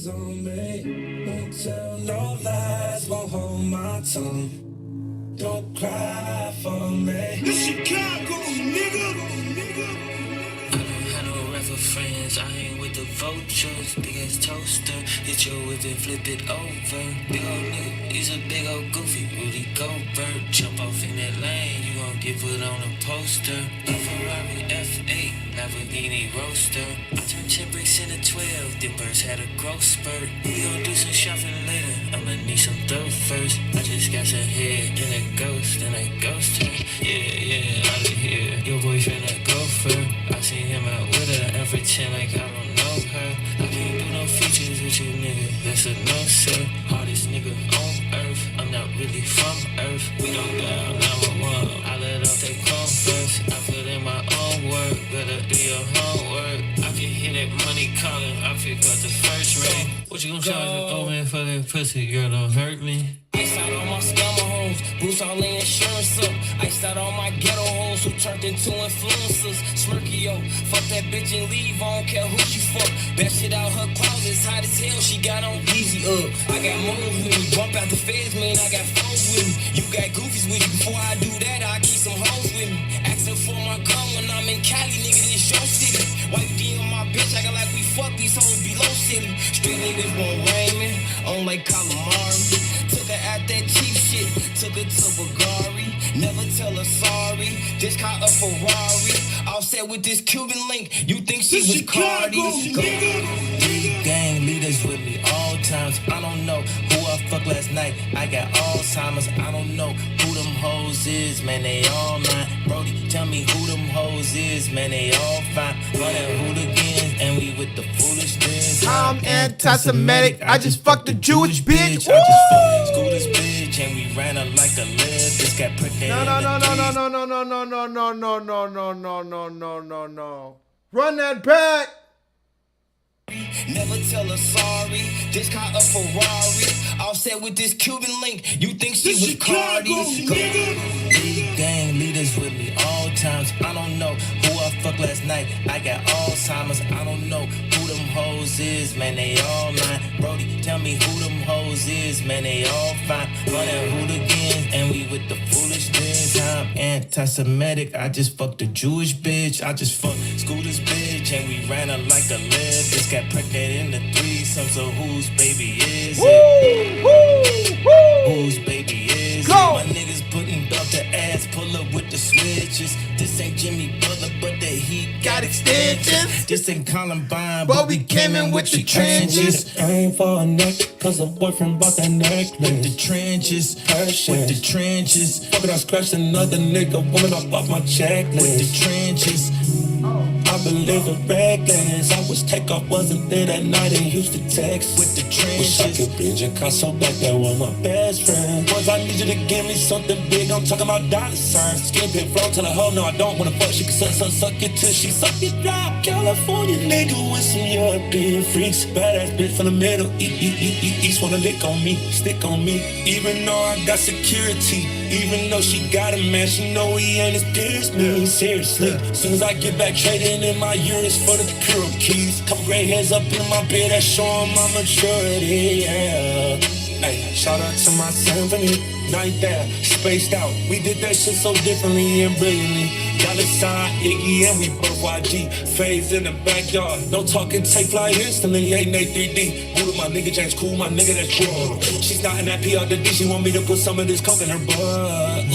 is on me. Won't tell no lies, won't hold my tongue. Don't cry for me. This Chicago, nigga. I don't have no rapper friends, I hang with the vultures. Big ass toaster, hit you with it, flip it over. Big old nigga, he's a big old goofy. Rudy Goldberg, jump off in that lane, you gon' get put on a poster. A Ferrari F8, Lamborghini Roadster. I turned 10 bricks into 12, them birds had a growth spurt. We gon' do some shopping later, I'ma need some dough first. I just got some head and a ghost, and a ghost her. Yeah, out of here. Your boyfriend a gopher. I seen him out with her and pretend like I don't know her. I can't do no features with you, nigga. That's a no, sir. Hardest nigga on earth. I'm not really from earth. We don't dial 911. I let off that call first. I put in my own work. Better do your homework. I can hear that money calling. I pick up the first ring. What you gonna charge me? Oh man, for that pussy, girl, don't hurt me. Ice out all my scammer hoes, boost all the insurance up. Iced out all my ghetto hoes who turned into influencers. Smirky, yo, fuck that bitch and leave, I don't care who she fuck. Best shit out her closet's hot as hell, she got on easy up. I got moves with me, bump out the feds, man, I got phones with me. You got goofies with you, before I do that, I keep some hoes with me. Asking for my gun when I'm in Cali, nigga, this your city. Wife D on my bitch, I got like we fuck these hoes below city. Street niggas won't rain me, on like calamari. Took her out that cheap shit, took her to Bulgari. Never tell her sorry, just caught a Ferrari. Offset with this Cuban link, you think she was Cardi? Gang leaders with me all times. I don't know who I fucked last night, I got Alzheimer's. I don't know who them hoes is, man, they all mine. Brody, tell me who them hoes is, man, they all fine. Running hooligans and we with the foolishness. I'm anti-Semitic, I just fucked a Jewish bitch. I just fucked Scooter's bitch and we ran her like a lift. This got pricked in No. Run that back. Never tell her sorry, just caught a Ferrari. Offset with this Cuban link, you think she was Cardi? Gang leaders with me all times. I don't know who I fucked last night, I got Alzheimer's. I don't know who them hoes is, man, they all mine. Brody, tell me who them hoes is, man, they all fine. Running hooligans and we with the foolishness. I'm anti-Semitic, I just fucked a Jewish bitch. I just fucked Scooter's bitch and we ran her like a lift. This got pregnant in the threesome, so whose baby is it? Whose baby is it? My niggas putting up the ass, pull up with the switches. This ain't Jimmy Butler, but the heat got extensions. This ain't Columbine, but we came in with the trenches. I ain't for a neck, cause a boyfriend bought that necklace. With the trenches, with the trenches. Fuck it, I scratched another nigga, woman up off my checklist. With the trenches. I believe in reckless. I wish takeoff wasn't there that night in Houston, Texas. With the Wish I trenches. could bridge a Casso back there with my best friend. Boys, I need you to give me something big. I'm talking about dollar signs. Skin pit flow, tell her, ho, no, I don't wanna fuck. She can suck it till she suck it dry. California nigga with some European freaks. Badass bitch from the middle east wanna lick on me, stick on me. Even though I got security, even though she got a man, she know he ain't as pierced me. Seriously, soon as I get back trading in my euros for the pure keys. Couple gray hairs up in my beard that showing my maturity, yeah. Hey, shout out to my symphony. Night there, spaced out. We did that shit so differently and brilliantly. Dollar sign, Iggy, and we both YG. Phase in the backyard. No talking, take flight instantly. Ain't they 3D? Who my nigga James Cool, my nigga that's cool. She's not in that PR to D. She want me to put some of this coke in her butt.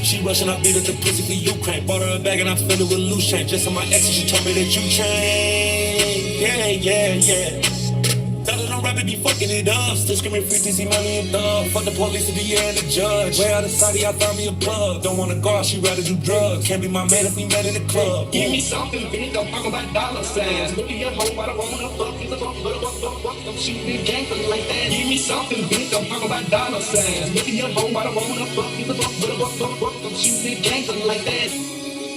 She rushing, I beat her to pussy for Ukraine. Bought her a bag and I filled it with loose change. Just on my ex, she told me that you changed. Yeah. Thought that I'm rapping, be fucking it up. Still screaming free TC money and thug. Fuck the police, the DA and the judge. Way out of Saudi, I found me a plug. Don't wanna go out, she rather do drugs. Can't be my man if we met in the club. Give me something big, I'm talking about dollar signs. Look at your hoe, I don't wanna fuck. It's a fuck, don't shoot me gangster like that. Give me something big, I'm talking about dollar signs. Look at your hoe, I don't wanna fuck. It's a fuck, don't shoot me gangster like that.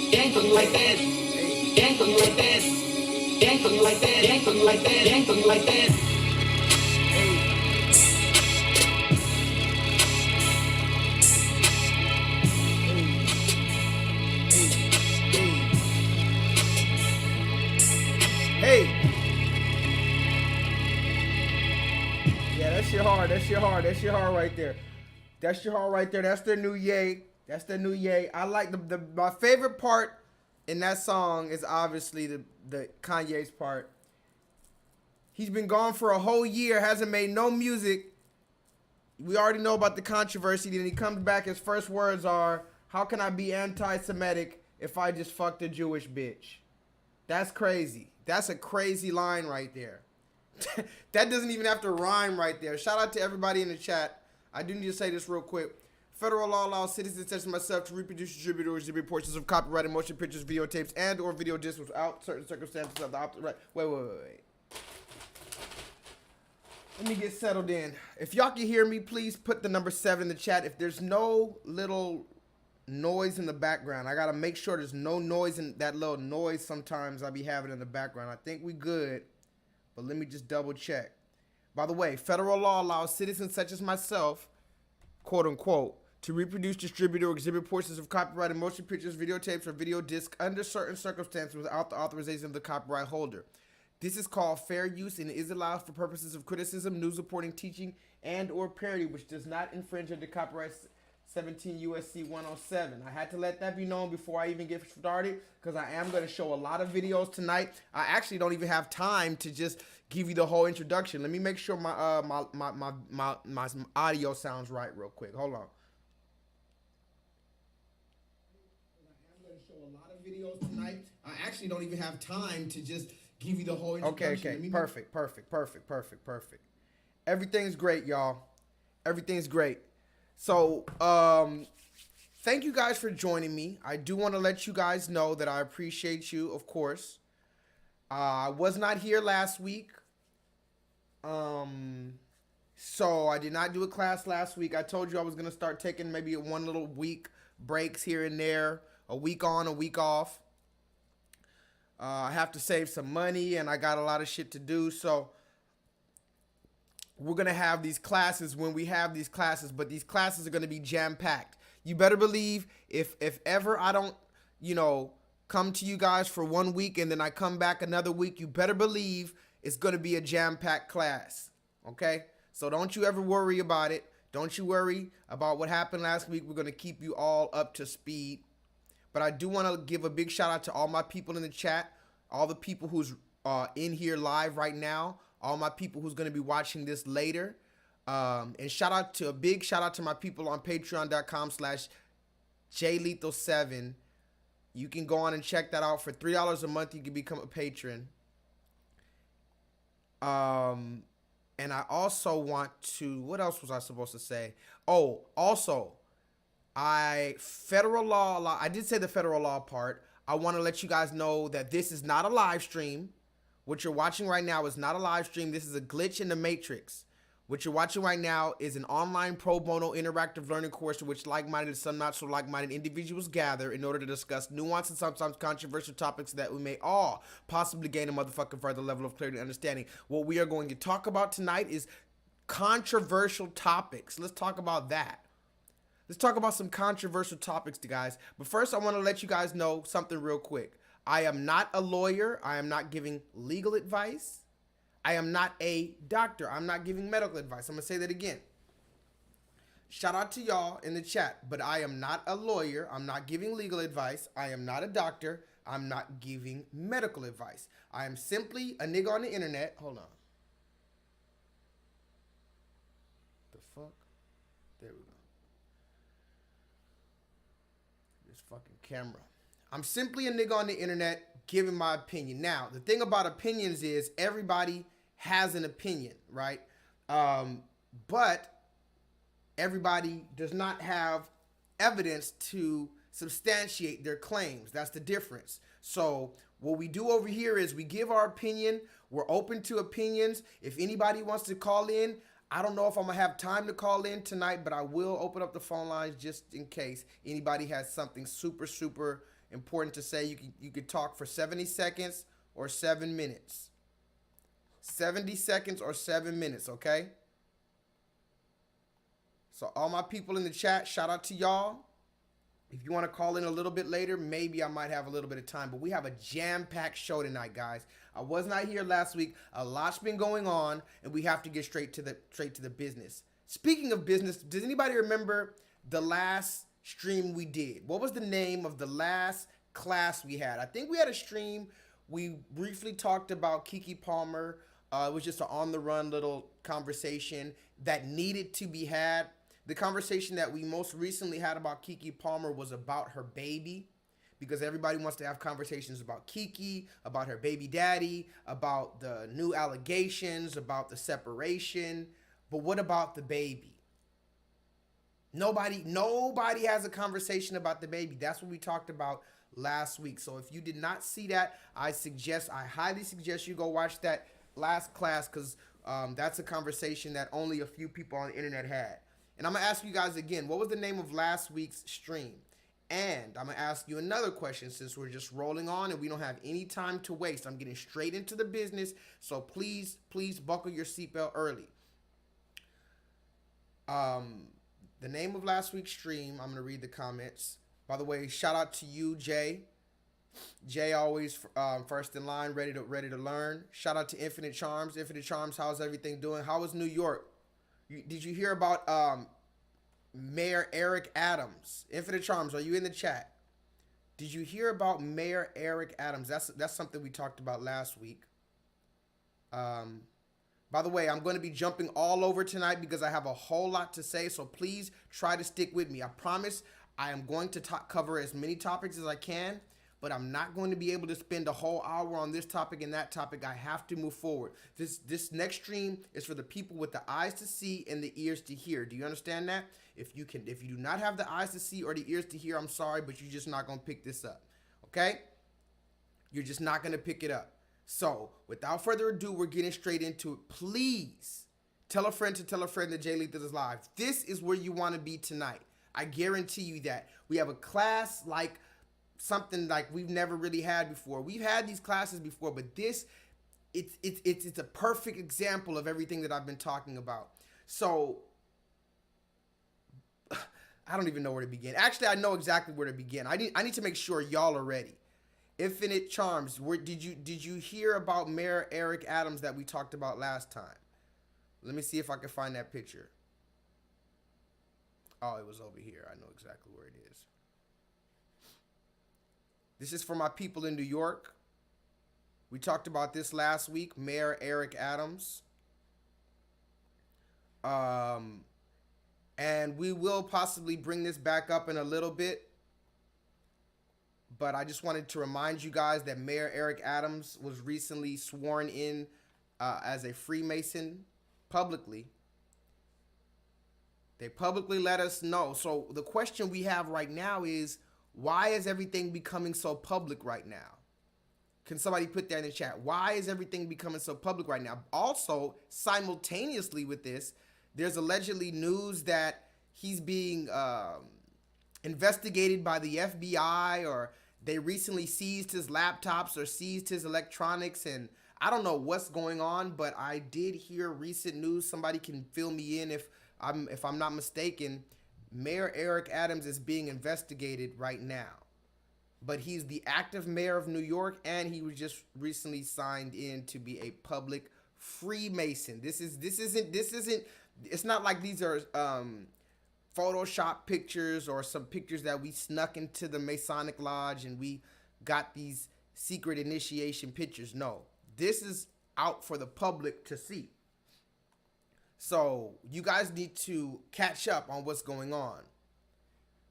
Gangster like that. Gangster like that. Gangster like that. Gangster like that. Gangster like that. hard. That shit hard. That shit hard right there. That shit hard right there. That's their new yay. That's their new yay. I like my favorite part in that song is obviously the Kanye's part. He's been gone for a whole year, hasn't made no music. We already know about the controversy. Then he comes back, his first words are, how can I be anti-Semitic if I just fucked a Jewish bitch? That's crazy. That's a crazy line right there. That doesn't even have to rhyme right there. Shout out to everybody in the chat. I do need to say this real quick. Federal law allows citizens such as myself to reproduce, distribute, or exhibit portions of copyrighted motion pictures, videotapes, and or video discs without certain circumstances of the opposite right. Wait. Let me get settled in. If y'all can hear me, please put the number 7 in the chat. If there's no little noise in the background, I gotta make sure there's no noise in that little noise sometimes I be having in the background. I think we good, but let me just double check. By the way, federal law allows citizens such as myself, quote unquote, to reproduce, distribute, or exhibit portions of copyrighted motion pictures, videotapes, or video discs under certain circumstances without the authorization of the copyright holder. This is called fair use and is allowed for purposes of criticism, news reporting, teaching, and or parody, which does not infringe under copyright 17 U.S.C. 107. I had to let that be known before I even get started because I am going to show a lot of videos tonight. I actually don't even have time to just give you the whole introduction. Let me make sure my my audio sounds right real quick. Hold on. I am going to show a lot of videos tonight. I actually don't even have time to just give you the whole introduction. Okay. Perfect. Everything's great, y'all. Everything's great. So, thank you guys for joining me. I do want to let you guys know that I appreciate you, of course. I was not here last week. So I did not do a class last week. I told you I was going to start taking maybe one little week breaks here and there, a week on, a week off. I have to save some money and I got a lot of shit to do. So we're going to have these classes when we have these classes, but these classes are going to be jam-packed. You better believe if ever I don't, come to you guys for 1 week and then I come back another week, you better believe it's going to be a jam-packed class, okay? So don't you ever worry about it. Don't you worry about what happened last week. We're going to keep you all up to speed. But I do want to give a big shout out to all my people in the chat, all the people who's in here live right now, all my people who's going to be watching this later. And a big shout out to my people on patreon.com/J-LEETHAL7. You can go on and check that out. For $3 a month, you can become a patron. And I also want to, what else was I supposed to say? Oh, also, federal law, I did say the federal law part. I want to let you guys know that this is not a live stream. What you're watching right now is not a live stream. This is a glitch in the matrix. What you're watching right now is an online pro bono interactive learning course in which like-minded and some not so like-minded individuals gather in order to discuss nuanced and sometimes controversial topics that we may all possibly gain a motherfucking further level of clarity and understanding. What we are going to talk about tonight is controversial topics. Let's talk about that. Let's talk about some controversial topics, guys. But first, I want to let you guys know something real quick. I am not a lawyer. I am not giving legal advice. I am not a doctor. I'm not giving medical advice. I'm going to say that again. Shout out to y'all in the chat. But I am not a lawyer. I'm not giving legal advice. I am not a doctor. I'm not giving medical advice. I am simply a nigga on the internet. Hold on. The fuck? There we go. This fucking camera. I'm simply a nigga on the internet giving my opinion. Now, the thing about opinions is everybody has an opinion, right? But everybody does not have evidence to substantiate their claims. That's the difference. So what we do over here is we give our opinion. We're open to opinions. If anybody wants to call in, I don't know if I'm going to have time to call in tonight, but I will open up the phone lines just in case anybody has something super, super important to say. You could talk for 70 seconds or 7 minutes. 70 seconds or 7 minutes, okay? So all my people in the chat, shout out to y'all. If you want to call in a little bit later, maybe I might have a little bit of time. But we have a jam-packed show tonight, guys. I was not here last week. A lot's been going on, and we have to get straight to the business. Speaking of business, does anybody remember the last stream we did? What was the name of the last class we had? I think we had a stream. We briefly talked about Keke Palmer. It was just an on-the-run little conversation that needed to be had. The conversation that we most recently had about Keke Palmer was about her baby, because everybody wants to have conversations about Keke, about her baby daddy, about the new allegations, about the separation. But what about the baby? Nobody has a conversation about the baby. That's what we talked about last week. So if you did not see that, I highly suggest you go watch that last class, because that's a conversation that only a few people on the internet had. And I'm going to ask you guys again, what was the name of last week's stream? And I'm going to ask you another question, since we're just rolling on and we don't have any time to waste. I'm getting straight into the business, so please buckle your seatbelt early. The name of last week's stream, I'm going to read the comments. By the way, shout out to you, Jay. Jay always first in line, ready to learn. Shout out to Infinite Charms. Infinite Charms, how's everything doing? How was New York? Did you hear about Mayor Eric Adams? Infinite Charms, are you in the chat? Did you hear about Mayor Eric Adams? That's something we talked about last week. By the way, I'm going to be jumping all over tonight because I have a whole lot to say, so please try to stick with me. I promise I am going to cover as many topics as I can, but I'm not going to be able to spend a whole hour on this topic and that topic. I have to move forward. This next stream is for the people with the eyes to see and the ears to hear. Do you understand that? If you do not have the eyes to see or the ears to hear, I'm sorry, but you're just not going to pick this up. Okay? You're just not going to pick it up. So, without further ado, we're getting straight into it. Please tell a friend that J-Lethal is live. This is where you want to be tonight. I guarantee you that. We have a class like something like we've never really had before. We've had these classes before, but this, it's a perfect example of everything that I've been talking about. So, I don't even know where to begin. Actually, I know exactly where to begin. I need to make sure y'all are ready. Infinite Charms, did you hear about Mayor Eric Adams that we talked about last time? Let me see if I can find that picture. Oh, it was over here. I know exactly where it is. This is for my people in New York. We talked about this last week, Mayor Eric Adams. And we will possibly bring this back up in a little bit. But I just wanted to remind you guys that Mayor Eric Adams was recently sworn in as a Freemason publicly. They publicly let us know. So the question we have right now is, why is everything becoming so public right now? Can somebody put that in the chat? Why is everything becoming so public right now? Also, simultaneously with this, there's allegedly news that he's being investigated by the FBI, or they recently seized his laptops or seized his electronics, and I don't know what's going on, but I did hear recent news. Somebody can fill me in if I'm not mistaken. Mayor Eric Adams is being investigated right now, but he's the active mayor of New York, and he was just recently signed in to be a public Freemason. This isn't. It's not like these are Photoshop pictures or some pictures that we snuck into the Masonic Lodge and we got these secret initiation pictures. No, this is out for the public to see. So you guys need to catch up on what's going on.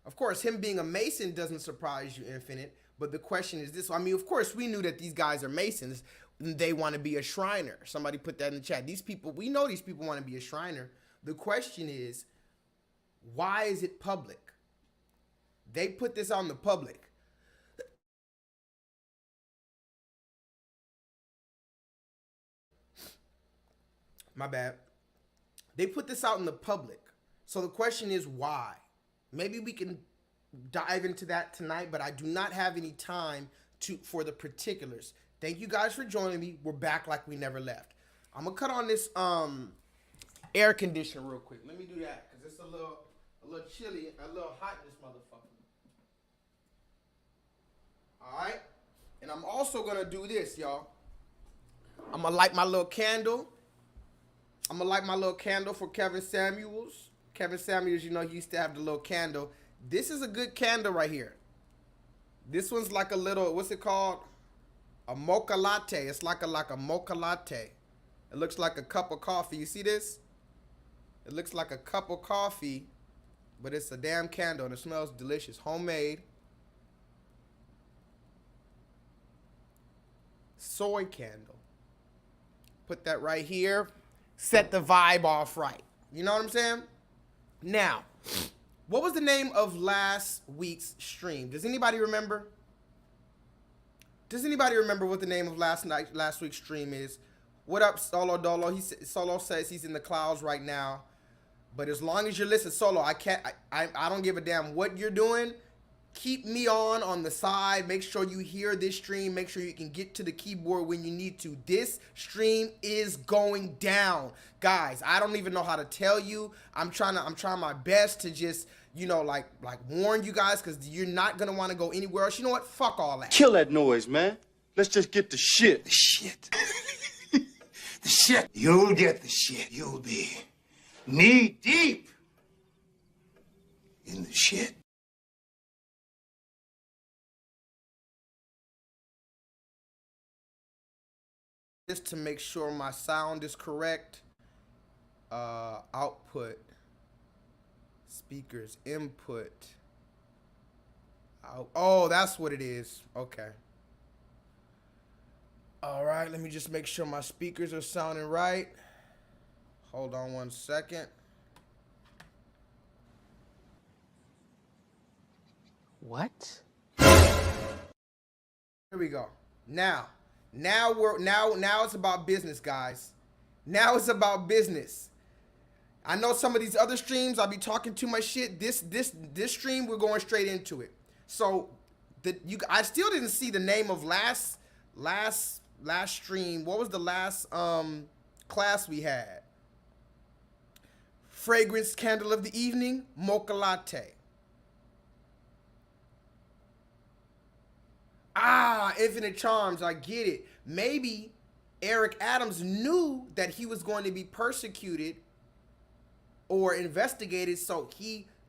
Of course, him being a Mason doesn't surprise you, Infinite, but the question is this. I mean, of course, we knew that these guys are Masons. They want to be a Shriner. Somebody put that in the chat. These people, we know these people want to be a Shriner. The question is, why is it public? They put this on the public. My bad. They put this out in the public. So the question is why? Maybe we can dive into that tonight, but I do not have any time for the particulars. Thank you guys for joining me. We're back like we never left. I'm gonna cut on this air conditioner real quick. Let me do that because it's a little chilly, a little hot in this motherfucker. All right. And I'm also going to do this, y'all. I'm going to light my little candle. I'm going to light my little candle for Kevin Samuels. Kevin Samuels, you know, he used to have the little candle. This is a good candle right here. This one's like a little, what's it called? A mocha latte. It's like a mocha latte. It looks like a cup of coffee. You see this? It looks like a cup of coffee, but it's a damn candle and it smells delicious. Homemade. Soy candle. Put that right here. Set the vibe off right. You know what I'm saying? Now, what was the name of last week's stream? Does anybody remember? Does anybody remember what the name of last week's stream is? What up, Solo Dolo? Solo says he's in the clouds right now. But as long as you're listening, Solo, I don't give a damn what you're doing. Keep me on the side. Make sure you hear this stream. Make sure you can get to the keyboard when you need to. This stream is going down. Guys, I don't even know how to tell you. I'm trying my best to just, you know, like warn you guys, because you're not going to want to go anywhere else. You know what? Fuck all that. Kill that noise, man. Let's just get the shit. The shit. The shit. You'll get the shit. You'll be knee deep in the shit. Just to make sure my sound is correct. Output. Speakers. Input. Oh, that's what it is. Okay. All right, let me just make sure my speakers are sounding right. Hold on 1 second. What? Here we go. Now it's about business, guys. Now it's about business. I know some of these other streams I'll be talking too much shit. This stream we're going straight into it. So I still didn't see the name of last stream. What was the last class we had? Fragrance candle of the evening, mocha latte. Ah, Infinite Charms, I get it. Maybe Eric Adams knew that he was going to be persecuted or investigated, so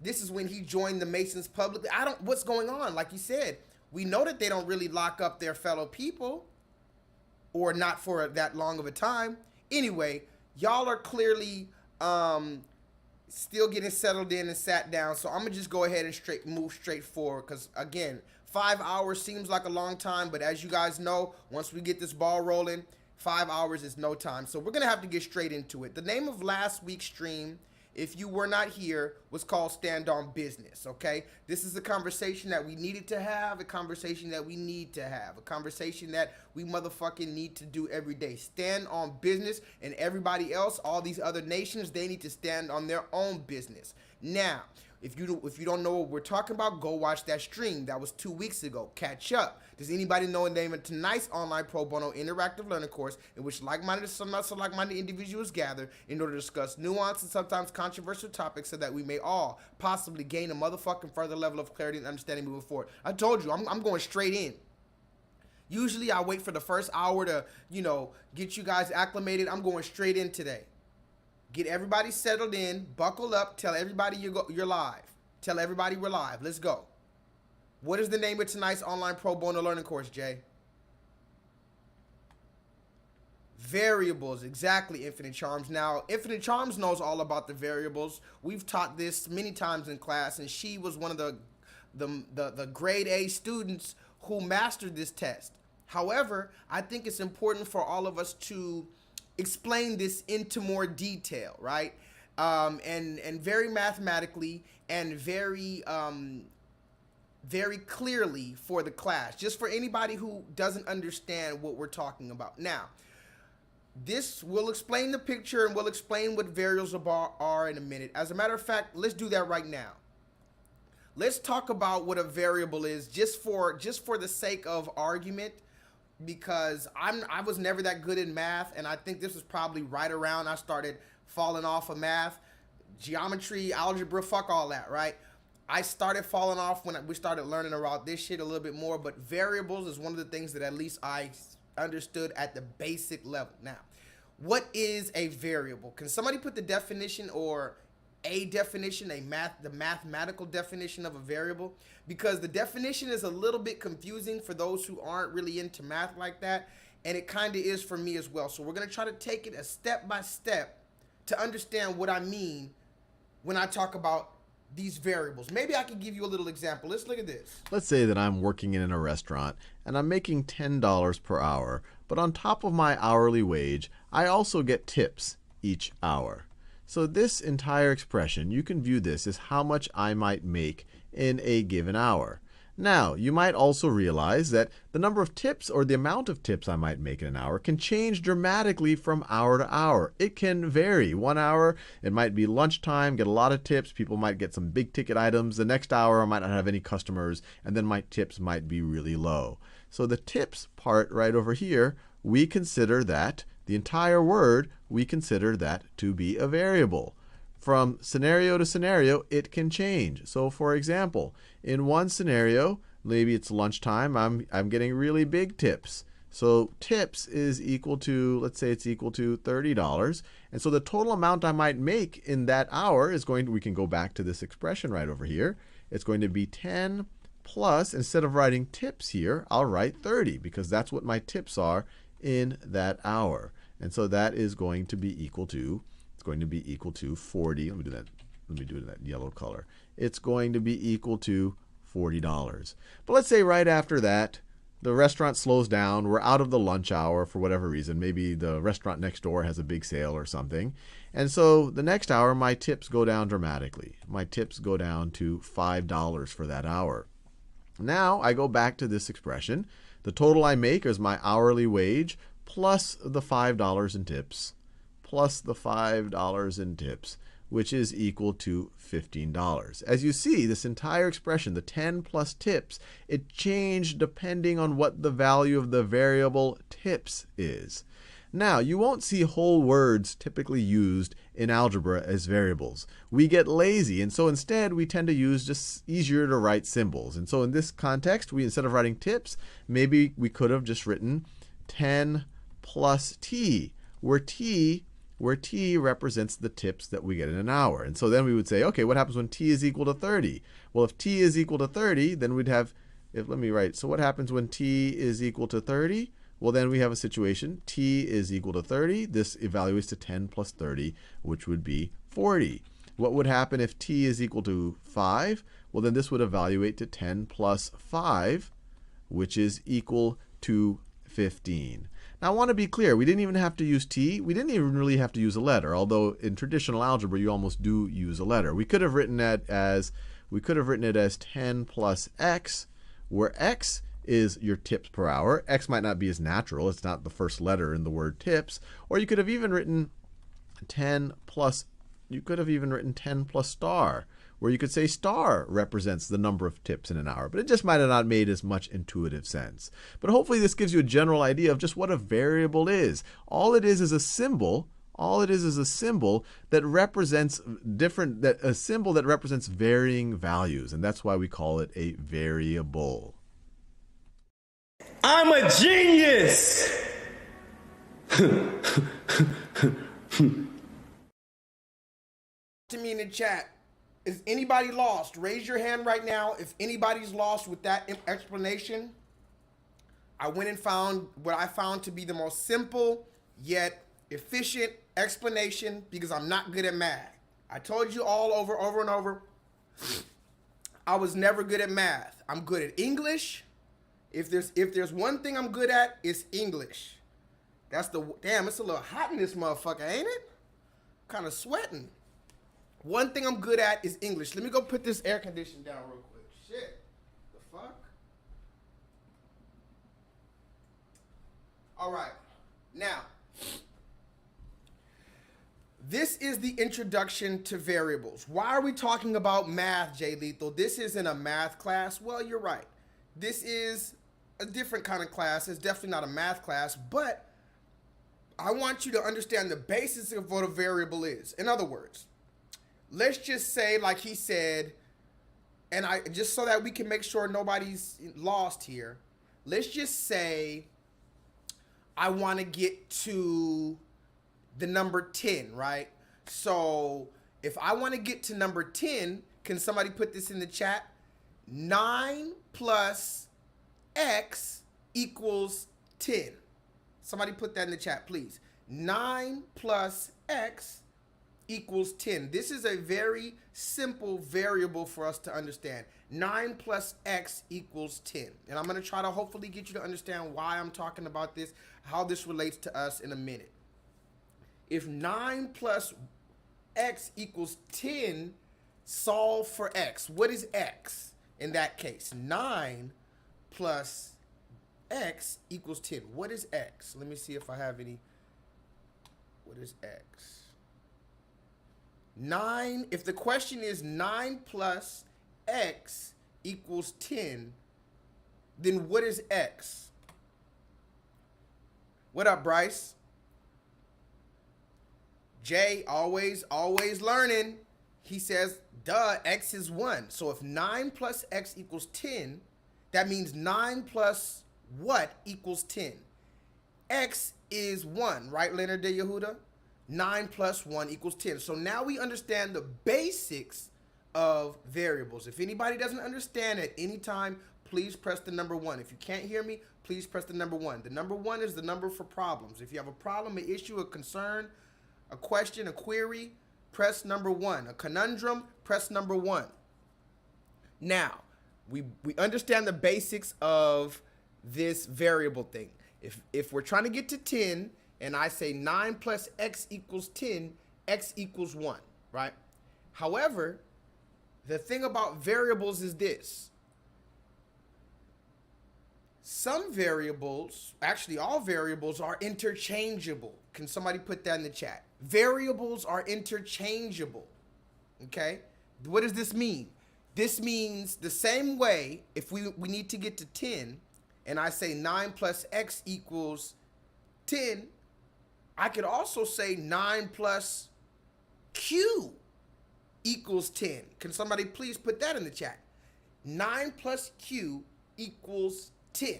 this is when he joined the Masons publicly. What's going on? Like you said, we know that they don't really lock up their fellow people, or not for that long of a time. Anyway, y'all are clearly still getting settled in and sat down, so I'm gonna just go ahead and move straight forward, because again, 5 hours seems like a long time, but as you guys know, once we get this ball rolling, 5 hours is no time. So we're gonna have to get straight into it. The name of last week's stream, if you were not here, was called Stand on Business, okay? This is a conversation that we needed to have, a conversation that we need to have, a conversation that we motherfucking need to do every day. Stand on business, and everybody else, all these other nations, they need to stand on their own business. Now, if you don't know what we're talking about, go watch that stream. That was 2 weeks ago. Catch up. Does anybody know the name of tonight's online pro bono interactive learning course in which like-minded, some not so like-minded individuals gather in order to discuss nuanced and sometimes controversial topics so that we may all possibly gain a motherfucking further level of clarity and understanding moving forward? I told you, I'm going straight in. Usually I wait for the first hour to, you know, get you guys acclimated. I'm going straight in today. Get everybody settled in, buckle up, tell everybody you're live. Tell everybody we're live. Let's go. What is the name of tonight's online pro bono learning course, Jay? Variables, exactly, Infinite Charms. Now, Infinite Charms knows all about the variables. We've taught this many times in class, and she was one of the grade A students who mastered this test. However, I think it's important for all of us to explain this into more detail, right? And very mathematically and very clearly for the class, just for anybody who doesn't understand what we're talking about. Now, this will explain the picture and we'll explain what variables are in a minute. As a matter of fact, let's do that right now. Let's talk about what a variable is, just for the sake of argument, because I was never that good in math, and I think this was probably right around I started falling off of math. Geometry, algebra, fuck all that, right? I started falling off when we started learning about this shit a little bit more, but variables is one of the things that at least I understood at the basic level. Now, what is a variable? Can somebody put the definition or a definition, the mathematical definition of a variable? Because the definition is a little bit confusing for those who aren't really into math like that, and it kind of is for me as well. So we're going to try to take it a step by step to understand what I mean when I talk about these variables. Maybe I can give you a little example. Let's look at this. Let's say that I'm working in a restaurant and I'm making $10 per hour, but on top of my hourly wage, I also get tips each hour. So this entire expression, you can view this as how much I might make in a given hour. Now, you might also realize that the number of tips or the amount of tips I might make in an hour can change dramatically from hour to hour. It can vary. 1 hour, it might be lunchtime, get a lot of tips. People might get some big ticket items. The next hour, I might not have any customers, and then my tips might be really low. So the tips part right over here, we consider that, the entire word, we consider that to be a variable. From scenario to scenario, it can change. So for example, in one scenario, maybe it's lunchtime, I'm getting really big tips. So tips is equal to, let's say it's equal to $30. And so the total amount I might make in that hour is going to, we can go back to this expression right over here. It's going to be 10 plus, instead of writing tips here, I'll write 30 because that's what my tips are in that hour. And so that is going to be equal to, going to be equal to 40. Let me do that. Let me do it in that yellow color. It's going to be equal to $40. But let's say right after that, the restaurant slows down. We're out of the lunch hour for whatever reason. Maybe the restaurant next door has a big sale or something. And so the next hour, my tips go down dramatically. My tips go down to $5 for that hour. Now I go back to this expression. The total I make is my hourly wage plus the $5 in tips, plus the $5 in tips, which is equal to $15. As you see, this entire expression, the 10 plus tips, it changed depending on what the value of the variable tips is. Now, you won't see whole words typically used in algebra as variables. We get lazy, and so instead we tend to use just easier to write symbols. And so in this context, instead of writing tips, maybe we could have just written 10 plus t, where t represents the tips that we get in an hour. And so then we would say, okay, what happens when t is equal to 30? Well, if t is equal to 30, then we'd have, let me write, so what happens when t is equal to 30? Well, then we have a situation, t is equal to 30. This evaluates to 10 plus 30, which would be 40. What would happen if t is equal to 5? Well, then this would evaluate to 10 plus 5, which is equal to 15. Now, I want to be clear. We didn't even have to use t. We didn't even really have to use a letter, although in traditional algebra, you almost do use a letter. We could have written it as 10 plus x, where x is your tips per hour. X might not be as natural. It's not the first letter in the word tips. Or you could have even written 10 plus star, where you could say star represents the number of tips in an hour. But it just might have not made as much intuitive sense. But hopefully this gives you a general idea of just what a variable is. All it is a symbol. All it is a symbol that represents a symbol that represents varying values. And that's why we call it a variable. I'm a genius! To me in the chat, is anybody lost? Raise your hand right now if anybody's lost with that explanation. I went and found what I found to be the most simple yet efficient explanation because I'm not good at math. I told you all over and over, I was never good at math. I'm good at English. If there's one thing I'm good at, it's English. That's damn, it's a little hot in this motherfucker, ain't it? Kind of sweating. One thing I'm good at is English. Let me go put this air conditioner down real quick. Shit. The fuck? All right. Now, this is the introduction to variables. Why are we talking about math, J-Lethal? This isn't a math class. Well, you're right. This is a different kind of class. It's definitely not a math class, but I want you to understand the basis of what a variable is. In other words, let's just say, like he said, and I just so that we can make sure nobody's lost here, let's just say I want to get to the number 10, right? So if I want to get to number 10, can somebody put this in the chat? 9 plus x equals 10. Somebody put that in the chat, please. 9 plus x equals 10. This is a very simple variable for us to understand. 9 plus x equals 10. And I'm going to try to hopefully get you to understand why I'm talking about this, how this relates to us in a minute. If 9 plus x equals 10, solve for x. What is x in that case? 9 plus x equals 10. What is x? Let me see if I have any. What is x? 9, if the question is 9 plus x equals 10, then what is x? What up, Bryce? Jay, always learning. He says, duh, x is 1. So if 9 plus x equals 10, that means 9 plus what equals 10? X is 1, right, Leonard de Yehuda? 9 plus 1 equals 10. So now we understand the basics of variables. If anybody doesn't understand at any time, please press the number 1. If you can't hear me, please press the number 1. The number 1 is the number for problems. If you have a problem, an issue, a concern, a question, a query, press number 1. A conundrum, press number 1. Now, we understand the basics of this variable thing. If we're trying to get to 10, and I say 9 plus x equals 10, x equals 1, right? However, the thing about variables is this. Some variables, actually all variables, are interchangeable. Can somebody put that in the chat? Variables are interchangeable, okay? What does this mean? This means the same way, if we need to get to 10, and I say 9 plus x equals 10, I could also say 9 plus q equals 10. Can somebody please put that in the chat? 9 plus q equals 10.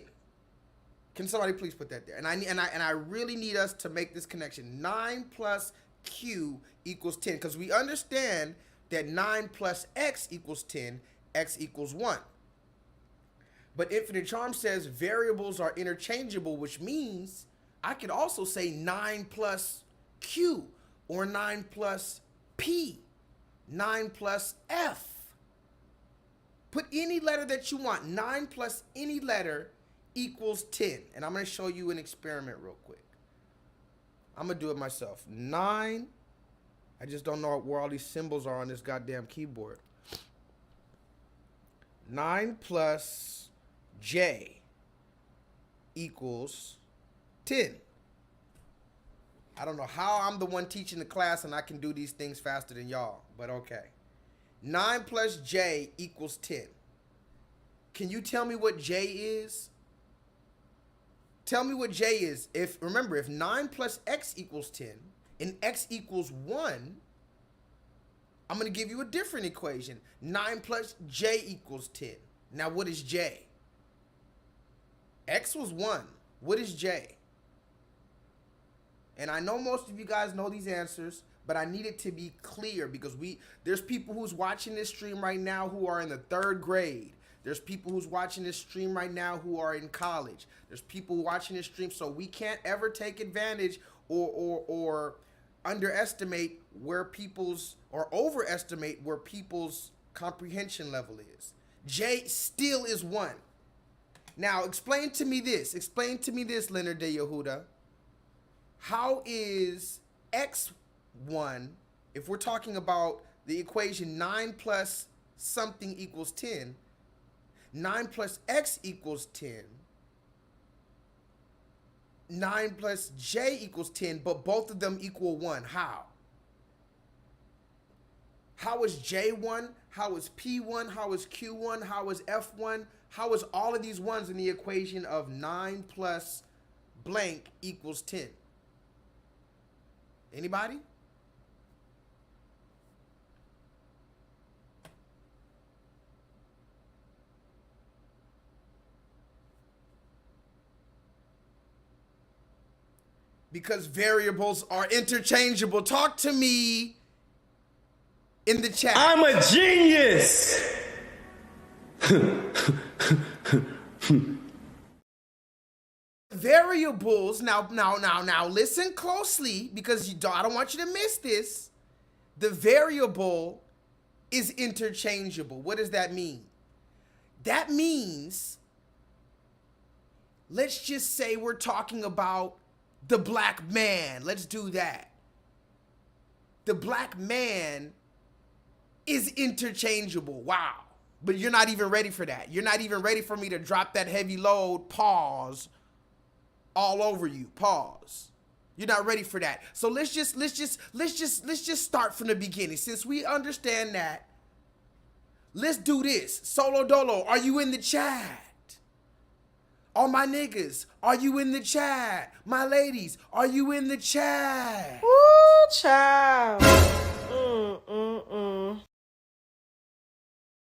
Can somebody please put that there? And I really need us to make this connection. 9 plus q equals 10, because we understand that 9 plus x equals 10, x equals 1. But Infinite Charm says variables are interchangeable, which means I could also say 9 plus q, or 9 plus p, 9 plus f. Put any letter that you want. 9 plus any letter equals 10. And I'm going to show you an experiment real quick. I'm going to do it myself. 9. I just don't know where all these symbols are on this goddamn keyboard. 9 plus j equals 10. I don't know how I'm the one teaching the class and I can do these things faster than y'all, but okay. 9 plus j equals 10. Can you tell me what j is? Tell me what j is. Remember, if 9 plus x equals 10 and x equals 1, I'm going to give you a different equation. 9 plus j equals 10. Now, what is j? X was 1. What is j? And I know most of you guys know these answers, but I need it to be clear, because there's people who's watching this stream right now who are in the 3rd grade. There's people who's watching this stream right now who are in college. There's people watching this stream, so we can't ever take advantage or underestimate where people's, or overestimate where people's comprehension level is. J still is 1. Now, explain to me this, Leonard de Yehuda. How is x 1, if we're talking about the equation 9 plus something equals 10, 9 plus x equals 10, 9 plus j equals 10, but both of them equal 1. How? How is j1? How is p1? How is q1? How is f1? How is all of these ones in the equation of 9 plus blank equals 10? Anybody? Because variables are interchangeable. Talk to me in the chat. I'm a genius. Variables, now, listen closely, because I don't want you to miss this. The variable is interchangeable. What does that mean? That means, let's just say we're talking about the black man. Let's do that. The black man is interchangeable. Wow. But you're not even ready for that. You're not even ready for me to drop that heavy load, pause, all over you. Pause. You're not ready for that. So let's just start from the beginning. Since we understand that, let's do this. Solo Dolo, are you in the chat? All my niggas, are you in the chat? My ladies, are you in the chat? Woo, child.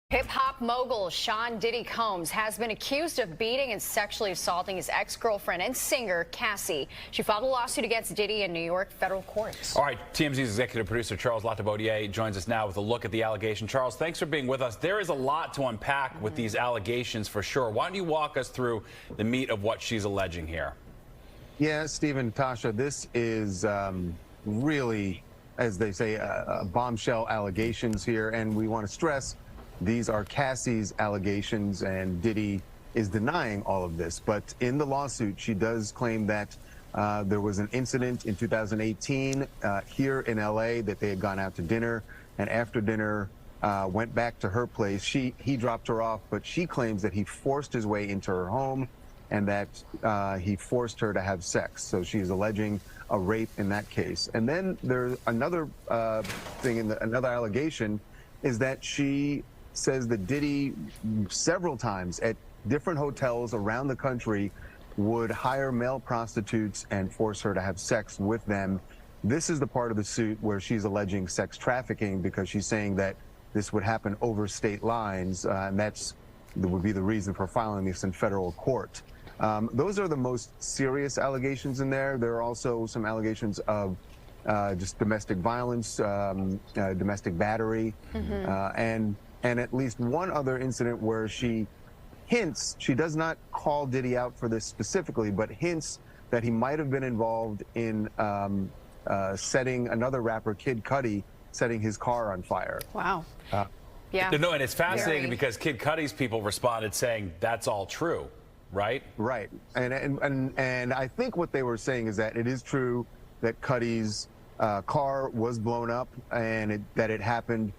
Hip-hop mogul Sean Diddy Combs has been accused of beating and sexually assaulting his ex-girlfriend and singer, Cassie. She filed a lawsuit against Diddy in New York federal courts. All right, TMZ's executive producer Charles Latabaudier joins us now with a look at the allegation. Charles, thanks for being with us. There is a lot to unpack with these allegations for sure. Why don't you walk us through the meat of what she's alleging here? Yeah, Stephen, Tasha, this is really, as they say, bombshell allegations here, and we want to stress these are Cassie's allegations, and Diddy is denying all of this. But in the lawsuit, she does claim that there was an incident in 2018 here in L.A. that they had gone out to dinner, and after dinner went back to her place. He dropped her off, but she claims that he forced his way into her home and that he forced her to have sex. So she's alleging a rape in that case. And then there's another thing, another allegation is that she says that Diddy several times at different hotels around the country would hire male prostitutes and force her to have sex with them. This is the part of the suit where she's alleging sex trafficking, because she's saying that this would happen over state lines, and that would be the reason for filing this in federal court. Those are the most serious allegations in there. There are also some allegations of just domestic violence, domestic battery, and at least one other incident where she hints, she does not call Diddy out for this specifically, but hints that he might have been involved in setting another rapper, Kid Cudi, setting his car on fire. Wow. Yeah. No, and it's fascinating because Kid Cudi's people responded saying that's all true, right? Right. And I think what they were saying is that it is true that Cudi's car was blown up, and that it happened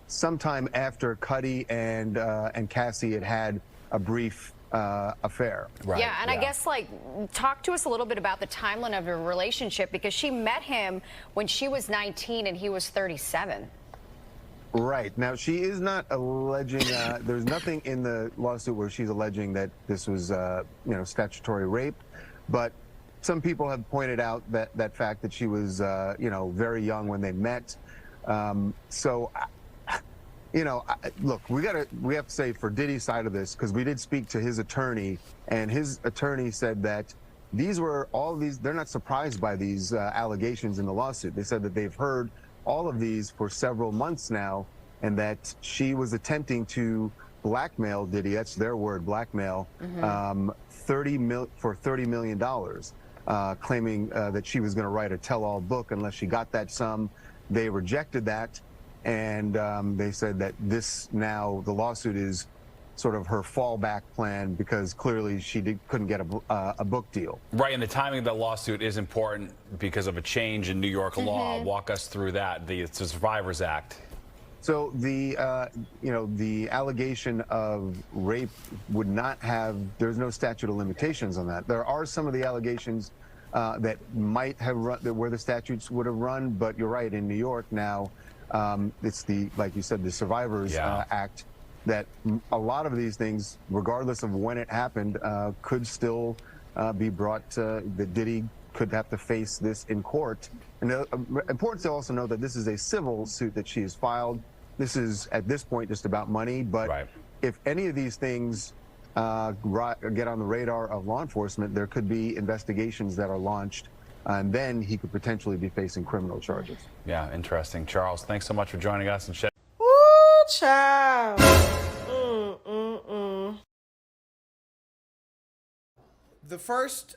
sometime after Cudi and Cassie had a brief affair. Right. Yeah, and I guess, like, talk to us a little bit about the timeline of your relationship, because she met him when she was 19 and he was 37. Right. Now, she is not alleging, there's nothing in the lawsuit where she's alleging that this was, statutory rape, but some people have pointed out that fact that she was, very young when they met. Look, we have to say, for Diddy's side of this, because we did speak to his attorney, and his attorney said that they're not surprised by these allegations in the lawsuit. They said that they've heard all of these for several months now, and that she was attempting to blackmail Diddy, that's their word, blackmail, for $30 million, claiming that she was going to write a tell-all book unless she got that sum. They rejected that. And they said that the lawsuit is sort of her fallback plan, because clearly she couldn't get a book deal. Right, and the timing of the lawsuit is important because of a change in New York law. Walk us through that, it's the Survivors Act. So the allegation of rape would not have, there's no statute of limitations on that. There are some of the allegations that might have run, where the statutes would have run, but you're right, in New York now, it's like you said, the Survivors Act, that a lot of these things, regardless of when it happened, could still be brought that Diddy could have to face this in court. And important to also know that this is a civil suit that she has filed. This is, at this point, just about money. But if any of these things get on the radar of law enforcement, there could be investigations that are launched and then he could potentially be facing criminal charges. Yeah, interesting. Charles, thanks so much for joining us and shedding. Ooh, child. The first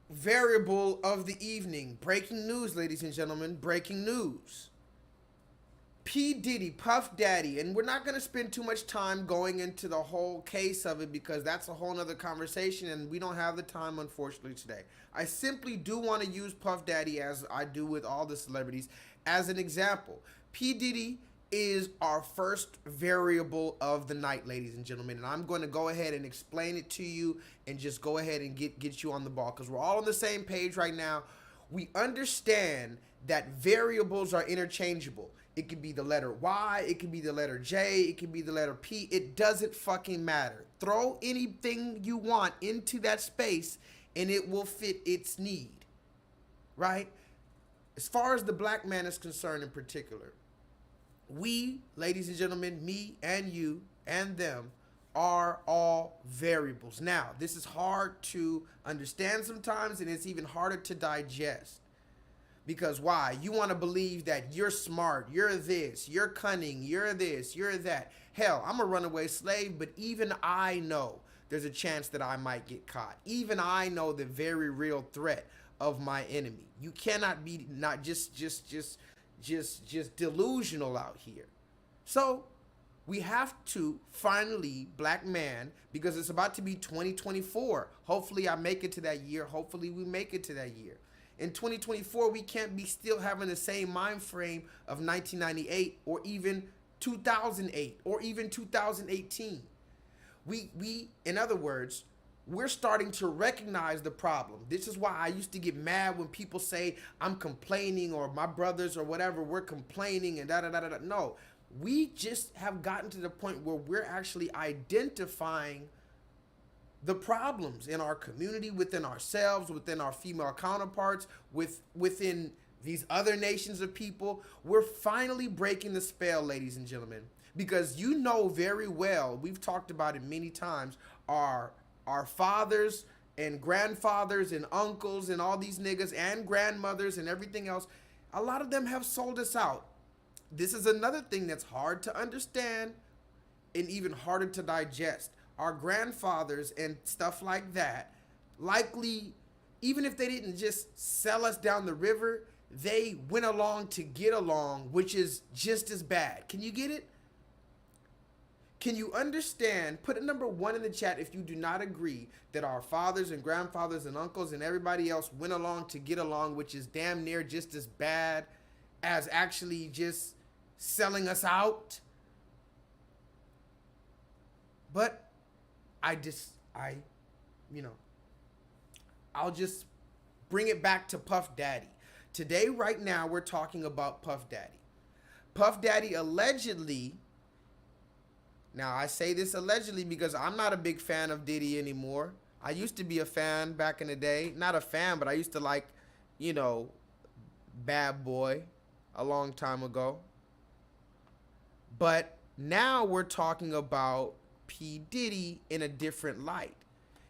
variable of the evening. Breaking news, ladies and gentlemen. Breaking news. P. Diddy, Puff Daddy, and we're not going to spend too much time going into the whole case of it because that's a whole nother conversation and we don't have the time, unfortunately, today. I simply do want to use Puff Daddy, as I do with all the celebrities, as an example. P. Diddy is our first variable of the night, ladies and gentlemen, and I'm going to go ahead and explain it to you and just go ahead and get you on the ball because we're all on the same page right now. We understand that variables are interchangeable. It could be the letter Y, it could be the letter J, it could be the letter P. It doesn't fucking matter. Throw anything you want into that space and it will fit its need, right? As far as the black man is concerned in particular, we, ladies and gentlemen, me and you and them, are all variables. Now, this is hard to understand sometimes, and it's even harder to digest. Because why? You want to believe that you're smart, you're this, you're cunning, you're this, you're that. Hell, I'm a runaway slave, but even I know there's a chance that I might get caught. Even I know the very real threat of my enemy. You cannot be not just delusional out here. So we have to finally, black man, because it's about to be 2024. Hopefully I make it to that year. Hopefully we make it to that year. In 2024, we can't be still having the same mind frame of 1998 or even 2008 or even 2018. We, in other words, we're starting to recognize the problem. This is why I used to get mad when people say I'm complaining or my brothers or whatever, we're complaining and da-da-da-da-da. No, we just have gotten to the point where we're actually identifying the problems in our community, within ourselves, within our female counterparts, within these other nations of people. We're finally breaking the spell, ladies and gentlemen, because you know very well, we've talked about it many times, our fathers and grandfathers and uncles and all these niggas and grandmothers and everything else, a lot of them have sold us out. This is another thing that's hard to understand and even harder to digest. Our grandfathers and stuff like that, likely, even if they didn't just sell us down the river, they went along to get along, which is just as bad. Can you get it? Can you understand? Put a number 1 in the chat if you do not agree that our fathers and grandfathers and uncles and everybody else went along to get along, which is damn near just as bad as actually just selling us out. But I'll just bring it back to Puff Daddy. Today, right now, we're talking about Puff Daddy. Puff Daddy allegedly, now I say this allegedly because I'm not a big fan of Diddy anymore. I used to be a fan back in the day. Not a fan, but I used to like, you know, Bad Boy a long time ago. But now we're talking about P. Diddy in a different light.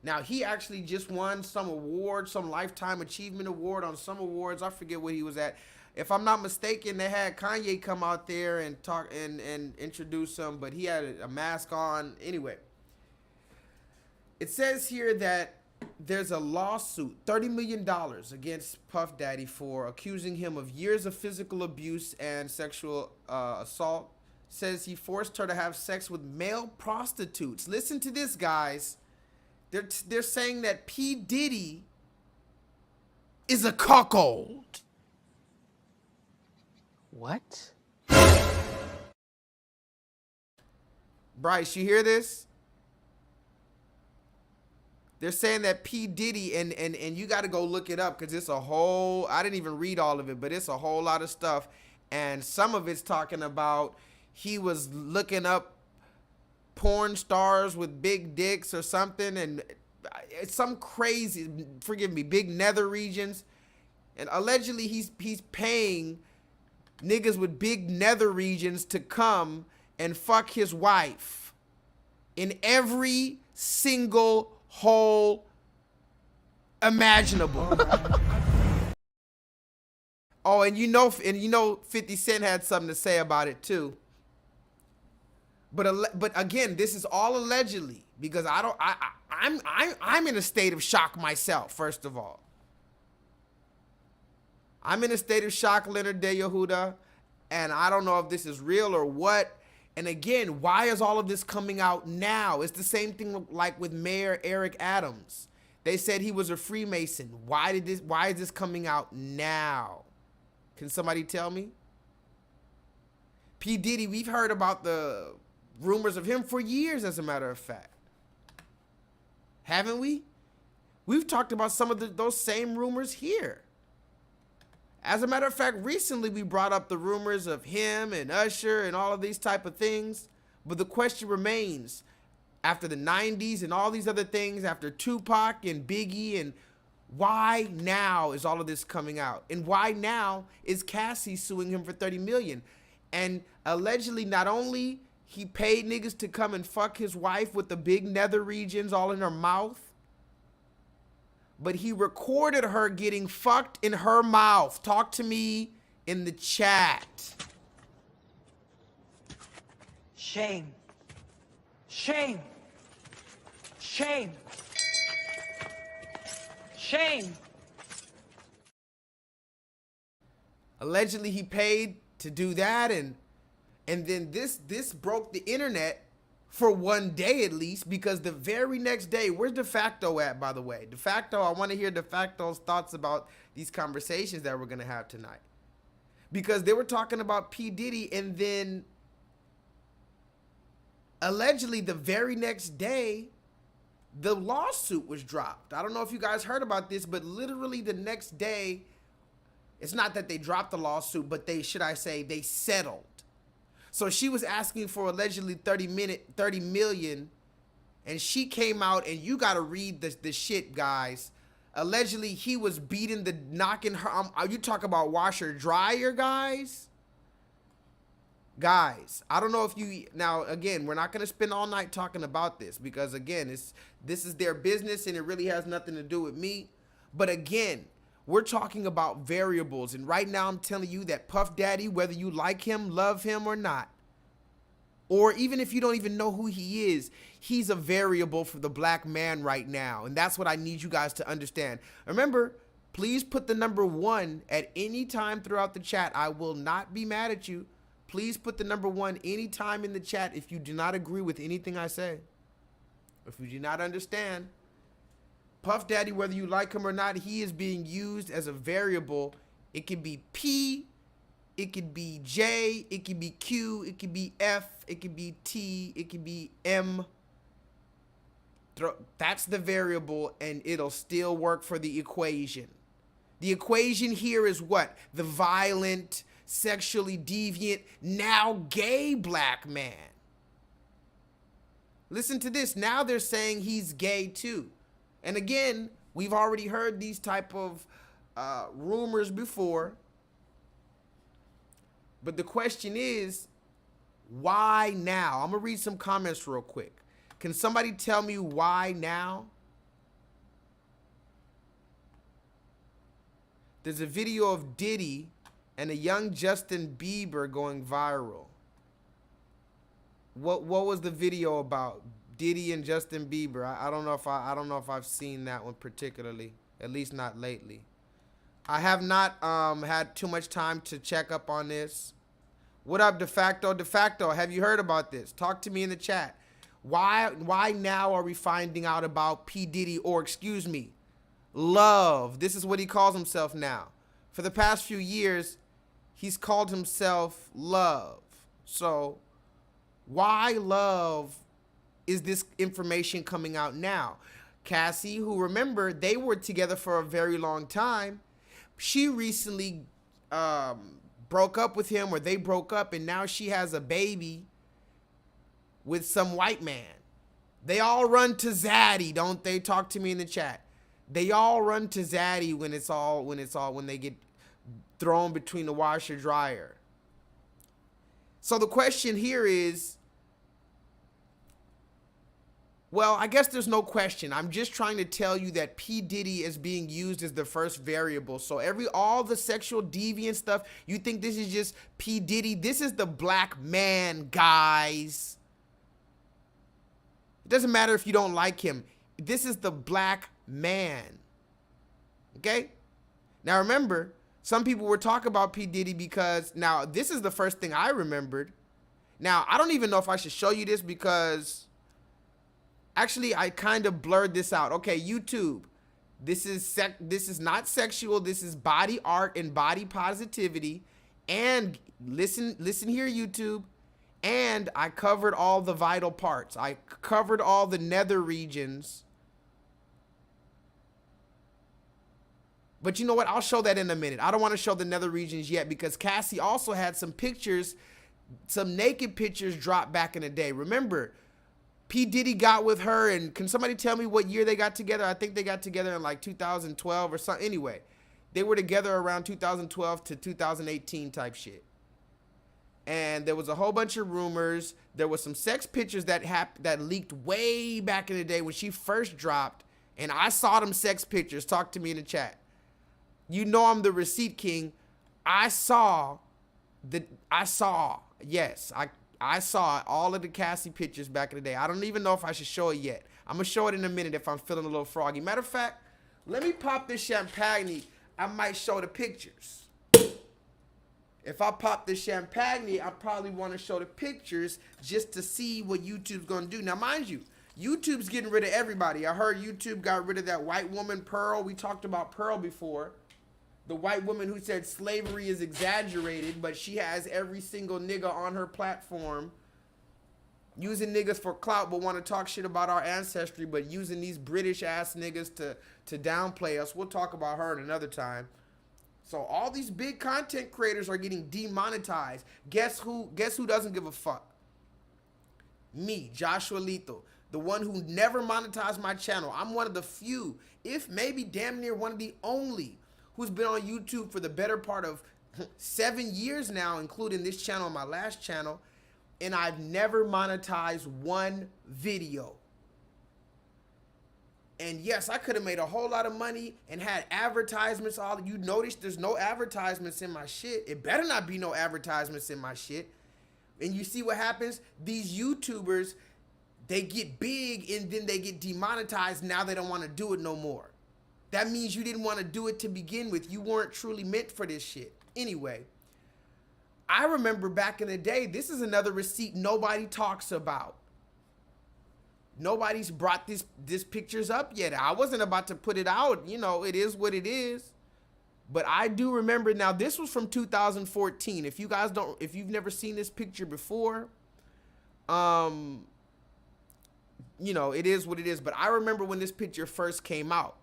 Now, he actually just won some award, some Lifetime Achievement Award on some awards. I forget what he was at. If I'm not mistaken, they had Kanye come out there and talk and introduce him, but he had a mask on. Anyway, it says here that there's a lawsuit, $30 million against Puff Daddy for accusing him of years of physical abuse and sexual assault. Says he forced her to have sex with male prostitutes. Listen to this, guys. They're saying that P. Diddy is a cuckold. What? Bryce, you hear this? They're saying that P. Diddy, and you got to go look it up because it's a whole, I didn't even read all of it, but it's a whole lot of stuff. And some of it's talking about he was looking up porn stars with big dicks or something, and it's some crazy, forgive me, big nether regions. And allegedly he's paying niggas with big nether regions to come and fuck his wife in every single hole imaginable. Oh, and you know 50 Cent had something to say about it too. But again, this is all allegedly, because I'm in a state of shock myself. First of all, I'm in a state of shock, Leonard De Yehuda, and I don't know if this is real or what. And again, why is all of this coming out now? It's the same thing like with Mayor Eric Adams. They said he was a Freemason. Why is this coming out now? Can somebody tell me? P. Diddy, we've heard about the rumors of him for years, as a matter of fact. Haven't we? We've talked about some of those same rumors here. As a matter of fact, recently we brought up the rumors of him and Usher and all of these type of things. But the question remains, after the 90s and all these other things, after Tupac and Biggie, and why now is all of this coming out? And why now is Cassie suing him for $30 million? And allegedly, not only he paid niggas to come and fuck his wife with the big nether regions all in her mouth, but he recorded her getting fucked in her mouth. Talk to me in the chat. Shame. Shame. Shame. Shame. Allegedly, he paid to do that, and then this broke the internet for one day at least, because the very next day, where's De Facto at, by the way? De Facto, I want to hear De Facto's thoughts about these conversations that we're going to have tonight. Because they were talking about P. Diddy, and then allegedly the very next day, the lawsuit was dropped. I don't know if you guys heard about this, but literally the next day, it's not that they dropped the lawsuit, but they settled. So she was asking for allegedly $30 million, and she came out, and you got to read the shit, guys. Allegedly, he was knocking her. You talk about washer dryer, guys. Guys, I don't know if you, now again, we're not going to spend all night talking about this, because again, this is their business and it really has nothing to do with me. But again, we're talking about variables, and right now I'm telling you that Puff Daddy, whether you like him, love him or not, or even if you don't even know who he is, he's a variable for the black man right now, and that's what I need you guys to understand. Remember, please put the number 1 at any time throughout the chat. I will not be mad at you. Please put the number 1 anytime in the chat if you do not agree with anything I say. If you do not understand, Puff Daddy, whether you like him or not, he is being used as a variable. It could be P, it could be J, it could be Q, it could be F, it could be T, it could be M. That's the variable, and it'll still work for the equation. The equation here is what? The violent, sexually deviant, now gay black man. Listen to this. Now they're saying he's gay too. And again, we've already heard these type of rumors before. But the question is, why now? I'm going to read some comments real quick. Can somebody tell me why now? There's a video of Diddy and a young Justin Bieber going viral. What was the video about? Diddy and Justin Bieber. I don't know if I've seen that one particularly, at least not lately. I have not had too much time to check up on this. What up, De Facto? De Facto, have you heard about this? Talk to me in the chat. Why now are we finding out about P. Diddy, or excuse me, Love? This is what he calls himself now. For the past few years, he's called himself Love. So why Love is this information coming out now? Cassie, who, remember, they were together for a very long time, she recently broke up with him, or they broke up, and now she has a baby with some white man. They all run to Zaddy, don't they? Talk to me in the chat. They all run to Zaddy when they get thrown between the washer dryer. So the question here is, Well, I guess there's no question. I'm just trying to tell you that P. Diddy is being used as the first variable. So all the sexual deviant stuff, you think this is just P. Diddy? This is the black man, guys. It doesn't matter if you don't like him. This is the black man. Okay? Now remember, some people were talking about P. Diddy because, now this is the first thing I remembered. Now, I don't even know if I should show you this because actually I kind of blurred this out. Okay, YouTube. This is not sexual. This is body art and body positivity. And listen here, YouTube. And I covered all the vital parts. I covered all the nether regions. But you know what? I'll show that in a minute. I don't want to show the nether regions yet because Cassie also had some pictures, some naked pictures dropped back in the day. Remember, P. Diddy got with her, and can somebody tell me what year they got together? I think they got together in like 2012 or something. Anyway, they were together around 2012 to 2018 type shit. And there was a whole bunch of rumors. There was some sex pictures that leaked way back in the day when she first dropped. And I saw them sex pictures. Talk to me in the chat. You know I'm the receipt king. I saw all of the Cassie pictures back in the day. I don't even know if I should show it yet. I'm going to show it in a minute if I'm feeling a little froggy. Matter of fact, let me pop this champagne. I might show the pictures. If I pop the champagne, I probably want to show the pictures just to see what YouTube's going to do. Now, mind you, YouTube's getting rid of everybody. I heard YouTube got rid of that white woman, Pearl. We talked about Pearl before. The white woman who said slavery is exaggerated, but she has every single nigga on her platform using niggas for clout, but want to talk shit about our ancestry, but using these British ass niggas to downplay us. We'll talk about her in another time. So all these big content creators are getting demonetized. Guess who doesn't give a fuck? Me, Joshua Lethal, the one who never monetized my channel. I'm one of the few, if maybe damn near one of the only, who's been on YouTube for the better part of 7 years now, including this channel and my last channel, and I've never monetized one video. And yes, I could have made a whole lot of money and had advertisements. All you notice, there's no advertisements in my shit. It better not be no advertisements in my shit. And you see what happens? These YouTubers, they get big and then they get demonetized. Now they don't want to do it no more. That means you didn't want to do it to begin with. You weren't truly meant for this shit. Anyway, I remember back in the day, this is another receipt nobody talks about. Nobody's brought this pictures up yet. I wasn't about to put it out. You know, it is what it is. But I do remember, now this was from 2014. If you've never seen this picture before, you know, it is what it is. But I remember when this picture first came out.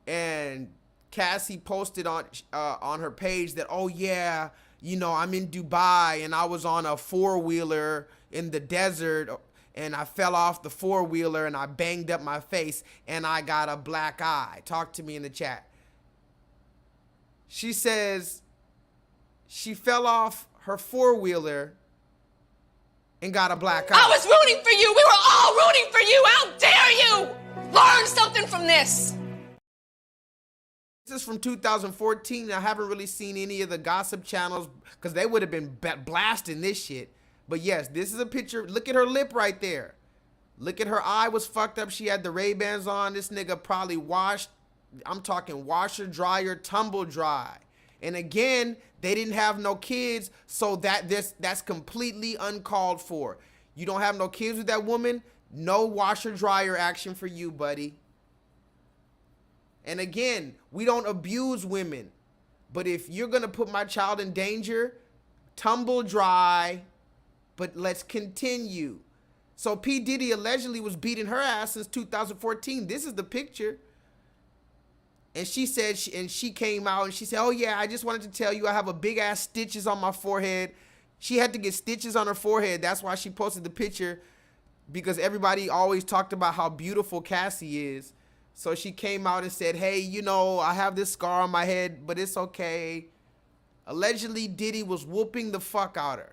And Cassie posted on her page that, oh yeah, you know, I'm in Dubai and I was on a four-wheeler in the desert and I fell off the four-wheeler and I banged up my face and I got a black eye. Talk to me in the chat. She says she fell off her four-wheeler and got a black eye. I was rooting for you. We were all rooting for you. How dare you? Learn something from this. This is from 2014. I haven't really seen any of the gossip channels because they would have been blasting this shit. But yes, this is a picture. Look at her lip right there. Look at her eye was fucked up. She had the Ray-Bans on. This nigga probably washed. I'm talking washer, dryer, tumble dry. And again, they didn't have no kids, so that's completely uncalled for. You don't have no kids with that woman, no washer dryer action for you, buddy. And again, we don't abuse women. But if you're going to put my child in danger, tumble dry. But let's continue. So P. Diddy allegedly was beating her ass since 2014. This is the picture. And she said, she came out and she said, oh yeah, I just wanted to tell you I have a big ass stitches on my forehead. She had to get stitches on her forehead. That's why she posted the picture, because everybody always talked about how beautiful Cassie is. So she came out and said, hey, you know, I have this scar on my head, but it's okay. Allegedly, Diddy was whooping the fuck out of her.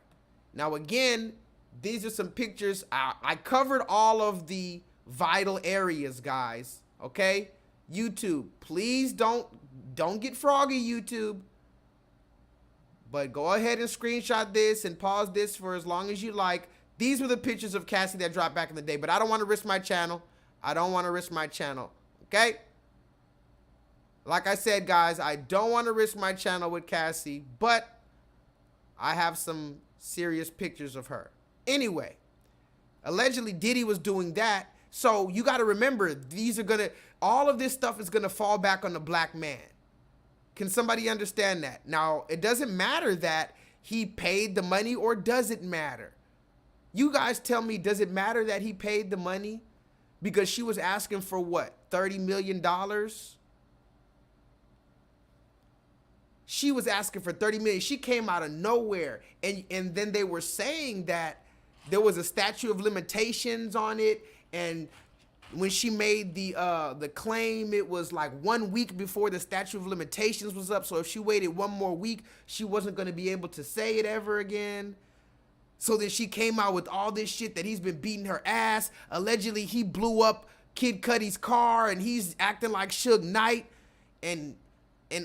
Now, again, These are some pictures. I covered all of the vital areas, guys. Okay? YouTube, please don't get froggy, YouTube. But go ahead and screenshot this and pause this for as long as you like. These were the pictures of Cassie that dropped back in the day, but I don't want to risk my channel. I don't want to risk my channel, okay? Like I said, guys, I don't want to risk my channel with Cassie, but I have some serious pictures of her. Anyway, allegedly Diddy was doing that, so you got to remember, all of this stuff is going to fall back on the black man. Can somebody understand that? Now, it doesn't matter that he paid the money, or does it matter? You guys tell me, does it matter that he paid the money? Because she was asking for what, $30 million? She was asking for $30 million. She came out of nowhere. And then they were saying that there was a statute of limitations on it. And when she made the claim, it was like 1 week before the statute of limitations was up. So if she waited one more week, she wasn't going to be able to say it ever again. So then she came out with all this shit that he's been beating her ass. Allegedly, he blew up Kid Cudi's car and he's acting like Suge Knight and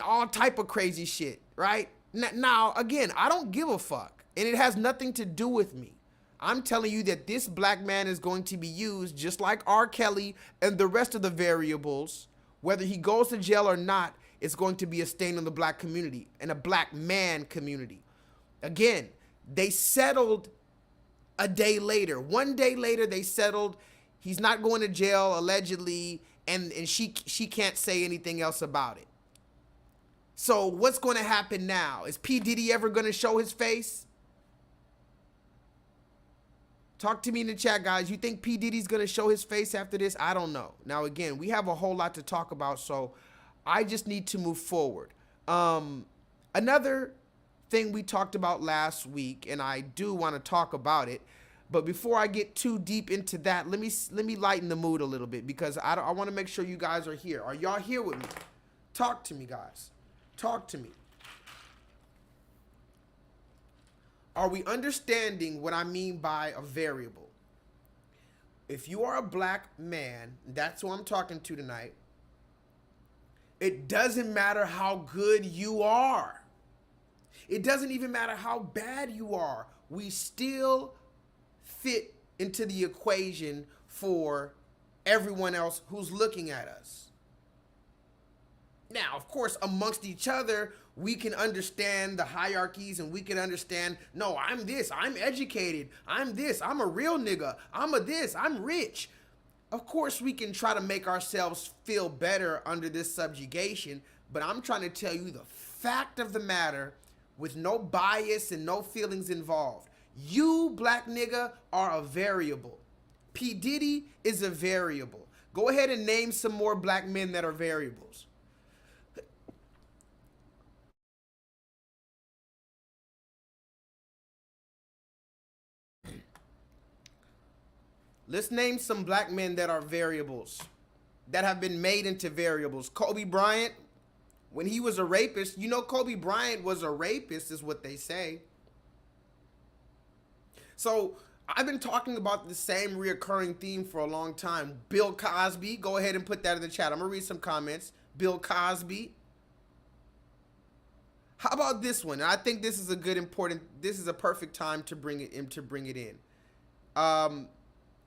all type of crazy shit, right? Now, again, I don't give a fuck, and it has nothing to do with me. I'm telling you that this black man is going to be used just like R. Kelly and the rest of the variables. Whether he goes to jail or not, it's going to be a stain on the black community and a black man community. Again, they settled a day later. 1 day later, they settled. He's not going to jail, allegedly, and she can't say anything else about it. So what's going to happen now? Is P. Diddy ever going to show his face? Talk to me in the chat, guys. You think P. Diddy's going to show his face after this? I don't know. Now, again, we have a whole lot to talk about, so I just need to move forward. Another thing we talked about last week, and I do want to talk about it, but before I get too deep into that, let me lighten the mood a little bit, because I want to make sure you guys are here. Are y'all here with me? Talk to me, guys. Talk to me. Are we understanding what I mean by a variable? If you are a black man, that's who I'm talking to tonight, it doesn't matter how good you are. It doesn't even matter how bad you are. We still fit into the equation for everyone else who's looking at us. Now, of course, amongst each other, we can understand the hierarchies and we can understand, no, I'm this, I'm educated, I'm this, I'm a real nigga, I'm a this, I'm rich. Of course, we can try to make ourselves feel better under this subjugation, but I'm trying to tell you the fact of the matter with no bias and no feelings involved. You, black nigga, are a variable. P. Diddy is a variable. Go ahead and name some more black men that are variables. Let's name some black men that are variables, that have been made into variables. Kobe Bryant, when he was a rapist, you know Kobe Bryant was a rapist is what they say. So I've been talking about the same reoccurring theme for a long time. Bill Cosby, go ahead and put that in the chat. I'm gonna read some comments. Bill Cosby. How about this one? And I think this is a good, important, this is a perfect time to bring it in.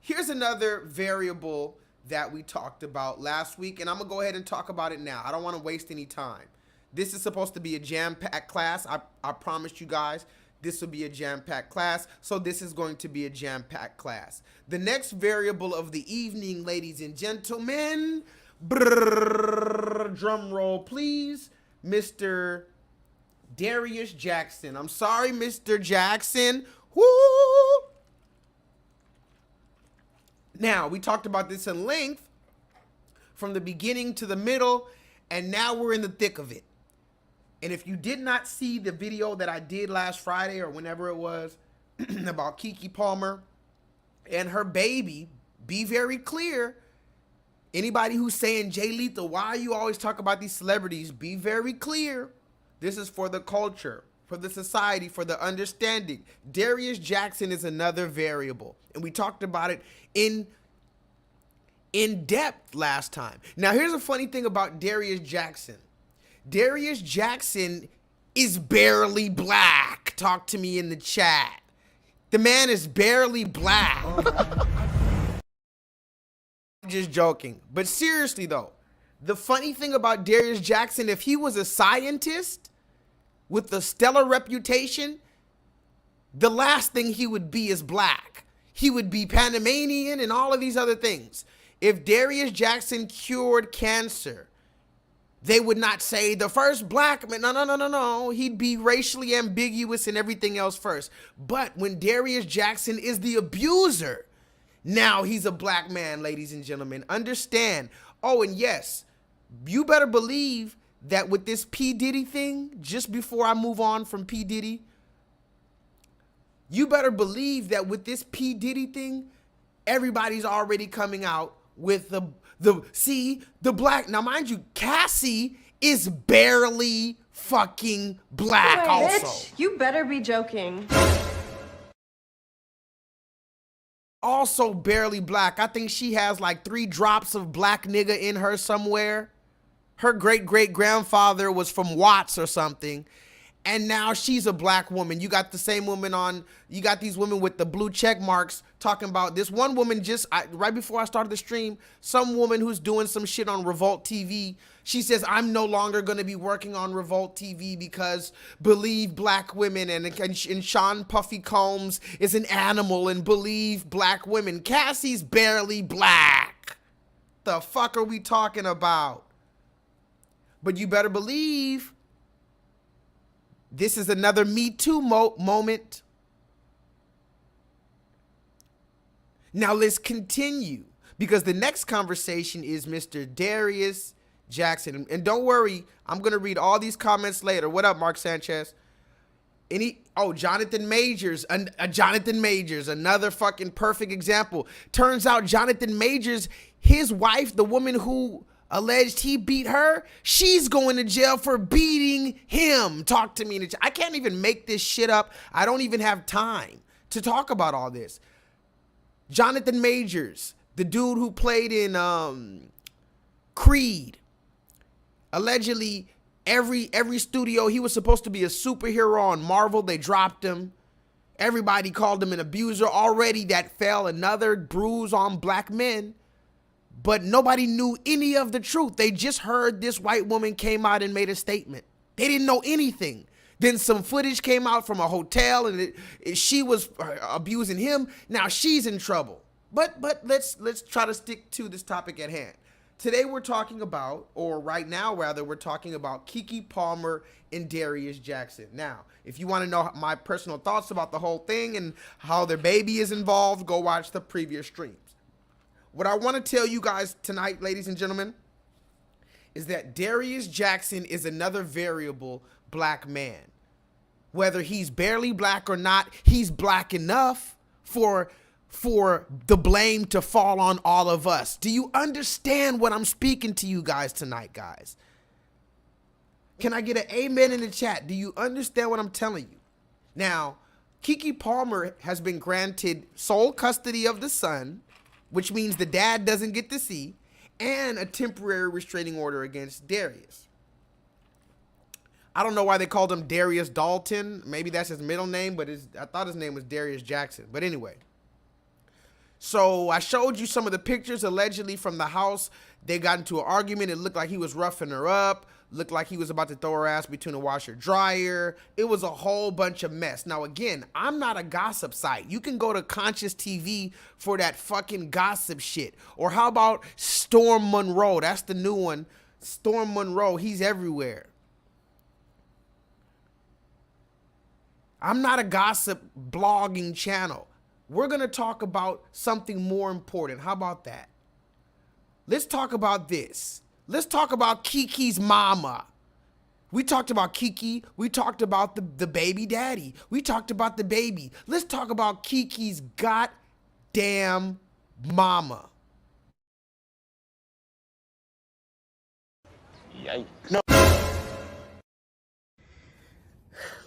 Here's another variable that we talked about last week, and I'm gonna go ahead and talk about it now. I don't wanna waste any time. This is supposed to be a jam-packed class. I promised you guys this will be a jam-packed class, so this is going to be a jam-packed class. The next variable of the evening, ladies and gentlemen, drum roll please, Mr. Darius Jackson. I'm sorry, Mr. Jackson. Woo! Now, we talked about this in length from the beginning to the middle, and now we're in the thick of it. And if you did not see the video that I did last Friday or whenever it was about Keke Palmer and her baby, be very clear. Anybody who's saying, J-Lethal, why you always talk about these celebrities? Be very clear. This is for the culture, for the society, for the understanding. Darius Jackson is another variable, and we talked about it in depth last time. Now, here's a funny thing about Darius Jackson. Darius Jackson is barely black. Talk to me in the chat. The man is barely black. Just joking. But seriously though, the funny thing about Darius Jackson, if he was a scientist with a stellar reputation, the last thing he would be is black. He would be Panamanian and all of these other things. If Darius Jackson cured cancer, they would not say the first black man. No. He'd be racially ambiguous and everything else first. But when Darius Jackson is the abuser, now he's a black man, ladies and gentlemen. Understand. Oh, and yes, you better believe that with this P. Diddy thing, just before I move on from P. Diddy, you better believe that with this P. Diddy thing, everybody's already coming out with the black. Now, mind you, Cassie is barely fucking black. Also, bitch, you better be joking. Also barely black. I think she has like 3 drops of black nigga in her somewhere. Her great-great-grandfather was from Watts or something. And now she's a black woman. You got the same woman on, you got these women with the blue check marks talking about this one woman right before I started the stream, some woman who's doing some shit on Revolt TV. She says, I'm no longer going to be working on Revolt TV because believe black women and Sean Puffy Combs is an animal and believe black women. Cassie's barely black. The fuck are we talking about? But you better believe this is another Me Too moment. Now let's continue, because the next conversation is Mr. Darius Jackson. And don't worry, I'm going to read all these comments later. What up, Mark Sanchez? Jonathan Majors, Jonathan Majors, another fucking perfect example. Turns out Jonathan Majors, his wife, the woman who alleged he beat her, she's going to jail for beating him. Talk to me in the chat. I can't even make this shit up. I don't even have time to talk about all this. Jonathan Majors, the dude who played in Creed, allegedly every studio, he was supposed to be a superhero on Marvel. They dropped him. Everybody called him an abuser. Already that fell another bruise on black men. But nobody knew any of the truth. They just heard this white woman came out and made a statement. They didn't know anything. Then some footage came out from a hotel and she was abusing him. Now she's in trouble. But let's try to stick to this topic at hand. Today we're talking about, or right now rather, we're talking about Keke Palmer and Darius Jackson. Now, if you want to know my personal thoughts about the whole thing and how their baby is involved, go watch the previous streams. What I want to tell you guys tonight, ladies and gentlemen, is that Darius Jackson is another variable black man. Whether he's barely black or not, he's black enough for the blame to fall on all of us. Do you understand what I'm speaking to you guys tonight, guys? Can I get an amen in the chat? Do you understand what I'm telling you? Now, Keke Palmer has been granted sole custody of the son, which means the dad doesn't get to see, and a temporary restraining order against Darius. I don't know why they called him Darius Dalton. Maybe that's his middle name, but I thought his name was Darius Jackson. But anyway. So I showed you some of the pictures allegedly from the house. They got into an argument. It looked like he was roughing her up. Looked like he was about to throw her ass between a washer dryer. It was a whole bunch of mess. Now, again, I'm not a gossip site. You can go to Conscious TV for that fucking gossip shit. Or how about Storm Monroe? That's the new one. Storm Monroe. He's everywhere. I'm not a gossip blogging channel. We're going to talk about something more important. How about that? Let's talk about this. Let's talk about Keke's mama. We talked about Keke. We talked about the baby daddy. We talked about the baby. Let's talk about Keke's goddamn mama. Yikes. No.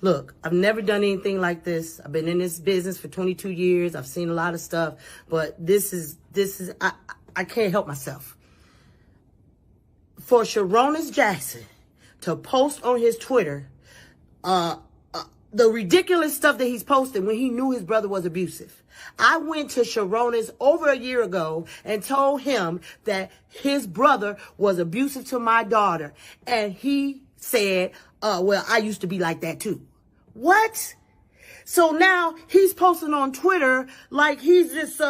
Look, I've never done anything like this. I've been in this business for 22 years. I've seen a lot of stuff, but this is I can't help myself. For Sharonis Jackson to post on his Twitter the ridiculous stuff that he's posting when he knew his brother was abusive. I went to Sharonis over a year ago and told him that his brother was abusive to my daughter. And he said, well, I used to be like that too. What? So now he's posting on Twitter like he's this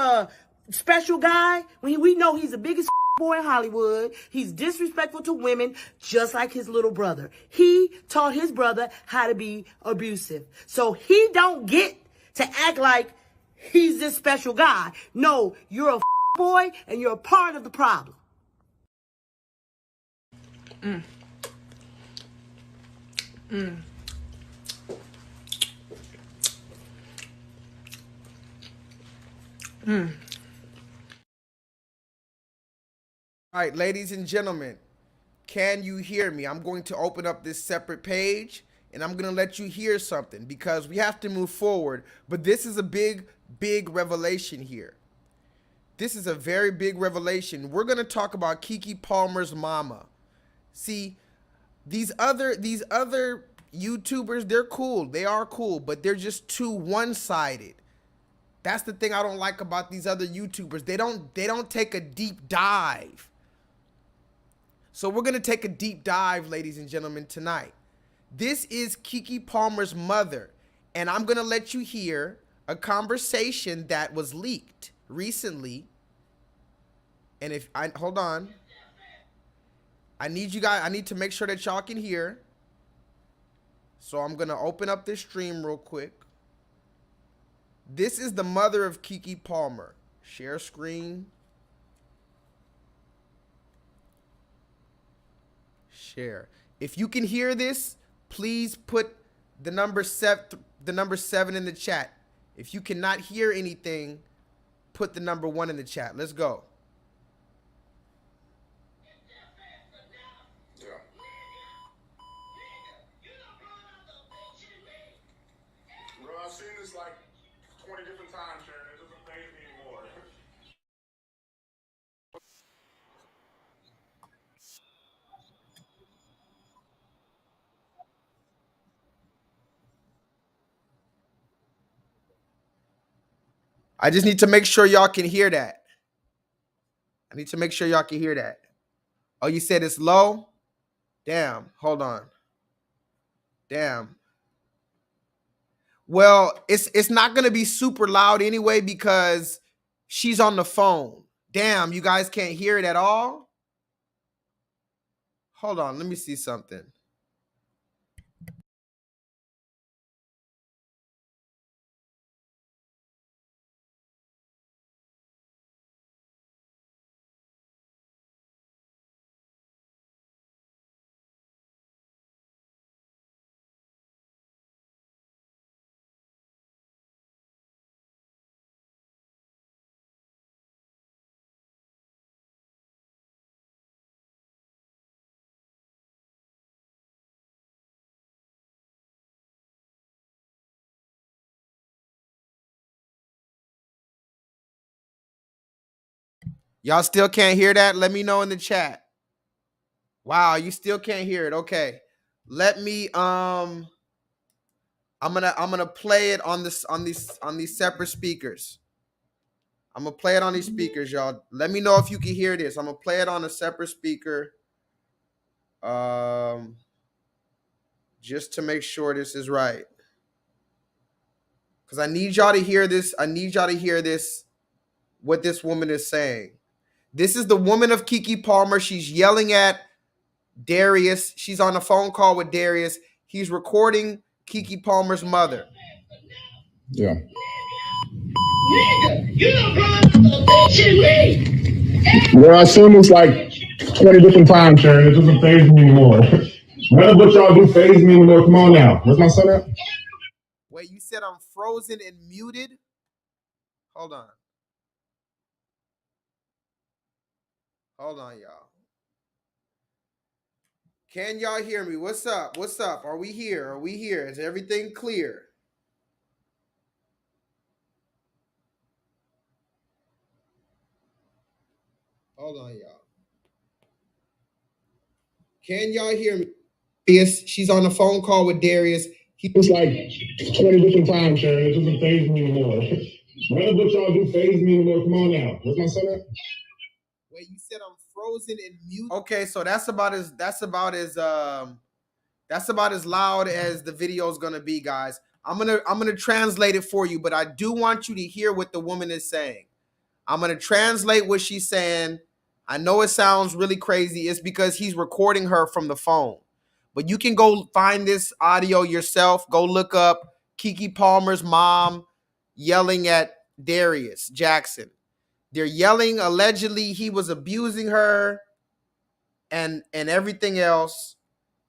special guy when we know he's the biggest boy in Hollywood. He's disrespectful to women just like his little brother. He taught his brother how to be abusive. So he don't get to act like he's this special guy. No, you're a boy and you're a part of the problem. All right, ladies and gentlemen, can you hear me? I'm going to open up this separate page and I'm going to let you hear something because we have to move forward. But this is a big, big revelation here. This is a very big revelation. We're going to talk about Keke Palmer's mama. See, these other YouTubers, they're cool. They are cool, but they're just too one-sided. That's the thing I don't like about these other YouTubers. They don't take a deep dive. So we're going to take a deep dive, ladies and gentlemen, tonight. This is Keke Palmer's mother, and I'm going to let you hear a conversation that was leaked recently. And hold on. I need to make sure that y'all can hear. So I'm going to open up this stream real quick. This is the mother of Keke Palmer. Share screen. Share. If you can hear this, please put the number 7 in the chat. If you cannot hear anything, put the number 1 in the chat. Let's go. Bro, I've seen this like 20 different times, Sharon. It doesn't faze me anymore. I just need to make sure y'all can hear that. I need to make sure y'all can hear that. Oh, you said it's low? Damn, hold on. Damn. Well, it's not going to be super loud anyway because she's on the phone. Damn, you guys can't hear it at all? Hold on, let me see something. Y'all still can't hear that? Let me know in the chat. Wow, you still can't hear it. Okay. Let me I'm gonna play it on these separate speakers. I'm gonna play it on these speakers, y'all. Let me know if you can hear this. I'm gonna play it on a separate speaker. Just to make sure this is right. Because I need y'all to hear this. I need y'all to hear this, what this woman is saying. This is the woman of Keke Palmer. She's yelling at Darius. She's on a phone call with Darius. He's recording Keke Palmer's mother. Yeah. Nigga, you don't run the bitch in me. Bro, I've seen this like 20 different times, Sharon. It doesn't faze me anymore. None of what y'all do faze me anymore. Come on now. Where's my son at? Wait, you said I'm frozen and muted? Hold on. Hold on, y'all. Can y'all hear me? What's up? What's up? Are we here? Are we here? Is everything clear? Hold on, y'all. Can y'all hear me? Yes, she's on the phone call with Darius. He was like 20 different times, Sharon. It doesn't faze me anymore. None of what y'all do faze me anymore. Come on now. Where's my son at? Wait, you said I'm frozen in mute? Okay, so that's about as loud as the video is gonna be, guys. I'm gonna translate it for you, but I do want you to hear what the woman is saying. I'm gonna translate what she's saying. I know it sounds really crazy. It's because he's recording her from the phone. But you can go find this audio yourself. Go look up Keke Palmer's mom yelling at Darius Jackson. They're yelling, allegedly he was abusing her and everything else.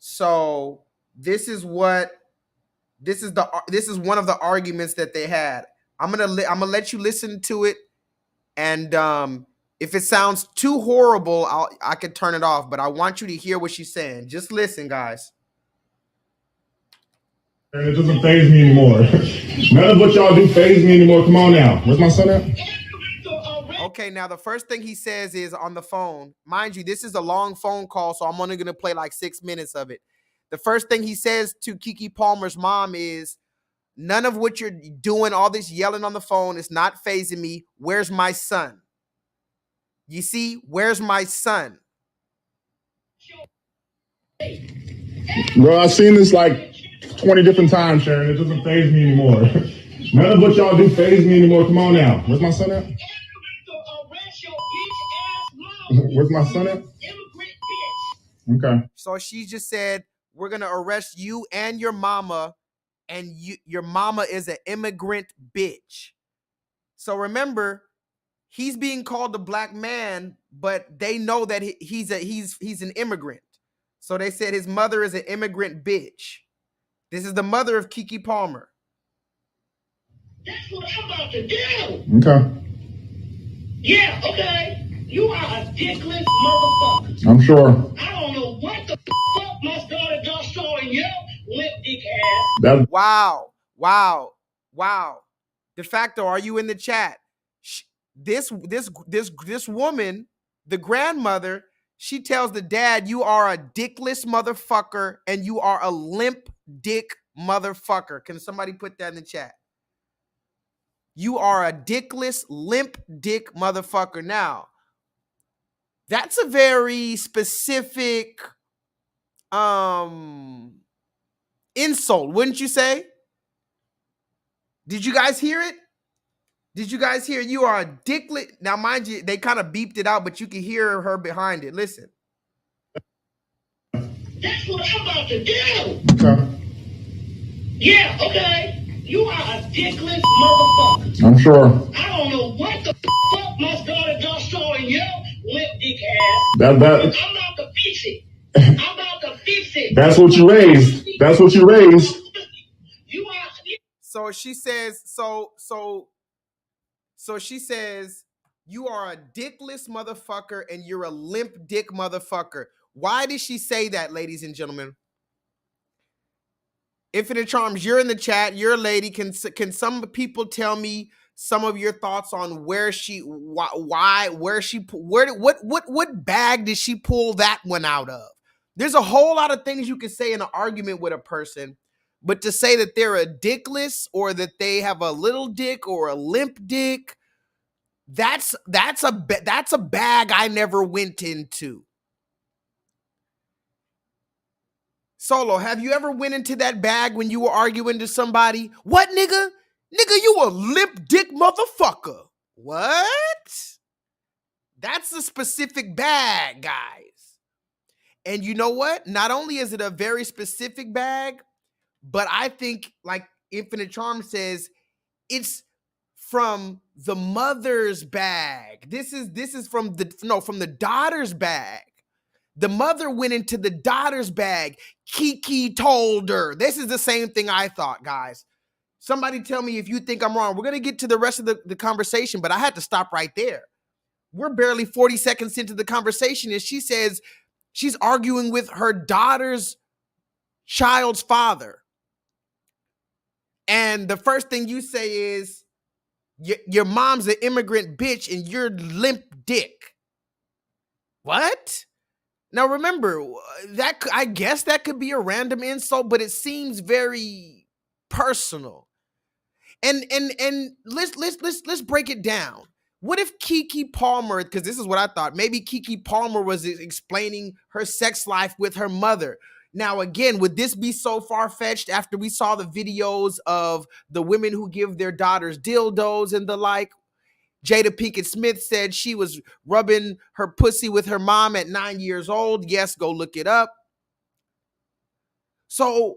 So this is one of the arguments that they had. I'm gonna let you listen to it, and if it sounds too horrible, I could turn it off. But I want you to hear what she's saying. Just listen, guys. And it doesn't faze me anymore. None of what y'all do faze me anymore. Come on now. Where's my son at? Okay, now the first thing he says is on the phone. Mind you, this is a long phone call, so I'm only going to play like 6 minutes of it. The first thing he says to Keke Palmer's mom is, none of what you're doing, all this yelling on the phone, is not fazing me. Where's my son? You see, where's my son? Bro, I've seen this like 20 different times, Sharon. It doesn't faze me anymore. None of what y'all do faze me anymore. Come on now. Where's my son at? Where's my son at? Okay. So she just said, we're going to arrest you and your mama, and your mama is an immigrant bitch. So remember, he's being called a black man, but they know that he's an immigrant. So they said his mother is an immigrant bitch. This is the mother of Keke Palmer. That's what I'm about to do. Okay. Yeah, okay. You are a dickless motherfucker. I'm sure. I don't know what the fuck my daughter just saw in your limp dick ass. Wow. Wow. Wow. De facto, are you in the chat? This woman, the grandmother, she tells the dad, you are a dickless motherfucker and you are a limp dick motherfucker. Can somebody put that in the chat? You are a dickless, limp dick motherfucker. Now, that's a very specific insult, wouldn't you say? Did you guys hear it? Did you guys hear you are a dickless? Now, mind you, they kind of beeped it out, but you can hear her behind it. Listen. That's what I'm about to do. Okay. Yeah, okay. You are a dickless motherfucker. I'm sure. I don't know what the fuck my daughter just saw in your limp dick ass. That. I'm about to fix it. I'm about to fix it. That's what you raised. That's what you raised. You are. So she says, so she says, you are a dickless motherfucker and you're a limp dick motherfucker. Why did she say that, ladies and gentlemen? Infinite Charms, you're in the chat. You're a lady. Can some people tell me some of your thoughts on what bag did she pull that one out of? There's a whole lot of things you can say in an argument with a person, but to say that they're a dickless or that they have a little dick or a limp dick, that's a bag I never went into. Solo, have you ever went into that bag when you were arguing to somebody? What, nigga? Nigga, you a limp dick motherfucker. What? That's a specific bag, guys. And you know what? Not only is it a very specific bag, but I think, like Infinite Charm says, it's from the mother's bag. This is from the daughter's bag. The mother went into the daughter's bag. Keke told her. This is the same thing I thought, guys. Somebody tell me if you think I'm wrong. We're going to get to the rest of the conversation, but I had to stop right there. We're barely 40 seconds into the conversation, and she says She's arguing with her daughter's child's father. And the first thing you say is, your mom's an immigrant bitch and you're limp dick. What? Now remember, that I guess that could be a random insult, but it seems very personal. And let's break it down. What if Keke Palmer, because this is what I thought, maybe Keke Palmer was explaining her sex life with her mother. Now, again, would this be so far-fetched after we saw the videos of the women who give their daughters dildos and the like? Jada Pinkett Smith said she was rubbing her pussy with her mom at 9 years old. Yes, go look it up. So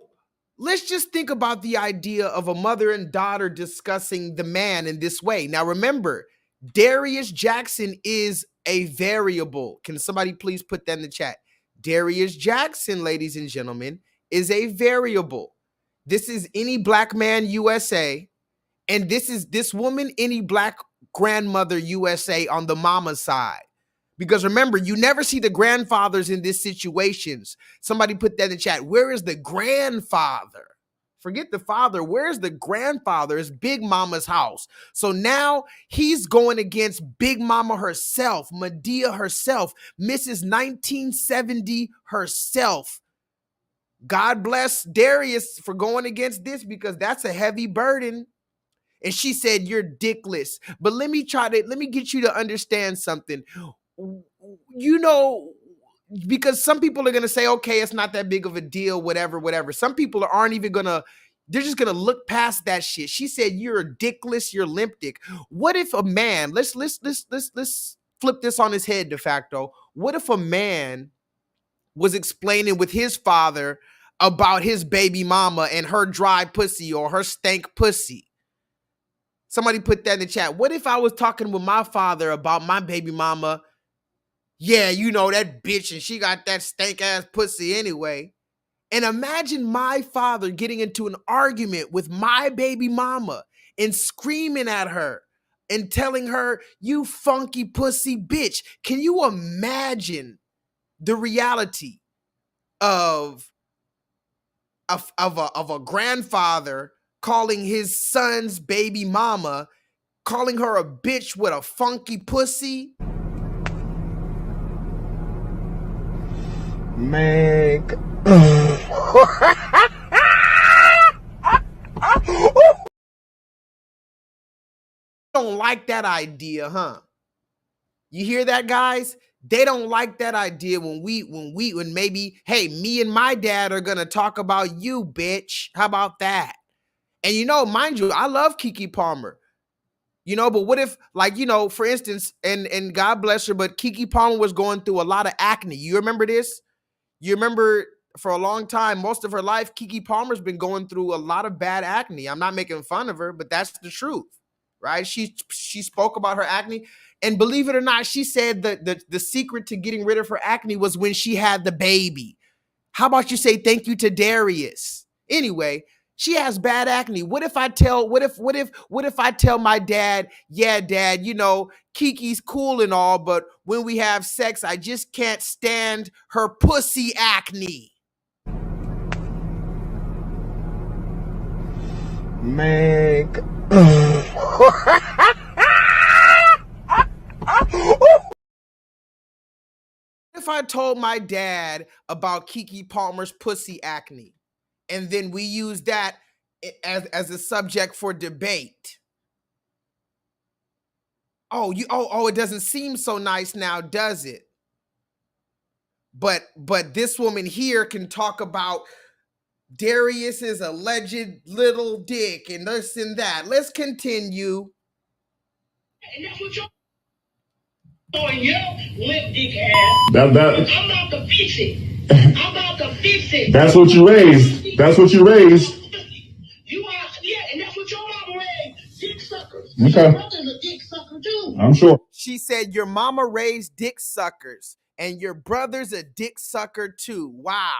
let's just think about the idea of a mother and daughter discussing the man in this way. Now, remember, Darius Jackson is a variable. Can somebody please put that in the chat? Darius Jackson, ladies and gentlemen, is a variable. This is Any Black Man USA, and this is this woman, Any Black Grandmother USA on the mama side. Because remember, you never see the grandfathers in these situations. Somebody put that in the chat. Where is the grandfather? Forget the father. Where's the grandfather? It's Big Mama's house. So now he's going against Big Mama herself, Madea herself, Mrs. 1970 herself. God bless Darius for going against this, because that's a heavy burden. And she said, you're dickless. But let me get you to understand something. You know, because some people are going to say, okay, it's not that big of a deal, whatever. Some people aren't even going to, they're just going to look past that shit. She said, you're dickless, you're limp dick. What if a man, let's flip this on his head de facto. What if a man was explaining with his father about his baby mama and her dry pussy or her stank pussy? Somebody put that in the chat. What if I was talking with my father about my baby mama? Yeah, you know, that bitch, and she got that stank ass pussy anyway. And imagine my father getting into an argument with my baby mama and screaming at her and telling her, you funky pussy bitch. Can you imagine the reality of a grandfather calling his son's baby mama, calling her a bitch with a funky pussy? Make don't like that idea, huh? You hear that, guys? They don't like that idea when maybe, hey, me and my dad are gonna talk about you, bitch. How about that? And you know, mind you, I love Keke Palmer. You know, but what if, like, you know, for instance, and God bless her, but Keke Palmer was going through a lot of acne. You remember this? You remember for a long time, most of her life, Keke Palmer's been going through a lot of bad acne. I'm not making fun of her, but that's the truth, right? She spoke about her acne, and believe it or not, she said that the secret to getting rid of her acne was when she had the baby. How about you say thank you to Darius? Anyway, she has bad acne. What if I tell my dad, yeah, dad, you know, Kiki's cool and all, but when we have sex, I just can't stand her pussy acne. Make If I told my dad about Keke Palmer's pussy acne, and then we use that as a subject for debate. Oh, it doesn't seem so nice now, does it? But this woman here can talk about Darius's alleged little dick and this and that. Let's continue. And that's what you're doing, yo, limp dick ass. that. I'm about to fix it. I'm about to fix it. That's what you raised. That's what you raised. You are, yeah, and that's what your mama raised. Dick suckers. Okay. Your brother's a dick sucker too. I'm sure. She said your mama raised dick suckers and your brother's a dick sucker too. Wow.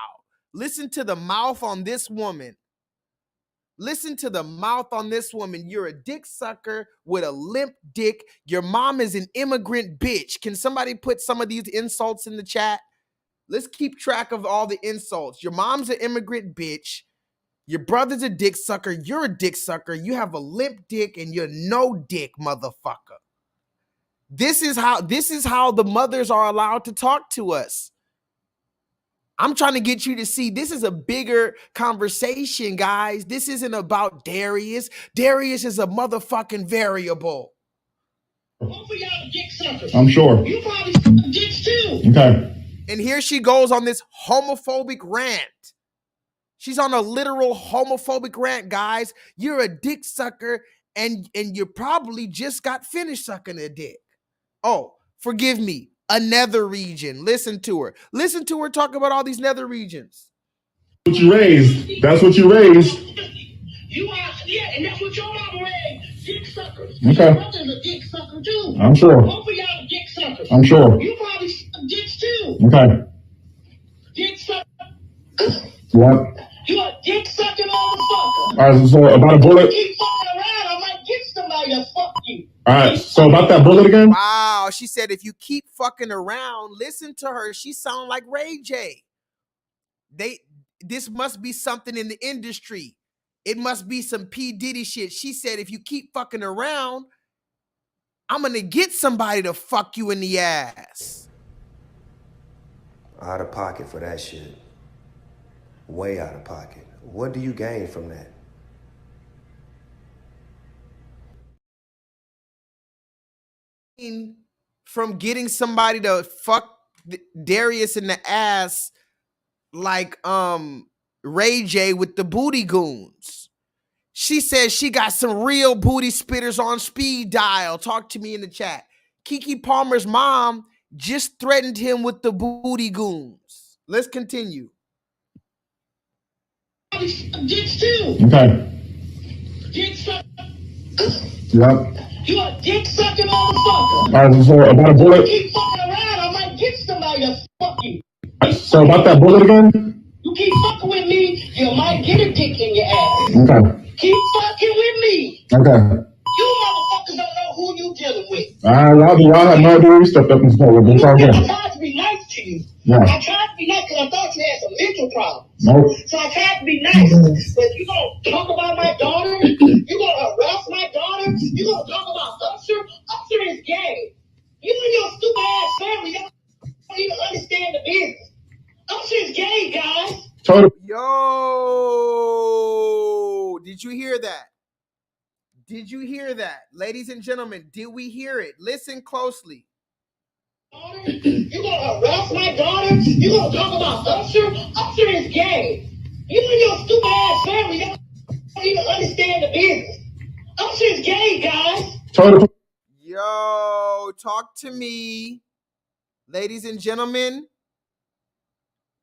Listen to the mouth on this woman. Listen to the mouth on this woman. You're a dick sucker with a limp dick. Your mom is an immigrant bitch. Can somebody put some of these insults in the chat? Let's keep track of all the insults. Your mom's an immigrant bitch. Your brother's a dick sucker. You're a dick sucker. You have a limp dick and you're no dick, motherfucker. This is how the mothers are allowed to talk to us. I'm trying to get you to see this is a bigger conversation, guys. This isn't about Darius. Darius is a motherfucking variable. Both of y'all dick suckers. I'm sure. You probably suck dicks too. Okay. And here she goes on this homophobic rant. She's on a literal homophobic rant, guys. You're a dick sucker and you probably just got finished sucking a dick. Oh, forgive me. A nether region. Listen to her. Listen to her talk about all these nether regions. What you raised. That's what you raised. You are, yeah, and that's what your mama raised. Dick suckers. Okay. Your brother's a dick sucker too. I'm sure. Both of y'all dick suckers. I'm sure. You probably suck dicks too. Okay. Dick sucker. What? You a dick sucking motherfucker. All right, so about a bullet. Keep fucking around, I might get somebody to fuck you. All right, so about that bullet again? Wow, she said if you keep fucking around, listen to her. She sound like Ray J. This must be something in the industry. It must be some P. Diddy shit. She said if you keep fucking around, I'm gonna get somebody to fuck you in the ass. Out of pocket for that shit. Way out of pocket. What do you gain from that? From getting somebody to fuck Darius in the ass like Ray J with the booty goons. She says she got some real booty spitters on speed dial. Talk to me in the chat. Keke Palmer's mom just threatened him with the booty goons. Let's continue. Dicks too. Okay. Dick sucker. Yep. You a dick sucking motherfucker. All right, so about a bullet. Keep fucking around, I might get somebody to fuck you. So about that bullet again? You keep fucking with me, you might get a dick in your ass. Okay. Keep fucking with me. Okay. You motherfuckers don't know who you dealing with. Y'all have no idea you stepped up and spoke. It's all I good. tried to be nice to you. Yeah. I tried to be nice because I thought you had some mental problems. Nope. So I tried to be nice. But you gonna talk about my daughter? You gonna harass my daughter? You gonna talk about Usher? Usher is gay. You and your stupid ass family don't even understand the business. Usher is gay, guys. Totally. Yo, did you hear that? Did you hear that? Ladies and gentlemen, did we hear it? Listen closely. You gonna harass my daughter? You gonna talk about Usher? Usher is gay. You and your stupid ass family don't even understand the business. Usher is gay, guys. Totally. Yo, talk to me. Ladies and gentlemen,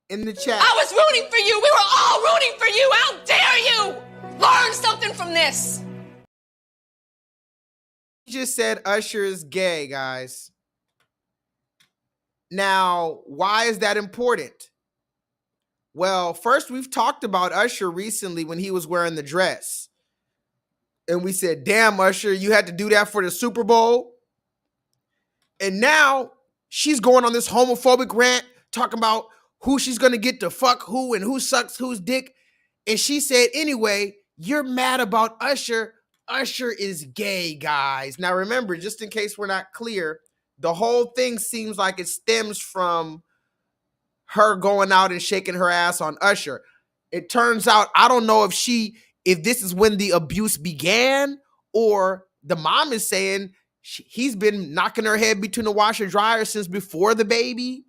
in the chat. I was rooting for you. We were all rooting for you. How dare you? Learn something from this. He just said Usher is gay, guys. Now, why is that important? Well, first, we've talked about Usher recently when he was wearing the dress. And we said, damn, Usher, you had to do that for the Super Bowl. And now she's going on this homophobic rant, talking about who she's going to get to fuck who and who sucks whose dick. And she said, anyway, you're mad about Usher. Usher is gay, guys. Now, remember, just in case we're not clear, the whole thing seems like it stems from her going out and shaking her ass on Usher. It turns out, I don't know if this is when the abuse began, or the mom is saying he's been knocking her head between the washer and dryer since before the baby.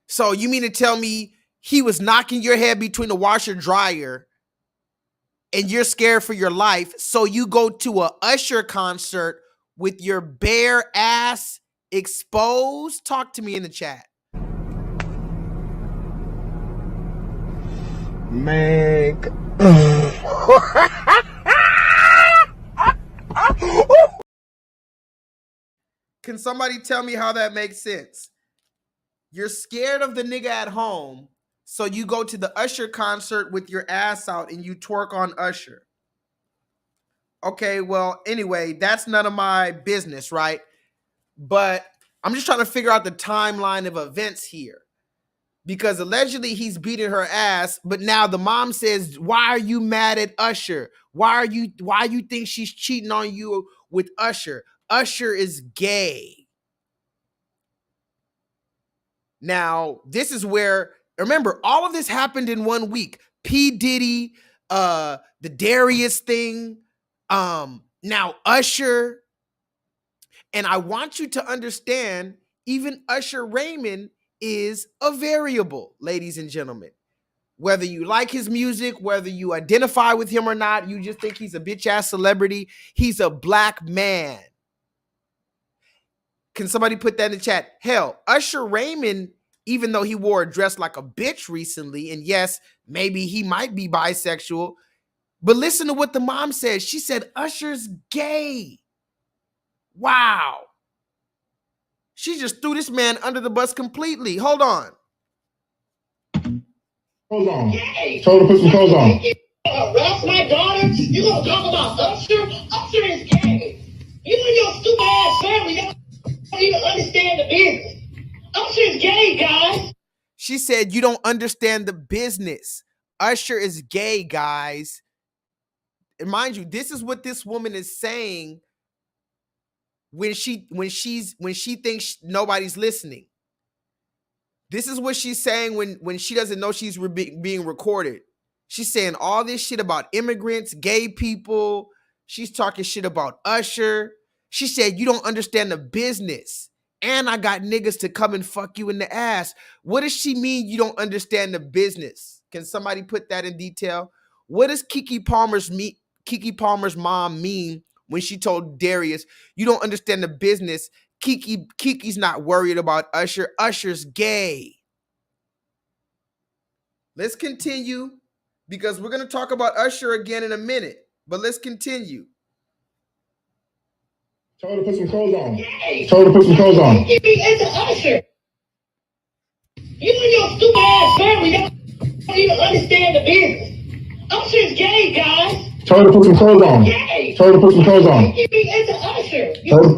So you mean to tell me he was knocking your head between the washer and dryer and you're scared for your life, so you go to a Usher concert with your bare ass exposed? Talk to me in the chat. Man. Can somebody tell me how that makes sense? You're scared of the nigga at home, so you go to the Usher concert with your ass out and you twerk on Usher. Okay, well, anyway, that's none of my business, right? But I'm just trying to figure out the timeline of events here. Because allegedly he's beating her ass, but now the mom says, why are you mad at Usher? Why you think she's cheating on you with Usher? Usher is gay. Now, this is where, remember, all of this happened in 1 week. P. Diddy, the Darius thing, now Usher. And I want you to understand, even Usher Raymond is a variable, ladies and gentlemen. Whether you like his music, whether you identify with him or not, you just think he's a bitch-ass celebrity, he's a black man. Can somebody put that in the chat? Hell, Usher Raymond, even though he wore a dress like a bitch recently, and yes, maybe he might be bisexual, but listen to what the mom said. She said, Usher's gay. Wow. She just threw this man under the bus completely. Hold on. Clothes on. Told her to put some clothes on. Harass my daughter? You gonna talk about Usher? Usher is gay. You and your stupid ass family don't even understand the business. Usher is gay, guys. She said, you don't understand the business. Usher is gay, guys. And mind you, this is what this woman is saying when she thinks nobody's listening. This is what she's saying when she doesn't know she's being recorded. She's saying all this shit about immigrants, gay people. She's talking shit about Usher. She said, you don't understand the business. And I got niggas to come and fuck you in the ass. What does she mean you don't understand the business? Can somebody put that in detail? What does Keke Palmer's mom mean when she told Darius, you don't understand the business? Keke's not worried about Usher. Usher's gay. Let's continue because we're going to talk about Usher again in a minute. But let's continue. Told her to put some clothes on. Told her to put some clothes on. It's Usher. You and your stupid ass family don't even understand the business. Usher is gay, guys. Told her to put some clothes on. Told her to put some clothes on. It's Usher. Told her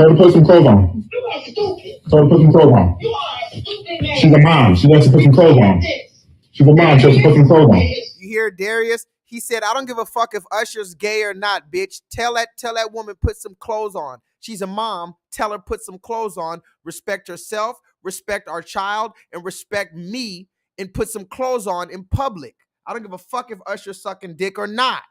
to put some clothes on. You are stupid. Told her to put some clothes on. You are a stupid man. She's a mom. She wants to put some clothes on. She's a mom. She wants to put some clothes on. You hear Darius? He said, I don't give a fuck if Usher's gay or not, bitch. Tell that woman put some clothes on. She's a mom. Tell her put some clothes on. Respect herself, respect our child, and respect me, and put some clothes on in public. I don't give a fuck if Usher's sucking dick or not.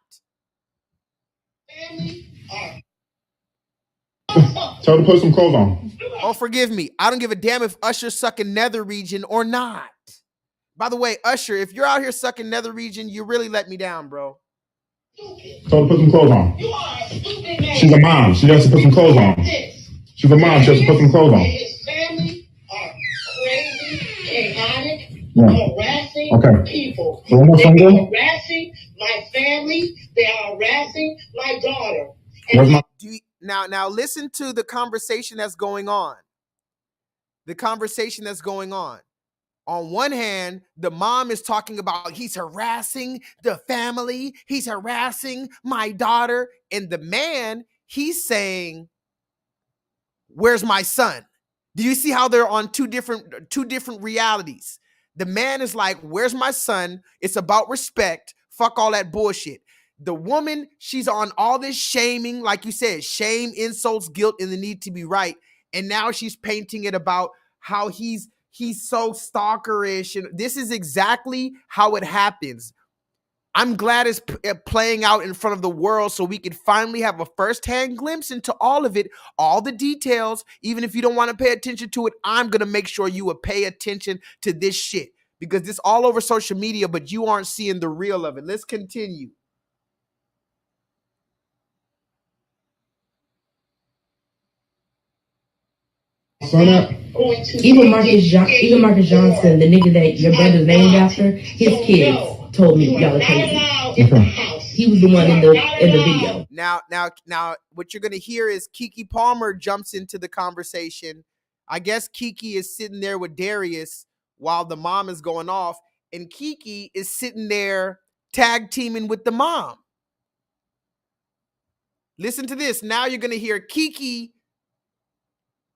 Tell her to put some clothes on. Oh, forgive me. I don't give a damn if Usher's sucking nether region or not. By the way, Usher, if you're out here sucking nether region, you really let me down, bro. Tell her to put some clothes on. She's a mom. She has to put some clothes on. She's a mom. She has to put some clothes on. His family are crazy, chaotic, harassing people. They are harassing my family. They are harassing my daughter. Now listen to the conversation that's going on. The conversation that's going on. On one hand, the mom is talking about he's harassing the family. He's harassing my daughter. And the man, he's saying, where's my son? Do you see how they're on two different realities? The man is like, where's my son? It's about respect. Fuck all that bullshit. The woman, she's on all this shaming, like you said, shame, insults, guilt, and the need to be right. And now she's painting it about how he's so stalkerish. And this is exactly how it happens. I'm glad it's playing out in front of the world so we can finally have a firsthand glimpse into all of it, all the details. Even if you don't want to pay attention to it, I'm going to make sure you will pay attention to this shit because this all over social media, but you aren't seeing the real of it. Let's continue. Even Marcus Johnson, the nigga that your brother's named after, his kids told me y'all are crazy. He was the one in the video. Now, what you're gonna hear is Keke Palmer jumps into the conversation. I guess Keke is sitting there with Darius while the mom is going off, and Keke is sitting there tag teaming with the mom. Listen to this. Now you're gonna hear Keke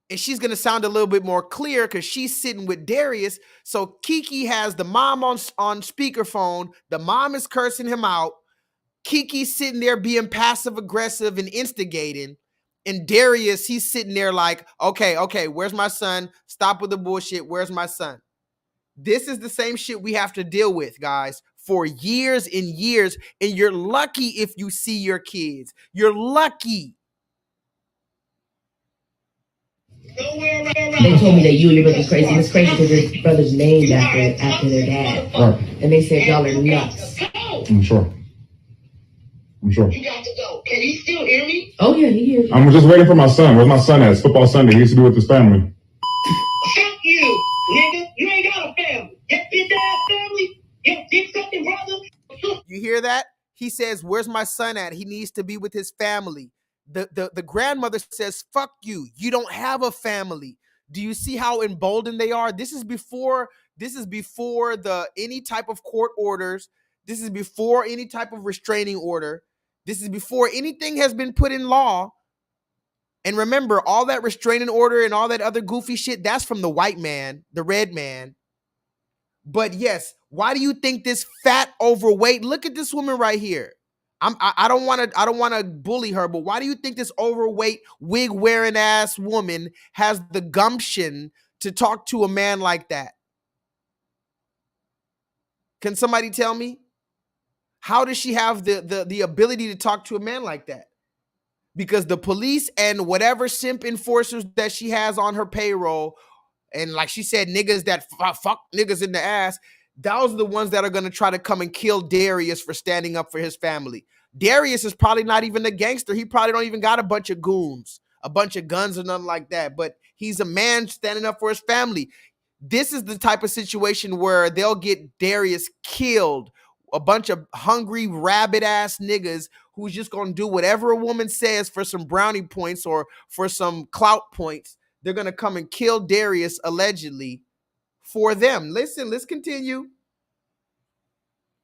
And she's going to sound a little bit more clear because she's sitting with Darius. So Kiki has the mom on speakerphone. The mom is cursing him out. Kiki's sitting there being passive aggressive and instigating. And Darius, he's sitting there like, okay, where's my son? Stop with the bullshit. Where's my son? This is the same shit we have to deal with, guys, for years and years. And you're lucky if you see your kids. You're lucky. They told me that you and your brother's crazy. It's crazy because his brother's named after their dad. Right. And they said y'all are nuts. I'm sure. You got to go. Can he still hear me? Oh yeah, he hears you. I'm just waiting for my son. Where's my son at? It's football Sunday. He used to be with his family. Fuck you, nigga. You ain't got a family. Your bitch ass family. Your dick sucking brother. You hear that? He says, where's my son at? He needs to be with his family. The grandmother says, fuck you. You don't have a family. Do you see how emboldened they are? This is before the any type of court orders. This is before any type of restraining order. This is before anything has been put in law. And remember, all that restraining order and all that other goofy shit, that's from the white man, the red man. But yes, why do you think this fat, overweight? Look at this woman right here. I don't want to bully her, but why do you think this overweight, wig wearing ass woman has the gumption to talk to a man like that? Can somebody tell me? How does she have the ability to talk to a man like that? Because the police and whatever simp enforcers that she has on her payroll, and like she said, niggas that fuck niggas in the ass, those are the ones that are going to try to come and kill Darius for standing up for his family. Darius is probably not even a gangster. He probably don't even got a bunch of goons, a bunch of guns or nothing like that. But he's a man standing up for his family. This is the type of situation where they'll get Darius killed. A bunch of hungry, rabid-ass niggas who's just going to do whatever a woman says for some brownie points or for some clout points. They're going to come and kill Darius, allegedly, for them. Listen, let's continue.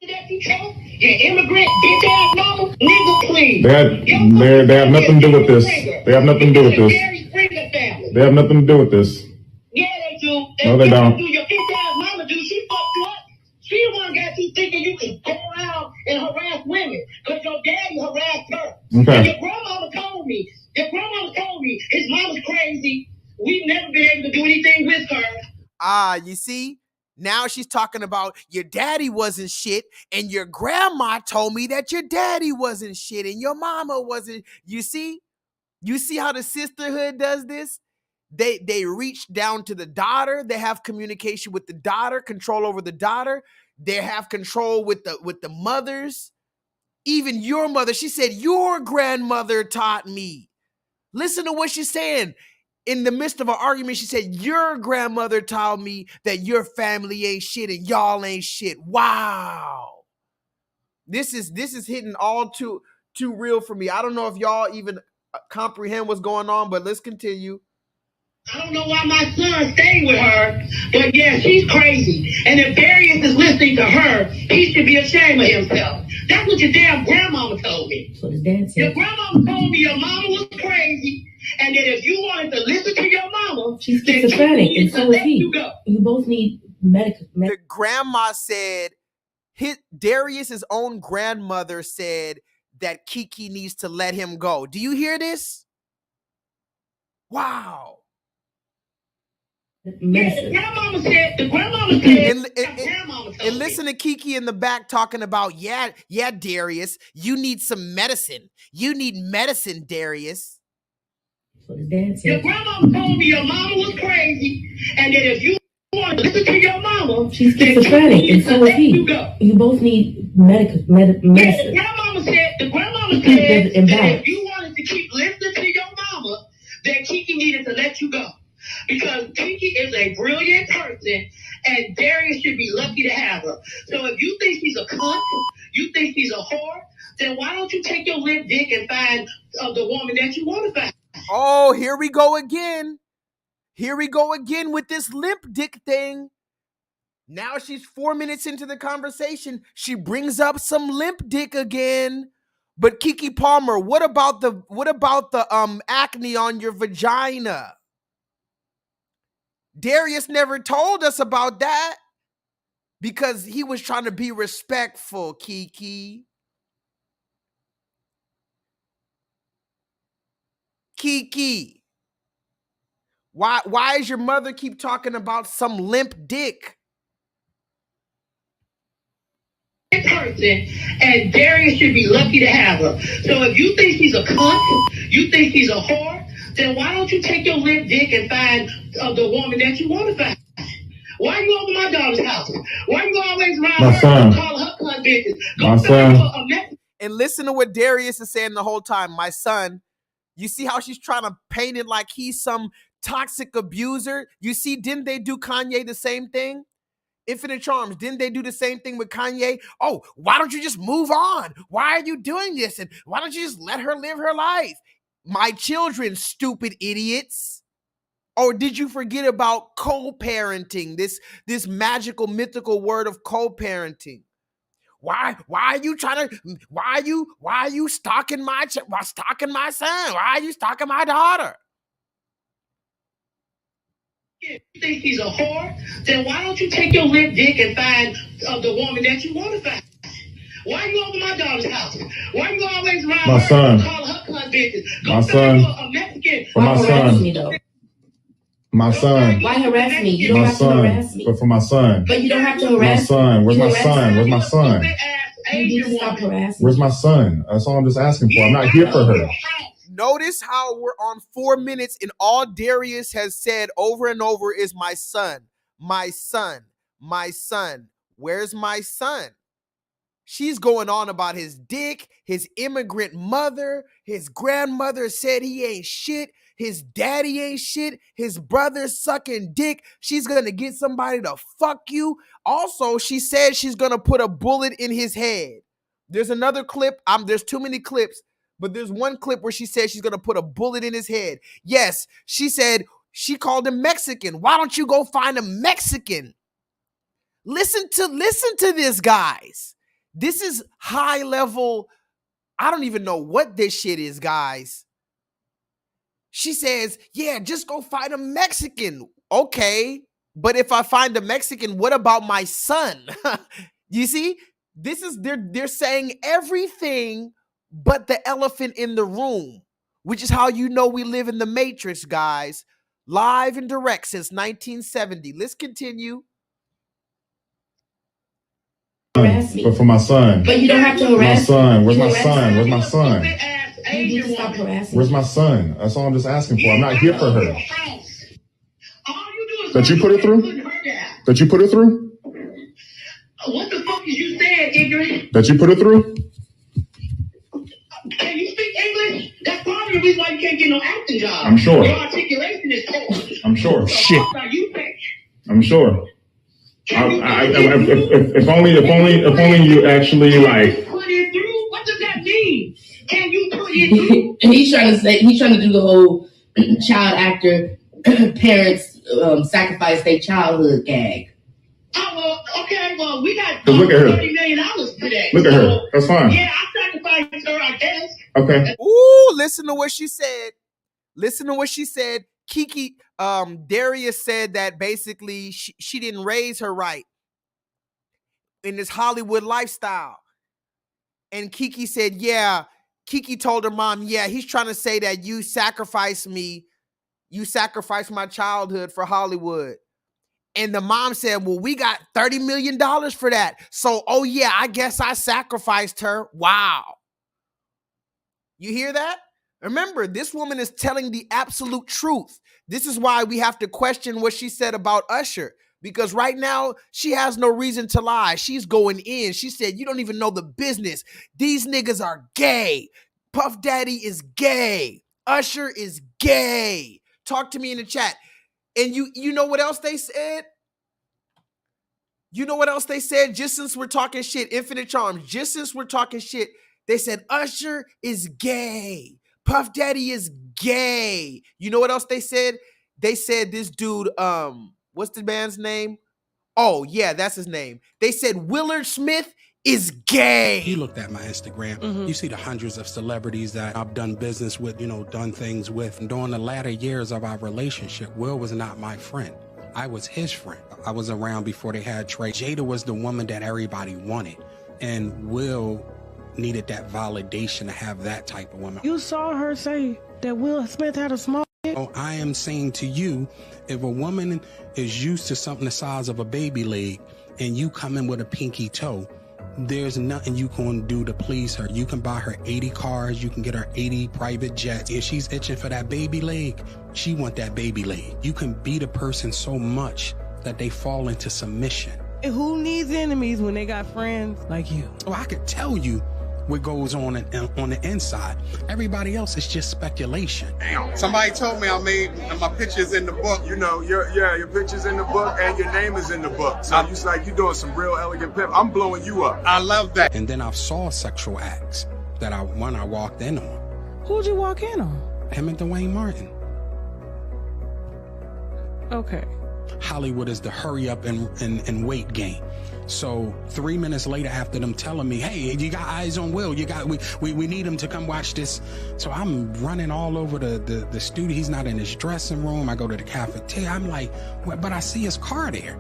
Your immigrant bitch ass mama, nigga, please. They have nothing to do with this. They have nothing to do with this. They have nothing to do with this. Yeah, they do. No, they don't. Your bitch ass mama do. She fucked you up. She the one got you thinking you can go around and harass women because your daddy harassed her. Okay. And your grandmama told me his mama's crazy. We've never been able to do anything with her. You see? Now she's talking about your daddy wasn't shit and your grandma told me that your daddy wasn't shit and your mama wasn't. You see? You see how the sisterhood does this? They reach down to the daughter. They have communication with the daughter, control over the daughter. They have control with the mothers. Even your mother. She said, your grandmother taught me. Listen to what she's saying. In the midst of an argument, she said, your grandmother taught me that your family ain't shit and y'all ain't shit. Wow. This is hitting all too real for me. I don't know if y'all even comprehend what's going on, but let's continue. I don't know why my son stayed with her, but yeah, she's crazy. And if Darius is listening to her, he should be ashamed of himself. That's what your damn grandmama told me. What his dad said. Your grandmama told me your mama was crazy, and that if you wanted to listen to your mama, she's schizophrenic, and so is he. You both need medical. The grandma said, Darius's own grandmother said that Kiki needs to let him go. Do you hear this? Wow. Yeah, the grandmama said, and listen to Kiki in the back talking about, yeah, Darius, you need some medicine. You need medicine, Darius. Your grandmama told me your mama was crazy, and that if you want to listen to your mama, she's schizophrenic, and so is he. You both need medicine. Yeah, the grandmama said that if you wanted to keep listening to your mama, then Kiki needed to let you go. Because Kiki is a brilliant person, and Darius should be lucky to have her. So if you think she's a cunt, you think she's a whore, then why don't you take your limp dick and find the woman that you want to find? Oh, here we go again. Here we go again with this limp dick thing. Now she's 4 minutes into the conversation. She brings up some limp dick again. But Keke Palmer, what about the acne on your vagina? Darius never told us about that because he was trying to be respectful, Kiki. Kiki. Why is your mother keep talking about some limp dick? Person, and Darius should be lucky to have her. So if you think he's a cunt, you think he's a whore, then why don't you take your limp dick and find the woman that you want to find? Why you over my daughter's house? Why you always around My her son. and call her cunt bitches? My Go son. find her a Mexican. And listen to what Darius is saying the whole time. My son, you see how she's trying to paint it like he's some toxic abuser? You see, didn't they do Kanye the same thing? Infinite Charms, didn't they do the same thing with Kanye? Oh, why don't you just move on? Why are you doing this? And why don't you just let her live her life? My children, stupid idiots. Or did you forget about co-parenting, this magical, mythical word of co-parenting? Why are you trying to, why are you stalking my son? Why are you stalking my daughter? If you think he's a whore, then why don't you take your limp dick and find the woman that you want to find? Why you over my daughter's house? Why you always around My her son. and call her cunt bitches? Go My find son. her a Mexican. For my son. Me, though. My son. Why harass me? You don't My have to son. harass me. But for my son. But you don't have to My harass son. Where's me. my son? Where's my son? You need to stop harassing Where's my son? That's all I'm just asking for. I'm not here for her. Notice how we're on 4 minutes and all Darius has said over and over is my son, my son, my son. Where's my son? She's going on about his dick, his immigrant mother, his grandmother said he ain't shit, his daddy ain't shit, his brother's sucking dick. She's going to get somebody to fuck you. Also, she said she's going to put a bullet in his head. There's another clip. There's too many clips, but there's one clip where she said she's going to put a bullet in his head. Yes, she said she called him Mexican. Why don't you go find a Mexican? Listen to this, guys. This is high level. I don't even know what this shit is, guys. She says, yeah, just go find a Mexican. Okay, but if I find a Mexican, what about my son? You see, this is they're saying everything but the elephant in the room, which is how you know we live in the Matrix, guys. Live and direct since 1970. Let's continue. But for my son. But you don't have to harass my son. Where's me. my son? Where's my son? You need to stop harassing Where's my son? That's all I'm just asking for. I'm not here for her. That you put it through? That you put it through? What the fuck is you saying, ignorant? That you put it through? Can you speak English? That's part of the reason why you can't get no acting job. I'm sure. Your articulation is poor. I'm sure. Shit. You think? I'm sure. If only you actually like. Put it through? What does that mean? Can you put it through? And he's trying to do the whole child actor parents sacrifice their childhood gag. Oh, well, okay, well, we got look at her. $30 million today. Look at her. That's fine. Yeah, I sacrificed her, I guess. Okay. Ooh, listen to what she said. Listen to what she said. Kiki, Darius said that basically she didn't raise her right in this Hollywood lifestyle. And Kiki said, yeah, Kiki told her mom, yeah, he's trying to say that you sacrificed me. You sacrificed my childhood for Hollywood. And the mom said, well, we got $30 million for that. So, oh yeah, I guess I sacrificed her. Wow. You hear that? Remember, this woman is telling the absolute truth. This is why we have to question what she said about Usher. Because right now, she has no reason to lie. She's going in. She said, you don't even know the business. These niggas are gay. Puff Daddy is gay. Usher is gay. Talk to me in the chat. And you know what else they said? You know what else they said? Just since we're talking shit, Infinite Charms, just since we're talking shit, they said Usher is gay. Puff Daddy is gay. You know what else they said? They said this dude, what's the band's name? Oh, yeah, that's his name. They said Willard Smith is gay. You looked at my Instagram, you see the hundreds of celebrities that I've done business with, done things with. And during the latter years of our relationship, Will was not my friend. I was his friend. I was around before they had Trey. Jada was the woman that everybody wanted. And Will needed that validation to have that type of woman. You saw her say that Will Smith had a small dick? Oh, I am saying to you, if a woman is used to something the size of a baby leg and you come in with a pinky toe, there's nothing you can do to please her. You can buy her 80 cars, you can get her 80 private jets. If she's itching for that baby leg, she want that baby leg. You can beat a person so much that they fall into submission. And who needs enemies when they got friends like you? Oh, I could tell you what goes on the inside. Everybody else is just speculation. Somebody told me I made my pictures in the book. You know, your pictures in the book and your name is in the book. So you like you doing some real elegant pimp. I'm blowing you up. I love that. And then I saw sexual acts that I walked in on. Who'd you walk in on? Him and Dwayne Martin. Okay. Hollywood is the hurry up and wait game. So 3 minutes later, after them telling me, hey, you got eyes on Will, we need him to come watch this. So I'm running all over the studio. He's not in his dressing room. I go to the cafeteria. I'm like, but I see his car there.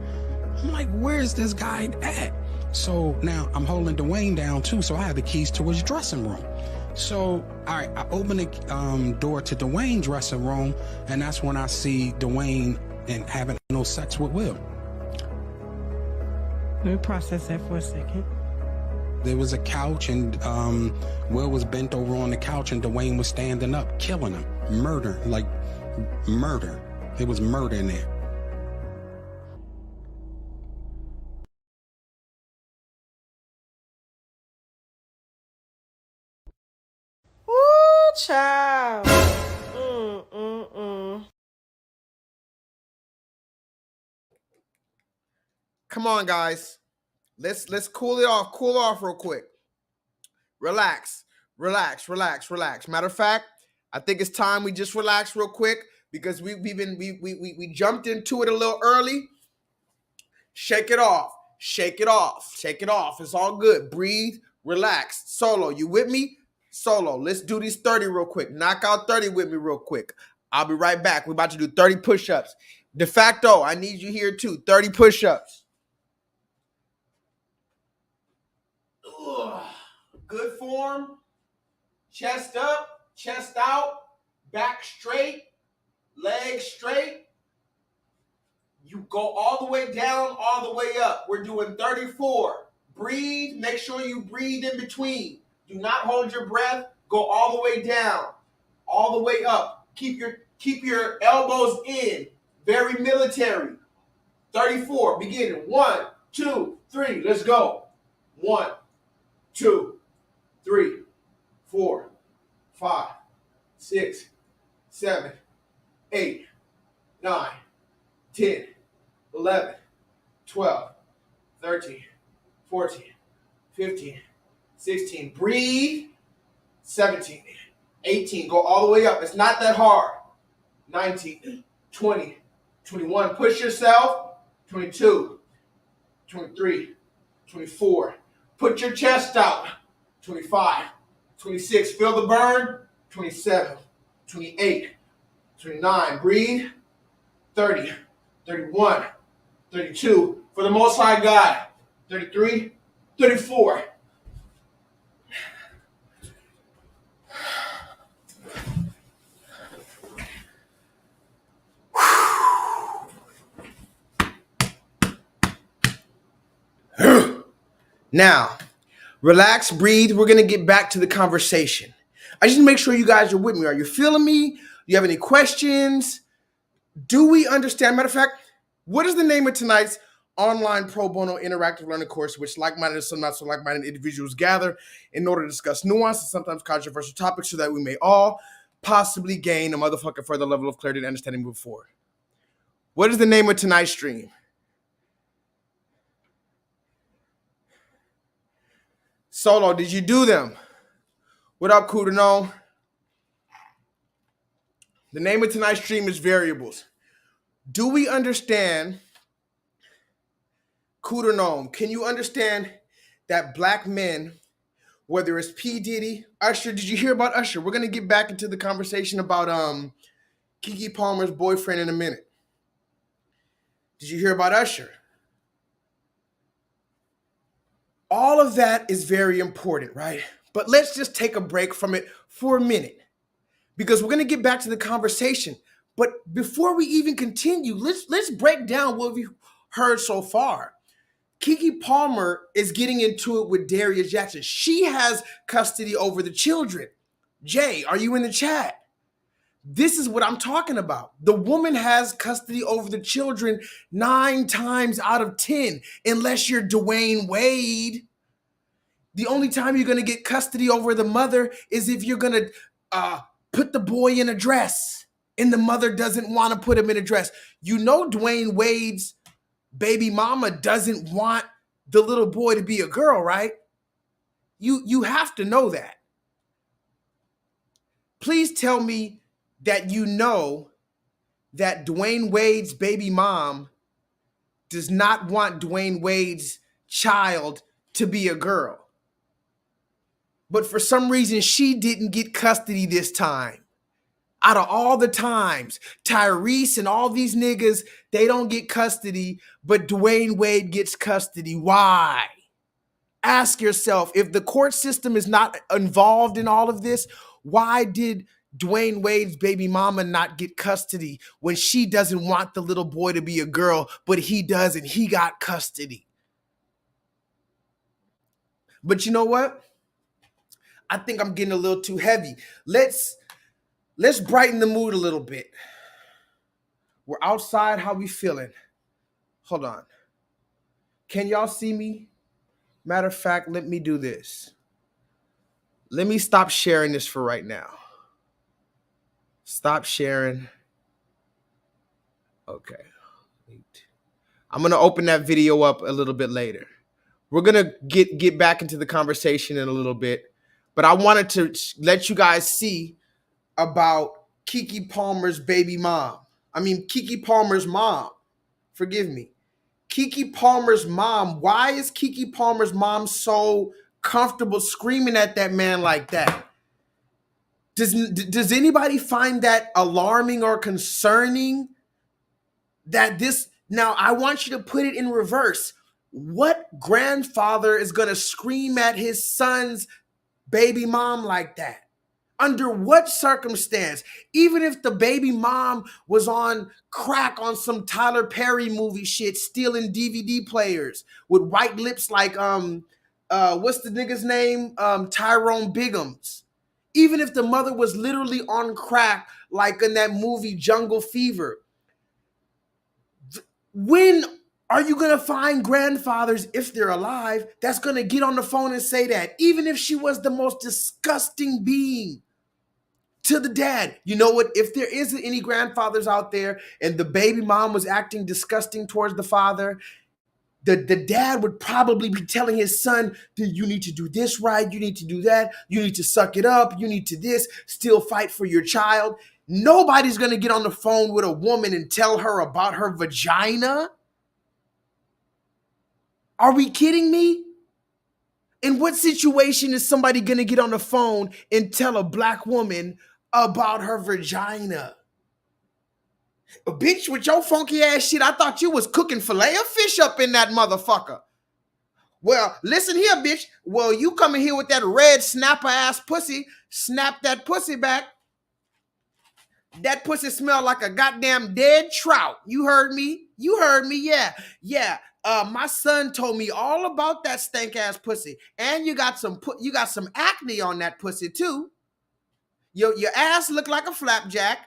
I'm like, where's this guy at? So now I'm holding Dwayne down too. So I have the keys to his dressing room. So, all right, I open the door to Dwayne's dressing room, and that's when I see Dwayne and having no sex with Will. Let me process that for a second. There was a couch, and Will was bent over on the couch, and Dwayne was standing up, killing him. Murder, like murder. There was murder in there. Ooh, child. Come on, guys. Let's cool it off. Cool off real quick. Relax. Matter of fact, I think it's time we just relax real quick because we jumped into it a little early. Shake it off. It's all good. Breathe. Relax. Solo, you with me? Solo, let's do these 30 real quick. Knock out 30 with me real quick. I'll be right back. We're about to do 30 push-ups. De facto, I need you here too. 30 push-ups. Good form. Chest up, chest out, back straight, legs straight. You go all the way down, all the way up. We're doing 34. Breathe. Make sure you breathe in between. Do not hold your breath. Go all the way down, all the way up. Keep your elbows in. Very military. 34. Beginning. 1, 2, 3. Let's go. 1, 2, 3, 4, 5, 6, 7, 8, 9, 10, 11, 12, 13, 14, 15, 16. Breathe. 17, 18. Go all the way up. It's not that hard. 19, 20, 21. Push yourself. 22, 23, 24. Put your chest out. 25, 26. Feel the burn. 27, 28, 29. Breathe. 30, 31, 32. For the Most High God. 33, 34. Now, relax, breathe. We're going to get back to the conversation. I just need to make sure you guys are with me. Are you feeling me? Do you have any questions? Do we understand? Matter of fact, what is the name of tonight's online pro bono interactive learning course, which like-minded and some not so like-minded individuals gather in order to discuss nuanced and sometimes controversial topics so that we may all possibly gain a motherfucking further level of clarity and understanding moving forward? What is the name of tonight's stream? Solo, did you do them? What up, Kudano? The name of tonight's stream is Variables. Do we understand, Kudano? Can you understand that black men, whether it's P. Diddy, Usher, did you hear about Usher? We're going to get back into the conversation about Keke Palmer's boyfriend in a minute. Did you hear about Usher? All of that is very important, right? But let's just take a break from it for a minute because we're going to get back to the conversation. But before we even continue, let's break down what we've heard so far. Keke Palmer is getting into it with Darius Jackson. She has custody over the children. Jay, are you in the chat? This is what I'm talking about. The woman has custody over the children 9 times out of 10, unless you're Dwayne Wade. The only time you're going to get custody over the mother is if you're going to put the boy in a dress and the mother doesn't want to put him in a dress. You know Dwayne Wade's baby mama doesn't want the little boy to be a girl, right? You have to know that. Please tell me that you know that Dwayne Wade's baby mom does not want Dwayne Wade's child to be a girl. But for some reason, she didn't get custody this time. Out of all the times, Tyrese and all these niggas, they don't get custody, but Dwayne Wade gets custody. Why? Ask yourself, if the court system is not involved in all of this, why did Dwayne Wade's baby mama not get custody when she doesn't want the little boy to be a girl, but he does and he got custody? But you know what? I think I'm getting a little too heavy. Let's brighten the mood a little bit. We're outside. How we feeling? Hold on. Can y'all see me? Matter of fact, let me do this. Let me stop sharing this for right now. Stop sharing. Okay. I'm going to open that video up a little bit later. We're going to get back into the conversation in a little bit. But I wanted to let you guys see about Keke Palmer's baby mom. I mean, Keke Palmer's mom. Forgive me. Keke Palmer's mom. Why is Keke Palmer's mom so comfortable screaming at that man like that? Does anybody find that alarming or concerning? That this, now I want you to put it in reverse. What grandfather is going to scream at his son's baby mom like that? Under what circumstance? Even if the baby mom was on crack on some Tyler Perry movie shit, stealing DVD players with white lips like what's the nigga's name? Tyrone Biggums. Even if the mother was literally on crack like in that movie Jungle Fever. When are you going to find grandfathers, if they're alive, that's going to get on the phone and say that? Even if she was the most disgusting being to the dad. You know what? If there isn't any grandfathers out there and the baby mom was acting disgusting towards the father, the dad would probably be telling his son, you need to do this right, you need to do that, you need to suck it up, you need to this, still fight for your child. Nobody's going to get on the phone with a woman and tell her about her vagina. Are we kidding me? In what situation is somebody going to get on the phone and tell a black woman about her vagina? Bitch, with your funky ass shit, I thought you was cooking filet of fish up in that motherfucker. Well, listen here, bitch. Well, you coming here with that red snapper ass pussy. Snap that pussy back. That pussy smell like a goddamn dead trout. You heard me? You heard me? Yeah. Yeah. My son told me all about that stank ass pussy. And you got some acne on that pussy too. Your ass look like a flapjack.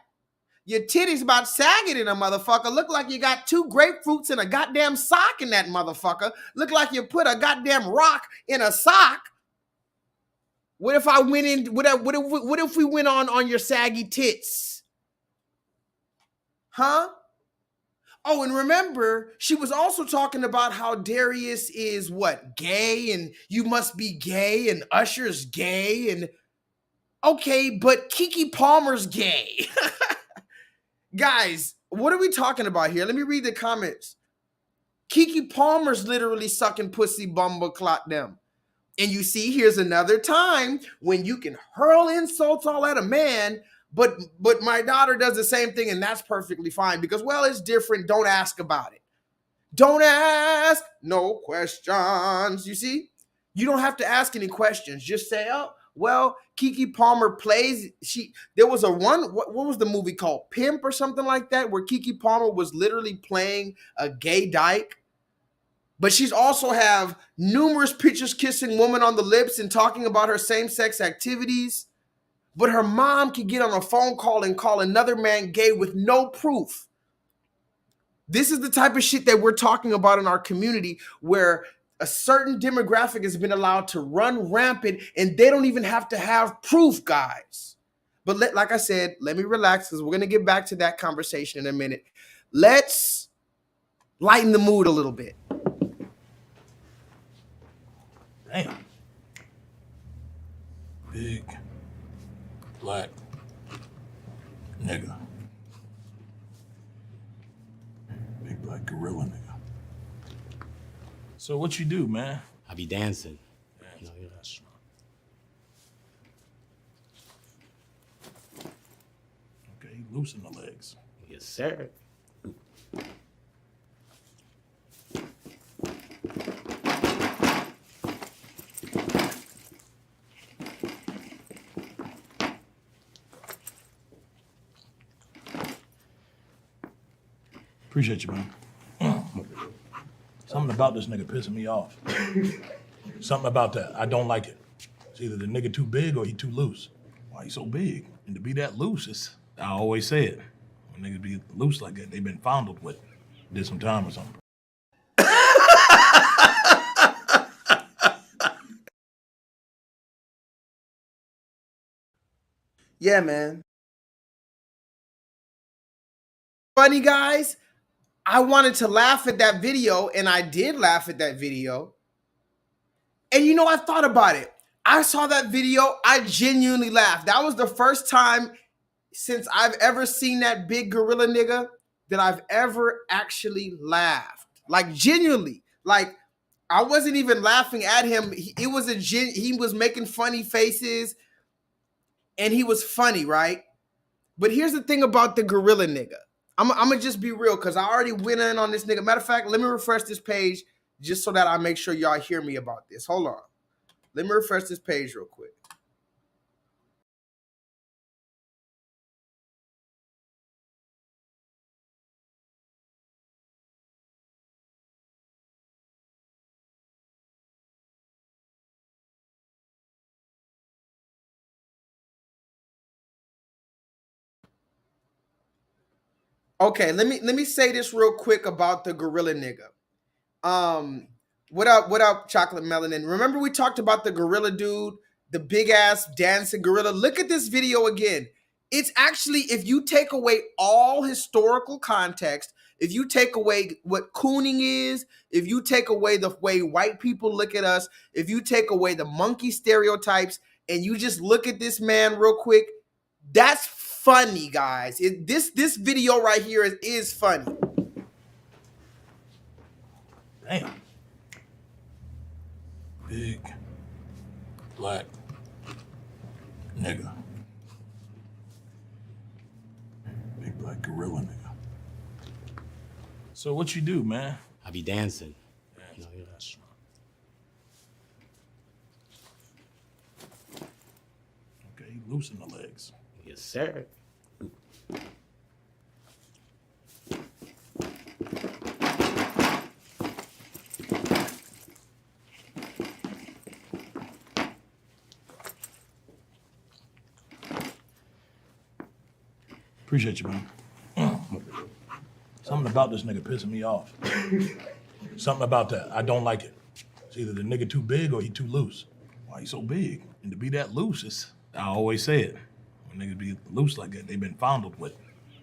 Your titties about sagging in a motherfucker. Look like you got 2 grapefruits and a goddamn sock in that motherfucker. Look like you put a goddamn rock in a sock. What if I went in? What if we went on your saggy tits? Huh? Oh, and remember, she was also talking about how Darius is what? Gay, and you must be gay, and Usher's gay, and okay, but Keke Palmer's gay. Guys, what are we talking about here? Let me read the comments. Keke Palmer's literally sucking pussy bumble clot them. And you see, here's another time when you can hurl insults all at a man, but my daughter does the same thing, and that's perfectly fine because, well, it's different. Don't ask about it. Don't ask no questions. You see? You don't have to ask any questions. Just say, oh, well, Keke Palmer plays. There was what was the movie called? Pimp or something like that, where Keke Palmer was literally playing a gay dyke. But she's also have numerous pictures kissing women on the lips and talking about her same-sex activities. But her mom can get on a phone call and call another man gay with no proof. This is the type of shit that we're talking about in our community, where a certain demographic has been allowed to run rampant and they don't even have to have proof, guys. But like I said, let me relax because we're going to get back to that conversation in a minute. Let's lighten the mood a little bit. Damn. Big black nigga. Big black gorilla nigga. So what you do, man? I be dancing. Dancing. No, that's right. Okay, loosen the legs. Yes, sir. Appreciate you, man. Something about this nigga pissing me off. Something about that. I don't like it. It's either the nigga too big or he too loose. Why he so big? And to be that loose is, I always say it. When niggas be loose like that, they been fondled with. Did some time or something. Yeah, man. Funny, guys. I wanted to laugh at that video, and I did laugh at that video. And you know, I thought about it. I saw that video, I genuinely laughed. That was the first time since I've ever seen that big gorilla nigga that I've ever actually laughed. Like, genuinely. Like, I wasn't even laughing at him. He was making funny faces, and he was funny, right? But here's the thing about the gorilla nigga. I'm gonna just be real, because I already went in on this nigga. Matter of fact, let me refresh this page just so that I make sure y'all hear me about this. Hold on. Let me refresh this page real quick. Okay, let me say this real quick about the gorilla nigga. What up, Chocolate Melanin? Remember we talked about the gorilla dude, the big ass dancing gorilla? Look at this video again. It's actually, if you take away all historical context, if you take away what cooning is, if you take away the way white people look at us, if you take away the monkey stereotypes, and you just look at this man real quick, that's funny, guys. This video right here is funny. Damn. Big black nigga. Big black gorilla nigga. So what you do, man? I be dancing. No, that's right. Okay, loosen the legs. Yes, sir. Appreciate you, man. Something about this nigga pissing me off. Something about that. I don't like it. It's either the nigga too big or he too loose. Why he so big? And to be that loose is, I always say it. When niggas be loose like that, they been fondled with.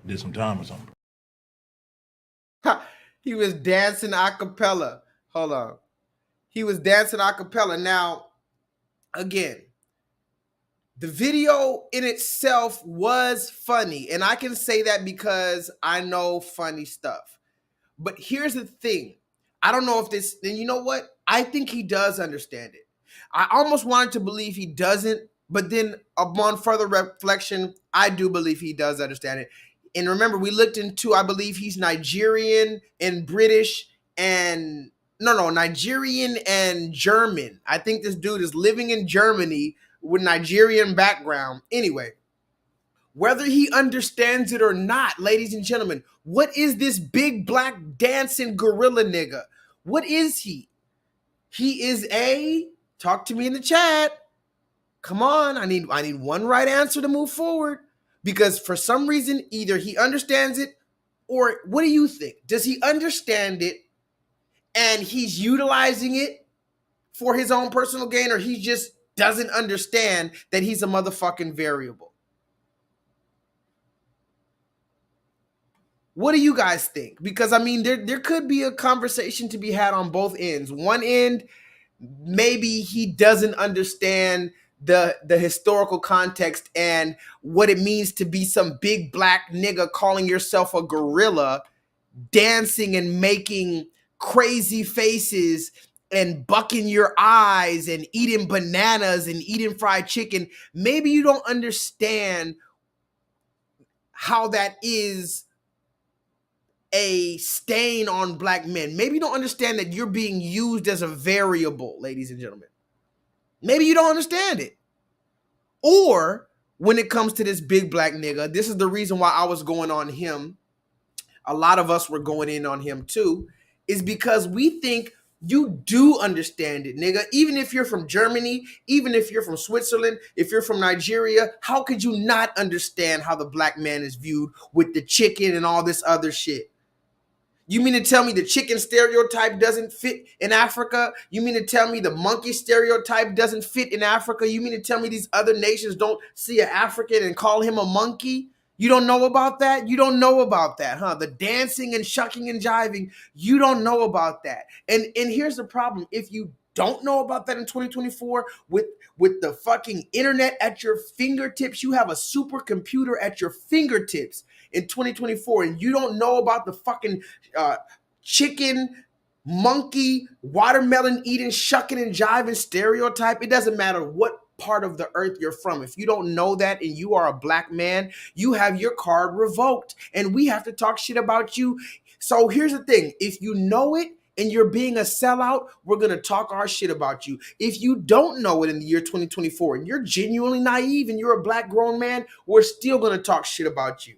Did some time or something. He was dancing a cappella. Hold on. He was dancing a cappella. Now, again, the video in itself was funny. And I can say that because I know funny stuff. But here's the thing. I don't know if this, and you know what? I think he does understand it. I almost wanted to believe he doesn't, but then upon further reflection, I do believe he does understand it. And remember, we looked into, I believe he's Nigerian and British, and Nigerian and German. I think this dude is living in Germany with Nigerian background. Anyway, whether he understands it or not, ladies and gentlemen, what is this big black dancing gorilla nigga? What is he? He is talk to me in the chat. Come on, I need one right answer to move forward, because for some reason either he understands it, or what do you think? Does he understand it and he's utilizing it for his own personal gain, or he just doesn't understand that he's a motherfucking variable? What do you guys think? Because I mean, there could be a conversation to be had on both ends. One end, maybe he doesn't understand the historical context and what it means to be some big black nigga calling yourself a gorilla, dancing and making crazy faces and bucking your eyes and eating bananas and eating fried chicken. Maybe you don't understand how that is a stain on black men. Maybe you don't understand that you're being used as a variable, ladies and gentlemen. Maybe you don't understand it. Or when it comes to this big black nigga, this is the reason why I was going on him. A lot of us were going in on him too, is because we think you do understand it, nigga. Even if you're from Germany, even if you're from Switzerland, if you're from Nigeria, how could you not understand how the black man is viewed with the chicken and all this other shit? You mean to tell me the chicken stereotype doesn't fit in Africa? You mean to tell me the monkey stereotype doesn't fit in Africa? You mean to tell me these other nations don't see an African and call him a monkey? You don't know about that? You don't know about that, huh? The dancing and shucking and jiving, you don't know about that. And here's the problem. If you don't know about that in 2024 with the fucking internet at your fingertips, you have a supercomputer at your fingertips in 2024, and you don't know about the fucking chicken, monkey, watermelon eating, shucking and jiving stereotype. It doesn't matter what part of the earth you're from. If you don't know that and you are a black man, you have your card revoked, and we have to talk shit about you. So here's the thing. If you know it and you're being a sellout, we're going to talk our shit about you. If you don't know it in the year 2024 and you're genuinely naive and you're a black grown man, we're still going to talk shit about you.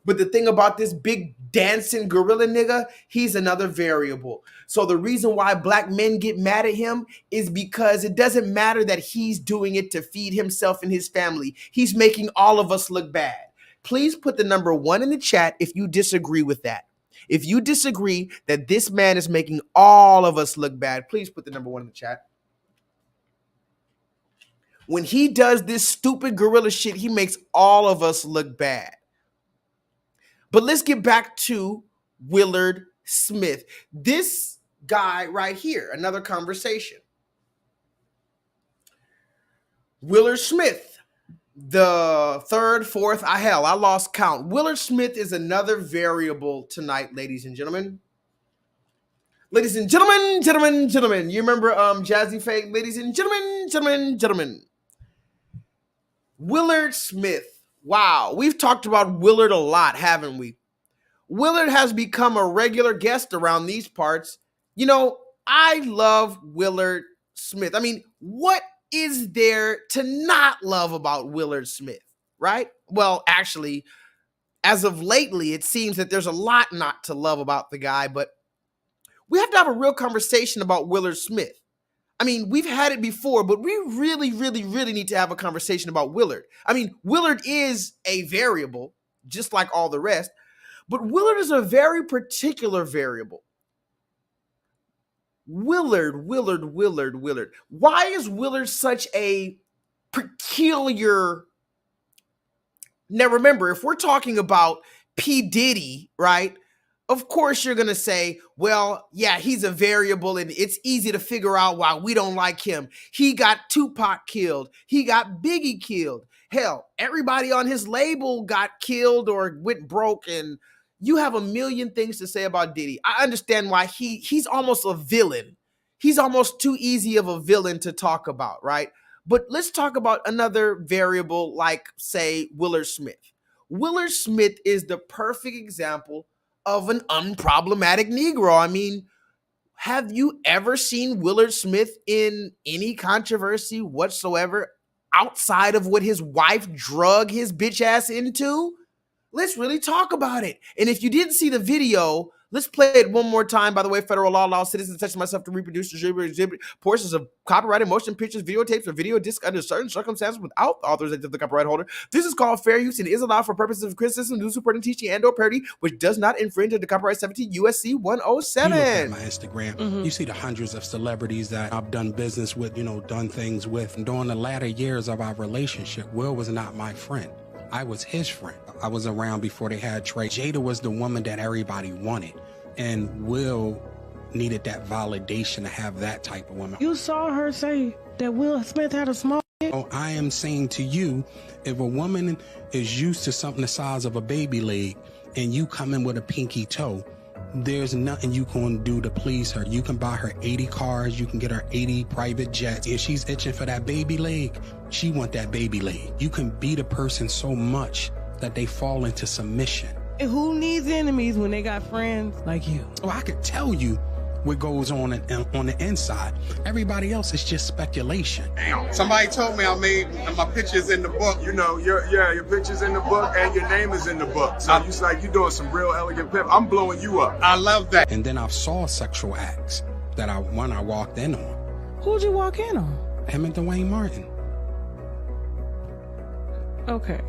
But the thing about this big dancing gorilla nigga, he's another variable. So the reason why black men get mad at him is because it doesn't matter that he's doing it to feed himself and his family. He's making all of us look bad. Please put the number 1 in the chat if you disagree with that. If you disagree that this man is making all of us look bad, please put the number 1 in the chat. When he does this stupid gorilla shit, he makes all of us look bad. But let's get back to Willard Smith. This guy right here, another conversation. Willard Smith, the third, fourth, I lost count. Willard Smith is another variable tonight, ladies and gentlemen. Ladies and gentlemen. You remember Jazzy Fake? Ladies and gentlemen. Willard Smith. Wow, we've talked about Willard a lot, haven't we? Willard has become a regular guest around these parts. You know, I love Willard Smith. I mean, what is there to not love about Willard Smith, right? Well, actually, as of lately, it seems that there's a lot not to love about the guy, but we have to have a real conversation about Willard Smith. I mean, we've had it before, but we really need to have a conversation about Willard. I mean, Willard is a variable, just like all the rest, but Willard is a very particular variable. Willard. Why is Willard such a peculiar? Now, remember, if we're talking about P. Diddy, right? Of course, you're going to say, well, yeah, he's a variable and it's easy to figure out why we don't like him. He got Tupac killed. He got Biggie killed. Hell, everybody on his label got killed or went broke, and you have a million things to say about Diddy. I understand why he's almost a villain. He's almost too easy of a villain to talk about, right? But let's talk about another variable like, say, Willard Smith. Willard Smith is the perfect example of an unproblematic Negro. I mean, have you ever seen Willard Smith in any controversy whatsoever outside of what his wife drug his bitch ass into? Let's really talk about it. And if you didn't see the video, let's play it one more time. By the way, federal law allows citizens such as myself to reproduce, distribute, exhibit portions of copyrighted motion pictures, videotapes, or video discs under certain circumstances without the authorization of the copyright holder. This is called fair use and is allowed for purposes of criticism, news reporting, teaching, and/or parody, which does not infringe on the copyright 17 USC 107. You look at my Instagram, you see the hundreds of celebrities that I've done business with, done things with. And during the latter years of our relationship, Will was not my friend. I was his friend. I was around before they had Trey. Jada was the woman that everybody wanted. And Will needed that validation to have that type of woman. You saw her say that Will Smith had a small dick. Oh, I am saying to you, if a woman is used to something the size of a baby leg and you come in with a pinky toe, there's nothing you can do to please her. You can buy her 80 cars, you can get her 80 private jets. If she's itching for that baby leg, she want that baby leg. You can beat a person so much that they fall into submission. And who needs enemies when they got friends like you? Oh, I could tell you what goes on the inside. Everybody else is just speculation. Somebody told me my picture's in the book. Your picture's in the book and your name is in the book. So you're doing some real elegant pimp. I'm blowing you up. I love that. And then I saw sexual acts that I walked in on. Who'd you walk in on? Him and Dwayne Martin. Okay.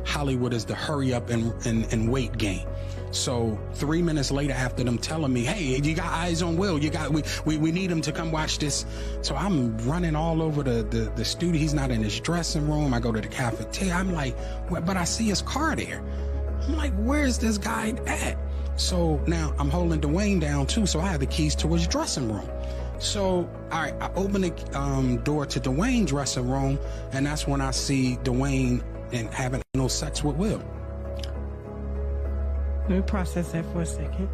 Hollywood is the hurry up and wait game. So 3 minutes later, after them telling me, hey, you got eyes on Will, we need him to come watch this. So I'm running all over the studio. He's not in his dressing room. I go to the cafeteria. I'm like, but I see his car there. I'm like, where's this guy at? So now I'm holding Dwayne down too. So I have the keys to his dressing room. So, all right, I open the door to Dwayne's dressing room, and that's when I see Dwayne and having no sex with Will. Let me process that for a second.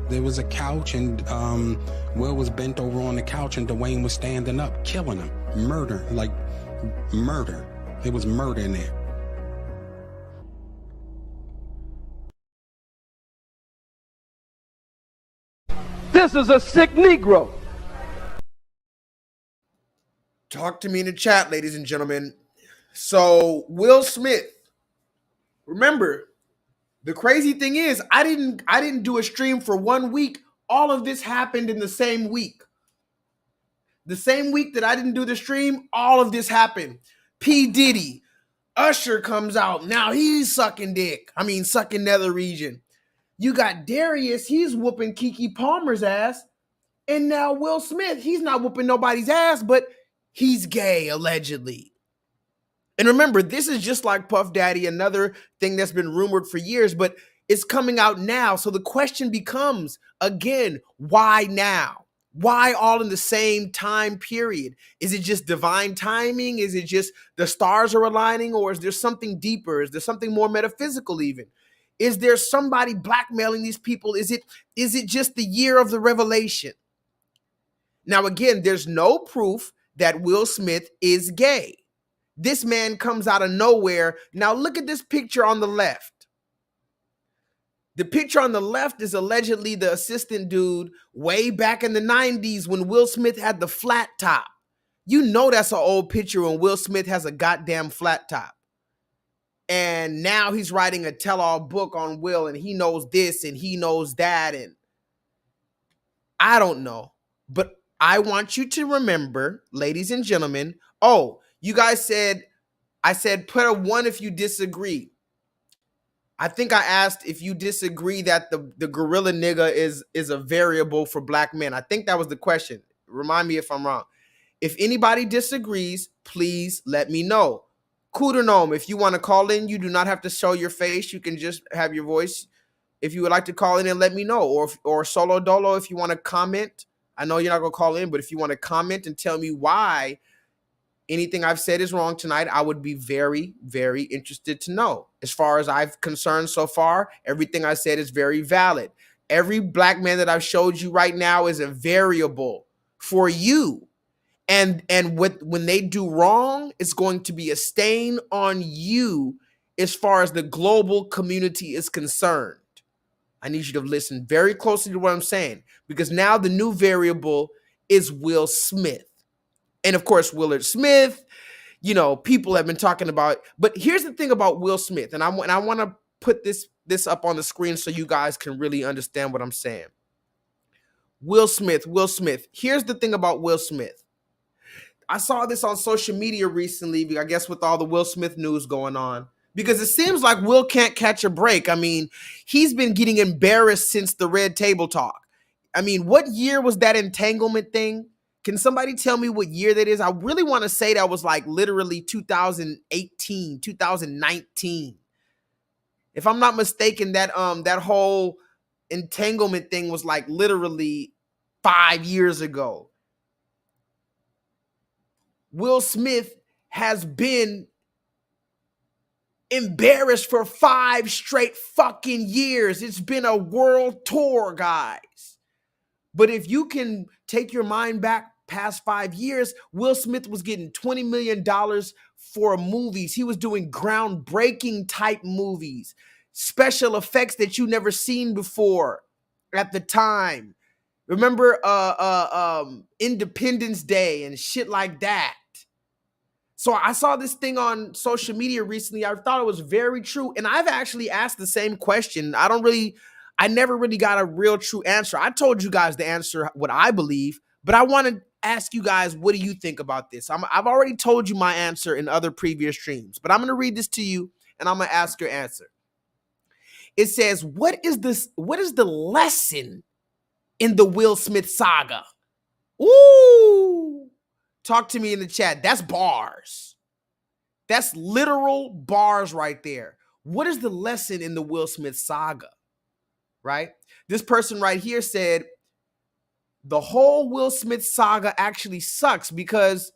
There was a couch, and Will was bent over on the couch, and Dwayne was standing up, killing him. Murder. It was murder in there. This is a sick Negro. Talk to me in the chat, ladies and gentlemen. So Will Smith, remember, the crazy thing is I didn't do a stream for 1 week. All of this happened in the same week. The same week that I didn't do the stream, all of this happened. P. Diddy, Usher comes out. Now he's sucking dick. I mean, sucking nether region. You got Darius, he's whooping Keke Palmer's ass. And now Will Smith, he's not whooping nobody's ass, but he's gay, allegedly. And remember, this is just like Puff Daddy, another thing that's been rumored for years, but it's coming out now. So the question becomes, again, why now? Why all in the same time period? Is it just divine timing? Is it just the stars are aligning? Or is there something deeper? Is there something more metaphysical even? Is there somebody blackmailing these people? Is it just the year of the revelation? Now, again, there's no proof that Will Smith is gay. This man comes out of nowhere. Now look at this picture on the left. The picture on the left is allegedly the assistant dude way back in the 90s when Will Smith had the flat top. You know that's an old picture when Will Smith has a goddamn flat top. And now he's writing a tell-all book on Will, and he knows this and he knows that. And I don't know. But I want you to remember, ladies and gentlemen, you guys said, I said, put a 1 if you disagree. I think I asked if you disagree that the gorilla nigga is a variable for black men. I think that was the question. Remind me if I'm wrong. If anybody disagrees, please let me know. Kudernome, if you want to call in, you do not have to show your face. You can just have your voice. If you would like to call in and let me know. Or Solo Dolo, if you want to comment. I know you're not going to call in, but if you want to comment and tell me why anything I've said is wrong tonight, I would be very, very interested to know. As far as I've concerned so far, everything I said is very valid. Every black man that I've showed you right now is a variable for you. And when they do wrong, it's going to be a stain on you as far as the global community is concerned. I need you to listen very closely to what I'm saying, because now the new variable is Will Smith. And of course, Willard Smith, you know, people have been talking about, but here's the thing about Will Smith, and I want to put this up on the screen so you guys can really understand what I'm saying. Will Smith. Here's the thing about Will Smith. I saw this on social media recently, I guess with all the Will Smith news going on, because it seems like Will can't catch a break. I mean, he's been getting embarrassed since the Red Table Talk. I mean, what year was that entanglement thing? Can somebody tell me what year that is? I really want to say that was like literally 2018, 2019. If I'm not mistaken, that whole entanglement thing was like literally 5 years ago. Will Smith has been embarrassed for 5 straight fucking years. It's been a world tour, guys. But if you can take your mind back past 5 years, Will Smith was getting $20 million for movies. He was doing groundbreaking type movies, special effects that you never seen before at the time. Remember Independence Day and shit like that. So I saw this thing on social media recently. I thought it was very true. And I've actually asked the same question. I never really got a real true answer. I told you guys the answer, what I believe, but I want to ask you guys, what do you think about this? I've already told you my answer in other previous streams, but I'm going to read this to you and I'm going to ask your answer. It says, what is the lesson in the Will Smith saga? Ooh. Talk to me in the chat. That's bars. That's literal bars right there. What is the lesson in the Will Smith saga? Right? This person right here said, the whole Will Smith saga actually sucks because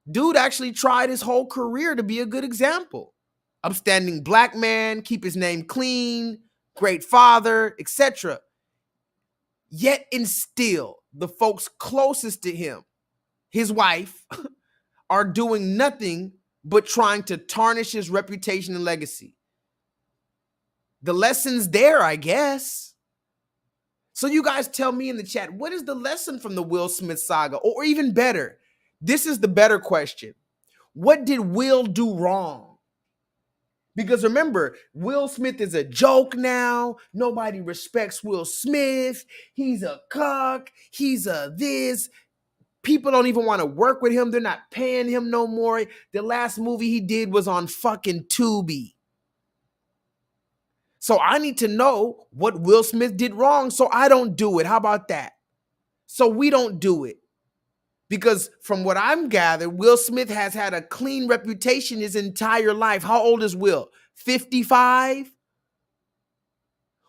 dude actually tried his whole career to be a good example. Upstanding black man, keep his name clean, great father, etc. Yet and still, the folks closest to him, his wife, are doing nothing but trying to tarnish his reputation and legacy. The lesson's there, I guess. So you guys tell me in the chat, what is the lesson from the Will Smith saga? Or even better, this is the better question. What did Will do wrong? Because remember, Will Smith is a joke now. Nobody respects Will Smith. He's a cuck. He's a this. People don't even want to work with him. They're not paying him no more. The last movie he did was on fucking Tubi. So I need to know what Will Smith did wrong so I don't do it. How about that? So we don't do it. Because from what I'm gathered, Will Smith has had a clean reputation his entire life. How old is Will? 55?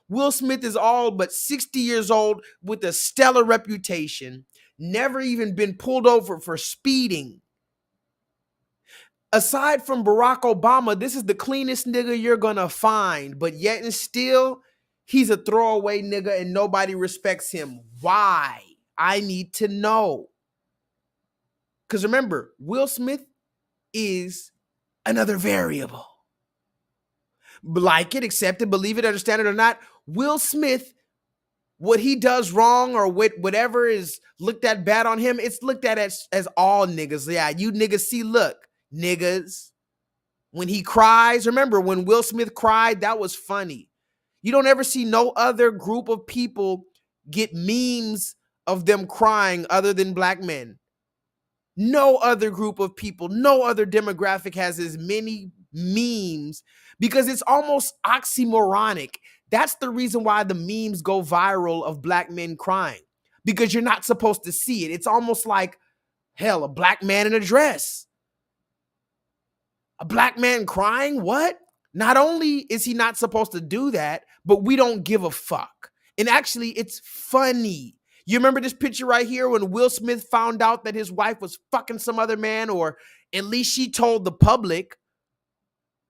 Will Smith is all but 60 years old with a stellar reputation. Never even been pulled over for speeding. Aside from Barack Obama, this is the cleanest nigga you're gonna find. But yet and still, he's a throwaway nigga and nobody respects him. Why? I need to know. Because remember, Will Smith is another variable. Like it, accept it, believe it, understand it or not, Will Smith, what he does wrong or whatever is looked at bad on him, it's looked at as all niggas. Yeah, you niggas see, look, niggas. When he cries, remember when Will Smith cried, that was funny. You don't ever see no other group of people get memes of them crying other than black men. No other group of people, no other demographic has as many memes because it's almost oxymoronic. That's the reason why the memes go viral of black men crying, because you're not supposed to see it. It's almost like, hell, a black man in a dress. A black man crying? What? Not only is he not supposed to do that, but we don't give a fuck. And actually, it's funny. You remember this picture right here when Will Smith found out that his wife was fucking some other man, or at least she told the public?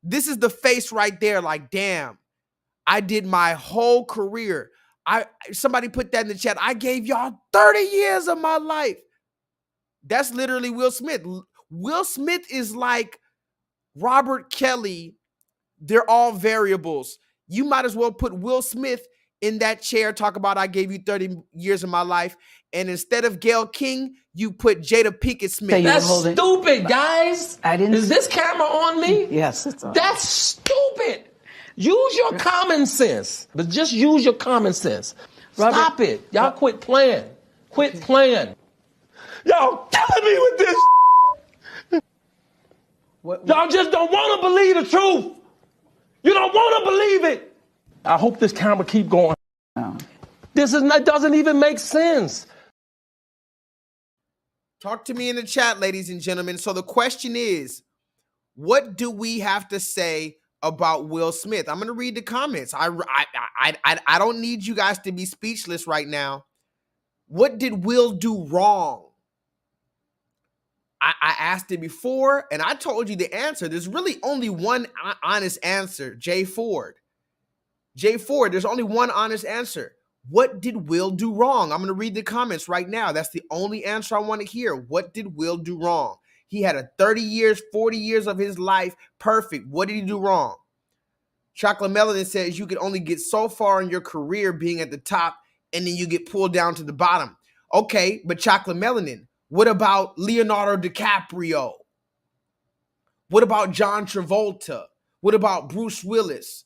This is the face right there, like, damn, I did my whole career. Somebody put that in the chat. I gave y'all 30 years of my life. That's literally Will Smith. Will Smith is like Robert Kelly. They're all variables. You might as well put Will Smith in that chair talk about I gave you 30 years of my life, and instead of Gayle King, you put Jada Pinkett Smith. That's stupid, guys. I didn't. Is this camera on me? Yes, it's on. That's stupid. Use your common sense. But just use your common sense. Robert, Stop it. Y'all quit playing. Quit playing. Y'all killing me with this. Y'all just don't want to believe the truth. You don't want to believe it. I hope this camera keep going. No. Doesn't even make sense. Talk to me in the chat, ladies and gentlemen. So the question is, what do we have to say about Will Smith? I'm going to read the comments. I don't need you guys to be speechless right now. What did Will do wrong? I asked it before, and I told you the answer. There's really only one honest answer, Jay Ford. Jay Ford, there's only one honest answer. What did Will do wrong? I'm going to read the comments right now. That's the only answer I want to hear. What did Will do wrong? He had a 30 years, 40 years of his life. Perfect. What did he do wrong? Chocolate Melanin says you can only get so far in your career being at the top, and then you get pulled down to the bottom. Okay, but Chocolate Melanin, what about Leonardo DiCaprio? What about John Travolta? What about Bruce Willis?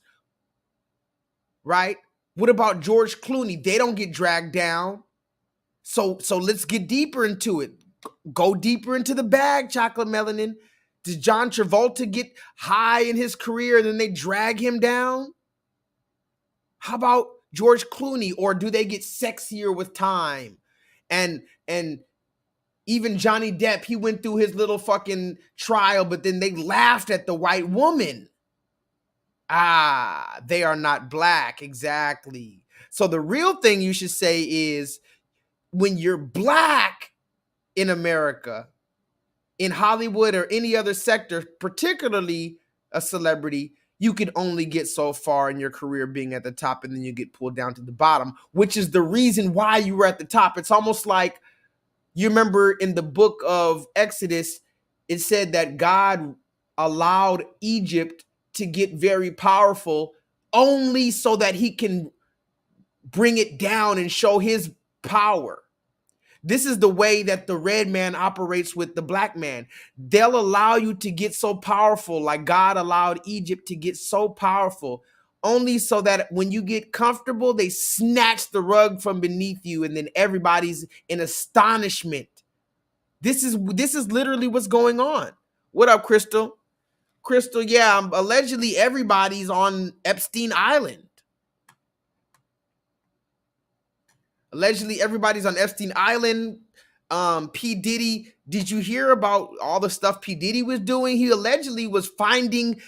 Right? What about George Clooney? They don't get dragged down. So let's get deeper into it. Go deeper into the bag, Chocolate Melanin. Did John Travolta get high in his career and then they drag him down? How about George Clooney? Or do they get sexier with time? And even Johnny Depp, he went through his little fucking trial, but then they laughed at the white woman. Ah, they are not black. Exactly. So the real thing you should say is, when you're black in America, in Hollywood or any other sector, particularly a celebrity, you can only get so far in your career being at the top, and then you get pulled down to the bottom, which is the reason why you were at the top. It's almost like, you remember in the book of Exodus, it said that God allowed Egypt to get very powerful only so that he can bring it down and show his power. This is the way that the red man operates with the black man. They'll allow you to get so powerful, like God allowed Egypt to get so powerful, only so that when you get comfortable, they snatch the rug from beneath you, and then everybody's in astonishment. This is literally what's going on. What up, Crystal? Crystal, yeah, allegedly everybody's on Epstein Island. Allegedly everybody's on Epstein Island. P. Diddy, did you hear about all the stuff P. Diddy was doing? He allegedly was finding,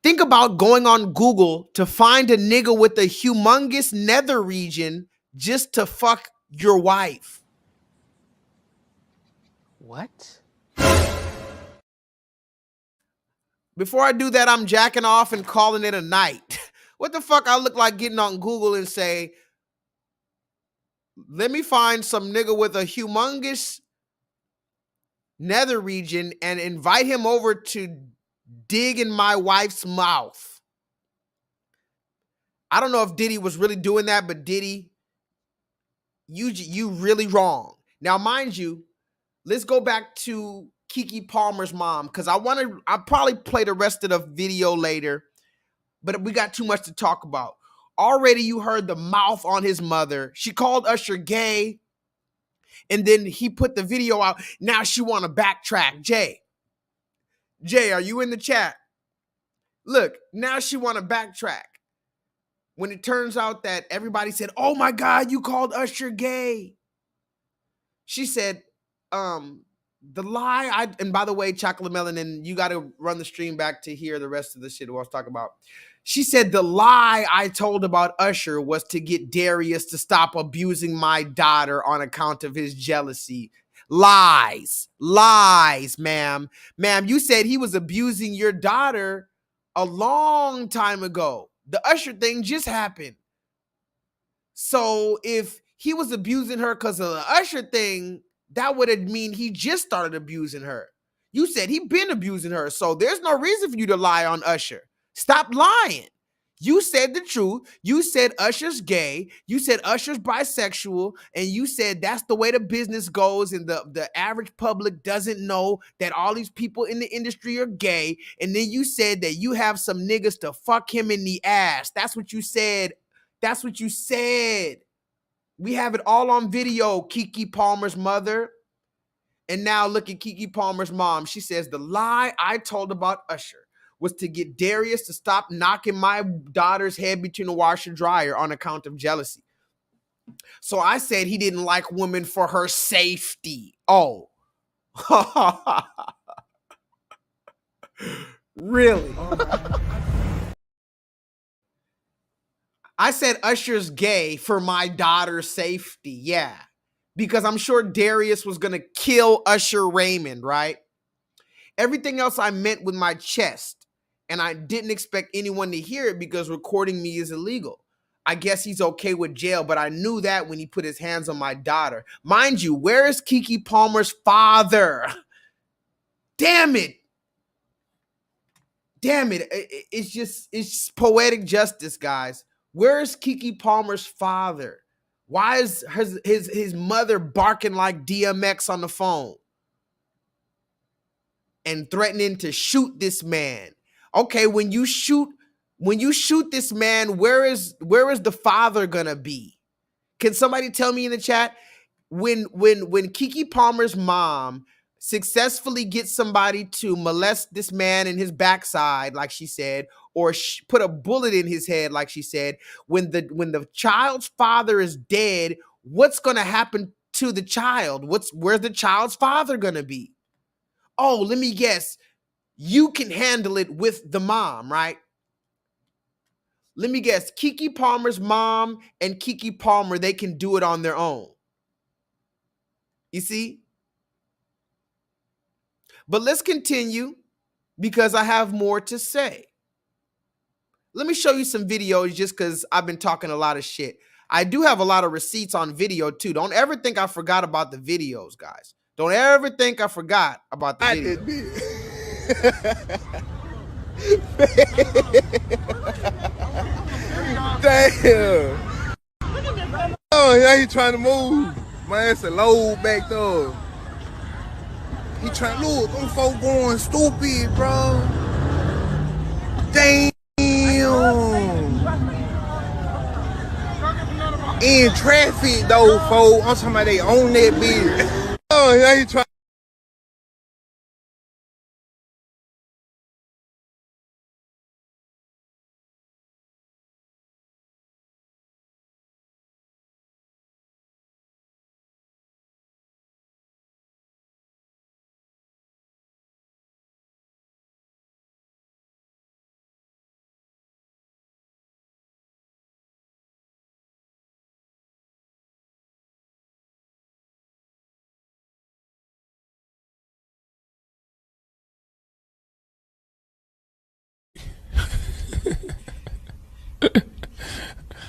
think about going on Google to find a nigga with a humongous nether region just to fuck your wife. What? Before I do that, I'm jacking off and calling it a night. What the fuck I look like getting on Google and say, let me find some nigga with a humongous nether region and invite him over to dig in my wife's mouth. I don't know if Diddy was really doing that, but Diddy, you really wrong. Now, mind you, let's go back to Keke Palmer's mom, because I'll probably play the rest of the video later, but we got too much to talk about. Already you heard the mouth on his mother. She called Usher gay, and then he put the video out. Now she want to backtrack. Jay, are you in the chat? Look, now she want to backtrack. When it turns out that everybody said, oh my God, you called Usher gay. She said, the lie, and by the way, Chocolate Melanin, you got to run the stream back to hear the rest of the shit I was talking about. She said the lie I told about Usher was to get Darius to stop abusing my daughter on account of his jealousy. Lies, ma'am. Ma'am, you said he was abusing your daughter a long time ago. The Usher thing just happened. So if he was abusing her because of the Usher thing, that would mean he just started abusing her. You said he been abusing her, so there's no reason for you to lie on Usher. Stop lying. You said the truth. You said Usher's gay. You said Usher's bisexual. And you said that's the way the business goes. And the average public doesn't know that all these people in the industry are gay. And then you said that you have some niggas to fuck him in the ass. That's what you said. That's what you said. We have it all on video, Keke Palmer's mother. And now look at Keke Palmer's mom. She says, the lie I told about Usher was to get Darius to stop knocking my daughter's head between the washer and dryer on account of jealousy. So I said he didn't like women for her safety. Oh. Really? I said Usher's gay for my daughter's safety. Yeah. Because I'm sure Darius was going to kill Usher Raymond, right? Everything else I meant with my chest. And I didn't expect anyone to hear it because recording me is illegal. I guess he's okay with jail, but I knew that when he put his hands on my daughter. Mind you, where is Keke Palmer's father? Damn it. Damn it. It's poetic justice, guys. Where is Keke Palmer's father? Why is his mother barking like DMX on the phone and threatening to shoot this man? Okay, when you shoot this man, where is the father gonna be? Can somebody tell me in the chat? When Keke Palmer's mom successfully gets somebody to molest this man in his backside, like she said, or put a bullet in his head, like she said, when the child's father is dead, what's gonna happen to the child? Where's the child's father gonna be? Oh, let me guess. You can handle it with the mom, right? Let me guess. Keke Palmer's mom and Keke Palmer, they can do it on their own. You see? But let's continue because I have more to say. Let me show you some videos just because I've been talking a lot of shit. I do have a lot of receipts on video too. Don't ever think I forgot about the videos, guys. Don't ever think I forgot about the videos. Damn. Oh, yeah, he trying to move. Man, it's a load back there. He trying to look. Them folk going stupid, bro. Damn. In traffic, though, folk. I'm talking about they own that bitch. Oh, yeah, he trying.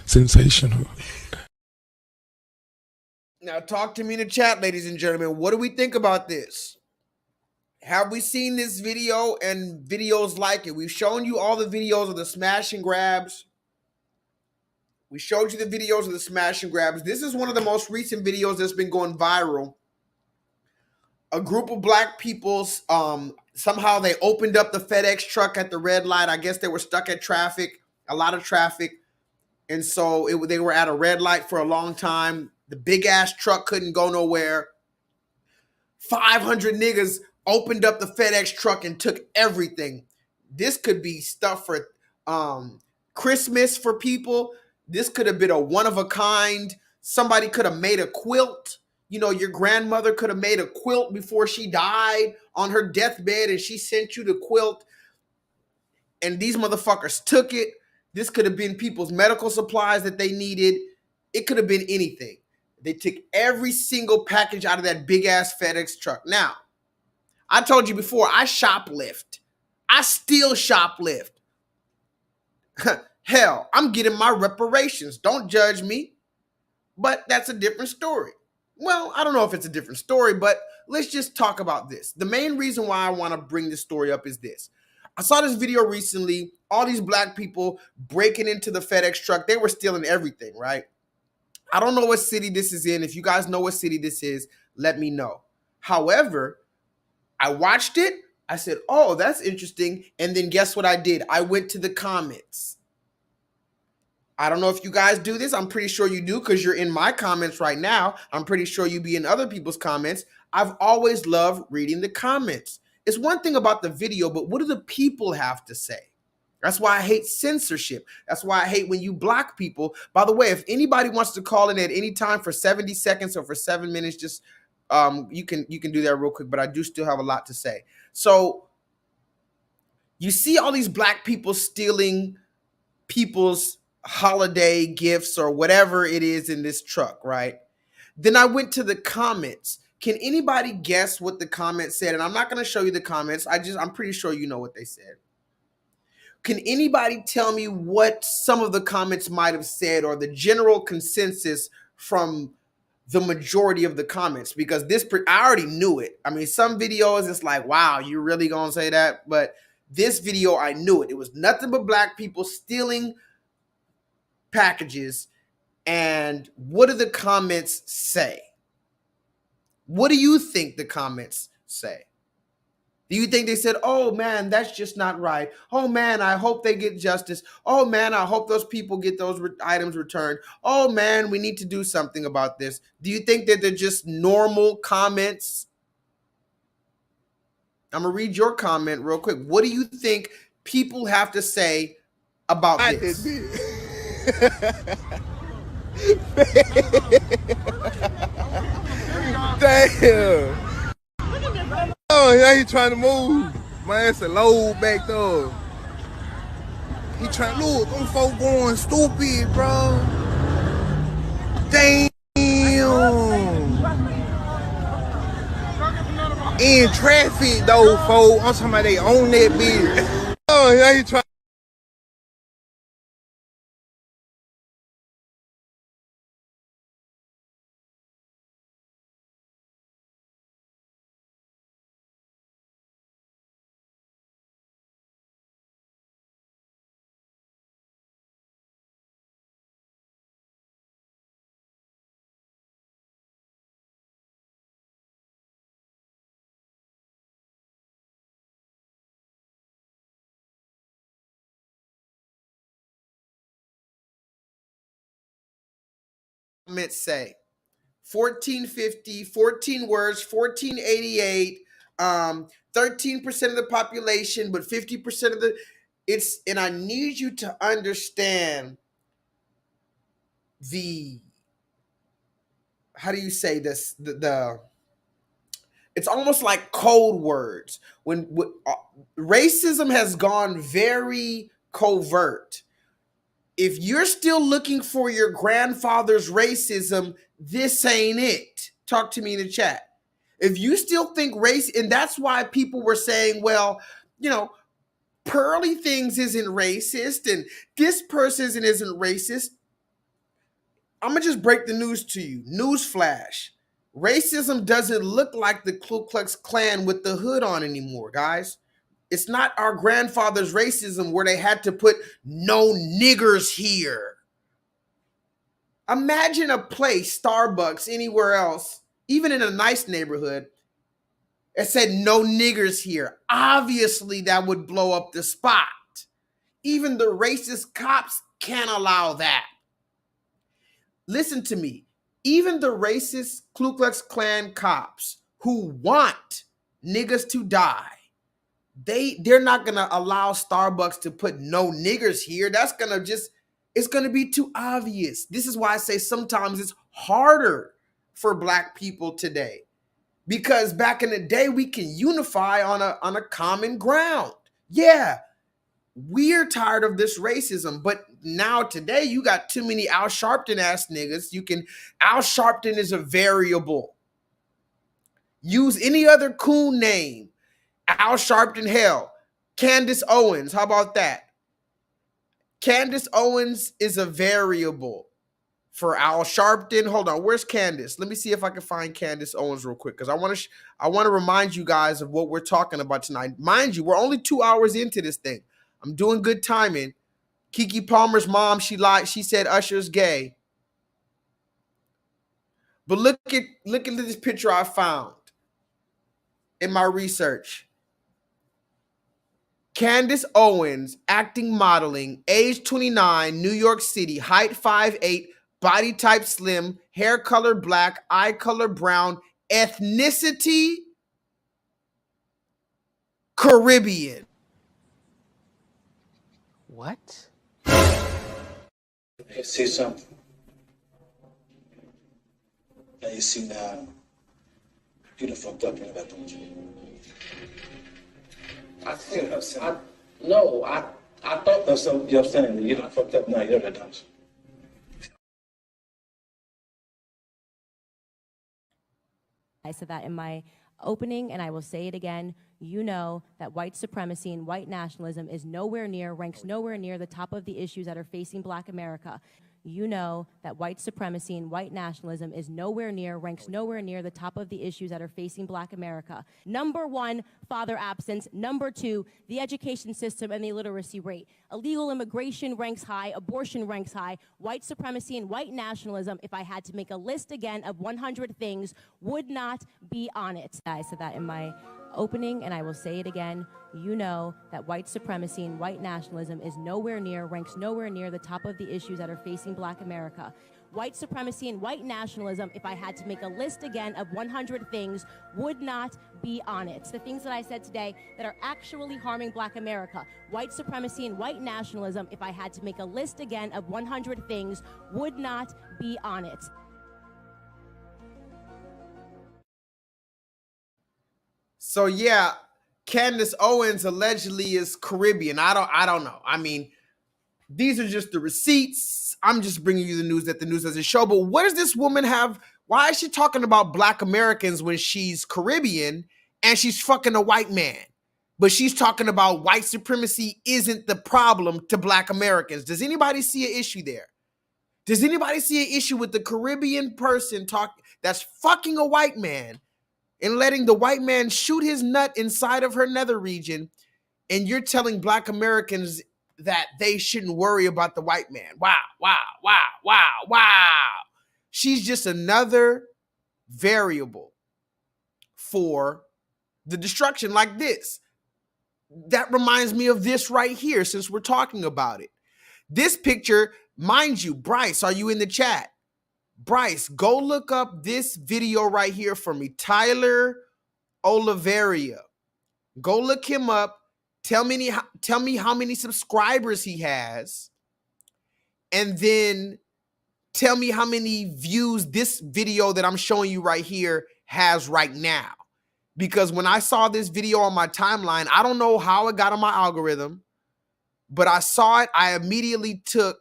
Sensational. Now talk to me in the chat, ladies and gentlemen. What do we think about this? Have we seen this video and videos like it? We've shown you all the videos of the smash and grabs. We showed you the videos of the smash and grabs. This is one of the most recent videos that's been going viral. A group of black people, somehow they opened up the FedEx truck at the red light. I guess they were stuck at traffic, a lot of traffic. And so they were at a red light for a long time. The big ass truck couldn't go nowhere. 500 niggas opened up the FedEx truck and took everything. This could be stuff for Christmas for people. This could have been a one of a kind. Somebody could have made a quilt. You know, your grandmother could have made a quilt before she died on her deathbed and she sent you the quilt. And these motherfuckers took it. This could have been people's medical supplies that they needed. It could have been anything. They took every single package out of that big ass FedEx truck. Now, I told you before, I shoplift. I still shoplift. Hell, I'm getting my reparations. Don't judge me. But that's a different story. Well, I don't know if it's a different story, but let's just talk about this. The main reason why I want to bring this story up is this. I saw this video recently, all these black people breaking into the FedEx truck. They were stealing everything, right? I don't know what city this is in. If you guys know what city this is, let me know. However, I watched it. I said, oh, that's interesting. And then guess what I did? I went to the comments. I don't know if you guys do this. I'm pretty sure you do because you're in my comments right now. I'm pretty sure you be in other people's comments. I've always loved reading the comments. It's one thing about the video, but what do the people have to say? That's why I hate censorship. That's why I hate when you block people. By the way, if anybody wants to call in at any time for 70 seconds or for 7 minutes, just you can do that real quick, but I do still have a lot to say. So you see all these black people stealing people's holiday gifts or whatever it is in this truck, right? Then I went to the comments. Can anybody guess what the comments said? And I'm not going to show you the comments. I'm pretty sure you know what they said. Can anybody tell me what some of the comments might have said or the general consensus from the majority of the comments? Because I already knew it. I mean, some videos, it's like, wow, you really gonna say that? But this video, I knew it. It was nothing but black people stealing packages. And what do the comments say? What do you think the comments say? Do you think they said, oh, man, that's just not right? Oh, man, I hope they get justice. Oh, man, I hope those people get those items returned. Oh, man, we need to do something about this. Do you think that they're just normal comments? I'm going to read your comment real quick. What do you think people have to say about this? Damn. Oh, yeah, he trying to move. Man, it's a load back there. He trying to look. Them folk going stupid, bro. Damn. In traffic, though, folk. I'm talking about they own that bitch. Oh, yeah, he trying. Comments say 1450, 14 words, 1488, 13% of the population, but 50% of the and I need you to understand how do you say this? It's almost like code words. When racism has gone very covert. If you're still looking for your grandfather's racism, this ain't it. Talk to me in the chat. If you still think race, and that's why people were saying, well, you know, Pearly Things isn't racist and this person isn't racist. I'm going to just break the news to you. Newsflash. Racism doesn't look like the Ku Klux Klan with the hood on anymore, guys. It's not our grandfather's racism where they had to put no niggers here. Imagine a place, Starbucks, anywhere else, even in a nice neighborhood, it said no niggers here. Obviously, that would blow up the spot. Even the racist cops can't allow that. Listen to me. Even the racist Ku Klux Klan cops who want niggas to die, they're not going to allow Starbucks to put no niggers here. That's going to it's going to be too obvious. This is why I say sometimes it's harder for black people today. Because back in the day, we can unify on a common ground. Yeah, we're tired of this racism. But now today, you got too many Al Sharpton ass niggas. Al Sharpton is a variable. Use any other cool name. Al Sharpton, hell. Candace Owens, how about that? Candace Owens is a variable. for Al Sharpton. Hold on, where's Candace? Let me see if I can find Candace Owens real quick, because I want to remind you guys of what we're talking about tonight. Mind you, we're only 2 hours into this thing. I'm doing good timing. Keke Palmer's mom, she lied. She said Usher's gay. But look at this picture I found in my research. Candace Owens, acting, modeling, age 29, New York City, height 5'8", body type slim, hair color black, eye color brown, ethnicity Caribbean. What? You see something. Now you see now. You done fucked up, you know that, don't you? I think I thought that's so, you know what I'm saying? You done fucked up now, you know that, don't you? I said that in my opening, and I will say it again. You know that white supremacy and white nationalism ranks nowhere near the top of the issues that are facing Black America. You know that white supremacy and white nationalism ranks nowhere near the top of the issues that are facing Black America. Number one, father absence. Number two, the education system and the illiteracy rate. Illegal immigration ranks high, abortion ranks high, white supremacy and white nationalism, if I had to make a list again of 100 things, would not be on it. I said that in my opening, and I will say it again. You know that white supremacy and white nationalism ranks nowhere near the top of the issues that are facing Black America. White supremacy and white nationalism, if I had to make a list again of 100 things, would not be on it. The things that I said today that are actually harming Black America. White supremacy and white nationalism, if I had to make a list again of 100 things, would not be on it. So yeah, Candace Owens allegedly is Caribbean. I don't know. I mean, these are just the receipts. I'm just bringing you the news that the news doesn't show. But what does this woman have? Why is she talking about Black Americans when she's Caribbean and she's fucking a white man? But she's talking about white supremacy isn't the problem to Black Americans. Does anybody see an issue there? Does anybody see an issue with the Caribbean person that's fucking a white man and letting the white man shoot his nut inside of her nether region, and you're telling Black Americans that they shouldn't worry about the white man? Wow, wow, wow, wow, wow. She's just another variable for the destruction like this. That reminds me of this right here, since we're talking about it. This picture, mind you, Bryce, are you in the chat? Bryce, go look up this video right here for me. Tyler Oliveria. Go look him up. Tell me how many subscribers he has. And then tell me how many views this video that I'm showing you right here has right now. Because when I saw this video on my timeline, I don't know how it got on my algorithm, but I saw it. I immediately took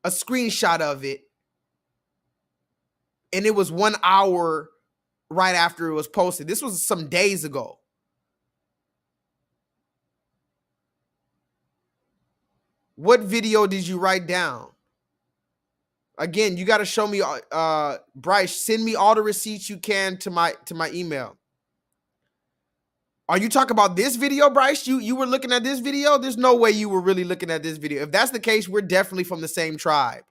a screenshot of it. And it was 1 hour right after it was posted. This was some days ago. What video did you write down? Again, you got to show me, Bryce, send me all the receipts you can to my email. Are you talking about this video, Bryce? You were looking at this video? There's no way you were really looking at this video. If that's the case, we're definitely from the same tribe.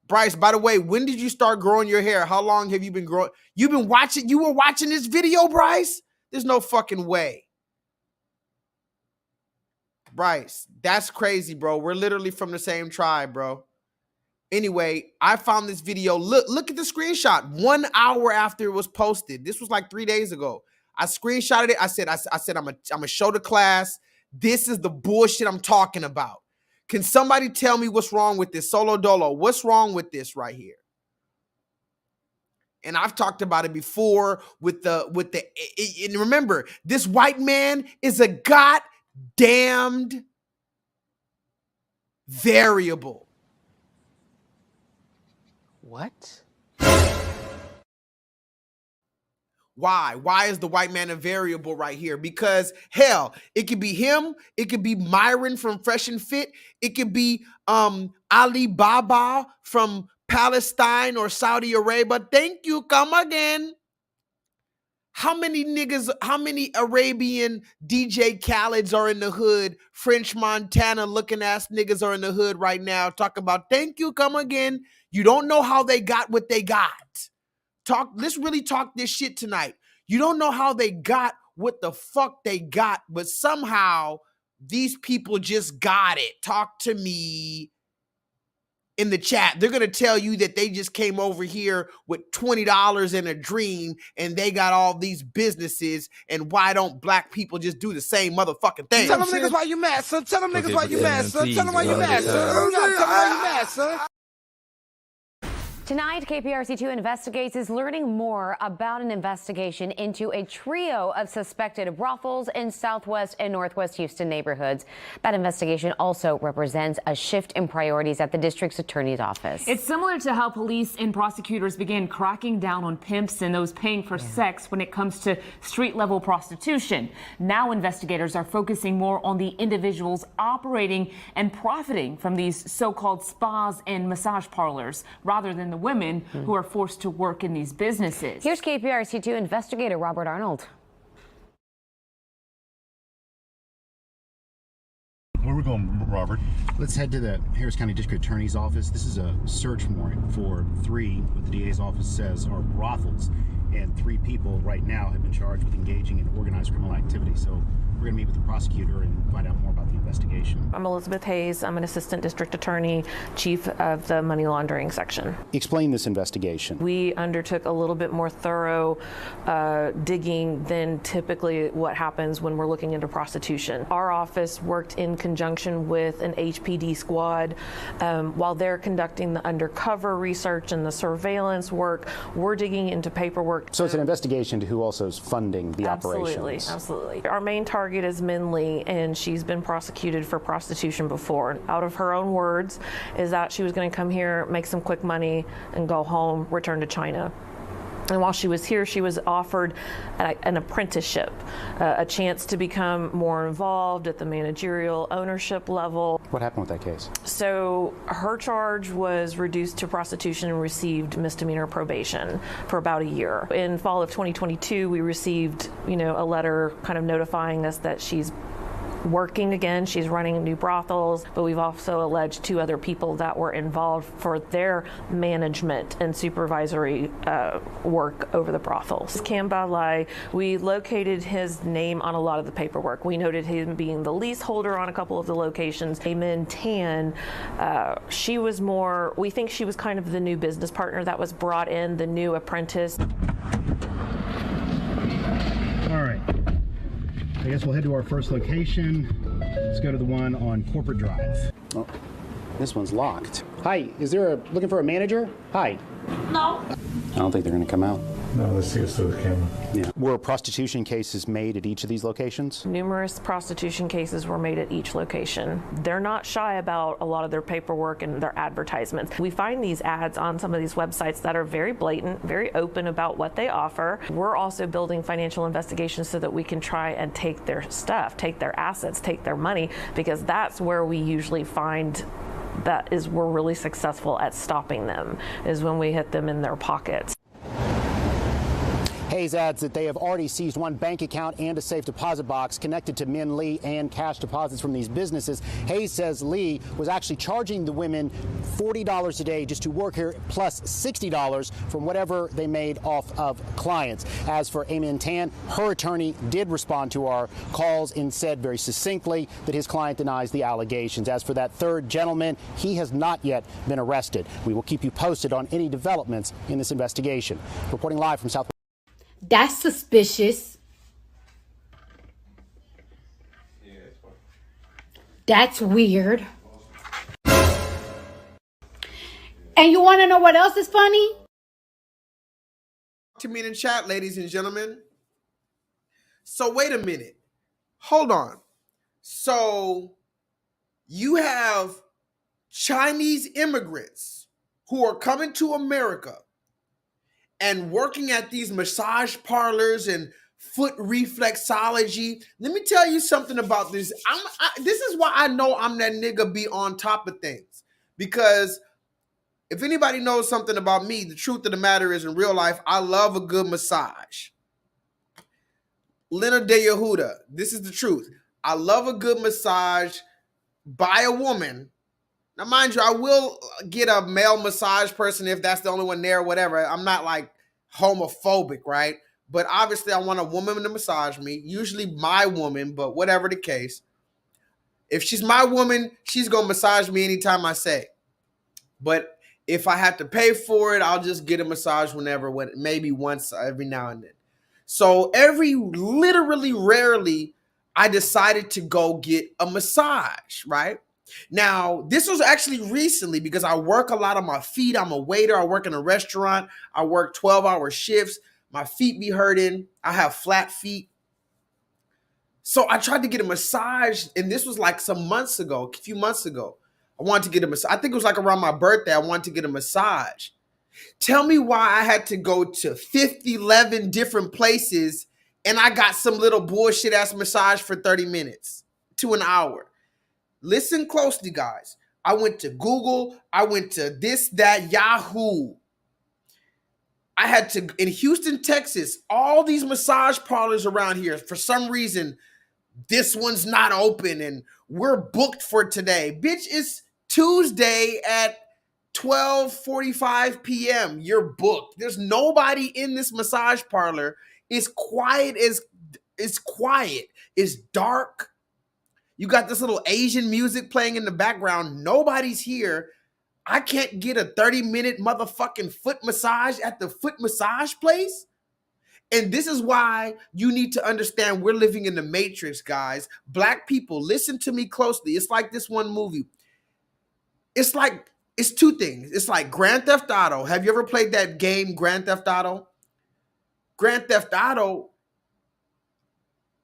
Bryce, by the way, when did you start growing your hair? How long have you been growing? You were watching this video, Bryce? There's no fucking way. Bryce, that's crazy, bro. We're literally from the same tribe, bro. Anyway, I found this video. Look at the screenshot. 1 hour after it was posted. This was like 3 days ago. I screenshotted it. I said, I'm gonna show the class. This is the bullshit I'm talking about. Can somebody tell me what's wrong with this? Solo Dolo, what's wrong with this right here? And I've talked about it before with the and remember, this white man is a goddamned variable. What? Why? Why is the white man a variable right here? Because hell, it could be him, it could be Myron from Fresh and Fit, it could be Ali Baba from Palestine or Saudi Arabia. Thank you, come again. How many niggas, how many Arabian DJ Khaled's are in the hood? French Montana looking ass niggas are in the hood right now. Talk about thank you, come again. You don't know how they got what they got. Let's really talk this shit tonight. You don't know how they got what the fuck they got, but somehow these people just got it. Talk to me in the chat. They're going to tell you that they just came over here with $20 and a dream and they got all these businesses, and why don't black people just do the same motherfucking thing? Tell them niggas why you mad, son. Tell them niggas why you mad, son. Tell them why you mad, son. Tell them why you mad, son. Tonight, KPRC2 Investigates is learning more about an investigation into a trio of suspected brothels in Southwest and Northwest Houston neighborhoods. That investigation also represents a shift in priorities at the district's attorney's office. It's similar to how police and prosecutors began cracking down on pimps and those paying for sex when it comes to street-level prostitution. Now investigators are focusing more on the individuals operating and profiting from these so-called spas and massage parlors, rather than the women who are forced to work in these businesses. Here's KPRC2 investigator Robert Arnold. Where are we going, Robert? Let's head to the Harris County District Attorney's Office. This is a search warrant for 3, what the DA's office says are brothels, and 3 people right now have been charged with engaging in organized criminal activity. So we're going to meet with the prosecutor and find out more about the investigation. I'm Elizabeth Hayes. I'm an assistant district attorney, chief of the money laundering section. Explain this investigation. We undertook a little bit more thorough digging than typically what happens when we're looking into prostitution. Our office worked in conjunction with an HPD squad. While they're conducting the undercover research and the surveillance work, we're digging into paperwork. So it's an investigation to who also is funding the operations. Absolutely. Our main target is Min Lee, and she's been prosecuted for prostitution before. Out of her own words, is that she was going to come here, make some quick money, and go home, return to China. And while she was here, she was offered an apprenticeship, a chance to become more involved at the managerial ownership level. What happened with that case? So her charge was reduced to prostitution and received misdemeanor probation for about a year. In fall of 2022, we received, a letter kind of notifying us that she's working again. She's running new brothels, but we've also alleged 2 other people that were involved for their management and supervisory work over the brothels. Kamba Lai, we located his name on a lot of the paperwork. We noted him being the leaseholder on a couple of the locations. Amin Tan, she was more, we think she was kind of the new business partner that was brought in, the new apprentice. All right. I guess we'll head to our first location. Let's go to the one on Corporate Drive. Oh, this one's locked. Hi, looking for a manager? Hi. No. I don't think they're going to come out. No, let's see us through the camera. Yeah. Were prostitution cases made at each of these locations? Numerous prostitution cases were made at each location. They're not shy about a lot of their paperwork and their advertisements. We find these ads on some of these websites that are very blatant, very open about what they offer. We're also building financial investigations so that we can try and take their stuff, take their assets, take their money, because that's where we usually find we're really successful at stopping them, is when we hit them in their pockets. Hayes adds that they have already seized 1 bank account and a safe deposit box connected to Min Lee and cash deposits from these businesses. Hayes says Lee was actually charging the women $40 a day just to work here, plus $60 from whatever they made off of clients. As for Amin Tan, her attorney did respond to our calls and said very succinctly that his client denies the allegations. As for that 3rd gentleman, he has not yet been arrested. We will keep you posted on any developments in this investigation. Reporting live from South. That's suspicious. That's weird. And you want to know what else is funny? To me in the chat, ladies and gentlemen. So wait a minute. Hold on. So you have Chinese immigrants who are coming to America, and working at these massage parlors and foot reflexology. Let me tell you something about this. This is why I know I'm that nigga be on top of things. Because if anybody knows something about me, the truth of the matter is in real life, I love a good massage. Leonard De Yehuda, this is the truth. I love a good massage by a woman. Now, mind you, I will get a male massage person if that's the only one there or whatever. I'm not like homophobic, right? But obviously I want a woman to massage me, usually my woman, but whatever the case. If she's my woman, she's going to massage me anytime I say. But if I have to pay for it, I'll just get a massage whenever, maybe once every now and then. So literally rarely, I decided to go get a massage, right? Now, this was actually recently because I work a lot on my feet. I'm a waiter. I work in a restaurant. I work 12-hour shifts. My feet be hurting. I have flat feet. So I tried to get a massage, and this was like some months ago, a few months ago. I wanted to get a massage. I think it was like around my birthday. I wanted to get a massage. Tell me why I had to go to 11 different places and I got some little bullshit ass massage for 30 minutes to an hour. Listen closely, guys. I went to Google. I went to this, that, Yahoo. I had to, in Houston, Texas, all these massage parlors around here, for some reason, this one's not open and we're booked for today. Bitch, it's Tuesday at 12:45 p.m. You're booked. There's nobody in this massage parlor. It's quiet. It's dark. You got this little Asian music playing in the background. Nobody's here. I can't get a 30-minute motherfucking foot massage at the foot massage place. And this is why you need to understand we're living in the Matrix, guys. Black people, listen to me closely. It's like this one movie. It's two things. It's like Grand Theft Auto. Have you ever played that game, Grand Theft Auto? Grand Theft Auto,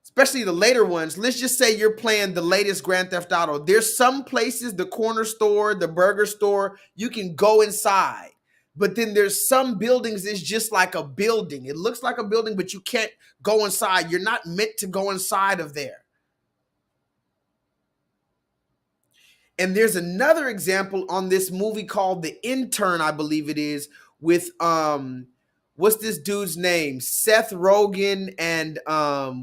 especially the later ones, let's just say you're playing the latest Grand Theft Auto. There's some places, the corner store, the burger store, you can go inside. But then there's some buildings, it's just like a building. It looks like a building, but you can't go inside. You're not meant to go inside of there. And there's another example on this movie called The Intern, I believe it is, with what's this dude's name? Seth Rogen and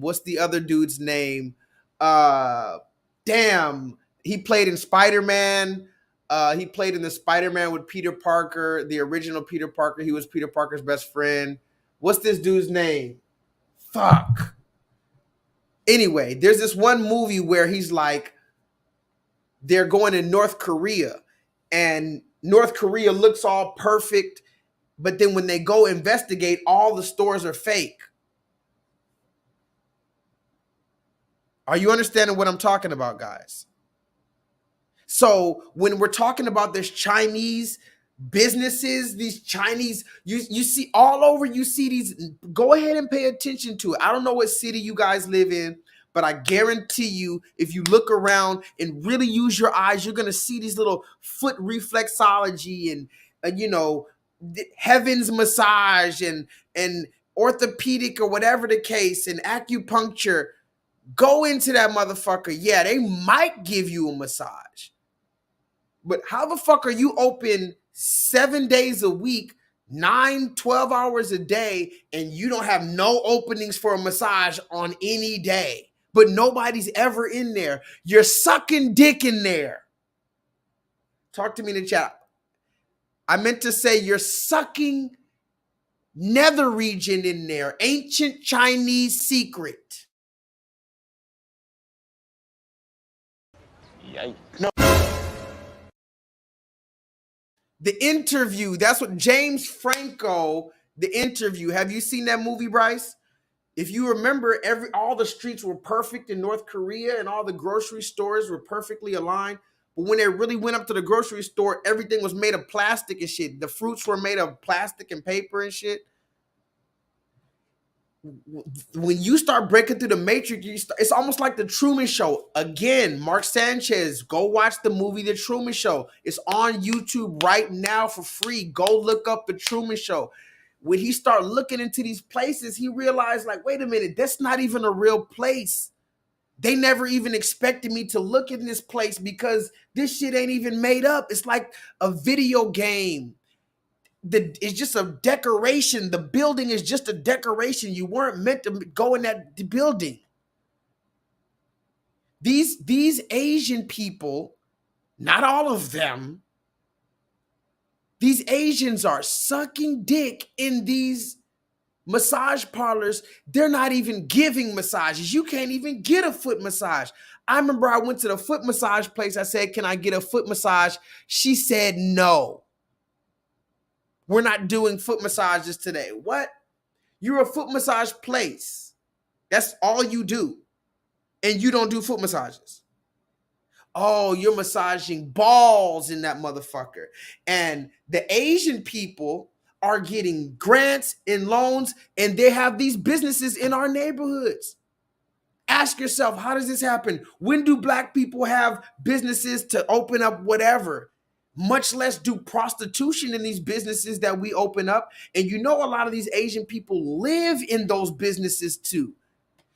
what's the other dude's name? Damn, he played in Spider-Man. He played in the Spider-Man with Peter Parker, the original Peter Parker. He was Peter Parker's best friend. What's this dude's name? Fuck. Anyway, there's this one movie where he's like, they're going to North Korea and North Korea looks all perfect. But then when they go investigate, all the stores are fake. Are you understanding what I'm talking about, guys? So when we're talking about this Chinese businesses, these Chinese, you see all over, you see these, go ahead and pay attention to it. I don't know what city you guys live in, but I guarantee you, if you look around and really use your eyes, you're going to see these little foot reflexology and you know, Heaven's massage and orthopedic or whatever the case and acupuncture. Go into that motherfucker. Yeah, they might give you a massage. But how the fuck are you open 7 days a week, 12 hours a day, and you don't have no openings for a massage on any day? But nobody's ever in there. You're sucking dick in there. Talk to me in the chat. I meant to say you're sucking nether region in there. Ancient Chinese secret. Yikes. No. The Interview. That's what James Franco, The Interview. Have you seen that movie, Bryce? If you remember, all the streets were perfect in North Korea and all the grocery stores were perfectly aligned. But when they really went up to the grocery store, everything was made of plastic and shit. The fruits were made of plastic and paper and shit. When you start breaking through the matrix, it's almost like the Truman Show. Again, Mark Sanchez, go watch the movie The Truman Show. It's on YouTube right now for free. Go look up The Truman Show. when he started looking into these places, he realized, like, wait a minute, that's not even a real place. They never even expected me to look in this place because this shit ain't even made up. It's like a video game. It's just a decoration. The building is just a decoration. You weren't meant to go in that building. These Asian people, not all of them, these Asians are sucking dick in these massage parlors. They're not even giving massages. You can't even get a foot massage. I remember I went to the foot massage place. I said, can I get a foot massage? She said, no. We're not doing foot massages today. What? You're a foot massage place. That's all you do. And you don't do foot massages. Oh, you're massaging balls in that motherfucker. And the Asian people are getting grants and loans, and they have these businesses in our neighborhoods. Ask yourself, how does this happen? When do black people have businesses to open up whatever? Much less do prostitution in these businesses that we open up. And you know, a lot of these Asian people live in those businesses too.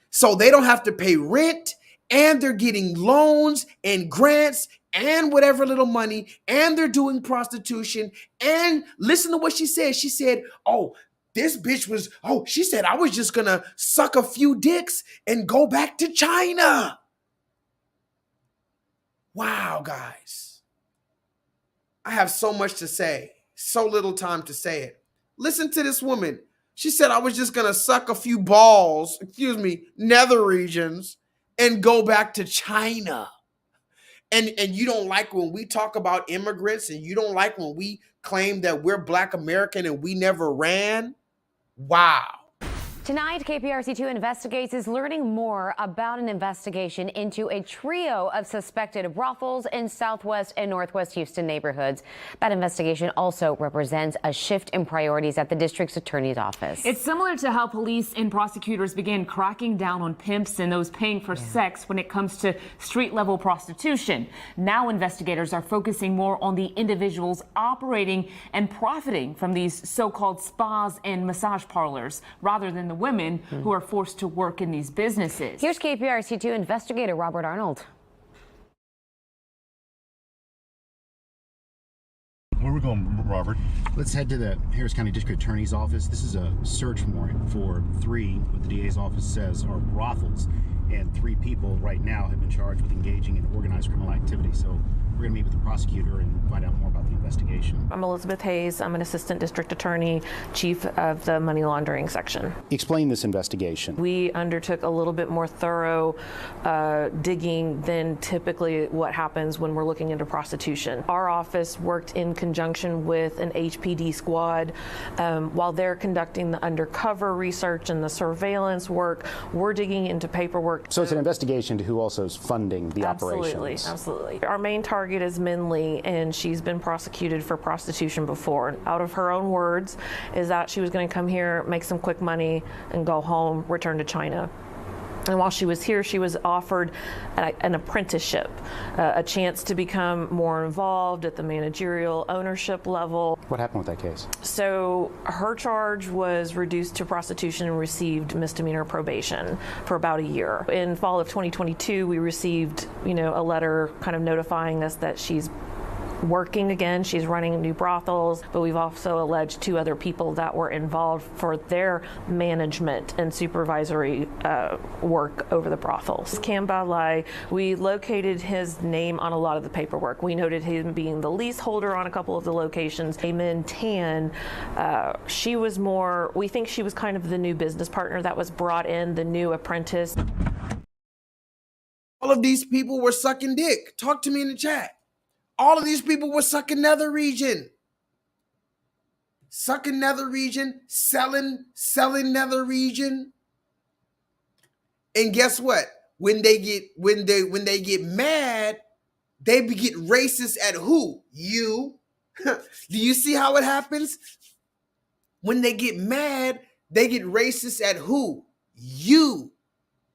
So they don't have to pay rent, and they're getting loans and grants and whatever little money, and they're doing prostitution. And listen to what she said. She said, oh, this bitch was, she said, I was just gonna suck a few dicks and go back to China. Wow, guys. I have so much to say, so little time to say it. Listen to this woman. She said, I was just gonna suck a few balls, nether regions, and go back to China. And you don't like when we talk about immigrants, and you don't like when we claim that we're Black American and we never ran? Wow. Tonight, KPRC2 Investigates is learning more about an investigation into a trio of suspected brothels in Southwest and Northwest Houston neighborhoods. That investigation also represents a shift in priorities at the district's attorney's office. It's similar to how police and prosecutors began cracking down on pimps and those paying for sex when it comes to street-level prostitution. Now investigators are focusing more on the individuals operating and profiting from these so-called spas and massage parlors, rather than the women who are forced to work in these businesses. Here's KPRC2 investigator Robert Arnold. Where are we going, Robert? Let's head to the Harris County District Attorney's Office. This is a search warrant for 3, what the DA's office says are brothels, and 3 people right now have been charged with engaging in organized criminal activity. So we're going to meet with the prosecutor and find out more about the investigation. I'm Elizabeth Hayes. I'm an assistant district attorney, chief of the money laundering section. Explain this investigation. We undertook a little bit more thorough digging than typically what happens when we're looking into prostitution. Our office worked in conjunction with an HPD squad. While they're conducting the undercover research and the surveillance work, we're digging into paperwork. So it's an investigation to who also is funding the Absolutely, operations. absolutely. Our main target is Min Lee, and she's been prosecuted for prostitution before. Out of her own words, is that she was going to come here, make some quick money, and go home, return to China. And while she was here, she was offered an apprenticeship, a chance to become more involved at the managerial ownership level. What happened with that case? So her charge was reduced to prostitution and received misdemeanor probation for about a year. In fall of 2022, we received, a letter kind of notifying us that she's working again. She's running new brothels, but we've also alleged 2 other people that were involved for their management and supervisory work over the brothels. Kamba Lai, we located his name on a lot of the paperwork. We noted him being the leaseholder on a couple of the locations. Amin Tan, she was more, we think she was kind of the new business partner that was brought in, the new apprentice. All of these people were sucking dick. Talk to me in the chat. All of these people were sucking nether region. Sucking nether region, selling nether region. And guess what? When they get mad, they get racist at who? You. Do you see how it happens? When they get mad, they get racist at who? You.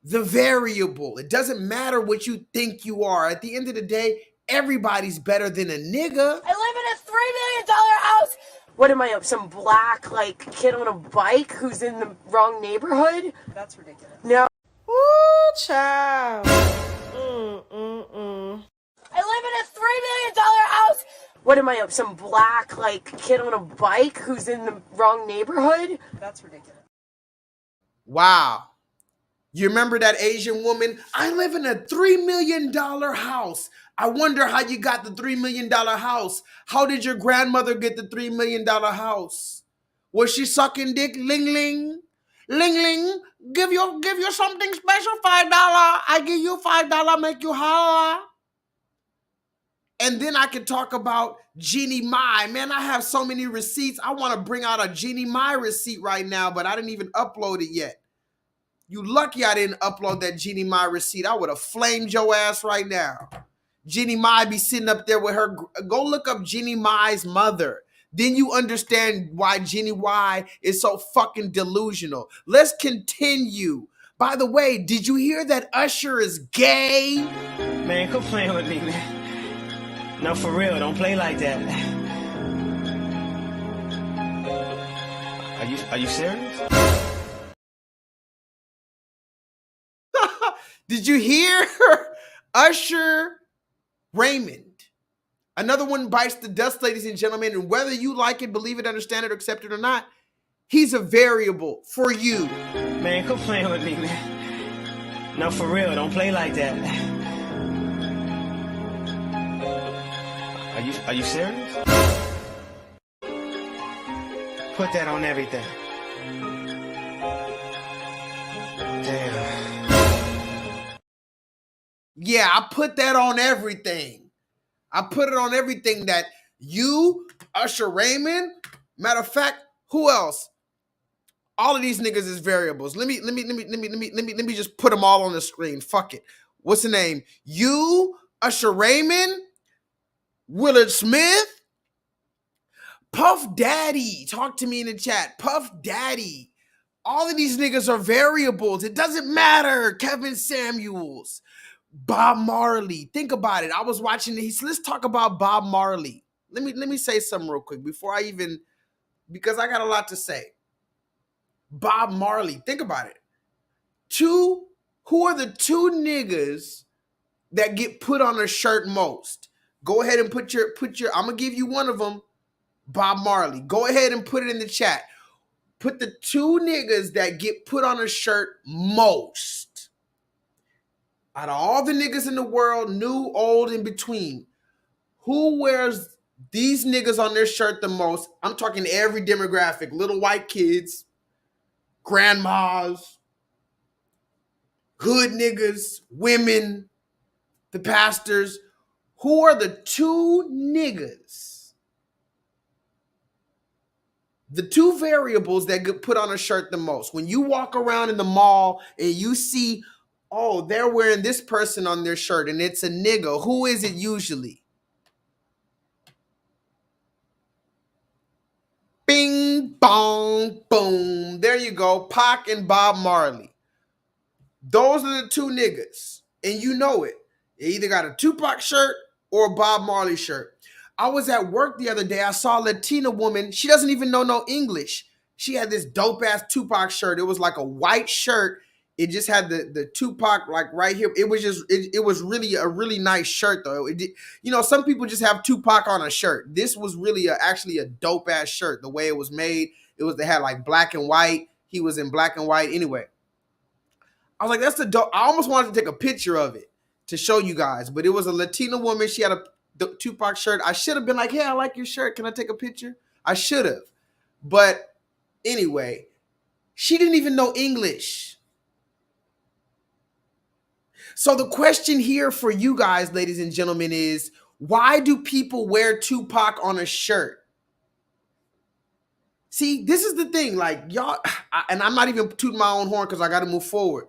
The variable. It doesn't matter what you think you are. At the end of the day, everybody's better than a nigga. I live in a $3 million house What am I, some black, like, kid on a bike who's in the wrong neighborhood? That's ridiculous. No. Ooh, child. I live in a $3 million house! What am I, some black, like, kid on a bike who's in the wrong neighborhood? That's ridiculous. Wow. You remember that Asian woman? I live in a $3 million house. I wonder how you got the $3 million house. How did your grandmother get the $3 million house? Was she sucking dick? Ling ling. Ling ling. Give you something special, $5. I give you $5, make you holla. And then I could talk about Jeannie Mai. Man, I have so many receipts. I want to bring out a Jeannie Mai receipt right now, but I didn't even upload it yet. You lucky I didn't upload that Jeannie Mai receipt. I would have flamed your ass right now. Jeannie Mai be sitting up there with her. Go look up Jeannie Mai's mother. Then you understand why Jeannie Mai is so fucking delusional. Let's continue. By the way, did you hear that Usher is gay? Man, quit playing with me, man. No, for real, don't play like that. Are you serious? Did you hear Usher Raymond? Another one bites the dust, ladies and gentlemen, and whether you like it, believe it, understand it, or accept it or not, he's a variable for you. Man, quit playing with me, man. No, for real, don't play like that. Are you serious? Put that on everything. Damn. Yeah, I put that on everything. I put it on everything that you, Usher Raymond, matter of fact, who else? All of these niggas is variables. Let me just put them all on the screen. Fuck it. What's the name? You, Usher Raymond, Willard Smith, Puff Daddy. Talk to me in the chat. Puff Daddy. All of these niggas are variables. It doesn't matter. Kevin Samuels, Bob Marley. Think about it. I was watching this. Let's talk about Bob Marley. Let me say something real quick before I even, because I got a lot to say. Bob Marley. Think about it. Who are the two niggas that get put on a shirt most? Go ahead and put your, I'm gonna give you one of them, Bob Marley. Go ahead and put it in the chat. Put the two niggas that get put on a shirt most. Out of all the niggas in the world, new, old, in between, who wears these niggas on their shirt the most? I'm talking every demographic, little white kids, grandmas, hood niggas, women, the pastors. Who are the two niggas, the two variables that get put on a shirt the most? When you walk around in the mall and you see, oh, they're wearing this person on their shirt and it's a nigga, who is it usually? Bing, bong, boom. There you go. Pac and Bob Marley. Those are the two niggas. And you know it. You either got a Tupac shirt or a Bob Marley shirt. I was at work the other day. I saw a Latina woman. She doesn't even know no English. She had this dope-ass Tupac shirt. It was like a white shirt. It just had the Tupac like right here. It was just, it was really a really nice shirt though. It did, you know, some people just have Tupac on a shirt. This was really actually a dope-ass shirt. The way it was made, they had like black and white. He was in black and white. Anyway, I was like, that's the dope. I almost wanted to take a picture of it to show you guys, but it was a Latina woman. She had a Tupac shirt. I should have been like, hey, I like your shirt. Can I take a picture? I should have. But anyway, she didn't even know English. So the question here for you guys, ladies and gentlemen, is why do people wear Tupac on a shirt? See, this is the thing. Like, y'all, and I'm not even tooting my own horn because I got to move forward.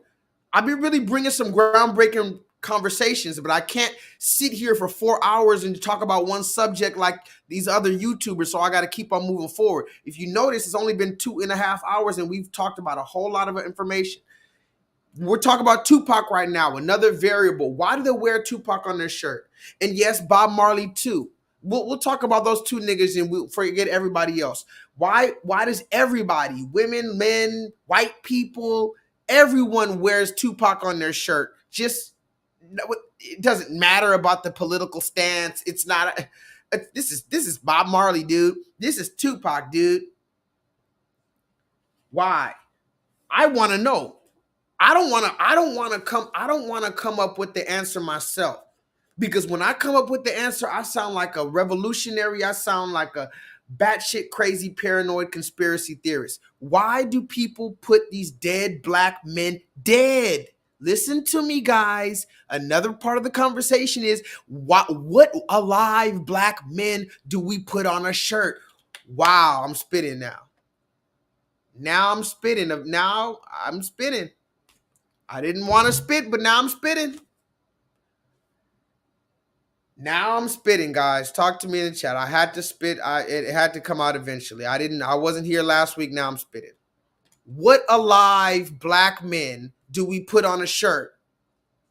I've been really bringing some groundbreaking conversations, but I can't sit here for 4 hours and talk about one subject like these other YouTubers, so I got to keep on moving forward. If you notice, it's only been 2.5 hours and we've talked about a whole lot of information. We're talking about Tupac right now, another variable. Why do they wear Tupac on their shirt? And yes, Bob Marley too. We'll talk about those two niggas and we'll forget everybody else. Why does everybody, women, men, white people, everyone wears Tupac on their shirt? Just, it doesn't matter about the political stance. It's not, this is Bob Marley, dude. This is Tupac, dude. Why? I want to know. I don't want to come up with the answer myself. Because when I come up with the answer, I sound like a revolutionary. I sound like a batshit crazy paranoid conspiracy theorist. Why do people put these dead black men dead? Listen to me, guys. Another part of the conversation is what alive black men do we put on a shirt? Wow, I'm spitting now. Now I'm spitting. I didn't want to spit, but now I'm spitting. Now I'm spitting, guys. Talk to me in the chat. I had to spit. It had to come out eventually. I wasn't here last week. Now I'm spitting. What alive black men do we put on a shirt?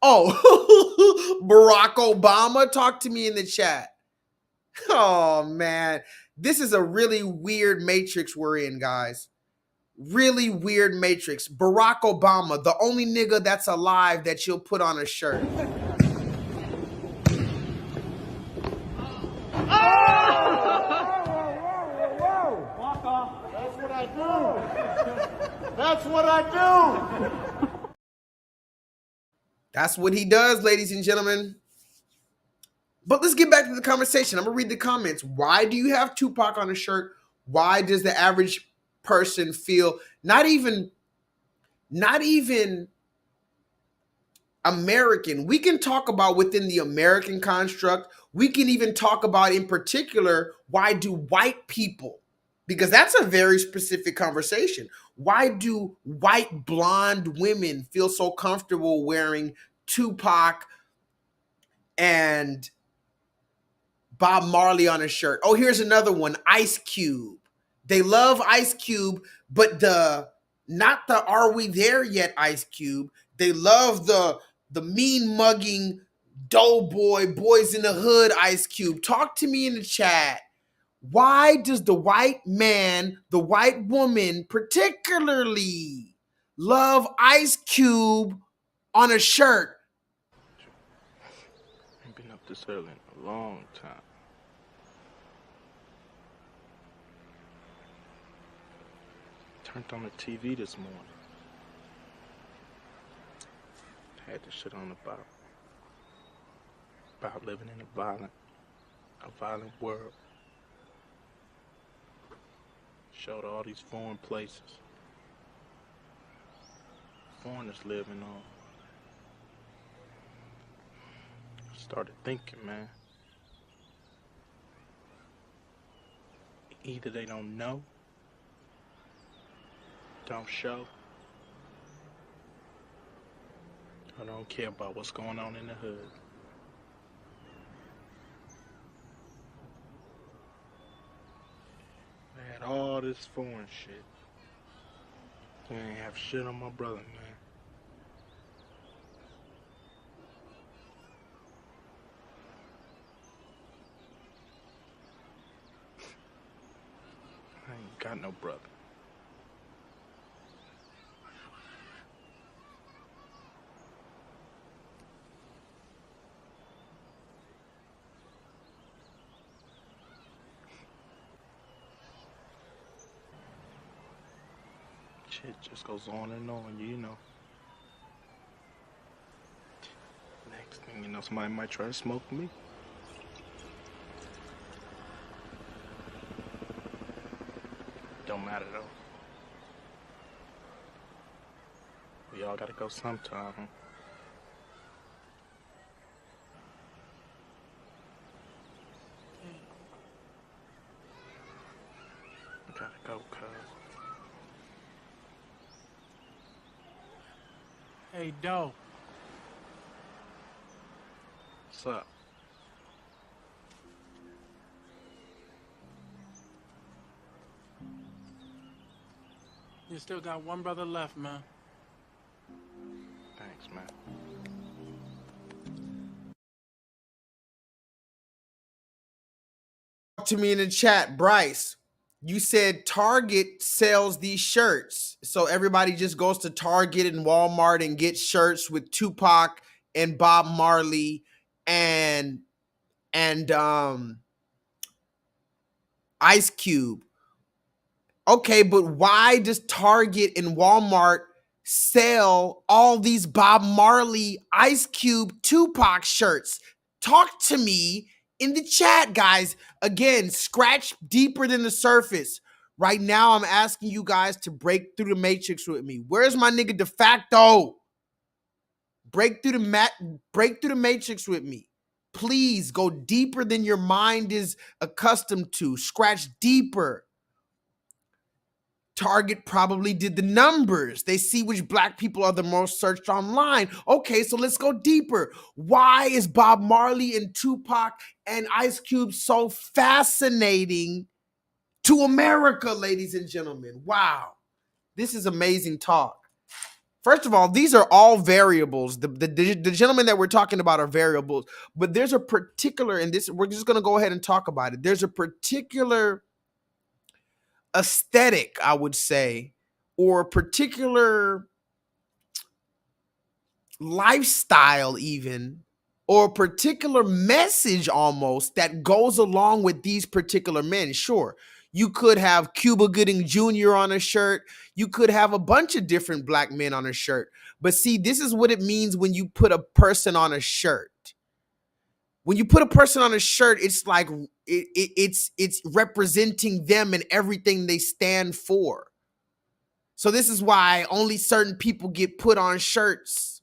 Oh, Barack Obama. Talk to me in the chat. Oh, man. This is a really weird matrix we're in, guys. Really weird matrix. Barack Obama, the only nigga that's alive that you'll put on a shirt. That's what I do. That's what he does, ladies and gentlemen. But let's get back to the conversation. I'm going to read the comments. Why do you have Tupac on a shirt? Why does the average person feel not even American? We can talk about within the American construct. We can even talk about in particular, why do white people, because that's a very specific conversation. Why do white blonde women feel so comfortable wearing Tupac and Bob Marley on a shirt? Oh, here's another one, Ice Cube. They love Ice Cube, but not the Are We There Yet Ice Cube. They love the mean mugging doughboy boys in the hood Ice Cube. Talk to me in the chat. Why does the white man, the white woman particularly love Ice Cube on a shirt? I've been up this early in a long time. Turned on the TV this morning. Had the shit on about living in a violent world. Showed all these foreign places foreigners living on. Started thinking, man. Either they don't know, don't show, or don't care about what's going on in the hood. They had all this foreign shit. They ain't have shit on my brother, man. I ain't got no brother. Shit just goes on and on, you know. Next thing you know, somebody might try to smoke me. Don't matter though. We all gotta go sometime, huh? Gotta go, cuz. Hey, Doe. What's up? You still got one brother left, man. Thanks, man. talk to me in the chat. Bryce, you said Target sells these shirts. So everybody just goes to Target and Walmart and gets shirts with Tupac and Bob Marley and Ice Cube. Okay, but why does Target and Walmart sell all these Bob Marley, Ice Cube, Tupac shirts? Talk to me in the chat, guys. Again, scratch deeper than the surface. Right now, I'm asking you guys to break through the matrix with me. Where's my nigga de facto? Break through the matrix with me. Please go deeper than your mind is accustomed to. Scratch deeper. Target probably did the numbers. They see which black people are the most searched online. Okay, so let's go deeper. Why is Bob Marley and Tupac and Ice Cube so fascinating to America, ladies and gentlemen? Wow, this is amazing talk. First of all, these are all variables. The gentlemen that we're talking about are variables, but there's a particular, and this we're just going to go ahead and talk about it. There's a particular aesthetic, I would say, or a particular lifestyle even, or a particular message almost that goes along with these particular men. Sure, you could have Cuba Gooding Jr. on a shirt. You could have a bunch of different black men on a shirt. But see, this is what it means when you put a person on a shirt. When you put a person on a shirt, it's like it's representing them and everything they stand for. So this is why only certain people get put on shirts,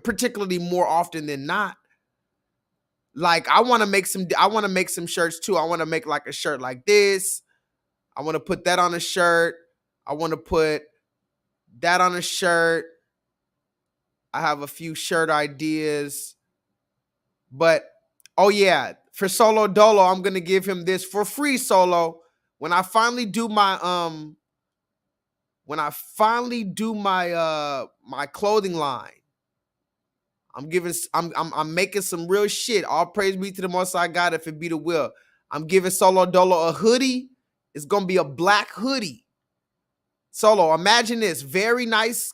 particularly more often than not. Like I want to make some shirts too. I want to make like a shirt like this. I want to put that on a shirt. I want to put that on a shirt. I have a few shirt ideas. But oh yeah, for Solo Dolo, I'm gonna give him this for free, Solo. When I finally do my my clothing line, I'm making some real shit. All praise be to the Most High God if it be the will. I'm giving Solo Dolo a hoodie. It's gonna be a black hoodie. Solo, imagine this. Very nice,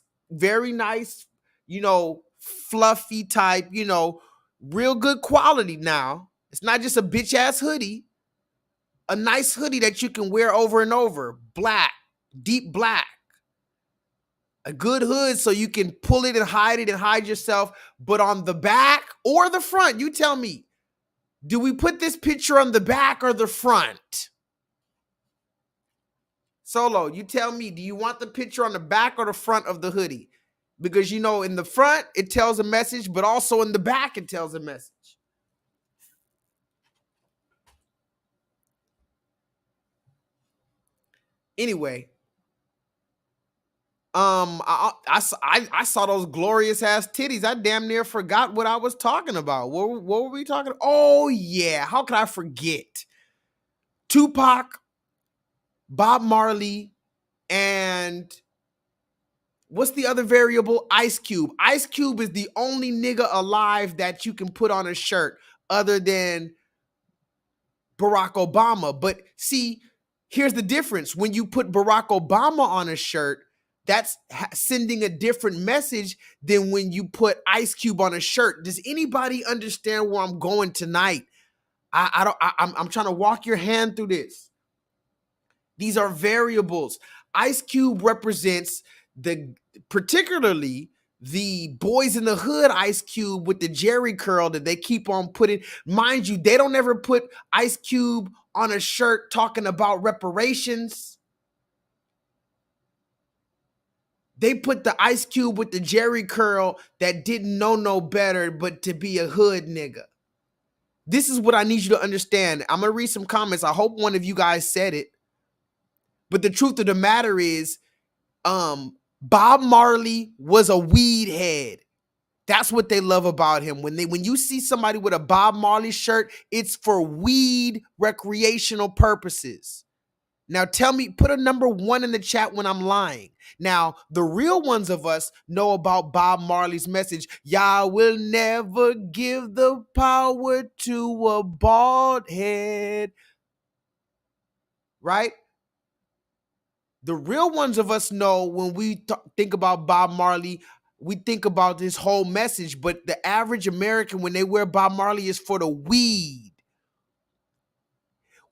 you know, fluffy type, you know, real good quality now. It's not just a bitch ass hoodie. A nice hoodie that you can wear over and over. Black, deep black. A good hood so you can pull it and hide yourself. But on the back or the front, you tell me, do we put this picture on the back or the front? Solo, you tell me, do you want the picture on the back or the front of the hoodie? Because, you know, in the front, it tells a message, but also in the back, it tells a message. Anyway, I saw those glorious ass titties. I damn near forgot what I was talking about. What were we talking? Oh yeah, how could I forget? Tupac, Bob Marley, and what's the other variable? Ice Cube. Ice Cube is the only nigga alive that you can put on a shirt other than Barack Obama. But see, here's the difference. When you put Barack Obama on a shirt, that's sending a different message than when you put Ice Cube on a shirt. Does anybody understand where I'm going tonight? I'm trying to walk your hand through this. These are variables. Ice Cube represents particularly the Boys in the Hood Ice Cube with the Jerry curl that they keep on putting. Mind you, they don't ever put Ice Cube on a shirt talking about reparations. They put the Ice Cube with the Jerry curl that didn't know no better but to be a hood nigga. This is what I need you to understand. I'm going to read some comments. I hope one of you guys said it. But the truth of the matter is, Bob Marley was a weed head. That's what they love about him. When you see somebody with a Bob Marley shirt, it's for weed recreational purposes. Now tell me, put a number 1 in the chat when I'm lying. Now, the real ones of us know about Bob Marley's message. Y'all will never give the power to a bald head. right? The real ones of us know when we think about Bob Marley, we think about this whole message, but the average American, when they wear Bob Marley, is for the weed.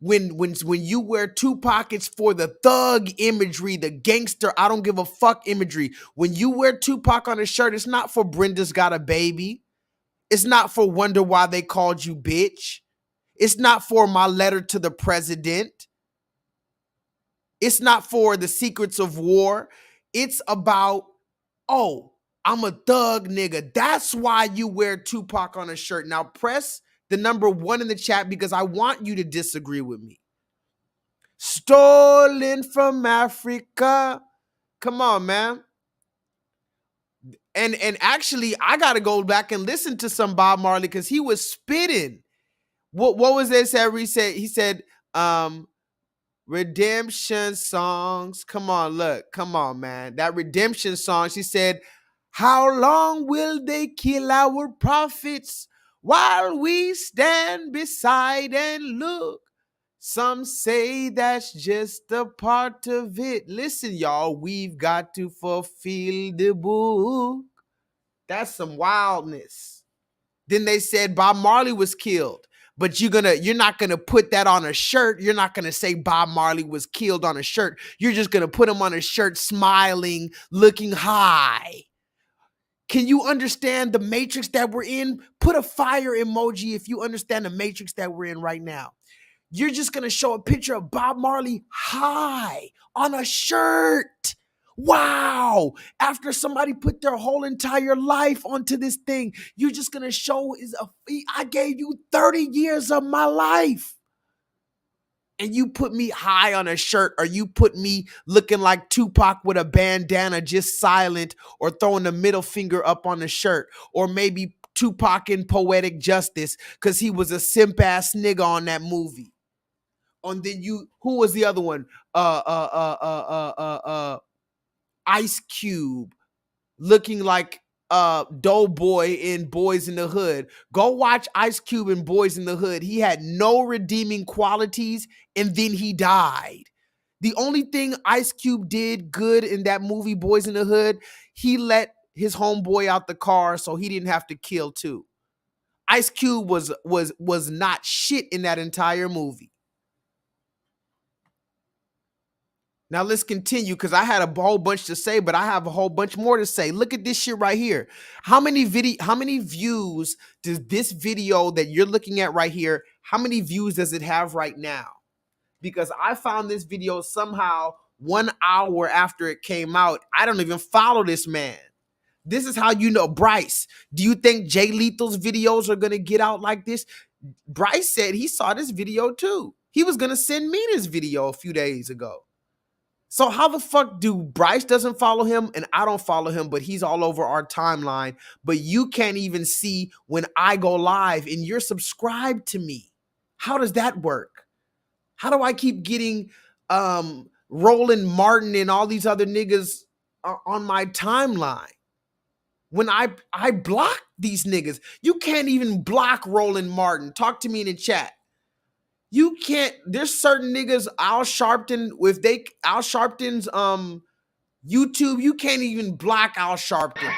When you wear Tupac, it's for the thug imagery, the gangster, I don't give a fuck imagery. When you wear Tupac on a shirt, it's not for Brenda's Got a Baby. It's not for Wonder Why They Called You Bitch. It's not for My Letter to the President. It's not for The Secrets of War. It's about, oh, I'm a thug nigga. That's why you wear Tupac on a shirt. Now press the number 1 in the chat because I want you to disagree with me. Stolen from Africa. Come on, man. And actually, I got to go back and listen to some Bob Marley because he was spitting. What was that said? He said, redemption songs. Come on, look. Come on, man. That redemption song, she said, how long will they kill our prophets while we stand beside and look? Some say that's just a part of it. Listen, y'all, we've got to fulfill the book. That's some wildness. Then they said Bob Marley was killed. But you're not gonna put that on a shirt. You're not gonna say Bob Marley was killed on a shirt. You're just gonna put him on a shirt smiling, looking high. Can you understand the matrix that we're in? Put a fire emoji if you understand the matrix that we're in right now. You're just gonna show a picture of Bob Marley high on a shirt. Wow. After somebody put their whole entire life onto this thing, you're just going to show I gave you 30 years of my life. And you put me high on a shirt, or you put me looking like Tupac with a bandana, just silent, or throwing the middle finger up on the shirt, or maybe Tupac in Poetic Justice because he was a simp ass nigga on that movie. And then who was the other one? Ice Cube looking like Doughboy in Boys in the Hood. Go watch Ice Cube in Boys in the Hood. He had no redeeming qualities and then he died. The only thing Ice Cube did good in that movie Boys in the Hood, he let his homeboy out the car so he didn't have to kill too. Ice Cube was not shit in that entire movie. Now let's continue because I had a whole bunch to say, but I have a whole bunch more to say. Look at this shit right here. How many views does this video that you're looking at right here, how many views does it have right now? Because I found this video somehow 1 hour after it came out. I don't even follow this man. This is how you know. Bryce, do you think J-Lethal's videos are going to get out like this? Bryce said he saw this video too. He was going to send me this video a few days ago. So how the fuck do Bryce doesn't follow him and I don't follow him, but he's all over our timeline, but you can't even see when I go live and you're subscribed to me? How does that work? How do I keep getting Roland Martin and all these other niggas on my timeline when I block these niggas? You can't even block Roland Martin. Talk to me in the chat. You can't. There's certain niggas Al Sharpton, Al Sharpton's YouTube, you can't even block Al Sharpton.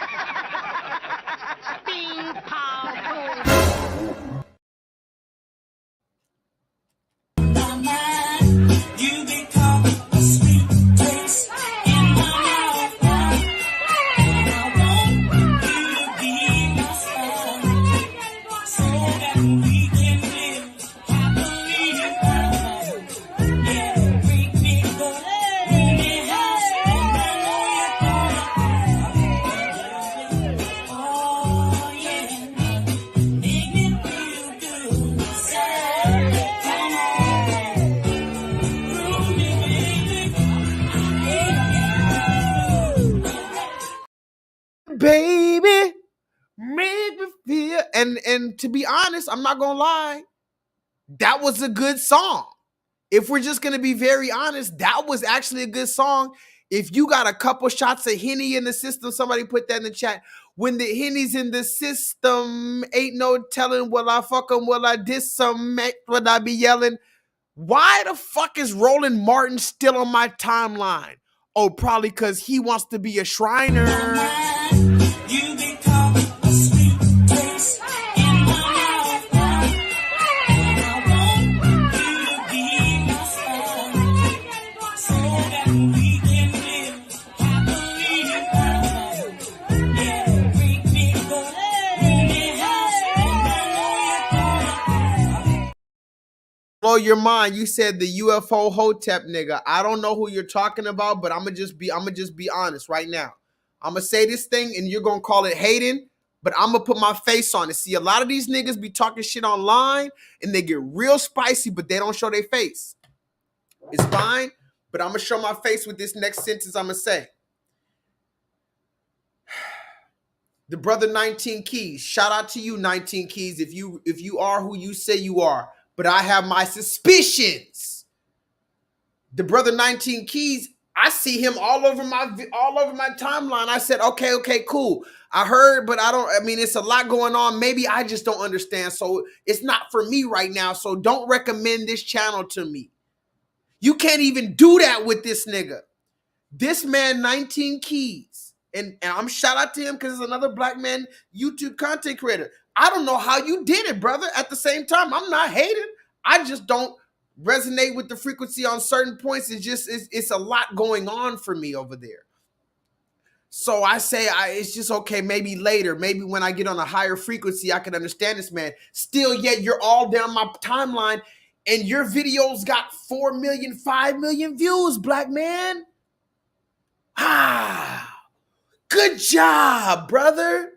Baby, make me feel. And to be honest, I'm not gonna lie, that was a good song. If we're just gonna be very honest, that was actually a good song. If you got a couple shots of Henny in the system, somebody put that in the chat. When the Henny's in the system, ain't no telling will I fuck them, will I diss some, will I be yelling? Why the fuck is Roland Martin still on my timeline? Oh, probably because he wants to be a Shriner. You become a sweet taste in my mouth. I want you to be my star, so that we can live happily ever. Yeah, treat me good, bring me house, and I know you're gonna Blow your mind. You said the UFO Hotep nigga. I don't know who you're talking about, but I'ma just be honest right now. I'ma say this thing and you're gonna call it hating, but I'ma put my face on it. See, a lot of these niggas be talking shit online and they get real spicy, but they don't show their face. It's fine, but I'ma show my face with this next sentence I'ma say. The brother 19 Keys. Shout out to you, 19 Keys, if you are who you say you are. But I have my suspicions. The brother 19 Keys, I see him all over my timeline. I said, okay, cool. I heard, but I mean, it's a lot going on. Maybe I just don't understand. So it's not for me right now. So don't recommend this channel to me. You can't even do that with this nigga. This man, 19 Keys. And I'm shout out to him because it's another black man YouTube content creator. I don't know how you did it, brother. At the same time, I'm not hating. I just don't resonate with the frequency on certain points. It's a lot going on for me over there. So I say it's just okay, maybe later. Maybe when I get on a higher frequency, I can understand this, man. Still, yet you're all down my timeline and your videos got 4 million, 5 million views, black man. Good job, brother.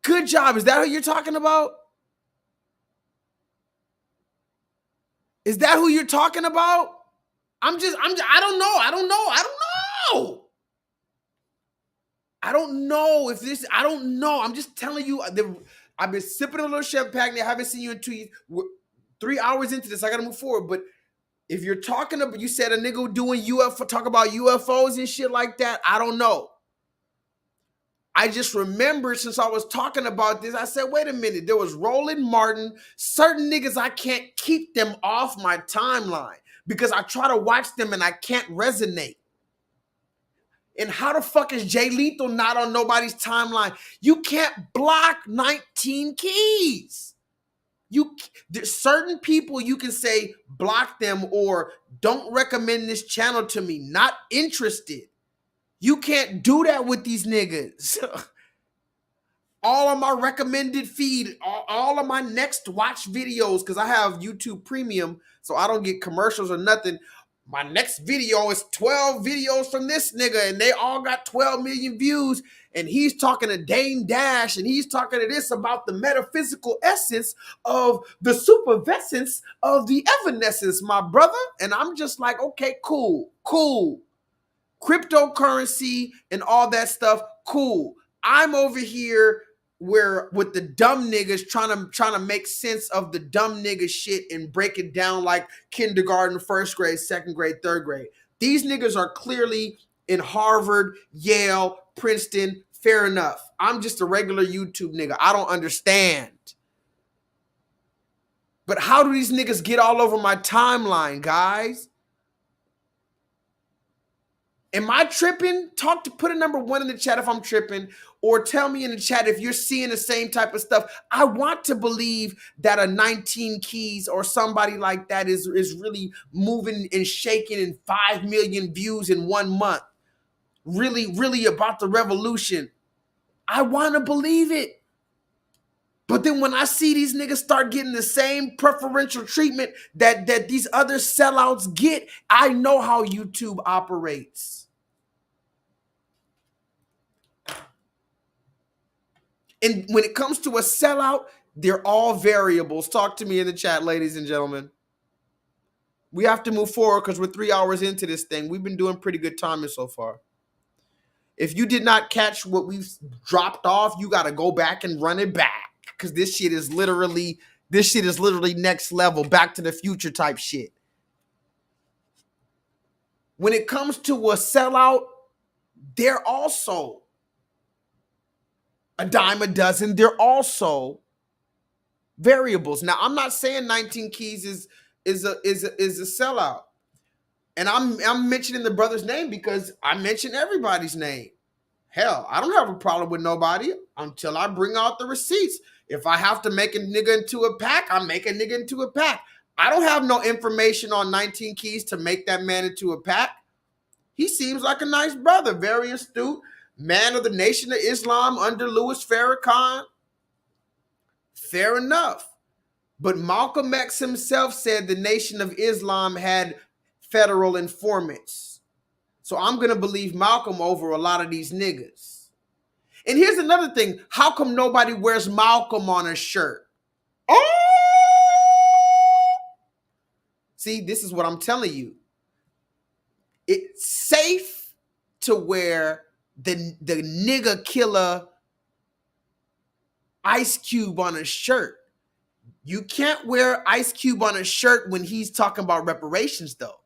Good job. Is that who you're talking about? Is that who you're talking about? I don't know. I don't know if this, I don't know. I'm just telling you, I've been sipping a little champagne. I haven't seen you in 2 years. 3 hours into this, I gotta move forward. But if you're talking about, you said a nigga doing UFO, talk about UFOs and shit like that, I don't know. I just remember since I was talking about this, I said, wait a minute, there was Roland Martin, certain niggas, I can't keep them off my timeline because I try to watch them and I can't resonate. And how the fuck is J-Lethal not on nobody's timeline? You can't block 19 Keys. There's certain people you can say block them or don't recommend this channel to me, not interested. You can't do that with these niggas. All of my recommended feed, all of my next watch videos, because I have YouTube Premium, so I don't get commercials or nothing. My next video is 12 videos from this nigga, and they all got 12 million views. And he's talking to Dame Dash, and he's talking to this about the metaphysical essence of the supervescence of the evanescence, my brother. And I'm just like, okay, cool. Cryptocurrency and all that stuff, cool. I'm over here with the dumb niggas trying to make sense of the dumb nigga shit and break it down like kindergarten, first grade, second grade, third grade. These niggas are clearly in Harvard, Yale, Princeton, fair enough. I'm just a regular YouTube nigga. I don't understand. But how do these niggas get all over my timeline, guys? Am I tripping? Put a #1 in the chat if I'm tripping, or tell me in the chat if you're seeing the same type of stuff. I want to believe that a 19 Keys or somebody like that is really moving and shaking in 5 million views in 1 month. Really about the revolution. I want to believe it. But then when I see these niggas start getting the same preferential treatment that these other sellouts get, I know how YouTube operates. And when it comes to a sellout, they're all variables. Talk to me in the chat, ladies and gentlemen. We have to move forward because we're 3 hours into this thing. We've been doing pretty good timing so far. If you did not catch what we've dropped off, you got to go back and run it back because this shit is literally next level, Back to the Future type shit. When it comes to a sellout, they're also a dime a dozen. They're also variables. Now, I'm not saying 19 Keys is a sellout. And I'm mentioning the brother's name because I mentioned everybody's name. Hell, I don't have a problem with nobody until I bring out the receipts. If I have to make a nigga into a pack, I make a nigga into a pack. I don't have no information on 19 Keys to make that man into a pack. He seems like a nice brother, very astute, man of the Nation of Islam under Louis Farrakhan. Fair enough. But Malcolm X himself said the Nation of Islam had federal informants. So I'm going to believe Malcolm over a lot of these niggas. And here's another thing. How come nobody wears Malcolm on a shirt? Oh! See, this is what I'm telling you. It's safe to wear the nigga killer Ice Cube on a shirt. You can't wear Ice Cube on a shirt when he's talking about reparations, though.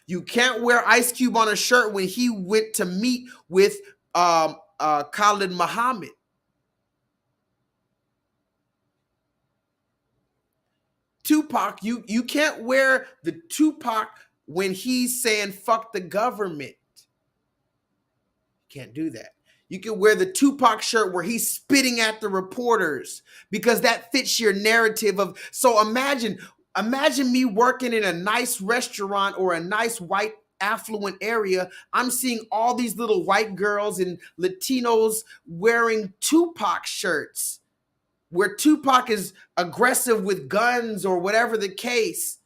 You can't wear Ice Cube on a shirt when he went to meet with Khalid Muhammad. Tupac, you can't wear the Tupac when he's saying fuck the government. Can't do that. You can wear the Tupac shirt where he's spitting at the reporters because that fits your narrative of. So imagine me working in a nice restaurant or a nice white affluent area. I'm seeing all these little white girls and Latinos wearing Tupac shirts where Tupac is aggressive with guns or whatever the case.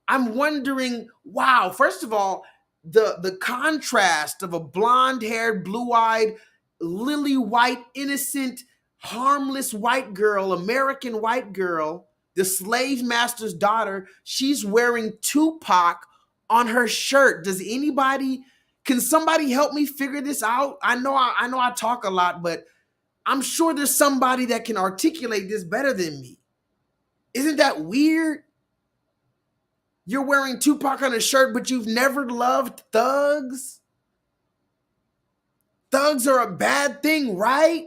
I'm wondering, wow, first of all, the contrast of a blonde-haired, blue-eyed, lily white, innocent, harmless white girl, American white girl, the slave master's daughter, she's wearing Tupac on her shirt. Can somebody help me figure this out? I know I talk a lot, but I'm sure there's somebody that can articulate this better than me. Isn't that weird? You're wearing Tupac on a shirt, but you've never loved thugs? Thugs are a bad thing, right?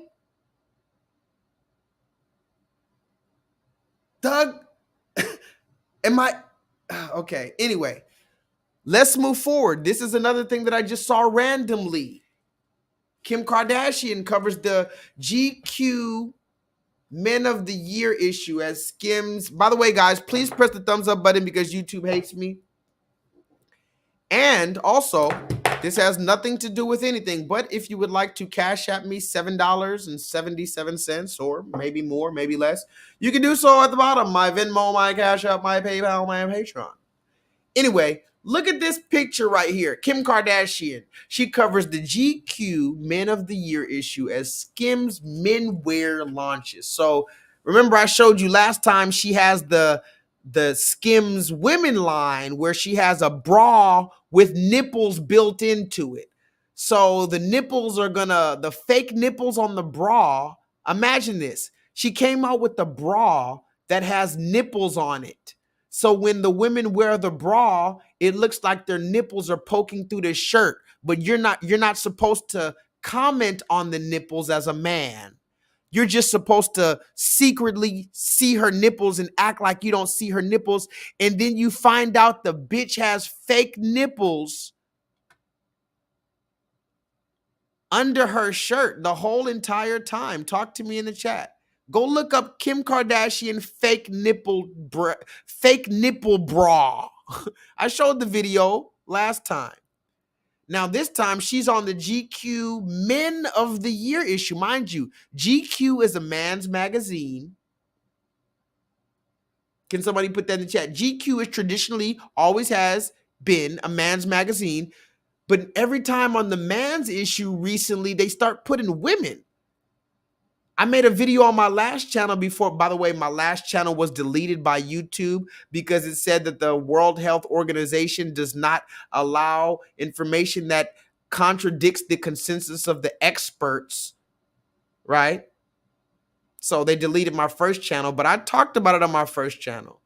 Thug, okay, anyway, let's move forward. This is another thing that I just saw randomly. Kim Kardashian covers the GQ Men of the Year issue as Skims. By the way, guys, please press the thumbs up button because YouTube hates me. And also, this has nothing to do with anything, but if you would like to cash at me $7.77 or maybe more, maybe less, you can do so at the bottom. My Venmo, my Cash App, my PayPal, my Patreon. Anyway, look at this picture right here. Kim Kardashian. She covers the GQ Men of the Year issue as Skims Men Wear launches. So remember I showed you last time she has the Skims women line where she has a bra with nipples built into it. So the nipples are the fake nipples on the bra. Imagine this. She came out with the bra that has nipples on it. So when the women wear the bra, it looks like their nipples are poking through the shirt, but you're not supposed to comment on the nipples as a man. You're just supposed to secretly see her nipples and act like you don't see her nipples. And then you find out the bitch has fake nipples under her shirt the whole entire time. Talk to me in the chat. Go look up Kim Kardashian fake nipple bra. I showed the video last time. Now, this time, she's on the GQ Men of the Year issue. Mind you, GQ is a man's magazine. Can somebody put that in the chat? GQ is traditionally, always has been a man's magazine. But every time on the man's issue recently, they start putting women. I made a video on my last channel before. By the way, my last channel was deleted by YouTube because it said that the World Health Organization does not allow information that contradicts the consensus of the experts, right? So they deleted my first channel, but I talked about it on my first channel.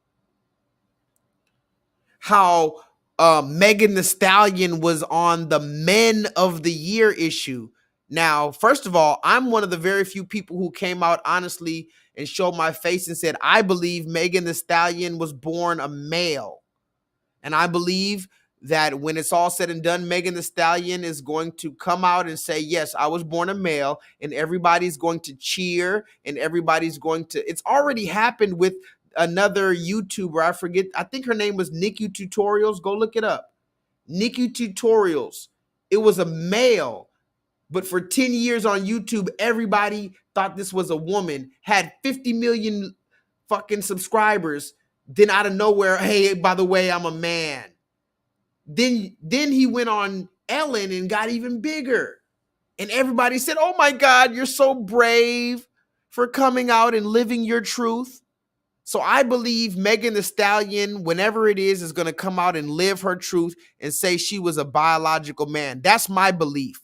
How Megan Thee Stallion was on the Men of the Year issue. Now, first of all, I'm one of the very few people who came out honestly and showed my face and said, I believe Megan Thee Stallion was born a male. And I believe that when it's all said and done, Megan Thee Stallion is going to come out and say, yes, I was born a male, and everybody's going to cheer, and everybody's going to, it's already happened with another YouTuber. I forget, I think her name was Nikki Tutorials. Go look it up. Nikki Tutorials. It was a male, but for 10 years on YouTube, everybody thought this was a woman, had 50 million fucking subscribers. Then out of nowhere, hey, by the way, I'm a man. Then he went on Ellen and got even bigger. And everybody said, oh my God, you're so brave for coming out and living your truth. So I believe Megan Thee Stallion, whenever it is going to come out and live her truth and say she was a biological man. That's my belief.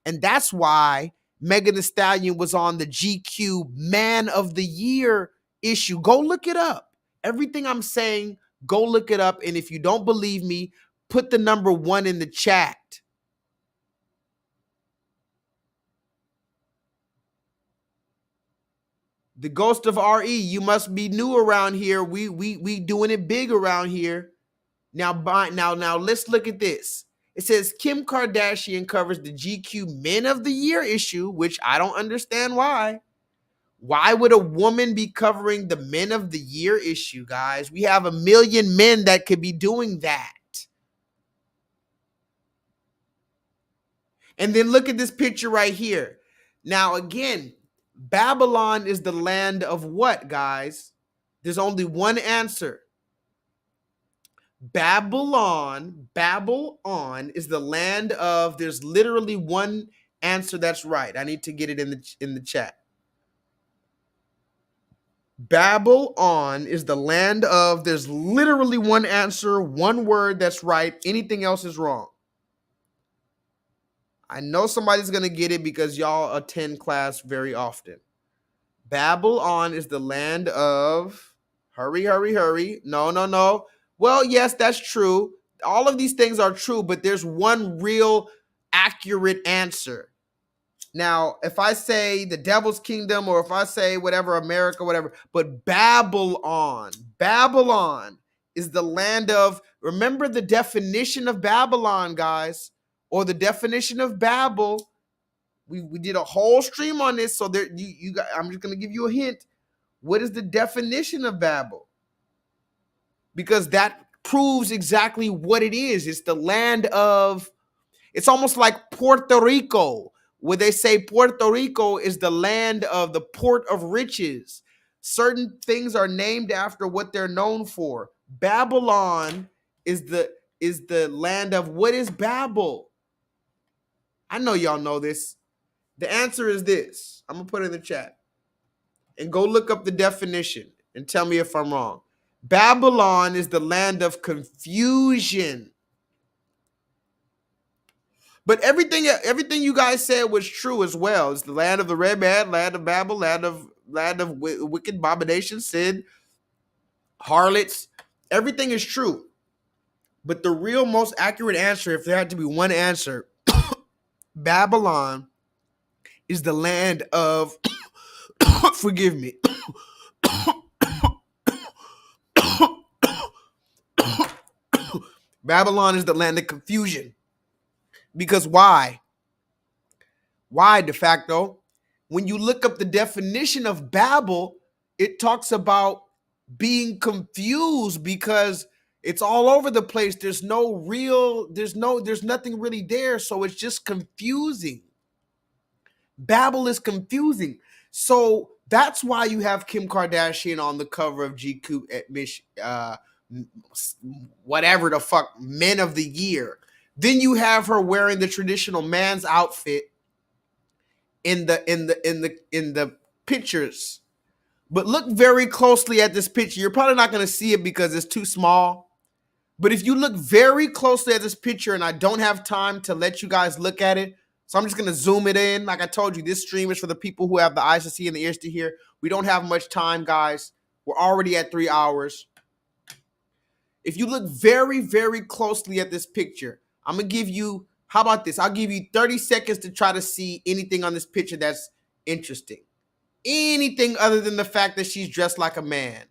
And that's why Megan Thee Stallion was on the GQ Man of the Year issue. Go look it up. Everything I'm saying, go look it up. And if you don't believe me, put the number 1 in the chat. The ghost of RE, you must be new around here. We doing it big around here. Now let's look at this. It says Kim Kardashian covers the GQ Men of the Year issue, which I don't understand why. Why would a woman be covering the Men of the Year issue, guys? We have a million men that could be doing that. And then look at this picture right here. Now, again, Babylon is the land of what, guys? There's only one answer. Babylon is the land of, there's literally one answer that's right. I need to get it in the chat. Babylon is the land of, there's literally one answer, one word that's right. Anything else is wrong. I know somebody's going to get it because y'all attend class very often. Babylon is the land of, hurry. No. Well, yes, that's true. All of these things are true, but there's one real accurate answer. Now, if I say the devil's kingdom, or if I say whatever, America, whatever, but Babylon is the land of, remember the definition of Babylon, guys, or the definition of Babel. We did a whole stream on this, so there you got, I'm just going to give you a hint. What is the definition of Babel? Because that proves exactly what it is. It's the land of, it's almost like Puerto Rico, where they say Puerto Rico is the land of the port of riches. Certain things are named after what they're known for. Babylon is the land of, what is Babel? I know y'all know this. The answer is this. I'm going to put it in the chat. And go look up the definition and tell me if I'm wrong. Babylon is the land of confusion. But everything you guys said was true as well. It's the land of the red man, land of Babel, land of wicked abomination, sin, harlots. Everything is true. But the real most accurate answer, if there had to be one answer, Babylon is the land of, forgive me, Babylon is the land of confusion. Because why? Why, de facto? When you look up the definition of Babel, it talks about being confused because it's all over the place. There's nothing really there. So it's just confusing. Babel is confusing. So that's why you have Kim Kardashian on the cover of GQ, whatever the fuck, Men of the Year. Then you have her wearing the traditional man's outfit in the pictures. But look very closely at this picture. You're probably not going to see it because it's too small. But if you look very closely at this picture, and I don't have time to let you guys look at it, so I'm just going to zoom it in. Like I told you, this stream is for the people who have the eyes to see and the ears to hear. We don't have much time, guys. We're already at 3 hours. If you look very, very closely at this picture, I'm going to give you, how about this? I'll give you 30 seconds to try to see anything on this picture that's interesting. anything other than the fact that she's dressed like a man.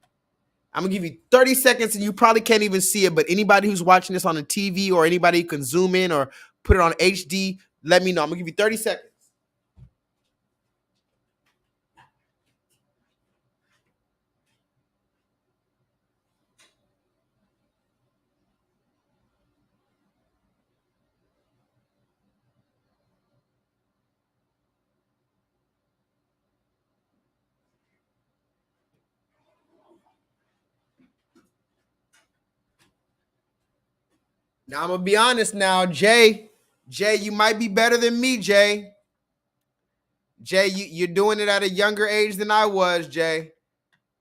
I'm gonna give you 30 seconds and you probably can't even see it, but anybody who's watching this on a TV or anybody who can zoom in or put it on HD, let me know. I'm gonna give you 30 seconds. Now I'm gonna be honest now, Jay, you might be better than me, Jay. Jay, you're doing it at a younger age than I was, Jay.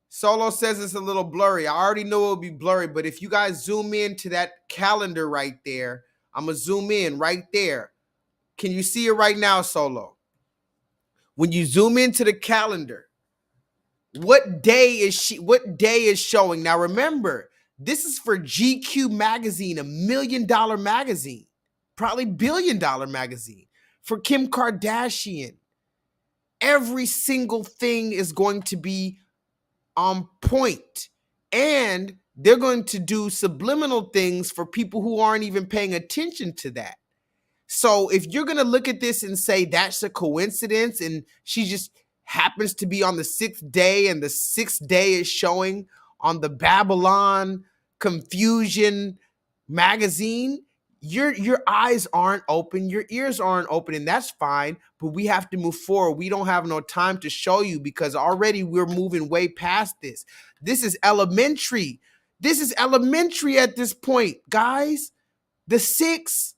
Solo says it's a little blurry. I already know it will be blurry, but if you guys zoom in to that calendar right there, I'm gonna zoom in right there. Can you see it right now, Solo? When you zoom into the calendar, what day is showing? Now remember, this is for GQ magazine, $1 million magazine, probably $1 billion magazine. For Kim Kardashian, every single thing is going to be on point. And they're going to do subliminal things for people who aren't even paying attention to that. So if you're going to look at this and say that's a coincidence and she just happens to be on the 6th day and the 6th day is showing on the Babylon Confusion magazine, your eyes aren't open, your ears aren't open, and that's fine, but we have to move forward. We don't have no time to show you because already we're moving way past this. This is elementary. This is elementary at this point, guys. The 6th,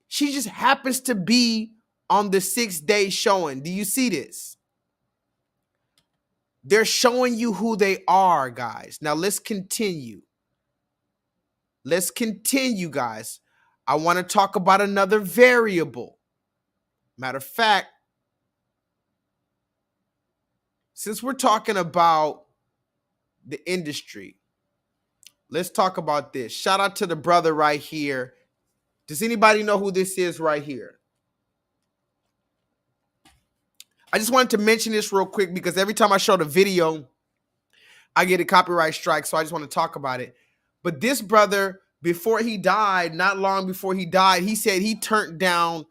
she just happens to be on the 6th day showing. Do you see this? They're showing you who they are, guys. Now let's continue. Let's continue, guys. I want to talk about another variable. Matter of fact, since we're talking about the industry, let's talk about this. Shout out to the brother right here. Does anybody know who this is right here? I just wanted to mention this real quick because every time I show the video, I get a copyright strike, so I just want to talk about it. But this brother, before he died, not long before he died, he said he turned down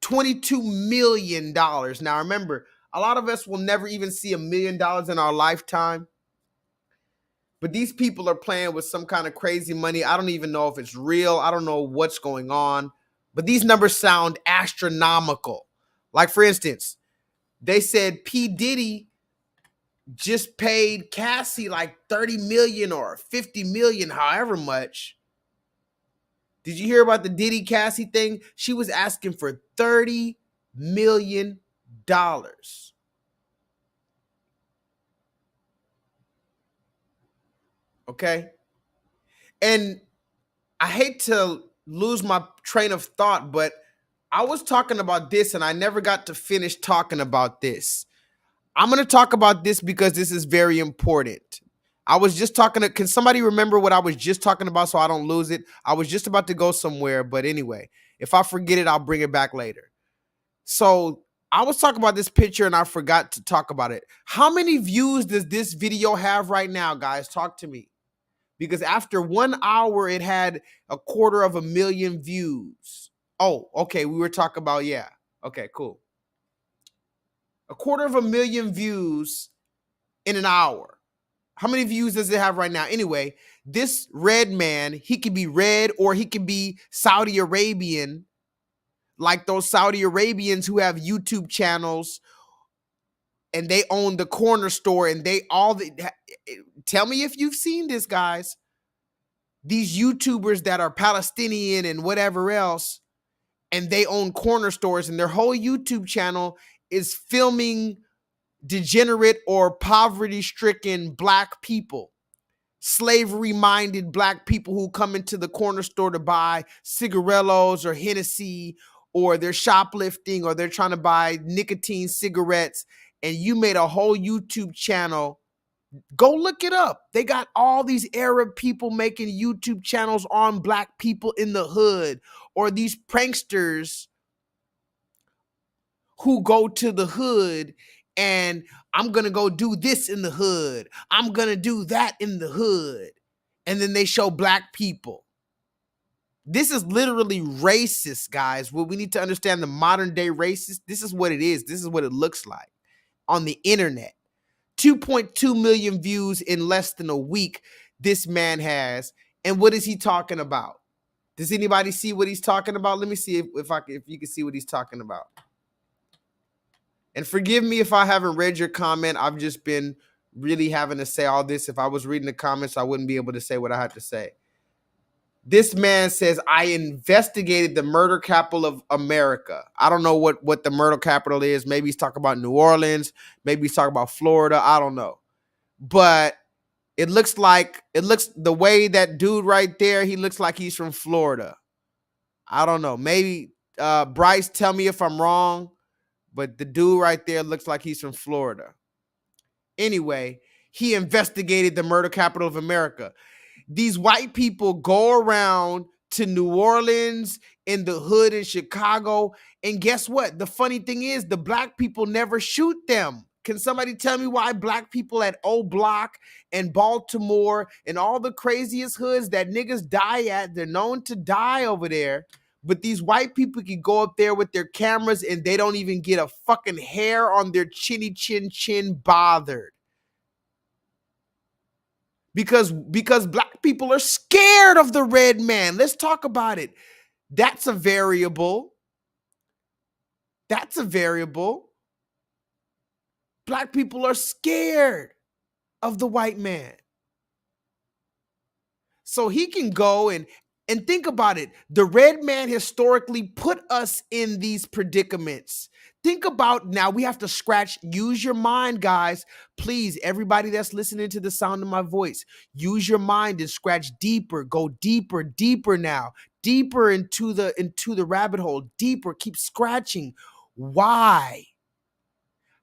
$22 million. Now, remember, a lot of us will never even see $1 million in our lifetime. But these people are playing with some kind of crazy money. I don't even know if it's real. I don't know what's going on. But these numbers sound astronomical. Like, for instance, they said P. Diddy just paid Cassie like 30 million or 50 million, however much. Did you hear about the Diddy Cassie thing? She was asking for $30 million. Okay? And I hate to lose my train of thought, but I was talking about this and I never got to finish talking about this. I'm going to talk about this because this is very important. I was just talking to, can somebody remember what I was just talking about so I don't lose it? I was just about to go somewhere, but anyway, if I forget it, I'll bring it back later. So I was talking about this picture and I forgot to talk about it. How many views does this video have right now, guys? Talk to me. Because after 1 hour, it had 250,000 views. Oh, okay. We were talking about, yeah. Okay, cool. 250,000 views in an hour. How many views does it have right now? Anyway, this red man, he could be red or he could be Saudi Arabian, like those Saudi Arabians who have YouTube channels and they own the corner store and they all tell me if you've seen this, guys. These YouTubers that are Palestinian and whatever else, and they own corner stores and their whole YouTube channel is filming degenerate or poverty-stricken black people, slavery-minded black people who come into the corner store to buy cigarillos or Hennessy, or they're shoplifting or they're trying to buy nicotine cigarettes, and you made a whole YouTube channel. Go look it up. They got all these Arab people making YouTube channels on black people in the hood, or these pranksters who go to the hood and I'm going to go do this in the hood. I'm going to do that in the hood. And then they show black people. This is literally racist, guys. Well, we need to understand the modern day racist. This is what it is. This is what it looks like on the internet. 2.2 million views in less than a week this man has. And what is he talking about? Does anybody see what he's talking about? Let me see if you can see what he's talking about. And forgive me if I haven't read your comment. I've just been really having to say all this. If I was reading the comments, I wouldn't be able to say what I had to say. This man says, I investigated the murder capital of America. I don't know what the murder capital is. Maybe he's talking about New Orleans. Maybe he's talking about Florida. I don't know. But it looks the way that dude right there, he looks like he's from Florida. I don't know. Maybe Bryce, tell me if I'm wrong. But the dude right there looks like he's from Florida. Anyway, he investigated the murder capital of America. These white people go around to New Orleans, in the hood in Chicago, and guess what? The funny thing is the black people never shoot them. Can somebody tell me why black people at O Block and Baltimore and all the craziest hoods that niggas die at, they're known to die over there, but these white people can go up there with their cameras and they don't even get a fucking hair on their chinny chin bothered. Because black people are scared of the red man. Let's talk about it. That's a variable. That's a variable. Black people are scared of the white man. So he can go and think about it. The red man historically put us in these predicaments. Think about now, we have to scratch. Use your mind, guys. Please, everybody that's listening to the sound of my voice, use your mind and scratch deeper. Go deeper, deeper now. Deeper into the rabbit hole. Deeper. Keep scratching. Why?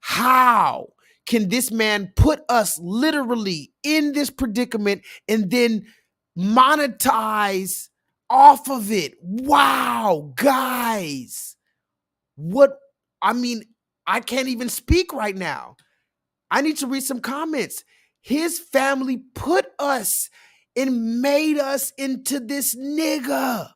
How can this man put us literally in this predicament and then monetize off of it? Wow, guys. I can't even speak right now. I need to read some comments. His family put us and made us into this nigga.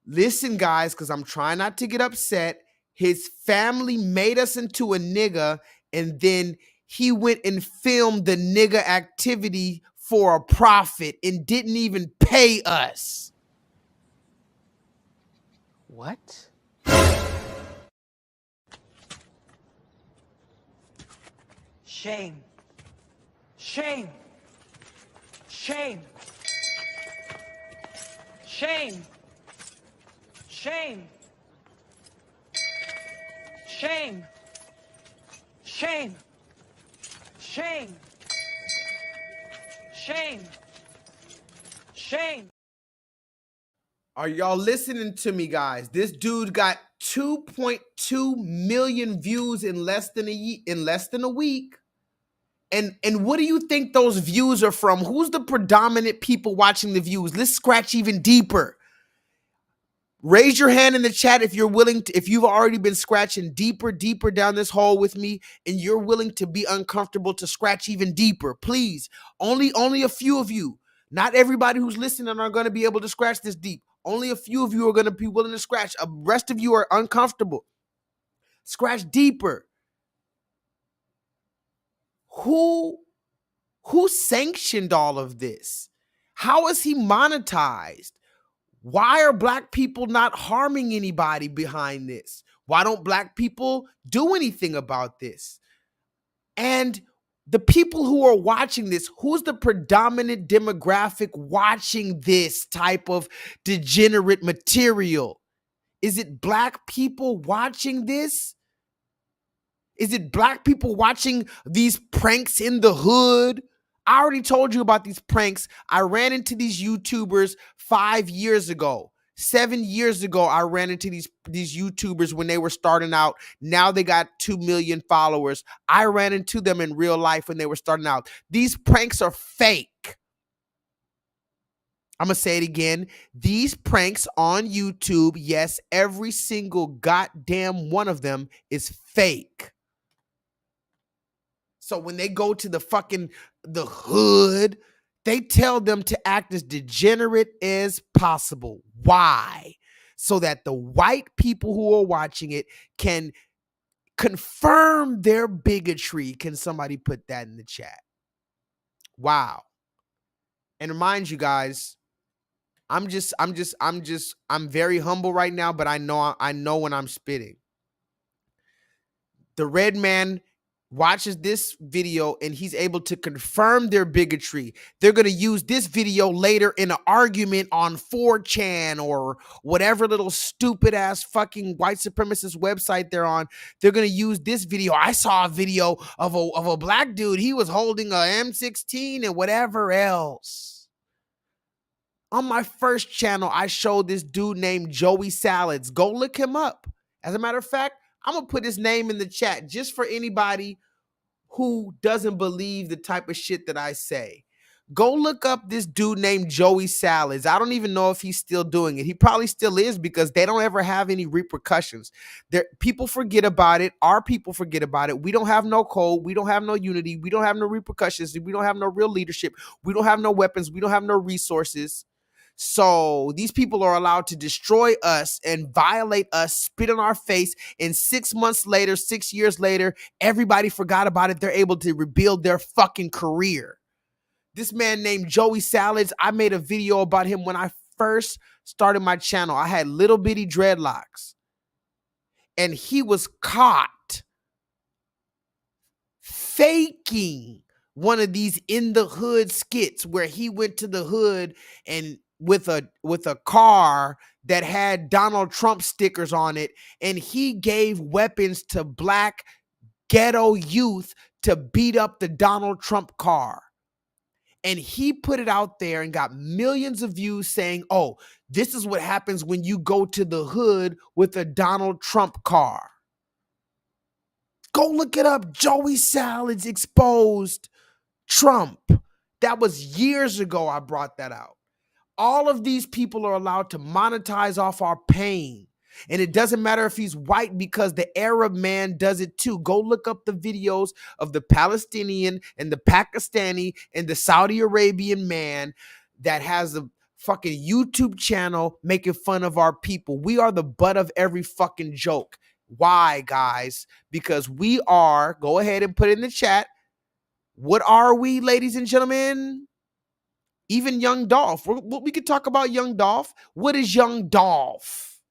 Listen, guys, because I'm trying not to get upset. His family made us into a nigga, and then he went and filmed the nigga activity for a profit and didn't even pay us. What? Shame. Shame. Shame. Shame. Shame. Shame. Shame. Shame. Shame. Shame. Are y'all listening to me, guys? This dude got 2.2 million views in less than a week. And what do you think those views are from? Who's the predominant people watching the views? Let's scratch even deeper. Raise your hand in the chat if you're willing to, if you've already been scratching deeper down this hole with me and you're willing to be uncomfortable to scratch even deeper. Please, only a few of you. Not everybody who's listening are going to be able to scratch this deep. Only a few of you are going to be willing to scratch. The rest of you are uncomfortable. Scratch deeper. Who sanctioned all of this? How is he monetized? Why are black people not harming anybody behind this? Why don't black people do anything about this? And the people who are watching this, who's the predominant demographic watching this type of degenerate material? Is it black people watching this? Is it black people watching these pranks in the hood? I already told you about these pranks. I ran into these YouTubers 5 years ago. 7 years ago, I ran into these YouTubers when they were starting out. Now they got 2 million followers. I ran into them in real life when they were starting out. These pranks are fake. I'm going to say it again. These pranks on YouTube, yes, every single goddamn one of them is fake. So when they go to the hood, they tell them to act as degenerate as possible. Why? So that the white people who are watching it can confirm their bigotry. Can somebody put that in the chat? Wow. And remind you guys, I'm very humble right now, but I know when I'm spitting. The red man watches this video and he's able to confirm their bigotry. They're going to use this video later in an argument on 4chan or whatever little stupid ass fucking white supremacist website they're on. They're going to use this video. I saw a video of a black dude. He was holding a M16 and whatever else. On my first channel, I showed this dude named Joey Salads. Go look him up. As a matter of fact, I'm going to put his name in the chat just for anybody who doesn't believe the type of shit that I say. Go look up this dude named Joey Salads. I don't even know if he's still doing it. He probably still is because they don't ever have any repercussions. People forget about it. Our people forget about it. We don't have no code. We don't have no unity. We don't have no repercussions. We don't have no real leadership. We don't have no weapons. We don't have no resources. So these people are allowed to destroy us and violate us, spit in our face, and 6 months later, 6 years later, everybody forgot about it. They're able to rebuild their fucking career. This man named Joey Salads, I made a video about him when I first started my channel. I had little bitty dreadlocks. And he was caught faking one of these in the hood skits where he went to the hood and with a car that had Donald Trump stickers on it, and he gave weapons to black ghetto youth to beat up the Donald Trump car. And he put it out there and got millions of views saying, oh, this is what happens when you go to the hood with a Donald Trump car. Go look it up. Joey Salads exposed Trump. That was years ago I brought that out. All of these people are allowed to monetize off our pain. And it doesn't matter if he's white because the Arab man does it too. Go look up the videos of the Palestinian and the Pakistani and the Saudi Arabian man that has a fucking YouTube channel making fun of our people. We are the butt of every fucking joke. Why, guys? Because we are, go ahead and put it in the chat. What are we, ladies and gentlemen? Even Young Dolph. We could talk about Young Dolph. What is Young Dolph?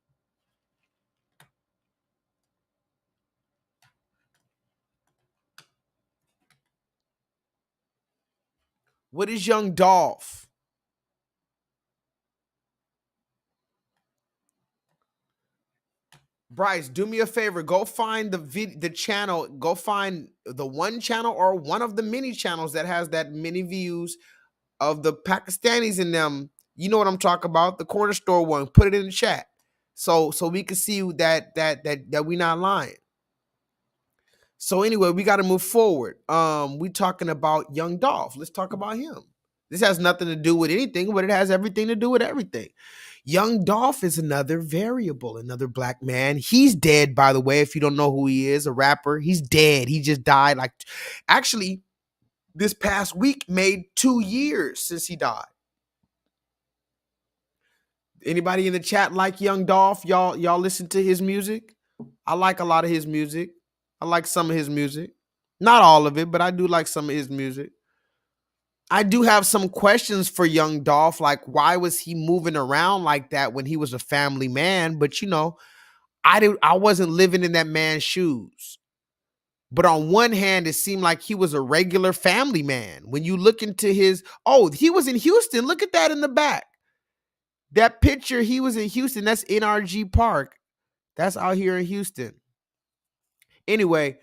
What is Young Dolph? Bryce, do me a favor. Go find the channel. Go find the one channel or one of the many channels that has that many views of the Pakistanis in them. You know what I'm talking about? The corner store one. Put it in the chat so we can see that we not lying. So anyway, we got to move forward. We talking about Young Dolph. Let's talk about him. This has nothing to do with anything, but it has everything to do with everything. Young Dolph is another variable, another black man. He's dead, by the way, if you don't know who he is, a rapper. He's dead. He just died. Actually, this past week made 2 years since he died. Anybody in the chat like Young Dolph? Y'all listen to his music? I like a lot of his music. I like some of his music. Not all of it, but I do like some of his music. I do have some questions for Young Dolph, like why was he moving around like that when he was a family man? But you know, I wasn't living in that man's shoes. But on one hand, it seemed like he was a regular family man. When you look into he was in Houston. Look at that in the back. That picture, he was in Houston. That's NRG Park. That's out here in Houston. Anyway,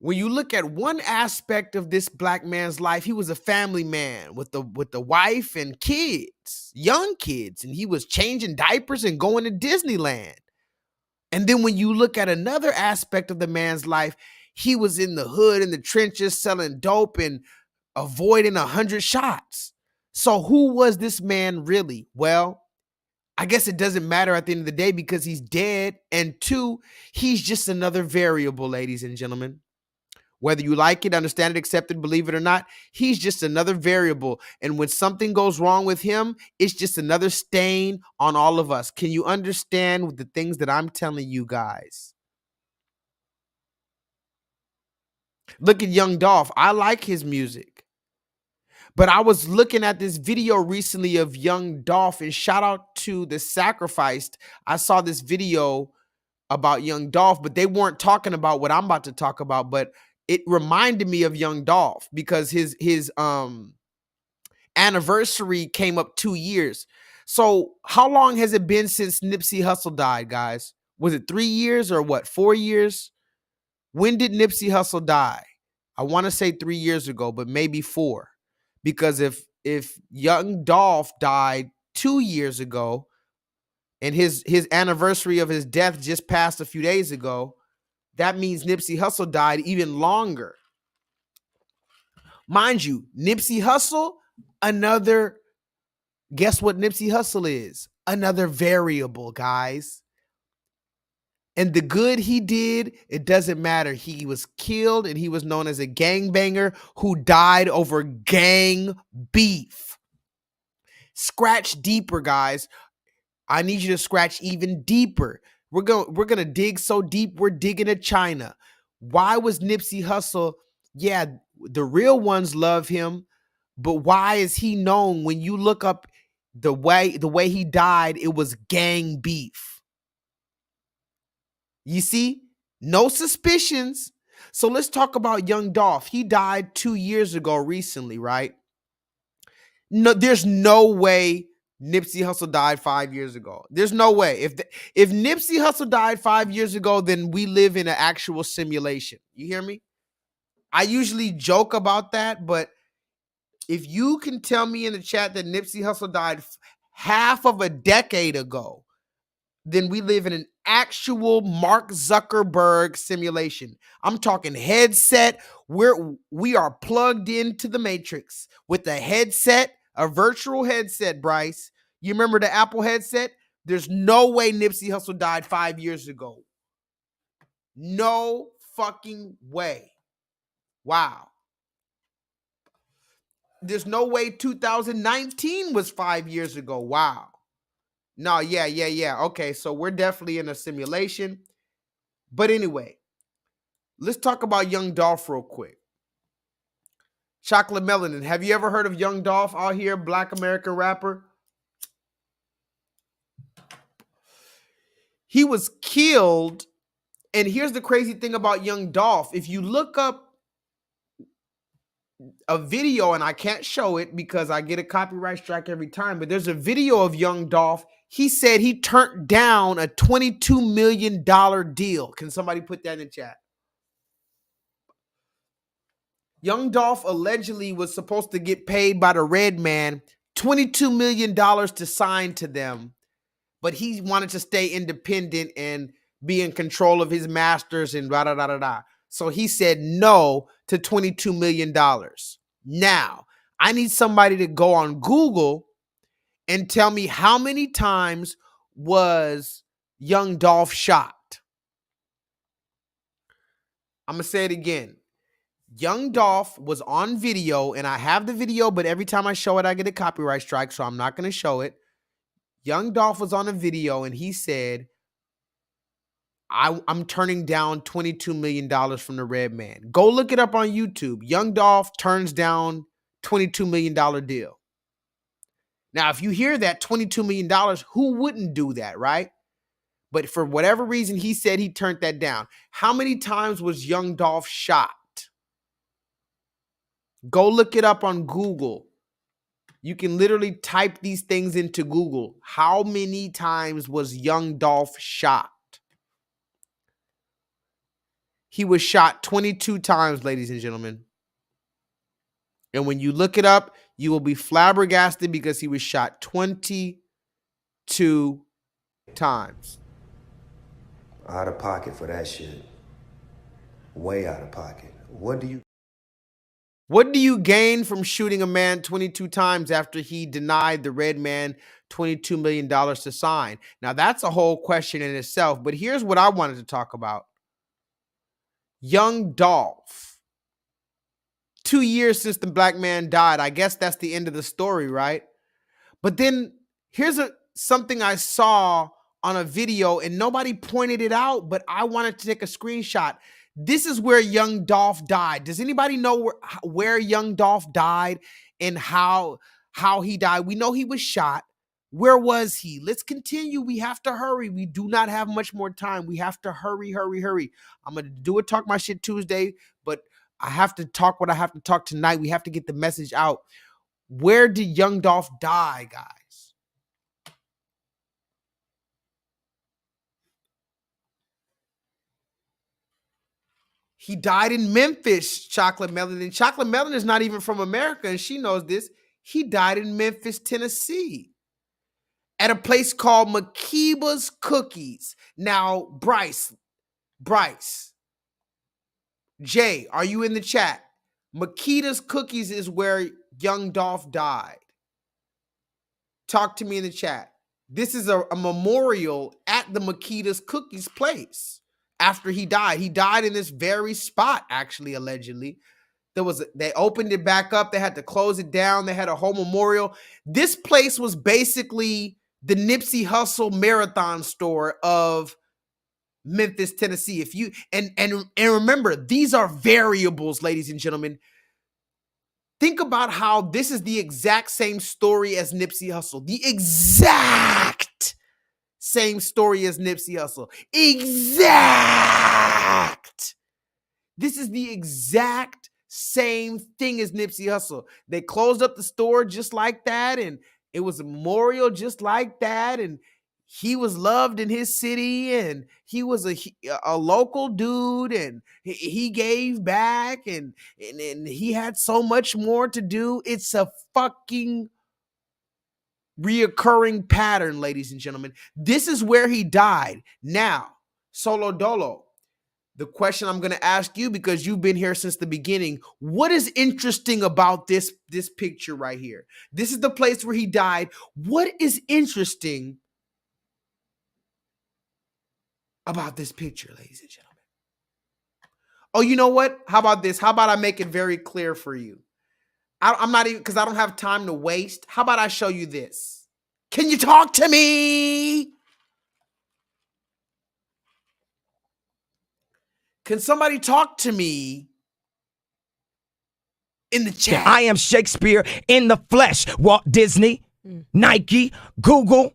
when you look at one aspect of this black man's life, he was a family man with the wife and kids, young kids, and he was changing diapers and going to Disneyland. And then when you look at another aspect of the man's life, he was in the hood, in the trenches, selling dope and avoiding 100 shots. So who was this man really? Well, I guess it doesn't matter at the end of the day because he's dead. And two, he's just another variable, ladies and gentlemen. Whether you like it, understand it, accept it, believe it or not, he's just another variable. And when something goes wrong with him, it's just another stain on all of us. Can you understand the things that I'm telling you guys? Look at Young Dolph. I like his music. But I was looking at this video recently of Young Dolph, and shout out to The Sacrificed. I saw this video about Young Dolph, but they weren't talking about what I'm about to talk about, but it reminded me of Young Dolph because his anniversary came up 2 years. So how long has it been since Nipsey Hussle died, guys? Was it 3 years or what, 4 years? When did Nipsey Hussle die? I want to say 3 years ago, but maybe 4. Because if Young Dolph died 2 years ago and his anniversary of his death just passed a few days ago, that means Nipsey Hussle died even longer. Mind you, Nipsey Hussle, guess what Nipsey Hussle is? Another variable, guys. And the good he did, it doesn't matter. He was killed and he was known as a gangbanger who died over gang beef. Scratch deeper, guys. I need you to scratch even deeper. We're going to dig so deep, we're digging to China. Why was Nipsey Hussle? Yeah, the real ones love him, but why is he known? When you look up the way he died, it was gang beef. You see? No suspicions. So let's talk about Young Dolph. He died 2 years ago recently, right? No, there's no way Nipsey Hussle died 5 years ago. There's no way. If Nipsey Hussle died 5 years ago, then we live in an actual simulation. You hear me? I usually joke about that, but if you can tell me in the chat that Nipsey Hussle died half of a decade ago, then we live in an actual Mark Zuckerberg simulation. I'm talking headset. We are plugged into the Matrix with a headset, a virtual headset, Bryce. You remember the Apple headset? There's no way Nipsey Hussle died 5 years ago. No fucking way. Wow. There's no way 2019 was 5 years ago. Wow. No, yeah. Okay, so we're definitely in a simulation. But anyway, let's talk about Young Dolph real quick. Chocolate Melanin. Have you ever heard of Young Dolph out here, Black American rapper? He was killed. And here's the crazy thing about Young Dolph. If you look up a video, and I can't show it because I get a copyright strike every time, but there's a video of Young Dolph. He said he turned down a $22 million deal. Can somebody put that in the chat? Young Dolph allegedly was supposed to get paid by the Red Man $22 million to sign to them, but he wanted to stay independent and be in control of his masters and da-da-da-da-da. So he said no to $22 million. Now, I need somebody to go on Google and tell me how many times was Young Dolph shot. I'm going to say it again. Young Dolph was on video, and I have the video, but every time I show it, I get a copyright strike, so I'm not going to show it. Young Dolph was on a video, and he said, I'm turning down $22 million from the Red Man. Go look it up on YouTube. Young Dolph turns down $22 million deal. Now, if you hear that $22 million, who wouldn't do that, right? But for whatever reason, he said he turned that down. How many times was Young Dolph shot? Go look it up on Google. You can literally type these things into Google. How many times was Young Dolph shot? He was shot 22 times, ladies and gentlemen. And when you look it up, you will be flabbergasted because he was shot 22 times. Out of pocket for that shit. Way out of pocket. What do you... What do you gain from shooting a man 22 times after he denied the red man $22 million to sign? Now, that's a whole question in itself, but here's what I wanted to talk about. Young Dolph. 2 years since the black man died. I guess that's the end of the story, right? But then here's something I saw on a video and nobody pointed it out, but I wanted to take a screenshot. This is where young Dolph died. Does anybody know where young Dolph died and how he died? We know he was shot. Where was he? Let's continue. We have to hurry. We do not have much more time. We have to hurry. I'm going to do a Talk My Shit Tuesday, but I have to talk what I have to talk tonight. We have to get the message out. Where did young Dolph die, guys? He died in Memphis, Chocolate Melon. And Chocolate Melon is not even from America, and she knows this. He died in Memphis, Tennessee, at a place called Makiba's Cookies. Now, Bryce, Jay, are you in the chat? Makiba's Cookies is where young Dolph died. Talk to me in the chat. This is a memorial at the Makiba's Cookies place. After he died in this very spot, actually, allegedly. They opened it back up. They had to close it down. They had a whole memorial. This place was basically the Nipsey Hussle marathon store of Memphis, Tennessee. If you and remember, these are variables, ladies and gentlemen. Think about how this is the exact same story as Nipsey Hussle. The exact same story as Nipsey Hussle. Exact. This is the exact same thing as Nipsey Hussle. They closed up the store just like that, and it was a memorial just like that, and he was loved in his city, and he was a local dude, and he gave back, and he had so much more to do. It's a fucking reoccurring pattern, ladies and gentlemen. This is where he died. Now, Solo Dolo, the question I'm going to ask you, because you've been here since the beginning, what is interesting about this picture right here? This is the place where he died. What is interesting about this picture, ladies and gentlemen? Oh, you know what? How about this? How about I make it very clear for you? I'm not even, because I don't have time to waste. How about I show you this? Can you talk to me? Can somebody talk to me in the chat? I am Shakespeare in the flesh. Walt Disney, Nike, Google.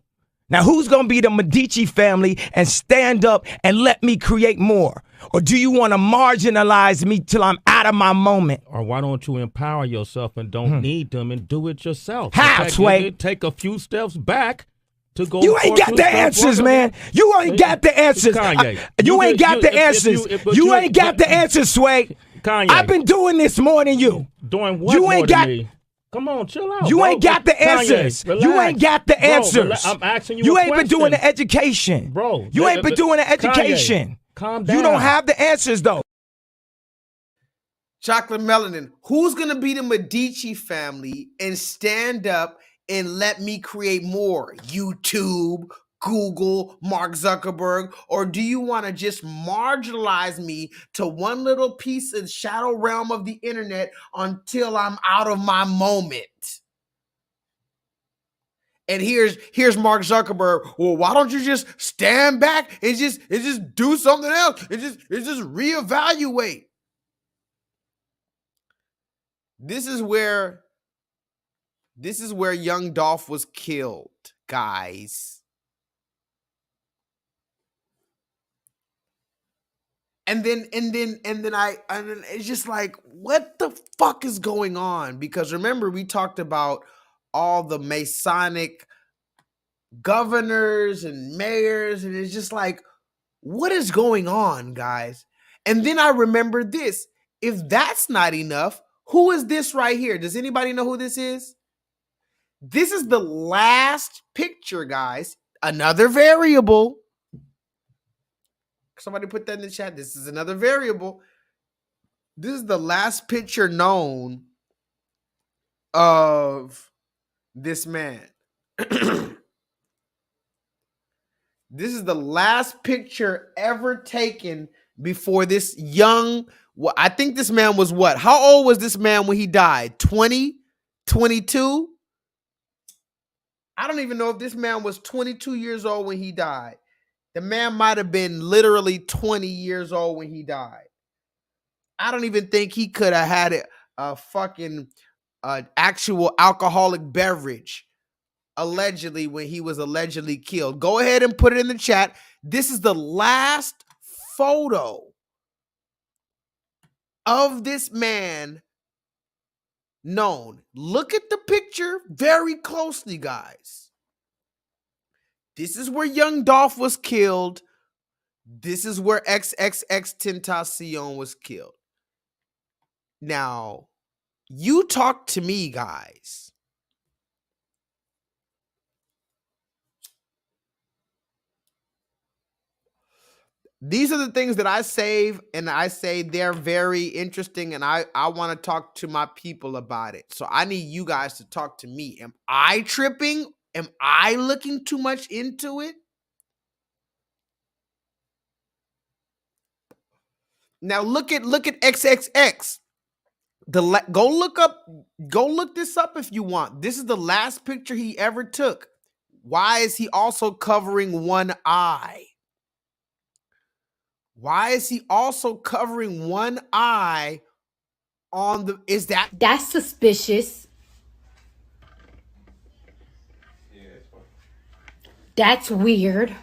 Now, who's going to be the Medici family and stand up and let me create more? Or do you want to marginalize me till I'm out of my moment? Or why don't you empower yourself and don't need them and do it yourself? How, Sway? Take a few steps back to go. You ain't got the answers, man. You ain't got the answers. You ain't got the answers. You ain't got the answers, Sway. Kanye. I've been doing this more than you. Doing what you ain't got. Me? Come on, chill out. You bro. ain't got the answers. Kanye, you ain't got the answers. I'm asking you. You a ain't question. been doing the education, bro. You ain't been doing the education. Kanye, calm down. You don't have the answers, though. Chocolate Melanin, who's going to be the Medici family and stand up and let me create more? YouTube, Google, Mark Zuckerberg, or do you want to just marginalize me to one little piece of shadow realm of the internet until I'm out of my moment? And here's Mark Zuckerberg. Well, why don't you just stand back and just do something else and just reevaluate? This is where young Dolph was killed, guys. And then it's just like, what the fuck is going on? Because remember, we talked about all the Masonic governors and mayors, and it's just like, what is going on, guys? And then I remembered this. If that's not enough, who is this right here? Does anybody know who this is? This is the last picture, guys. Another variable. Somebody put that in the chat. This is another variable. This is the last picture known of this man. This is the last picture ever taken before this young. Well, I think this man was what? How old was this man when he died? 20? 22? I don't even know if this man was 22 years old when he died. The man might have been literally 20 years old when he died. I don't even think he could have had a fucking actual alcoholic beverage allegedly when he was allegedly killed. Go ahead and put it in the chat. This is the last photo of this man known. Look at the picture very closely, guys. This is where young Dolph was killed. This is where XXXTentacion was killed. Now, you talk to me, guys. These are the things that I save, and I say they're very interesting, and I want to talk to my people about it. So I need you guys to talk to me. Am I tripping? Am I looking too much into it? Now look at XXX. Go look this up if you want. This is the last picture he ever took. Why is he also covering one eye? Why is he also covering one eye on the, is that? That's suspicious. That's weird.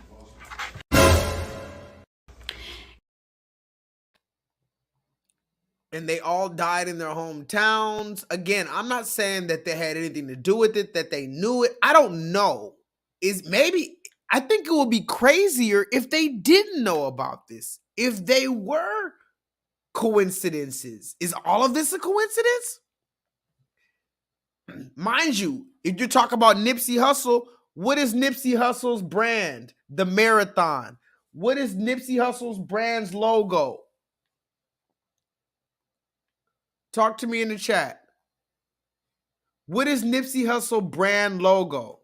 And they all died in their hometowns. Again, I'm not saying that they had anything to do with it, that they knew it. I don't know. I think it would be crazier if they didn't know about this. If they were coincidences. Is all of this a coincidence? Mind you, if you talk about Nipsey Hussle, what is Nipsey Hussle's brand? The marathon. What is Nipsey Hussle's brand's logo? Talk to me in the chat. What is Nipsey Hussle brand logo?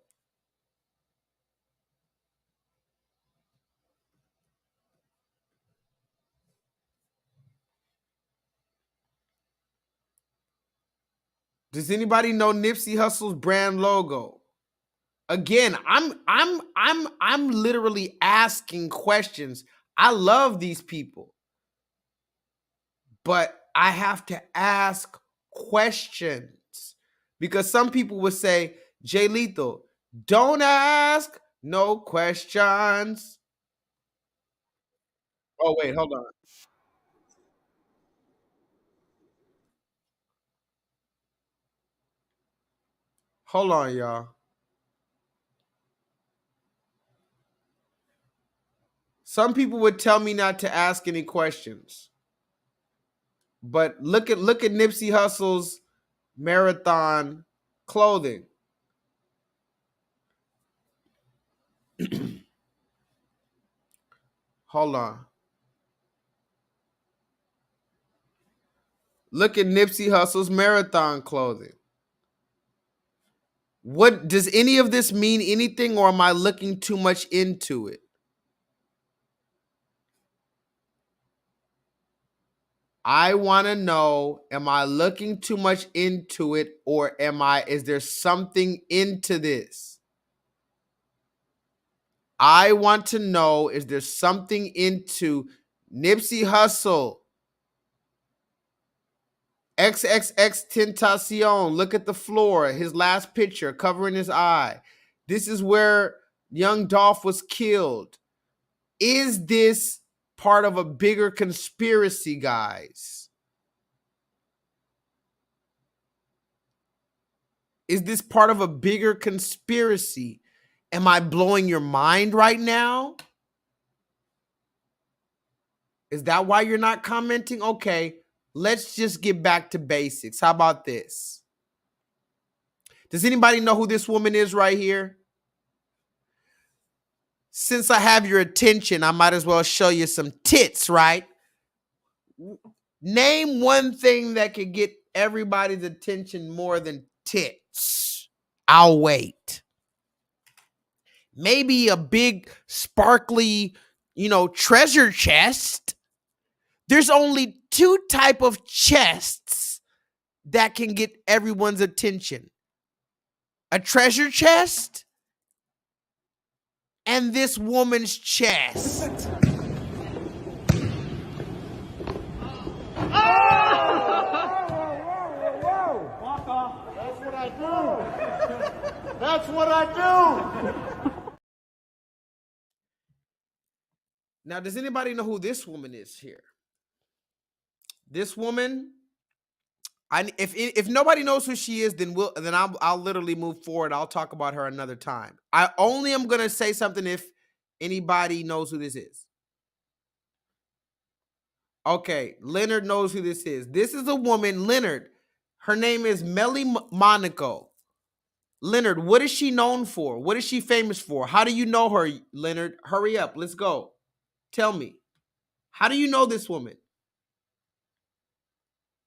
Does anybody know Nipsey Hussle's brand logo? Again, I'm literally asking questions. I love these people, but I have to ask questions because some people would say, J-Lethal, don't ask no questions. Oh, wait, hold on. Hold on, y'all. Some people would tell me not to ask any questions. But look at Nipsey Hussle's marathon clothing. Hold on. Look at Nipsey Hussle's marathon clothing. What does any of this mean anything, or am I looking too much into it? I want to know, am I looking too much into it, or is there something into this? I want to know, is there something into Nipsey Hussle? XXXTentacion, look at the floor, his last picture covering his eye. This is where young Dolph was killed. Is this part of a bigger conspiracy, guys? Is this part of a bigger conspiracy? Am I blowing your mind right now? Is that why you're not commenting? Okay, let's just get back to basics. How about this? Does anybody know who this woman is right here? Since I have your attention, I might as well show you some tits, right? Name one thing that could get everybody's attention more than tits. I'll wait. Maybe a big, sparkly, treasure chest. There's only two type of chests that can get everyone's attention. A treasure chest and this woman's chest. That's what I do. Now, does anybody know who this woman is here? This woman, if nobody knows who she is, then I'll literally move forward. I'll talk about her another time. I only am gonna say something if anybody knows who this is. Okay, Leonard knows who this is. This is a woman, Leonard. Her name is Melly Monaco. Leonard, what is she known for? What is she famous for? How do you know her, Leonard? Hurry up, let's go. Tell me. How do you know this woman?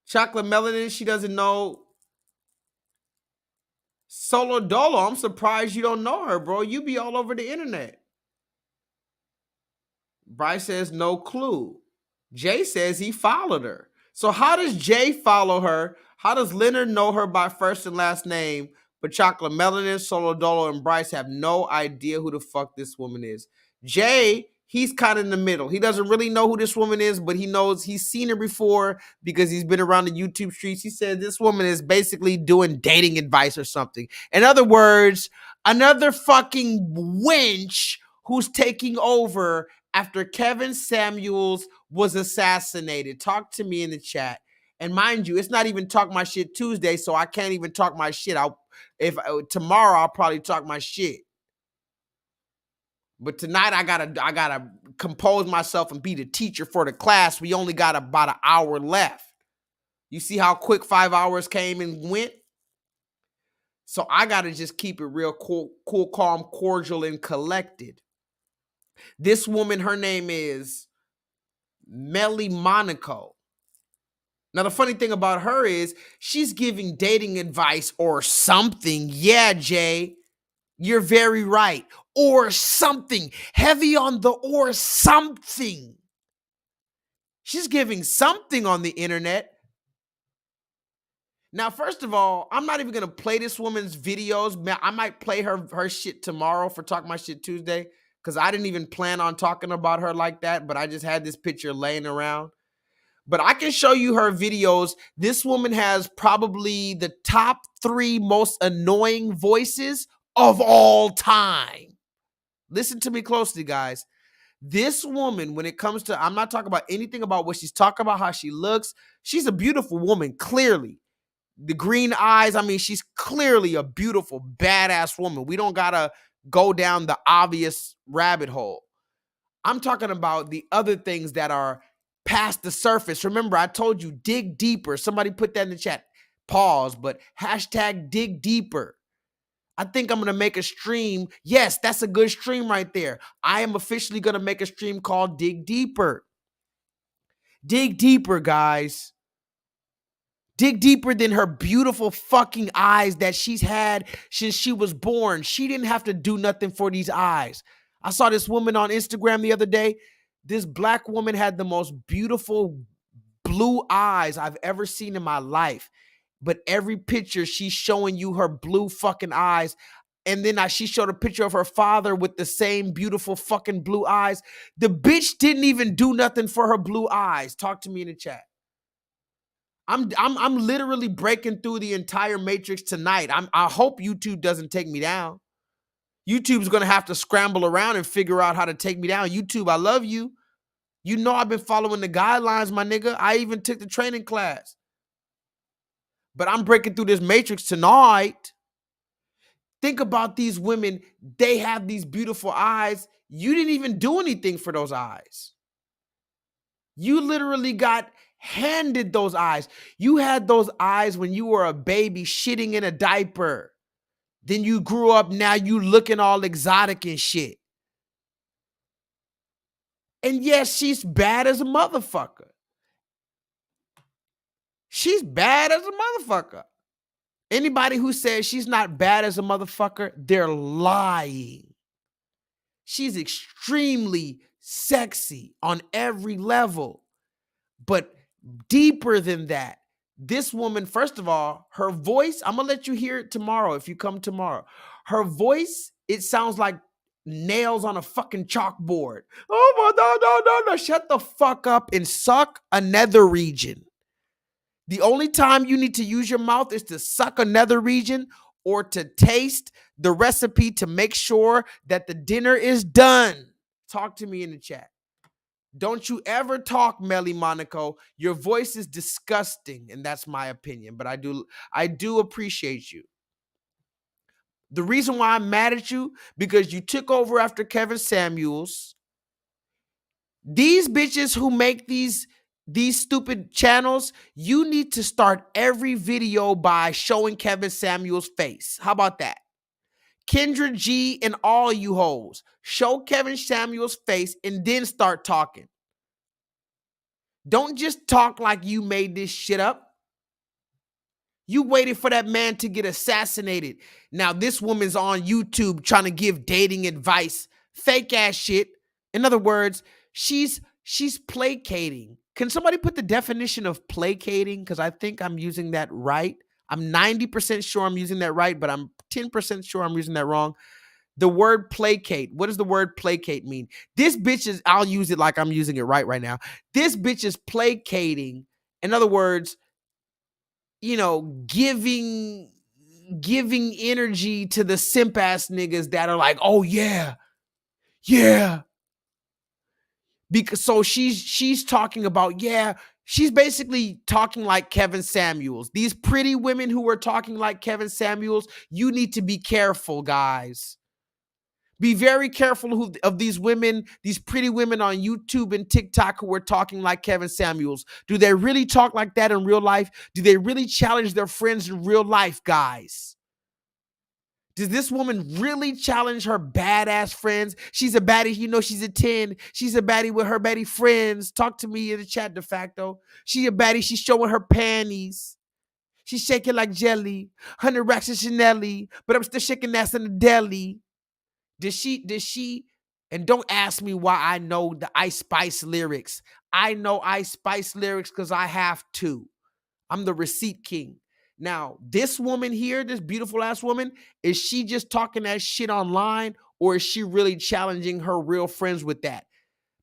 Chocolate Melanin, she doesn't know. Solo Dolo, I'm surprised you don't know her, bro. You be all over the internet. Bryce says no clue. Jay says he followed her. So how does Jay follow her? How does Leonard know her by first and last name? But Chocolate Melanin, Solo Dolo, and Bryce have no idea who the fuck this woman is. Jay, he's kind of in the middle. He doesn't really know who this woman is, but he knows he's seen her before because he's been around the YouTube streets. He said this woman is basically doing dating advice or something. In other words, another fucking wench who's taking over after Kevin Samuels was assassinated. Talk to me in the chat. And mind you, it's not even Talk My Shit Tuesday, so I can't even talk my shit. Tomorrow I'll probably talk my shit. But tonight I gotta compose myself and be the teacher for the class. We only got about an hour left. You see how quick 5 hours came and went? So I gotta just keep it real cool, calm, cordial, and collected. This woman, her name is Melly Monaco. Now, the funny thing about her is she's giving dating advice or something. Yeah, Jay, you're very right. Or something. Heavy on the or something. She's giving something on the internet. Now, first of all, I'm not even going to play this woman's videos. I might play her shit tomorrow for Talk My Shit Tuesday because I didn't even plan on talking about her like that, but I just had this picture laying around. But I can show you her videos. This woman has probably the top 3 most annoying voices of all time. Listen to me closely, guys. This woman, when it comes to, I'm not talking about anything about what she's talking about, how she looks. She's a beautiful woman, clearly. The green eyes, I mean, she's clearly a beautiful, badass woman. We don't gotta go down the obvious rabbit hole. I'm talking about the other things that are past the surface. Remember, I told you, dig deeper. Somebody put that in the chat. Pause, but hashtag dig deeper. I think I'm going to make a stream. Yes, that's a good stream right there. I am officially going to make a stream called Dig Deeper. Dig deeper, guys. Dig deeper than her beautiful fucking eyes that she's had since she was born. She didn't have to do nothing for these eyes. I saw this woman on Instagram the other day. This black woman had the most beautiful blue eyes I've ever seen in my life. But every picture, she's showing you her blue fucking eyes. And then she showed a picture of her father with the same beautiful fucking blue eyes. The bitch didn't even do nothing for her blue eyes. Talk to me in the chat. I'm literally breaking through the entire matrix tonight. I hope YouTube doesn't take me down. YouTube's gonna have to scramble around and figure out how to take me down. YouTube, I love you. You know I've been following the guidelines, my nigga. I even took the training class. But I'm breaking through this matrix tonight. Think about these women. They have these beautiful eyes. You didn't even do anything for those eyes. You literally got handed those eyes. You had those eyes when you were a baby shitting in a diaper. Then you grew up, now you looking all exotic and shit. And yes, she's bad as a motherfucker. She's bad as a motherfucker. Anybody who says she's not bad as a motherfucker, they're lying. She's extremely sexy on every level. But deeper than that, this woman, first of all, her voice, I'm going to let you hear it tomorrow if you come tomorrow. Her voice, it sounds like nails on a fucking chalkboard. Oh my, no. Shut the fuck up and suck a nether region. The only time you need to use your mouth is to suck a nether region or to taste the recipe to make sure that the dinner is done. Talk to me in the chat. Don't you ever talk, Melly Monaco. Your voice is disgusting, and that's my opinion. But I do appreciate you. The reason why I'm mad at you, because you took over after Kevin Samuels. These bitches who make these stupid channels, you need to start every video by showing Kevin Samuels' face. How about that? Kendra G and all you hoes, show Kevin Samuels' face and then start talking. Don't just talk like you made this shit up. You waited for that man to get assassinated. Now this woman's on YouTube trying to give dating advice. Fake ass shit. In other words, she's placating. Can somebody put the definition of placating? Because I think I'm using that right. I'm 90% sure I'm using that right, but I'm 10% sure I'm using that wrong. The word placate. What does the word placate mean? This bitch is, I'll use it like I'm using it right now. This bitch is placating. In other words, you know, giving energy to the simp ass niggas that are like, oh yeah. Because so she's talking about, yeah, she's basically talking like Kevin Samuels. These pretty women who are talking like Kevin Samuels, you need to be careful, guys. Be very careful of these women, these pretty women on YouTube and TikTok who are talking like Kevin Samuels. Do they really talk like that in real life? Do they really challenge their friends in real life, guys? Does this woman really challenge her badass friends? She's a baddie, you know she's a 10. She's a baddie with her baddie friends. Talk to me in the chat, de facto. She a baddie, she's showing her panties. She's shaking like jelly. 100 racks of Chanel, but I'm still shaking ass in the deli. Did she, and don't ask me why I know the Ice Spice lyrics. I know Ice Spice lyrics because I have to. I'm the receipt king. Now, this woman here, this beautiful ass woman, is she just talking that shit online, or is she really challenging her real friends with that?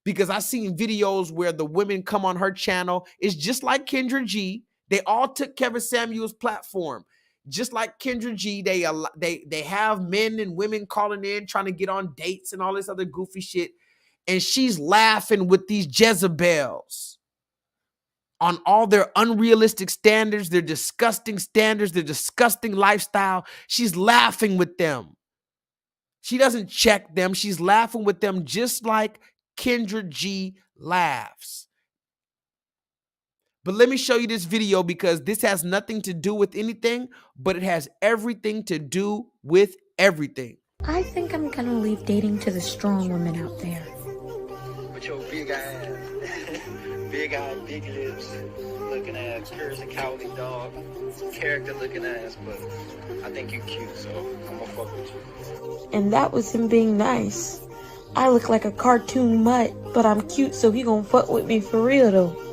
Because I've seen videos where the women come on her channel. It's just like Kendra G. They all took Kevin Samuels' platform. Just like Kendra G, they have men and women calling in, trying to get on dates and all this other goofy shit. And she's laughing with these Jezebels on all their unrealistic standards, their disgusting standards, their disgusting lifestyle. She's laughing with them. She doesn't check them. She's laughing with them just like Kendra G laughs. But let me show you this video because this has nothing to do with anything, but it has everything to do with everything. I think I'm gonna leave dating to the strong women out there. With your big eyes, big eyes, big lips, looking ass, curious and cowardly dog, character looking ass, but I think you cute, so I'm gonna fuck with you. And that was him being nice. I look like a cartoon mutt, but I'm cute, so he gonna fuck with me for real though.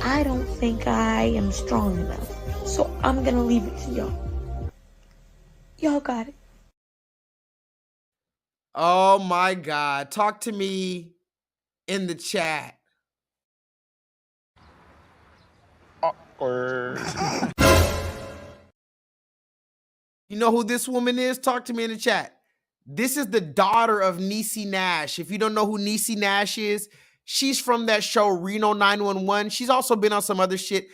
I don't think I am strong enough, so I'm gonna leave it to y'all. Y'all got it. Oh my God. Talk to me in the chat. Awkward. You know who this woman is? Talk to me in the chat. This is the daughter of Niecy Nash. If you don't know who Niecy Nash is, she's from that show Reno 911. She's also been on some other shit.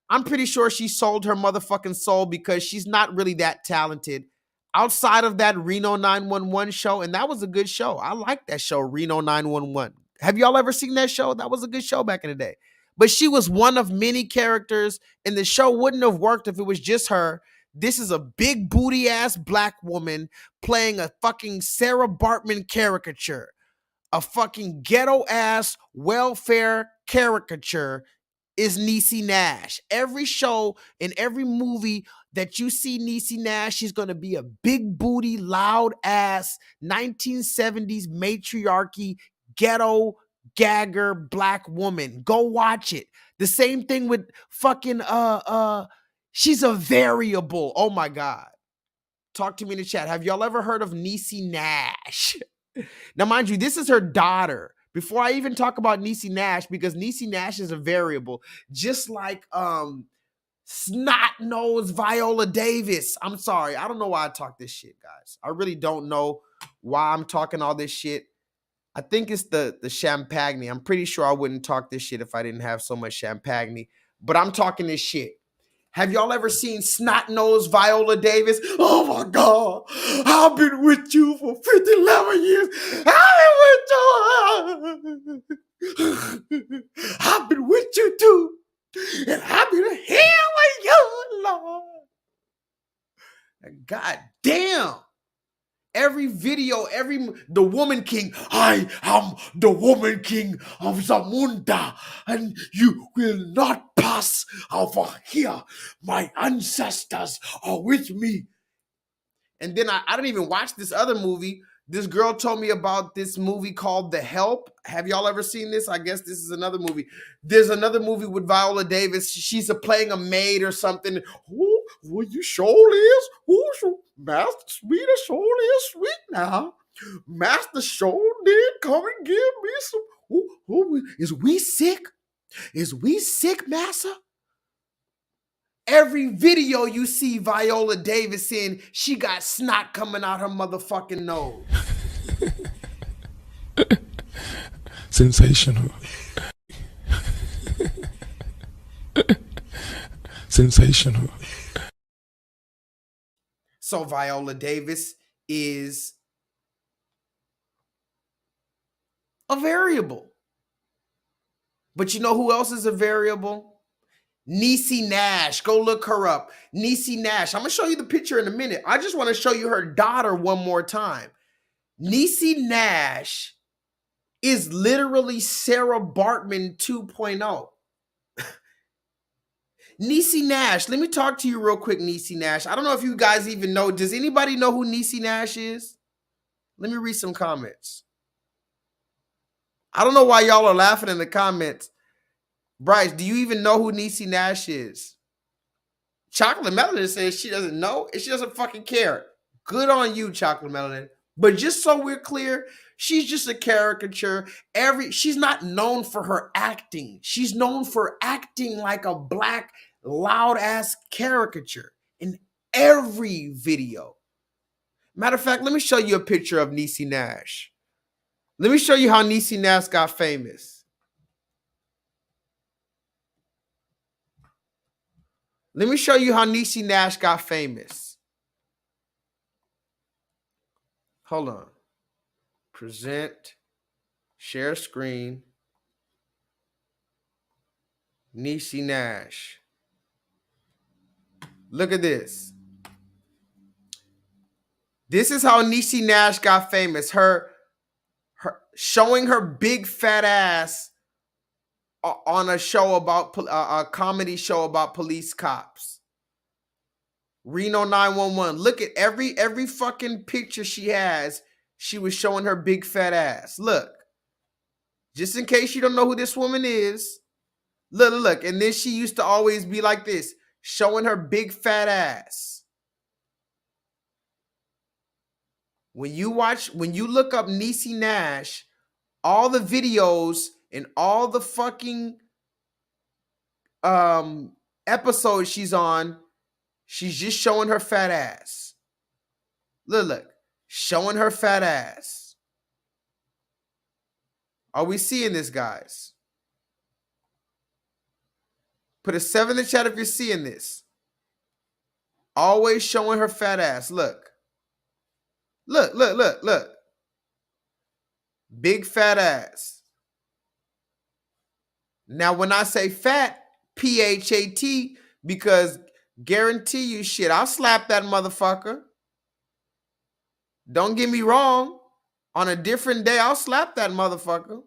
I'm pretty sure she sold her motherfucking soul because she's not really that talented. Outside of that Reno 911 show, and that was a good show. I like that show, Reno 911. Have y'all ever seen that show? That was a good show back in the day. But she was one of many characters, and the show wouldn't have worked if it was just her. This is a big booty ass black woman playing a fucking Sarah Bartman caricature. A fucking ghetto ass welfare caricature is Niecy Nash. Every show and every movie that you see Niecy Nash, she's going to be a big booty, loud ass 1970s matriarchy, ghetto gagger black woman. Go watch it. The same thing with fucking she's a variable. Oh my God. Talk to me in the chat. Have y'all ever heard of Niecy Nash? Now, mind you, this is her daughter. Before I even talk about Niecy Nash, because Niecy Nash is a variable, just like snot-nosed Viola Davis. I'm sorry. I don't know why I talk this shit, guys. I really don't know why I'm talking all this shit. I think it's the champagne. I'm pretty sure I wouldn't talk this shit if I didn't have so much champagne. But I'm talking this shit. Have y'all ever seen snot-nosed Viola Davis? Oh my God, I've been with you for 11 years. I've been with you too. And I've been here with you, Lord. God damn. Every video, the woman king, I am the woman king of Zamunda, and you will not pass over here. My ancestors are with me. And then I didn't even watch this other movie. This girl told me about this movie called The Help. Have y'all ever seen this? I guess this is another movie. There's another movie with Viola Davis. She's playing a maid or something. Ooh, well, you sure is. Ooh, Master Sweet sure is sweet now. Master sure did come and give me some. Ooh, is we sick? Is we sick, Master? Every video you see Viola Davis in, she got snot coming out her motherfucking nose. Sensational. Sensational. So Viola Davis is a variable. But you know who else is a variable? Niecy Nash. Go look her up. Niecy Nash. I'm going to show you the picture in a minute. I just want to show you her daughter one more time. Niecy Nash is literally Sarah Bartman 2.0. Niecy Nash. Let me talk to you real quick, Niecy Nash. I don't know if you guys even know. Does anybody know who Niecy Nash is? Let me read some comments. I don't know why y'all are laughing in the comments. Bryce, do you even know who Niecy Nash is? Chocolate Melanin says she doesn't know and she doesn't fucking care. Good on you, Chocolate Melanin. But just so we're clear, she's just a caricature. She's not known for her acting. She's known for acting like a black, loud-ass caricature in every video. Matter of fact, let me show you a picture of Niecy Nash. Let me show you how Niecy Nash got famous. Let me show you how Niecy Nash got famous. Hold on. Present. Share screen. Niecy Nash. Look at this. This is how Niecy Nash got famous. Her showing her big fat ass on a show about a comedy show about police cops. Reno 911. Look at every fucking picture she has. She was showing her big fat ass. Look. Just in case you don't know who this woman is. Look. And then she used to always be like this, showing her big fat ass. When you look up Niecy Nash, all the videos and all the fucking episodes she's on, she's just showing her fat ass. Look, showing her fat ass. Are we seeing this, guys? Put a 7 in the chat if you're seeing this. Always showing her fat ass. Look. Look. Big fat ass. Now, when I say fat, P-H-A-T, because guarantee you shit, I'll slap that motherfucker. Don't get me wrong. On a different day, I'll slap that motherfucker.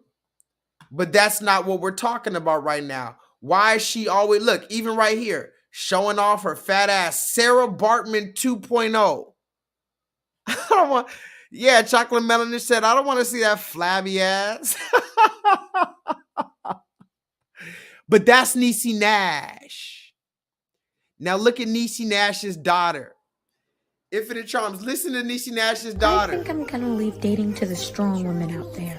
But that's not what we're talking about right now. Why is she always, look, even right here, showing off her fat ass, Sarah Bartman 2.0. I don't want, yeah, Chocolate Melanin said, I don't want to see that flabby ass. But that's Niecy Nash. Now look at Niecy Nash's daughter. Infinite Charms, listen to Niecy Nash's daughter. I think I'm gonna leave dating to the strong women out there.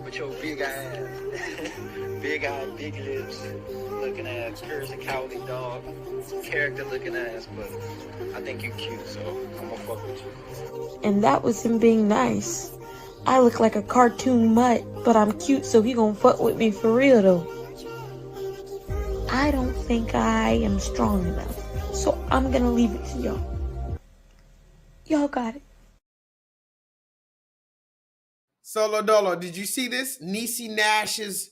With your big ass, big eye, big lips, looking ass, curious and cowardly dog, character looking ass, but I think you cute, so I'm gonna fuck with you. And that was him being nice. I look like a cartoon mutt, but I'm cute, so he gonna fuck with me for real though. I don't think I am strong enough, so I'm gonna leave it to y'all. Y'all got it. Solo Dolo, did you see this? Niecy Nash's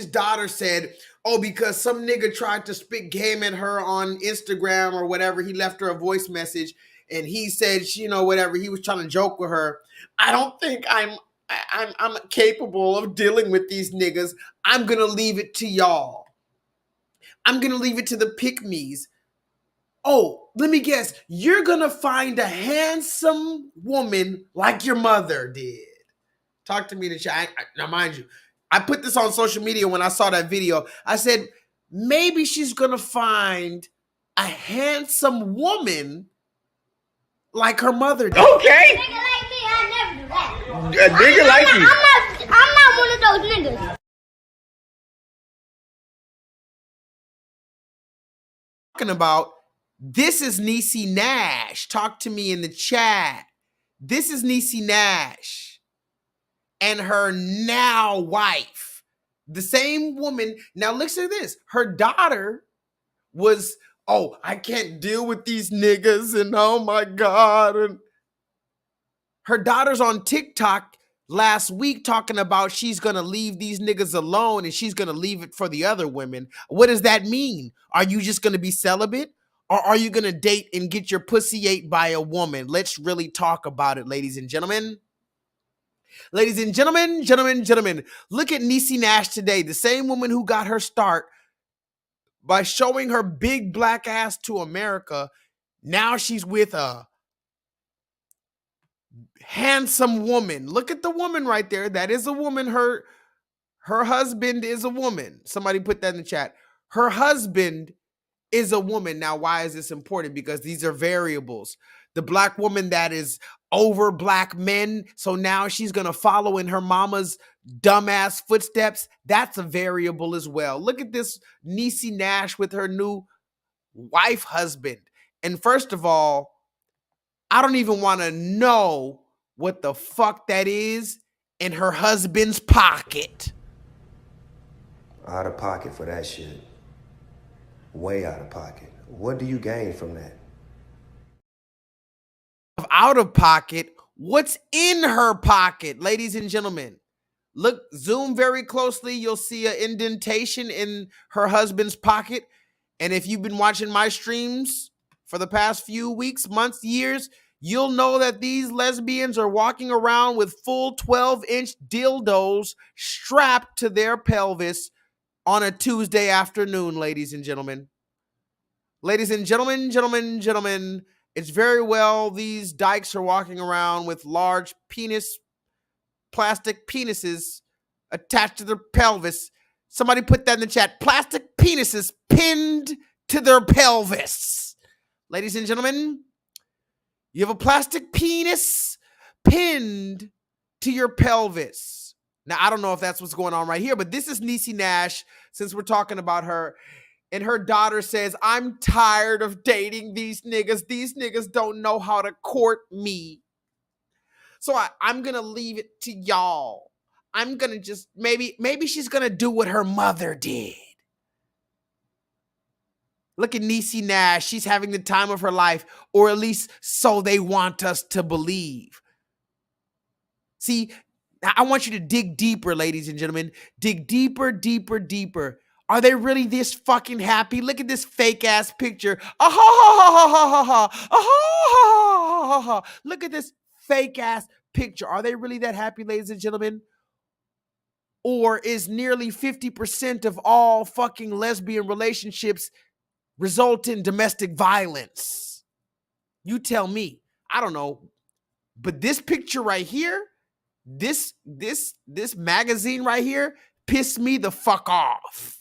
daughter said, oh, because some nigga tried to spit game at her on Instagram or whatever, he left her a voice message and he said, you know, whatever, he was trying to joke with her. I don't think I'm capable of dealing with these niggas. I'm gonna leave it to y'all. I'm gonna leave it to the pick-me's. Oh, let me guess. You're gonna find a handsome woman like your mother did. Talk to me in the chat. Now, mind you, I put this on social media when I saw that video. I said, maybe she's gonna find a handsome woman like her mother did. Okay. A nigga like me, I never do that. A nigga like you. I'm not one of those niggas. Talking about, this is Niecy Nash. Talk to me in the chat. This is Niecy Nash and her now wife. The same woman. Now listen to this. Her daughter was, oh, I can't deal with these niggas and oh my God. And her daughter's on TikTok last week talking about she's gonna leave these niggas alone and she's gonna leave it for the other women. What does that mean? Are you just gonna be celibate? Or are you gonna date and get your pussy ate by a woman? Let's really talk about it, ladies and gentlemen. Ladies and gentlemen, gentlemen, look at Niecy Nash today, the same woman who got her start by showing her big black ass to America. Now she's with a handsome woman. Look at the woman right there. That is a woman. Her husband is a woman. Somebody put that in the chat. Her husband is a woman. Now, why is this important? Because these are variables. The black woman that is over black men, so now she's gonna follow in her mama's dumbass footsteps. That's a variable as well. Look at this Niecy Nash with her new wife husband. And first of all, I don't even want to know what the fuck that is in her husband's pocket. Out of pocket for that shit. Way out of pocket. What do you gain from that? Out of pocket, what's in her pocket, ladies and gentlemen? Look, zoom very closely. You'll see an indentation in her husband's pocket. And if you've been watching my streams for the past few weeks, months, years, you'll know that these lesbians are walking around with full 12-inch dildos strapped to their pelvis on a Tuesday afternoon, ladies and gentlemen. Ladies and gentlemen, gentlemen, it's very well these dykes are walking around with large plastic penises attached to their pelvis. Somebody put that in the chat. Plastic penises pinned to their pelvis. Ladies and gentlemen, you have a plastic penis pinned to your pelvis. Now, I don't know if that's what's going on right here, but this is Niecy Nash, since we're talking about her. And her daughter says, I'm tired of dating these niggas. These niggas don't know how to court me. So I'm going to leave it to y'all. I'm going to just, maybe she's going to do what her mother did. Look at Niecy Nash. She's having the time of her life, or at least so they want us to believe. See, I want you to dig deeper, ladies and gentlemen. Dig deeper, deeper, deeper. Are they really this fucking happy? Look at this fake ass picture. Look at this fake ass picture. Are they really that happy, ladies and gentlemen? Or is nearly 50% of all fucking lesbian relationships result in domestic violence? You tell me. I don't know. But this picture right here, this magazine right here pissed me the fuck off.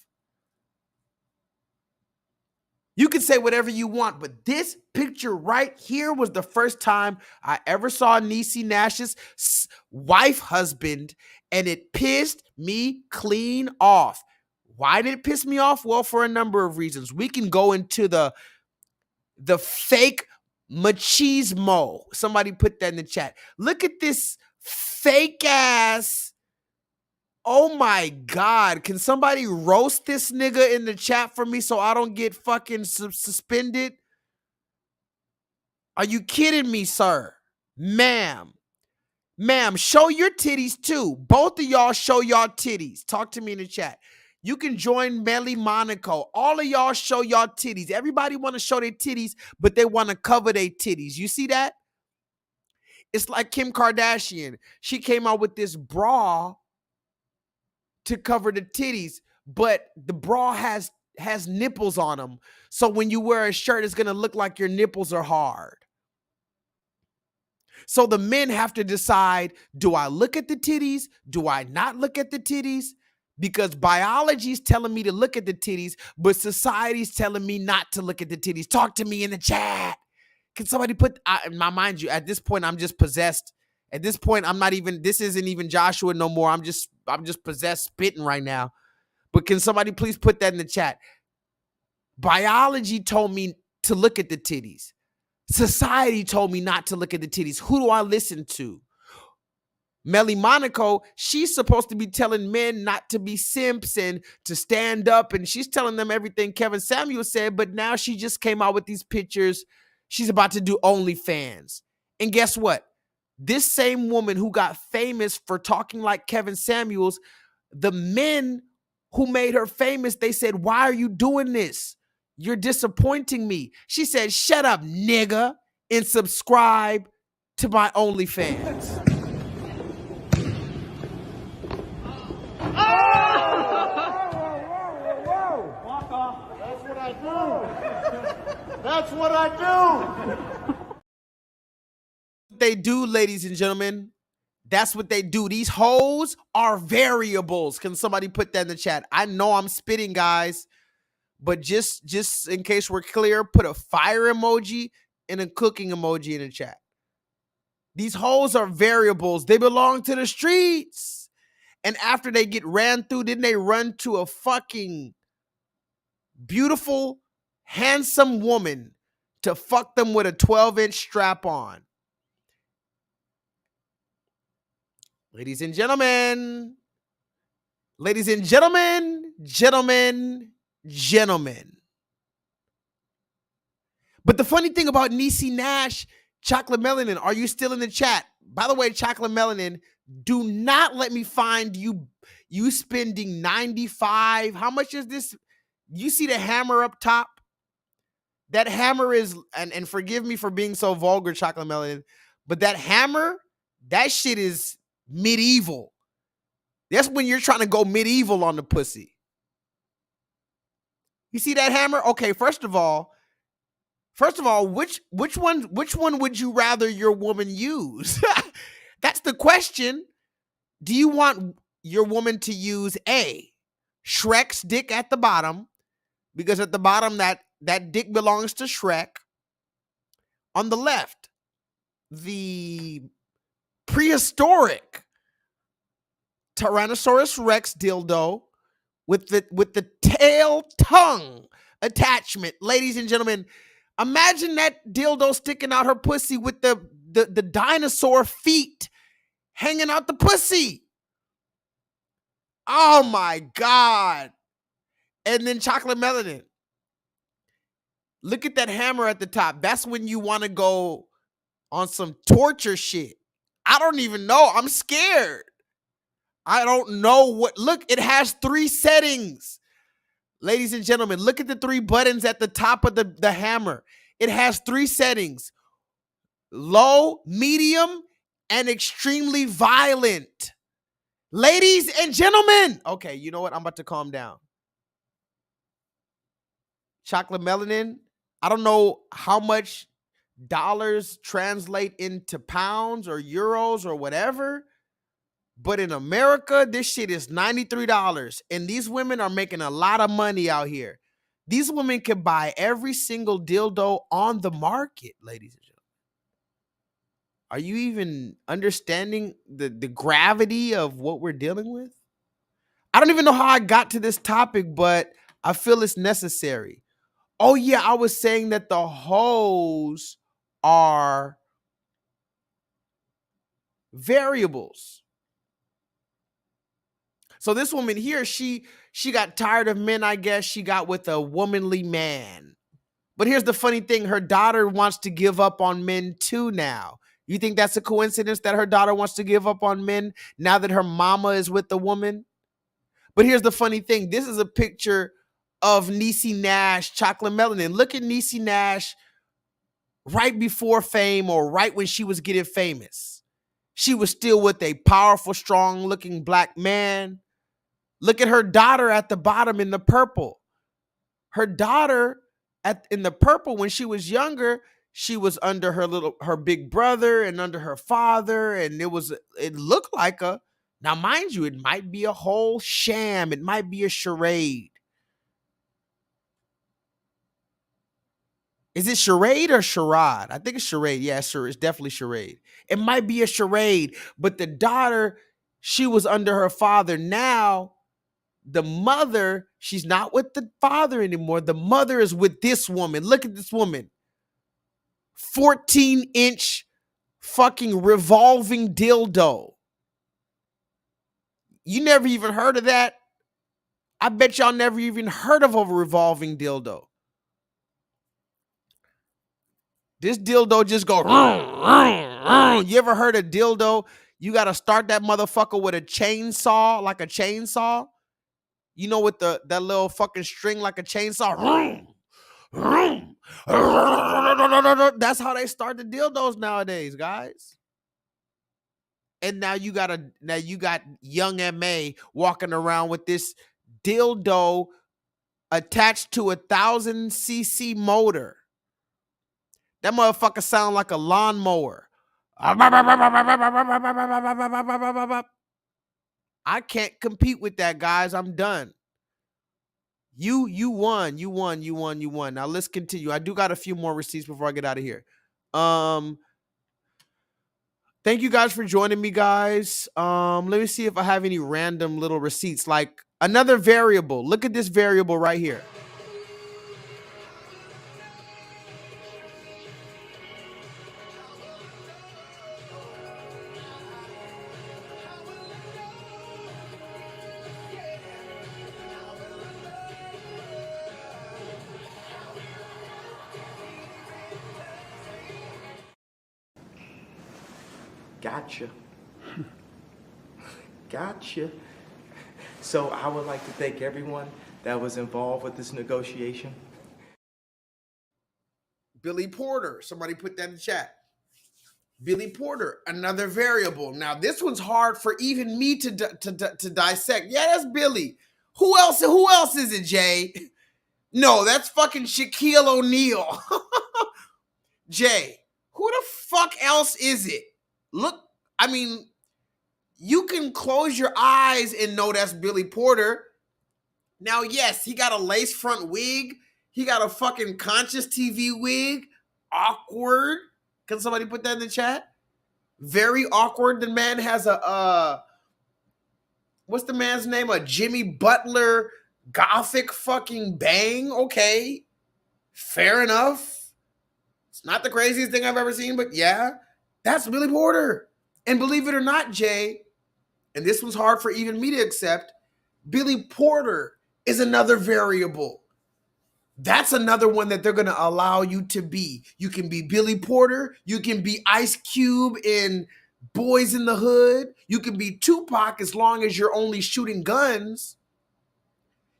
You can say whatever you want, but this picture right here was the first time I ever saw Niecy Nash's wife husband, and it pissed me clean off. Why did it piss me off? Well, for a number of reasons. We can go into the fake machismo. Somebody put that in the chat. Look at this fake ass. Oh my God. Can somebody roast this nigga in the chat for me so I don't get fucking suspended? Are you kidding me, sir? Ma'am. Ma'am, show your titties too. Both of y'all show y'all titties. Talk to me in the chat. You can join Melly Monaco. All of y'all show y'all titties. Everybody want to show their titties, but they want to cover their titties. You see that? It's like Kim Kardashian. She came out with this bra to cover the titties, but the bra has nipples on them. So when you wear a shirt, it's going to look like your nipples are hard. So the men have to decide, do I look at the titties? Do I not look at the titties? Because biology is telling me to look at the titties, but society's telling me not to look at the titties. Talk to me in the chat. Can somebody put, mind you, at this point, I'm just possessed. At this point, I'm not even, this isn't even Joshua no more. I'm just possessed spitting right now. But can somebody please put that in the chat? Biology told me to look at the titties. Society told me not to look at the titties. Who do I listen to? Melly Monaco, she's supposed to be telling men not to be simps and to stand up, and she's telling them everything Kevin Samuel said, but now she just came out with these pictures. She's about to do OnlyFans. And guess what? This same woman who got famous for talking like Kevin Samuels, the men who made her famous, they said, why are you doing this? You're disappointing me. She said, shut up, nigga, and subscribe to my OnlyFans. That's what I do. That's what I do. They do, ladies and gentlemen. That's what they do. These hoes are variables. Can somebody put that in the chat? I know I'm spitting, guys, but just in case we're clear, put a fire emoji and a cooking emoji in the chat. These hoes are variables. They belong to the streets. And after they get ran through, then they run to a fucking beautiful, handsome woman to fuck them with a 12-inch strap on. Ladies and gentlemen, gentlemen. But the funny thing about Niecy Nash, Chocolate Melanin, are you still in the chat? By the way, Chocolate Melanin, do not let me find you spending 95. How much is this? You see the hammer up top? That hammer is, and forgive me for being so vulgar, Chocolate Melanin, but that hammer, that shit is medieval. That's when you're trying to go medieval on the pussy. You see that hammer? Okay, first of all, which one would you rather your woman use? That's the question. Do you want your woman to use A, Shrek's dick at the bottom, because at the bottom that dick belongs to Shrek. On the left, the prehistoric Tyrannosaurus Rex dildo with the tail tongue attachment. Ladies and gentlemen, imagine that dildo sticking out her pussy with the dinosaur feet hanging out the pussy. Oh my God. And then Chocolate Melanin. Look at that hammer at the top. That's when you want to go on some torture shit. I don't even know. I'm scared. I don't know what. Look, it has 3 settings. Ladies and gentlemen, look at the 3 buttons at the top of the hammer. It has 3 settings. Low, medium, and extremely violent. Ladies and gentlemen. Okay, you know what? I'm about to calm down. Chocolate melanin. I don't know how much dollars translate into pounds or euros or whatever, but in America, this shit is $93. And these women are making a lot of money out here. These women can buy every single dildo on the market, ladies and gentlemen. Are you even understanding the gravity of what we're dealing with? I don't even know how I got to this topic, but I feel it's necessary. Oh, yeah, I was saying that the hoes are variables. So this woman here, she got tired of men, I guess. She got with a womanly man. But here's the funny thing. Her daughter wants to give up on men too now. You think that's a coincidence that her daughter wants to give up on men now that her mama is with the woman? But here's the funny thing. This is a picture of Niecy Nash, chocolate melanin. Look at Niecy Nash right before fame, or right when she was getting famous. She was still with a powerful, strong-looking black man. Look at her daughter at the bottom in the purple. Her daughter in the purple, when she was younger, she was under her big brother and under her father, and it looked like now mind you, it might be a whole sham. It might be a charade. Is it charade or charade? I think it's charade. Yeah, sure. It's definitely charade. It might be a charade, but the daughter, she was under her father. Now, the mother, she's not with the father anymore. The mother is with this woman. Look at this woman. 14-inch fucking revolving dildo. You never even heard of that? I bet y'all never even heard of a revolving dildo. This dildo just go. You ever heard of dildo? You got to start that motherfucker with a chainsaw, like a chainsaw. You know, with that little fucking string like a chainsaw. That's how they start the dildos nowadays, guys. And now you got young MA walking around with this dildo attached to 1,000cc motor. That motherfucker sound like a lawnmower. I can't compete with that, guys. I'm done. You won. Now let's continue. I do got a few more receipts before I get out of here. Thank you guys for joining me, guys. Let me see if I have any random little receipts, like another variable. Look at this variable right here. Gotcha. Gotcha. So I would like to thank everyone that was involved with this negotiation. Billy Porter. Somebody put that in the chat. Billy Porter, another variable. Now, this one's hard for even me to dissect. Yeah, that's Billy. Who else is it, Jay? No, that's fucking Shaquille O'Neal. Jay, who the fuck else is it? Look, I mean, you can close your eyes and know that's Billy Porter. Now, yes, he got a lace front wig. He got a fucking Conscious TV wig. Awkward. Can somebody put that in the chat? Very awkward. The man has what's the man's name? A Jimmy Butler gothic fucking bang. Okay. Fair enough. It's not the craziest thing I've ever seen, but yeah, that's Billy Porter. And believe it or not, Jay, and this one's hard for even me to accept, Billy Porter is another variable. That's another one that they're going to allow you to be. You can be Billy Porter. You can be Ice Cube in Boys in the Hood. You can be Tupac as long as you're only shooting guns.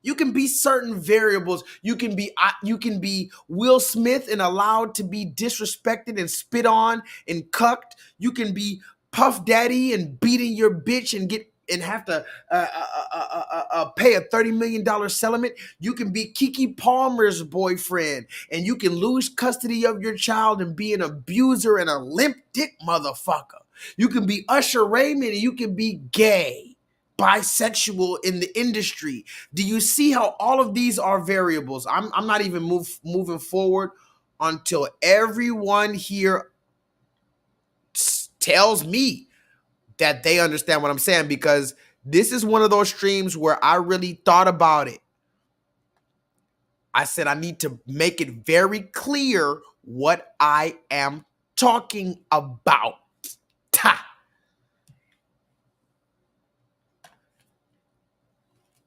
You can be certain variables. You can be Will Smith and allowed to be disrespected and spit on and cucked. You can be Puff Daddy and beating your bitch and get and have to pay a $30 million settlement. You can be Kiki Palmer's boyfriend, and you can lose custody of your child and be an abuser and a limp dick motherfucker. You can be Usher Raymond, and you can be gay, bisexual in the industry. Do you see how all of these are variables? I'm not even moving forward until everyone here tells me that they understand what I'm saying, because this is one of those streams where I really thought about it. I said I need to make it very clear what I am talking about. Ta.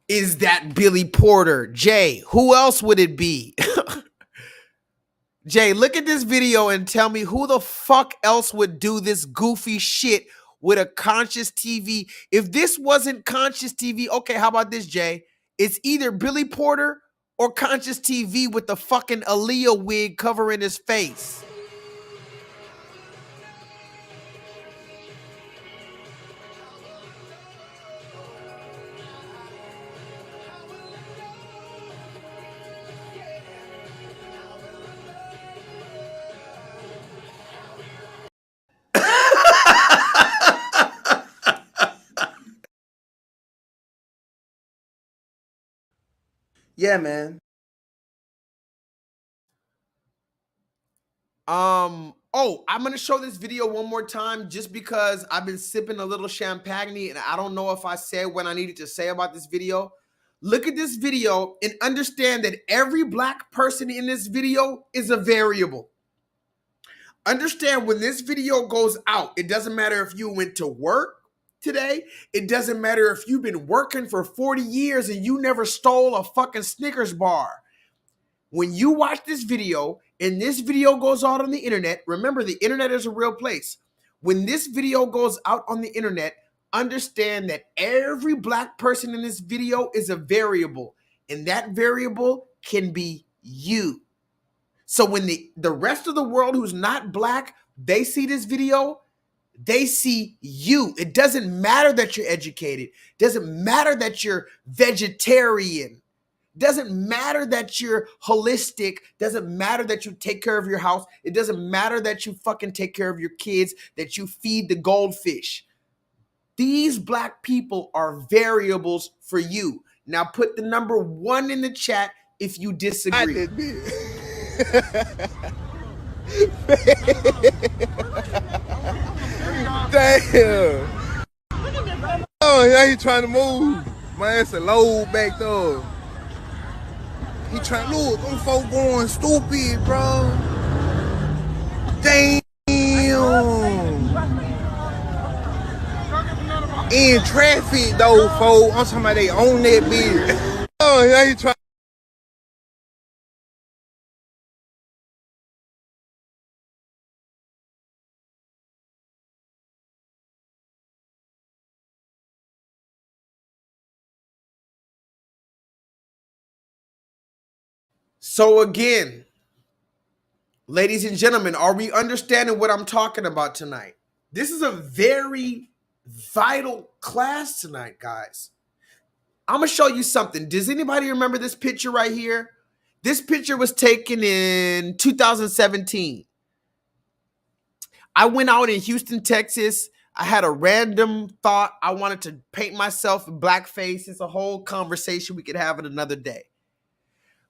Is that Billy Porter? Jay, who else would it be? Jay, look at this video and tell me who the fuck else would do this goofy shit with a conscious TV. If this wasn't conscious TV, okay, how about this, Jay? It's either Billy Porter or conscious TV with the fucking Aaliyah wig covering his face. Yeah, man. Oh, I'm gonna show this video one more time just because I've been sipping a little champagne and I don't know if I said what I needed to say about this video. Look at this video and understand that every black person in this video is a variable. Understand, when this video goes out, it doesn't matter if you went to work today. It doesn't matter if you've been working for 40 years and you never stole a fucking Snickers bar. When you watch this video and this video goes out on the internet, remember, the internet is a real place. When this video goes out on the internet, understand that every black person in this video is a variable, and that variable can be you. So when the rest of the world who's not black, they see this video, they see you. It doesn't matter that you're educated. It doesn't matter that you're vegetarian. Doesn't matter that you're holistic. Doesn't matter that you take care of your house. It doesn't matter that you fucking take care of your kids, that you feed the goldfish. These black people are variables for you. Now put the number 1 in the chat if you disagree. Damn. Oh, yeah, he trying to move. My ass a low back though. He trying to look. Them folk going stupid, bro. Damn. In traffic though, folk. I'm talking about they own that bitch. Oh, yeah, he trying. So again, ladies and gentlemen, are we understanding what I'm talking about tonight? This is a very vital class tonight, guys. I'm going to show you something. Does anybody remember this picture right here? This picture was taken in 2017. I went out in Houston, Texas. I had a random thought. I wanted to paint myself in blackface. It's a whole conversation we could have it another day.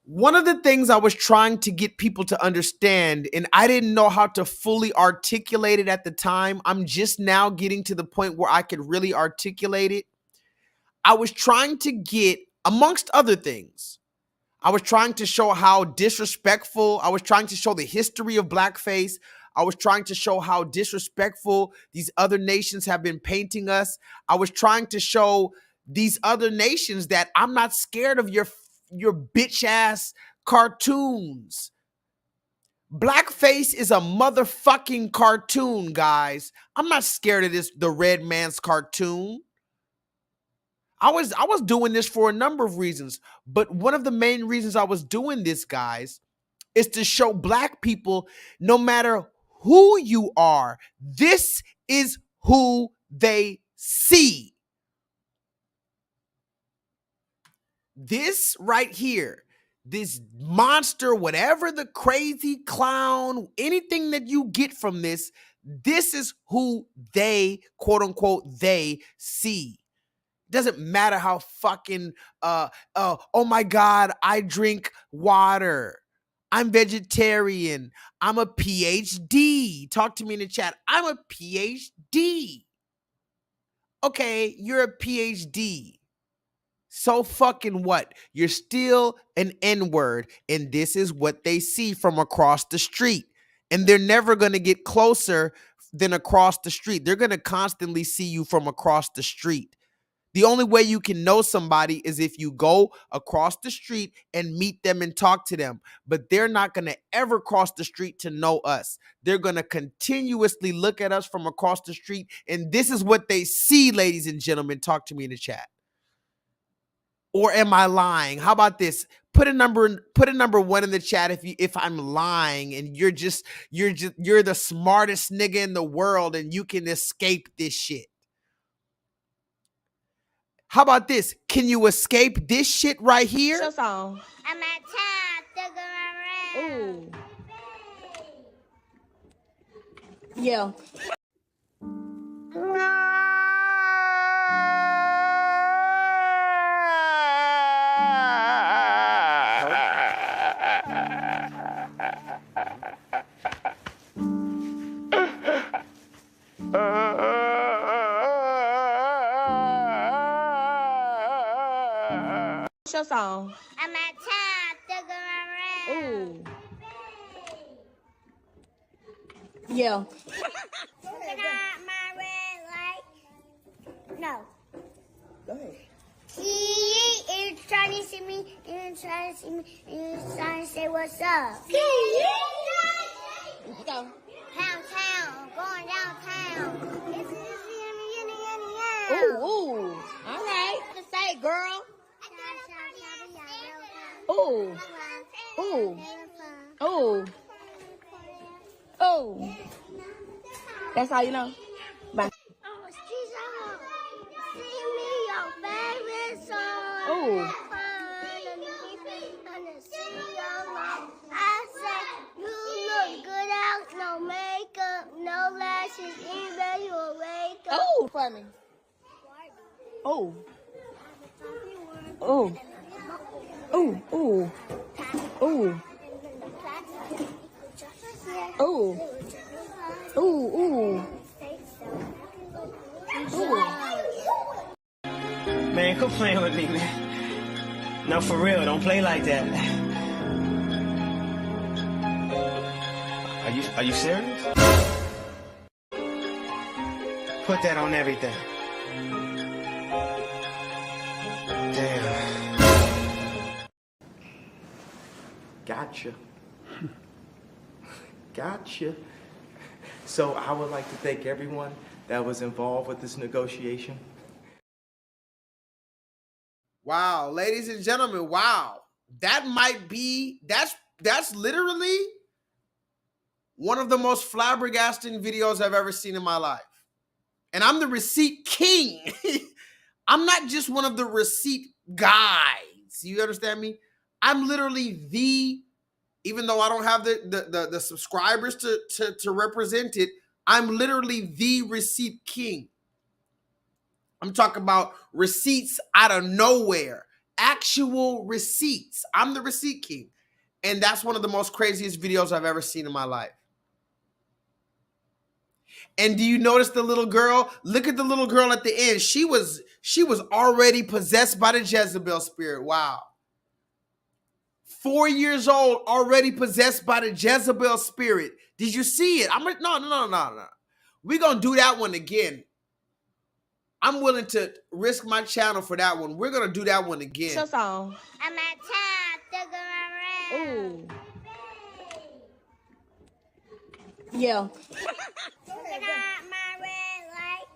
One of the things I was trying to get people to understand, and I didn't know how to fully articulate it at the time. I'm just now getting to the point where I could really articulate it. I was trying to get, amongst other things, I was trying to show how disrespectful, I was trying to show the history of blackface. I was trying to show how disrespectful these other nations have been painting us. I was trying to show these other nations that I'm not scared of your bitch ass cartoons. Blackface is a motherfucking cartoon, guys. I'm not scared of this, the red man's cartoon. I was doing this for a number of reasons, but one of the main reasons I was doing this, guys, is to show black people, no matter who you are, this is who they see. This right here, this monster, whatever the crazy clown, anything that you get from this is who they, quote unquote, they see. Doesn't matter how fucking, oh my God, I drink water. I'm vegetarian. I'm a PhD. Talk to me in the chat. I'm a PhD. Okay, you're a PhD. So fucking what? You're still an N-word, and this is what they see from across the street. And they're never going to get closer than across the street. They're going to constantly see you from across the street. The only way you can know somebody is if you go across the street and meet them and talk to them. But they're not going to ever cross the street to know us. They're going to continuously look at us from across the street. And this is what they see, ladies and gentlemen. Talk to me in the chat. Or am I lying? How about this? Put a number 1 in the chat if I'm lying and you're the smartest nigga in the world and you can escape this shit. How about this? Can you escape this shit right here? Show song. I'm at time. Ooh. Yeah. Show song. I'm at time. Ooh. Yeah. Looking at my red light. No. Go ahead. He is trying to see me. He's trying to see me. He's trying to say what's up. Let's go. Downtown, going downtown. It's Ooh, ooh. All right. Just say it, girl. Ooh. Ooh. Ooh. Ooh. That's how you know. Bye. Ooh. I said, you look good out, no makeup, no lashes, even your makeup. Ooh, for me. Ooh. Ooh. Ooh, ooh. Ooh. Ooh. Ooh, ooh. Ooh. Man, quit playing with me, man. No, for real, don't play like that. Are you serious? Put that on everything. Damn. Gotcha. Gotcha. So I would like to thank everyone that was involved with this negotiation. Wow, ladies and gentlemen, wow. That might be, that's literally one of the most flabbergasting videos I've ever seen in my life. And I'm the receipt king. I'm not just one of the receipt guys. You understand me? I'm literally even though I don't have the subscribers to represent it, I'm literally the receipt king. I'm talking about receipts out of nowhere. Actual receipts. I'm the receipt king. And that's one of the most craziest videos I've ever seen in my life. And do you notice the little girl? Look at the little girl at the end. She was already possessed by the Jezebel spirit. Wow. 4 years old, already possessed by the Jezebel spirit. Did you see it? No. We're going to do that one again. I'm willing to risk my channel for that one. We're going to do that one again. Show song. I'm at time. Ooh. Yeah. Looking at my red light.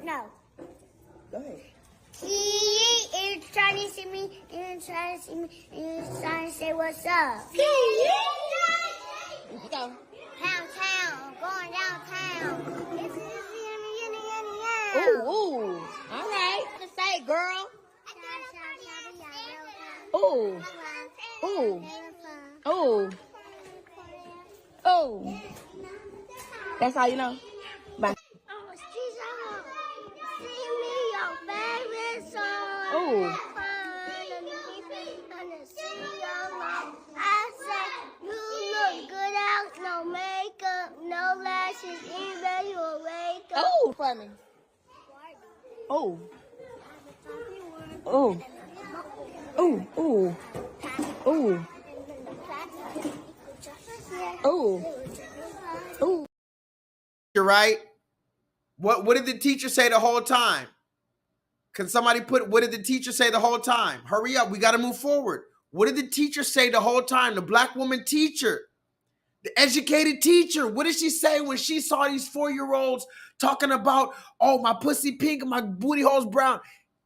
No. Go ahead. He is trying to see me. He's trying to see me. He's trying to say what's up. Let's go. Downtown, going downtown. It's Ooh, ooh. All right. Just say it, girl. Oh. Oh. Oh. Oh. That's all you know? Bye. Oh. I said, you look good out, no makeup, no lashes, even your wake up. Oh, for me. Oh. Oh. Oh. Oh. Oh. Oh. Oh. You're right. What did the teacher say the whole time? Can somebody put, what did the teacher say the whole time? Hurry up, we got to move forward. What did the teacher say the whole time? The black woman teacher, the educated teacher. What did she say when she saw these 4-year-olds talking about, oh, my pussy pink and my booty hole's brown?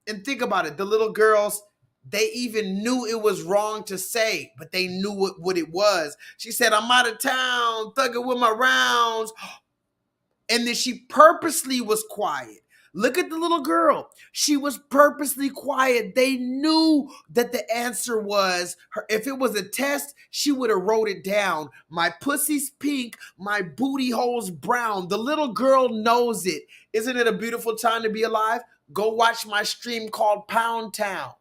And think about it, the little girls, they even knew it was wrong to say, but they knew what it was. She said, I'm out of town, thugging with my rounds. And then she purposely was quiet. Look at the little girl. She was purposely quiet. They knew that the answer was, if it was a test, she would have wrote it down. My pussy's pink, my booty hole's brown. The little girl knows it. Isn't it a beautiful time to be alive? Go watch my stream called Pound Town.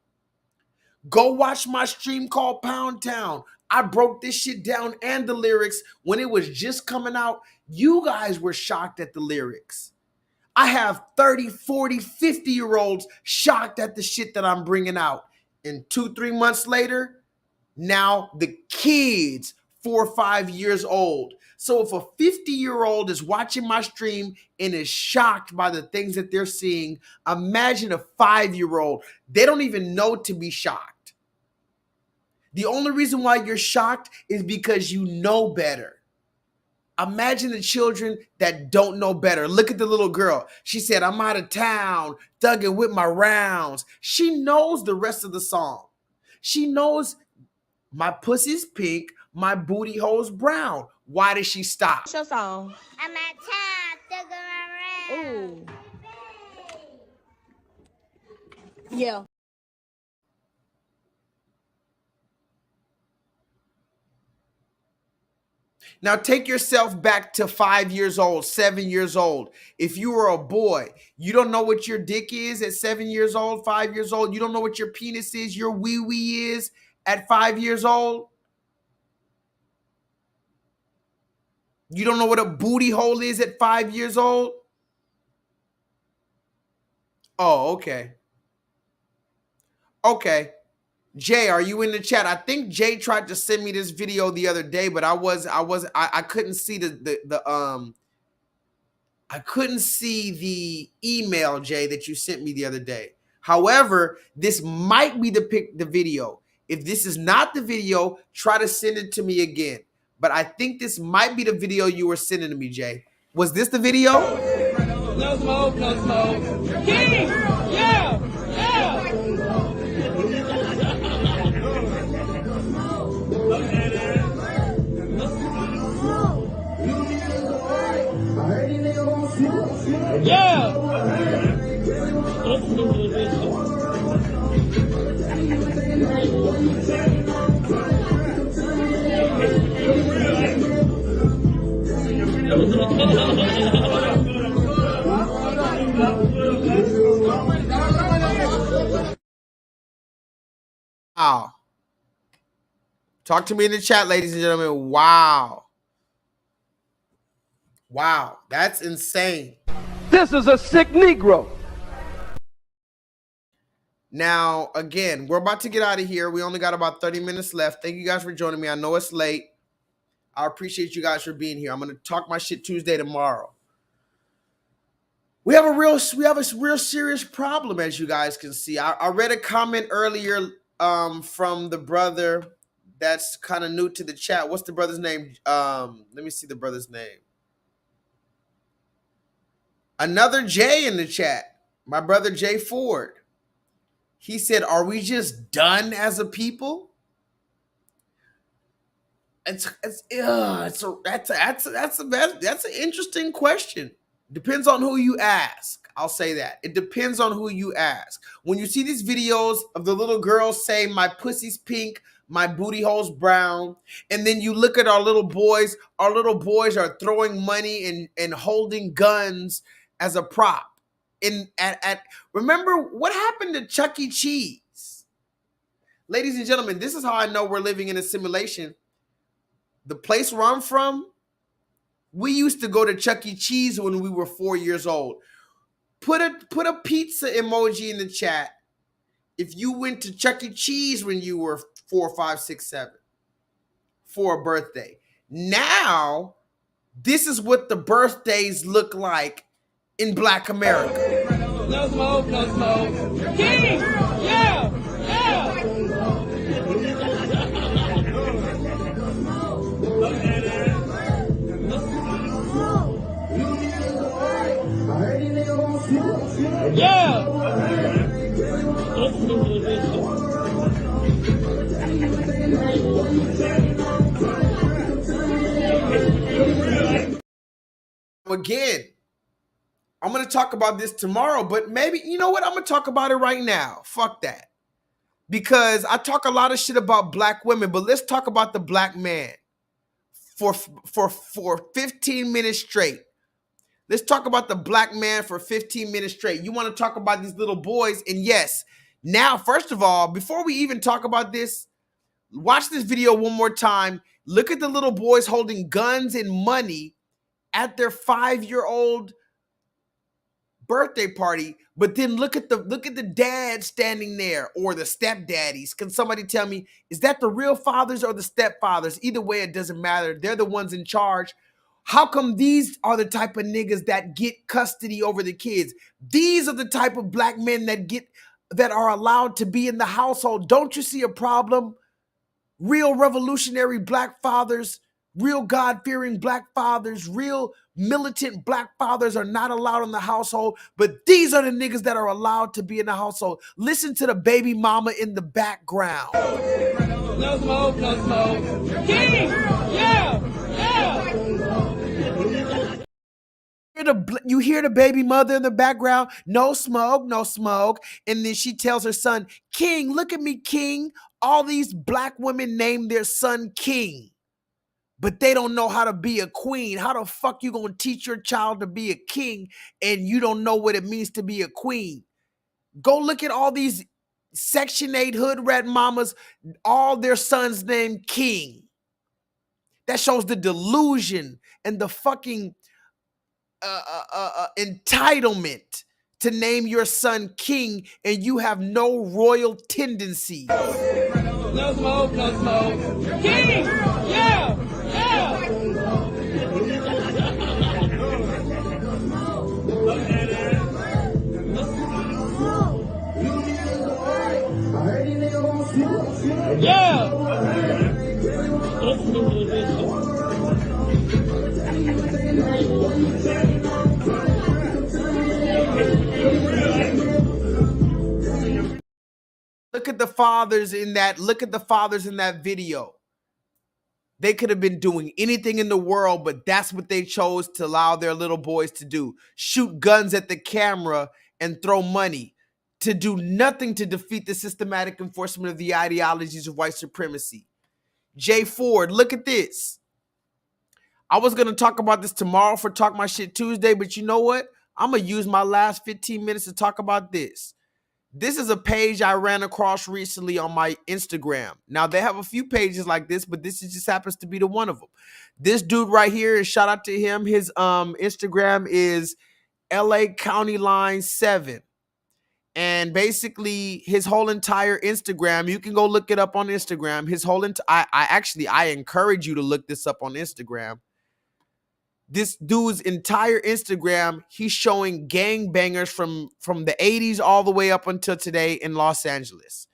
Go watch my stream called Pound Town. I broke this shit down and the lyrics when it was just coming out. You guys were shocked at the lyrics. I have 30, 40, 50-year-olds shocked at the shit that I'm bringing out. And 2-3 months later, now the kids, 4 or 5 years old. So if a 50-year-old is watching my stream and is shocked by the things that they're seeing, imagine a 5-year-old. They don't even know to be shocked. The only reason why you're shocked is because you know better. Imagine the children that don't know better. Look at the little girl. She said, I'm out of town, thugging with my rounds. She knows the rest of the song. She knows my pussy's pink, my booty hole's brown. Why did she stop? What's your song? I'm at town, thugging around. Ooh. Yeah. Now take yourself back to 5 years old, 7 years old. If you were a boy, you don't know what your dick is at 7 years old, 5 years old. You don't know what your penis is, your wee-wee is at 5 years old. You don't know what a booty hole is at 5 years old. Oh, okay. Okay. Jay, are you in the chat? I think Jay tried to send me this video the other day, but I couldn't see I couldn't see the email, Jay, that you sent me the other day. However, this might be the video. If this is not the video, try to send it to me again. But I think this might be the video you were sending to me, Jay. Was this the video? No smoke, no smoke. King! Yeah! Yeah! Yeah! Wow. Talk to me in the chat, ladies and gentlemen. Wow. Wow. That's insane. This is a sick Negro. Now, again, we're about to get out of here. We only got about 30 minutes left. Thank you guys for joining me. I know it's late. I appreciate you guys for being here. I'm going to talk my shit Tuesday tomorrow. We have a real serious problem, as you guys can see. I read a comment earlier from the brother that's kind of new to the chat. What's the brother's name? Let me see the brother's name. Another J in the chat. My brother Jay Ford. He said, "Are we just done as a people?" That's an interesting question. Depends on who you ask. I'll say that. It depends on who you ask. When you see these videos of the little girls say, my pussy's pink, my booty hole's brown, and then you look at our little boys are throwing money and holding guns as a prop. Remember what happened to Chuck E. Cheese? Ladies and gentlemen, this is how I know we're living in a simulation. The place where I'm from, we used to go to Chuck E. Cheese when we were 4 years old. Put a pizza emoji in the chat if you went to Chuck E. Cheese when you were 4, 5, 6, 7 for a birthday. Now, this is what the birthdays look like in Black America. No smoke, no smoke. King! Yeah! Yeah! Again, I'm going to talk about this tomorrow, but maybe, you know what? I'm going to talk about it right now. Fuck that. Because I talk a lot of shit about black women, but let's talk about the black man for 15 minutes straight. Let's talk about the black man for 15 minutes straight. You want to talk about these little boys? And yes, now, first of all, before we even talk about this, watch this video one more time. Look at the little boys holding guns and money at their 5-year-old birthday party, but then look at the dad standing there, or the stepdaddies. Can somebody tell me, is that the real fathers or the stepfathers? Either way, it doesn't matter. They're the ones in charge. How come these are the type of niggas that get custody over the kids? These are the type of black men that are allowed to be in the household. Don't you see a problem? Real revolutionary black fathers, real God-fearing black fathers, real militant black fathers are not allowed in the household, but these are the niggas that are allowed to be in the household. Listen to the baby mama in the background. No smoke, no smoke. King! Yeah! Yeah! You hear the baby mother in the background, no smoke, no smoke. And then she tells her son, King, look at me, King. All these black women name their son King, but they don't know how to be a queen. How the fuck you gonna teach your child to be a king and you don't know what it means to be a queen? Go look at all these Section 8 hood rat mamas, all their sons named King. That shows the delusion and the fucking entitlement to name your son King, and you have no royal tendencies. No smoke, no smoke. King! Yeah! Yeah! Look at the fathers in that video. They could have been doing anything in the world, but that's what they chose to allow their little boys to do. Shoot guns at the camera and throw money, to do nothing to defeat the systematic enforcement of the ideologies of white supremacy. Jay Ford, look at this. I was going to talk about this tomorrow for Talk My Shit Tuesday, but you know what? I'm going to use my last 15 minutes to talk about this. This is a page I ran across recently on my Instagram. Now, they have a few pages like this, but this just happens to be the one of them. This dude right here, and shout out to him, his Instagram is LA County Line 7. And basically, his whole entire Instagram, you can go look it up on Instagram. His whole I encourage you to look this up on Instagram. This dude's entire Instagram, he's showing gangbangers from the 80s all the way up until today in Los Angeles.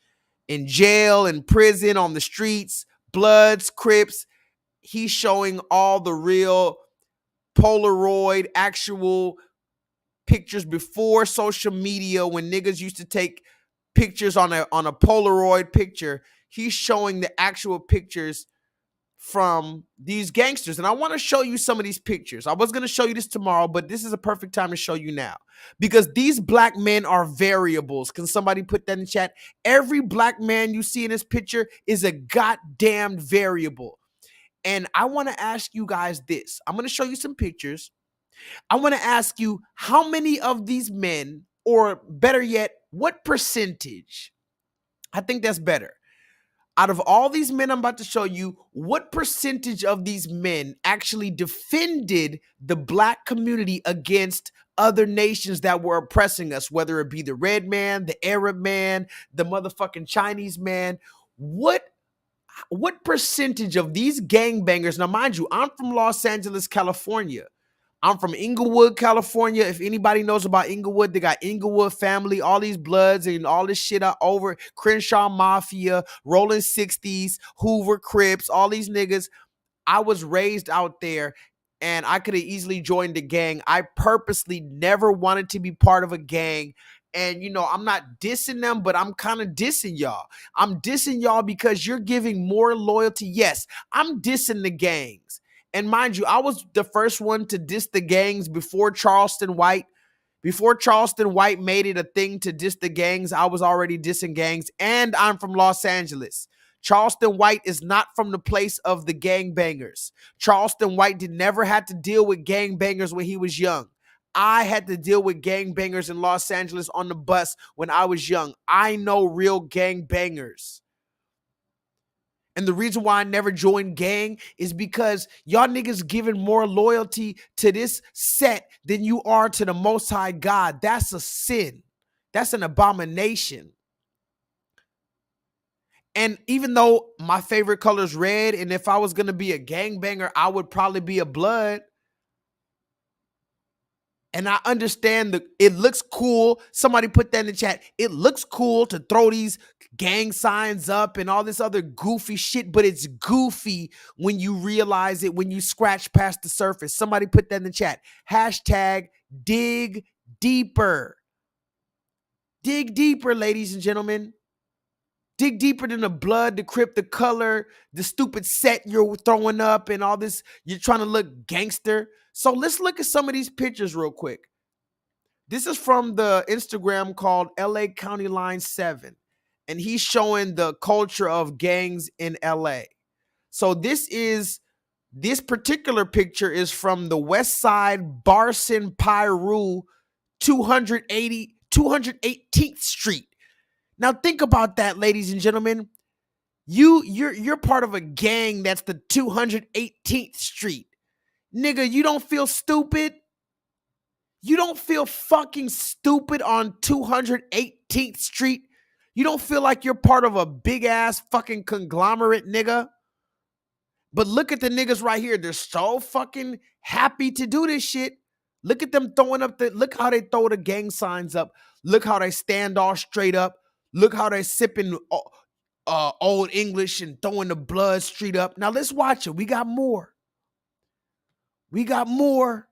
In jail, in prison, on the streets, Bloods, Crips. He's showing all the real Polaroid, actual pictures before social media, when niggas used to take pictures on a Polaroid picture. He's showing the actual pictures from these gangsters. And I want to show you some of these pictures. I was going to show you this tomorrow, but this is a perfect time to show you now. Because these black men are variables. Can somebody put that in chat? Every black man you see in this picture is a goddamn variable. And I want to ask you guys this. I'm going to show you some pictures. I want to ask you, how many of these men, or better yet, what percentage? I think that's better. Out of all these men I'm about to show you, what percentage of these men actually defended the black community against other nations that were oppressing us, whether it be the red man, the Arab man, the motherfucking Chinese man? What percentage of these gangbangers? Now, mind you, I'm from Los Angeles, California. I'm from Inglewood, California. If anybody knows about Inglewood, they got Inglewood family, all these Bloods and all this shit over. Crenshaw Mafia, Rolling 60s, Hoover Crips, all these niggas. I was raised out there, and I could have easily joined the gang. I purposely never wanted to be part of a gang. And, you know, I'm not dissing them, but I'm kind of dissing y'all. I'm dissing y'all because you're giving more loyalty. Yes, I'm dissing the gangs. And mind you, I was the first one to diss the gangs before Charleston White. Before Charleston White made it a thing to diss the gangs, I was already dissing gangs. And I'm from Los Angeles. Charleston White is not from the place of the gangbangers. Charleston White never had to deal with gangbangers when he was young. I had to deal with gangbangers in Los Angeles on the bus when I was young. I know real gangbangers. And the reason why I never joined gang is because y'all niggas giving more loyalty to this set than you are to the Most High God. That's a sin. That's an abomination. And even though my favorite color is red, and if I was going to be a gangbanger, I would probably be a Blood. And I understand it looks cool. Somebody put that in the chat. It looks cool to throw these gang signs up and all this other goofy shit, but it's goofy when you realize it, when you scratch past the surface. Somebody put that in the chat. Hashtag dig deeper. Dig deeper, ladies and gentlemen. Dig deeper than the blood, the crip, the color, the stupid set you're throwing up and all this. You're trying to look gangster. So let's look at some of these pictures real quick. This is from the Instagram called LA County Line 7. And he's showing the culture of gangs in LA. So this particular picture is from the West Side Barson Pyru 218th Street. Now think about that, ladies and gentlemen. You're part of a gang that's the 218th Street. Nigga, you don't feel stupid? You don't feel fucking stupid on 218th Street? You don't feel like you're part of a big ass fucking conglomerate, nigga? But look at the niggas right here. They're so fucking happy to do this shit. Look at them throwing up look how they throw the gang signs up. Look how they stand all straight up. Look how they're sipping Old English and throwing the blood straight up. Now let's watch it. We got more. We got more.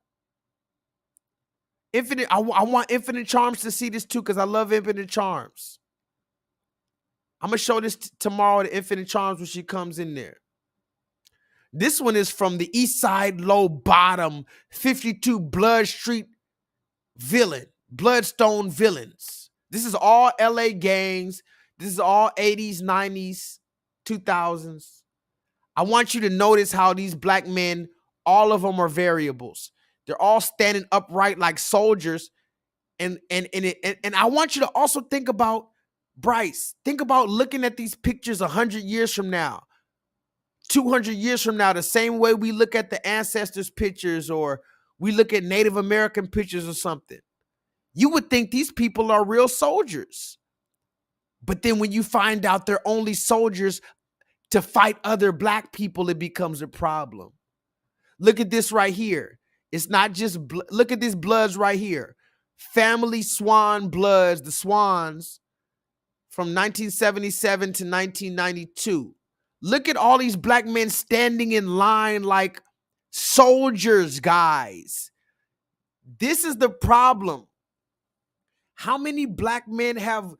Infinite. I want Infinite Charms to see this too because I love Infinite Charms. I'm going to show this tomorrow to Infinite Charms when she comes in there. This one is from the East Side Low Bottom 52 Blood Street Bloodstone Villains. This is all LA gangs. This is all 80s, 90s, 2000s. I want you to notice how these black men, all of them are variables. They're all standing upright like soldiers. And I want you to also think about, Bryce, think about looking at these pictures 100 years from now, 200 years from now, the same way we look at the ancestors' pictures or we look at Native American pictures or something. You would think these people are real soldiers. But then when you find out they're only soldiers to fight other black people, it becomes a problem. Look at this right here. It's not just, look at these Bloods right here. Family Swan Bloods, the Swans, from 1977 to 1992. Look at all these black men standing in line like soldiers, guys. This is the problem. How many black men have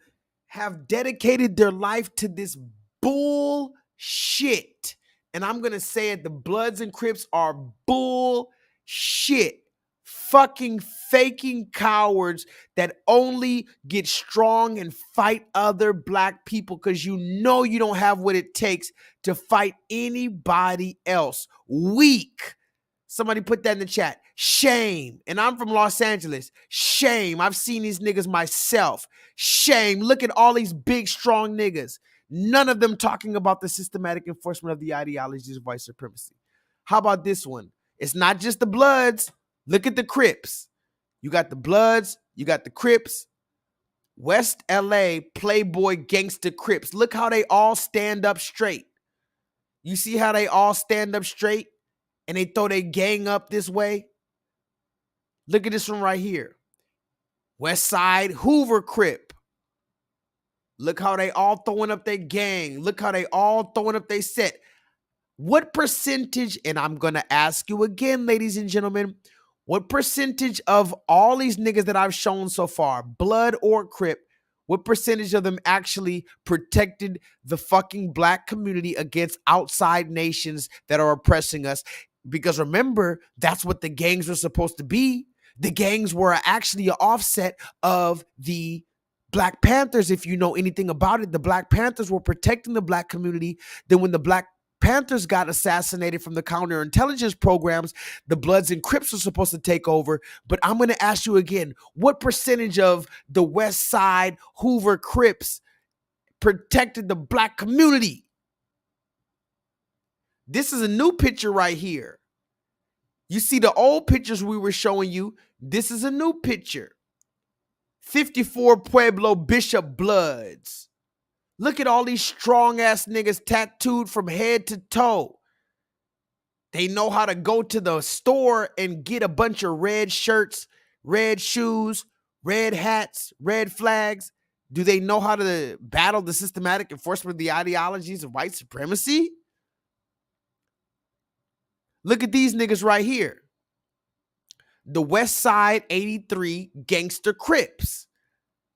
dedicated their life to this bullshit? and I'm going to say it, the Bloods and Crips are bullshit. Fucking faking cowards that only get strong and fight other black people because you know you don't have what it takes to fight anybody else. Weak. Somebody put that in the chat. Shame. And I'm from Los Angeles. Shame. I've seen these niggas myself. Shame. Look at all these big, strong niggas. None of them talking about the systematic enforcement of the ideologies of white supremacy. How about this one? It's not just the Bloods. Look at the Crips. You got the Bloods. You got the Crips. West LA Playboy Gangsta Crips. Look how they all stand up straight. You see how they all stand up straight and they throw their gang up this way? Look at this one right here. West Side Hoover Crip. Look how they all throwing up their gang. Look how they all throwing up their set. What percentage, and I'm going to ask you again, ladies and gentlemen, what percentage of all these niggas that I've shown so far, Blood or Crip, what percentage of them actually protected the fucking black community against outside nations that are oppressing us? Because remember, that's what the gangs were supposed to be. The gangs were actually an offset of the Black Panthers. If you know anything about it, the Black Panthers were protecting the black community. Then when the Black Panthers got assassinated from the counterintelligence programs, the Bloods and Crips were supposed to take over. But I'm going to ask you again, what percentage of the West Side Hoover Crips protected the black community? This is a new picture right here. You see the old pictures we were showing you. This is a new picture. 54 Pueblo Bishop Bloods. Look at all these strong-ass niggas tattooed from head to toe. They know how to go to the store and get a bunch of red shirts, red shoes, red hats, red flags. Do they know how to battle the systematic enforcement of the ideologies of white supremacy? Look at these niggas right here. The West Side 83 Gangster Crips.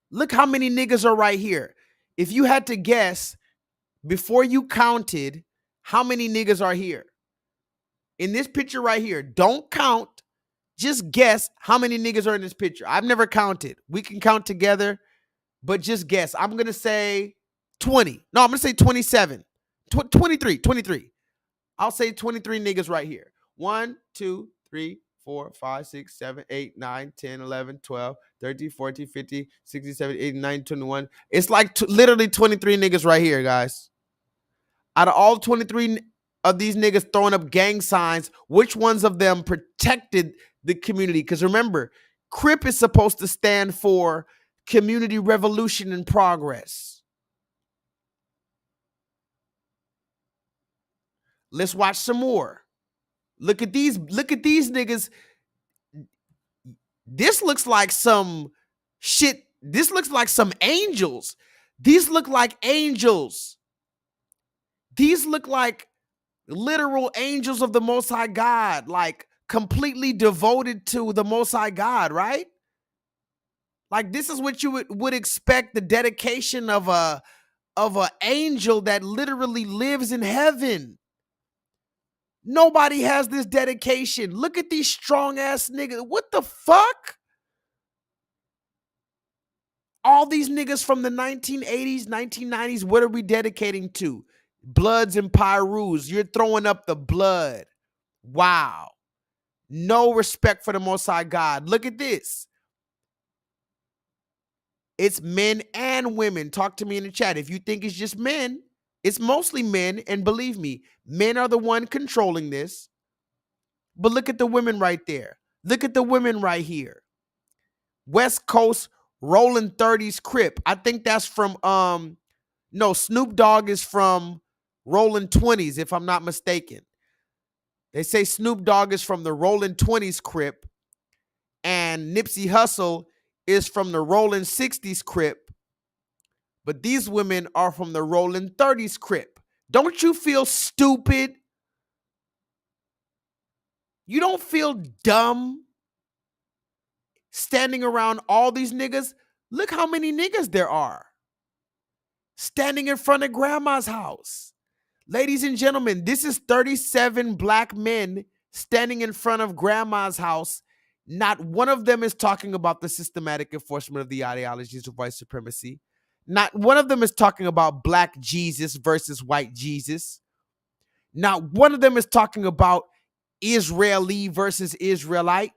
Look how many niggas are right here. If you had to guess, before you counted, how many niggas are here? In this picture right here, don't count. Just guess how many niggas are in this picture. I've never counted. We can count together, but just guess. I'm going to say 20. No, I'm going to say 27. 23. I'll say 23 niggas right here. 1, 2, 3, 4, 5, 6, 7, 8, 9, 10, 11, 12, 13, 14, 15, 16, 17, 18, 19, 21. It's like literally 23 niggas right here, guys. Out of all 23 of these niggas throwing up gang signs, which ones of them protected the community? Because remember, CRIP is supposed to stand for Community Revolution and Progress. Let's watch some more. Look at these niggas. This looks like some shit. This looks like some angels. These look like angels. These look like literal angels of the Most High God, like completely devoted to the Most High God, right? Like this is what you would expect, the dedication of a angel that literally lives in heaven. Nobody has this dedication. Look at these strong ass niggas. What the fuck? All these niggas from the 1980s, 1990s, what are we dedicating to? Bloods and Pyrus. You're throwing up the blood. Wow. No respect for the Most High God. Look at this. It's men and women. Talk to me in the chat. If you think it's just men, it's mostly men. And believe me, men are the one controlling this. But look at the women right there. Look at the women right here. West Coast Rolling 30s Crip. I think that's from, no, Snoop Dogg is from Rolling 20s, if I'm not mistaken. They say Snoop Dogg is from the Rolling 20s Crip. And Nipsey Hussle is from the Rolling 60s Crip. But these women are from the Rolling 30s Crip. Don't you feel stupid? You don't feel dumb standing around all these niggas? Look how many niggas there are standing in front of grandma's house. Ladies and gentlemen, this is 37 black men standing in front of grandma's house. Not one of them is talking about the systematic enforcement of the ideologies of white supremacy. Not one of them is talking about black Jesus versus white Jesus. Not one of them is talking about Israeli versus Israelite.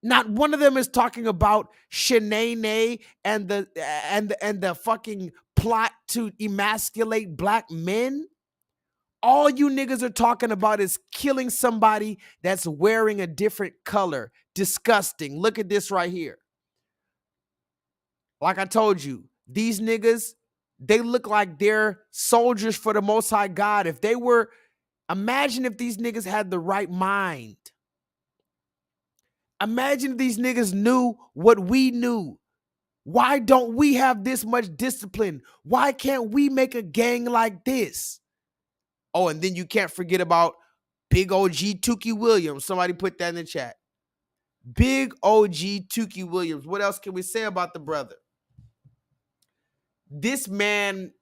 Not one of them is talking about Shanae and the fucking plot to emasculate black men. All you niggas are talking about is killing somebody that's wearing a different color. Disgusting. Look at this right here. Like I told you, these niggas, they look like they're soldiers for the Most High God. If they were, imagine if these niggas had the right mind. Imagine if these niggas knew what we knew. Why don't we have this much discipline? Why can't we make a gang like this? Oh, and then you can't forget about Big OG Tukey Williams. Somebody put that in the chat. Big OG Tukey Williams. What else can we say about the brother? This man,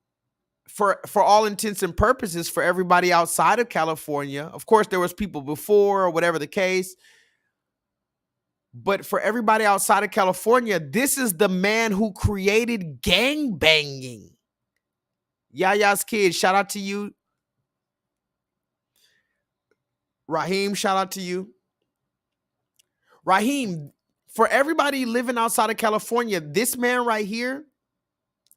for all intents and purposes, for everybody outside of California, of course, there was people before or whatever the case, but for everybody outside of California, this is the man who created gang banging. Yaya's kid, shout out to you. Raheem, shout out to you. Raheem, for everybody living outside of California, this man right here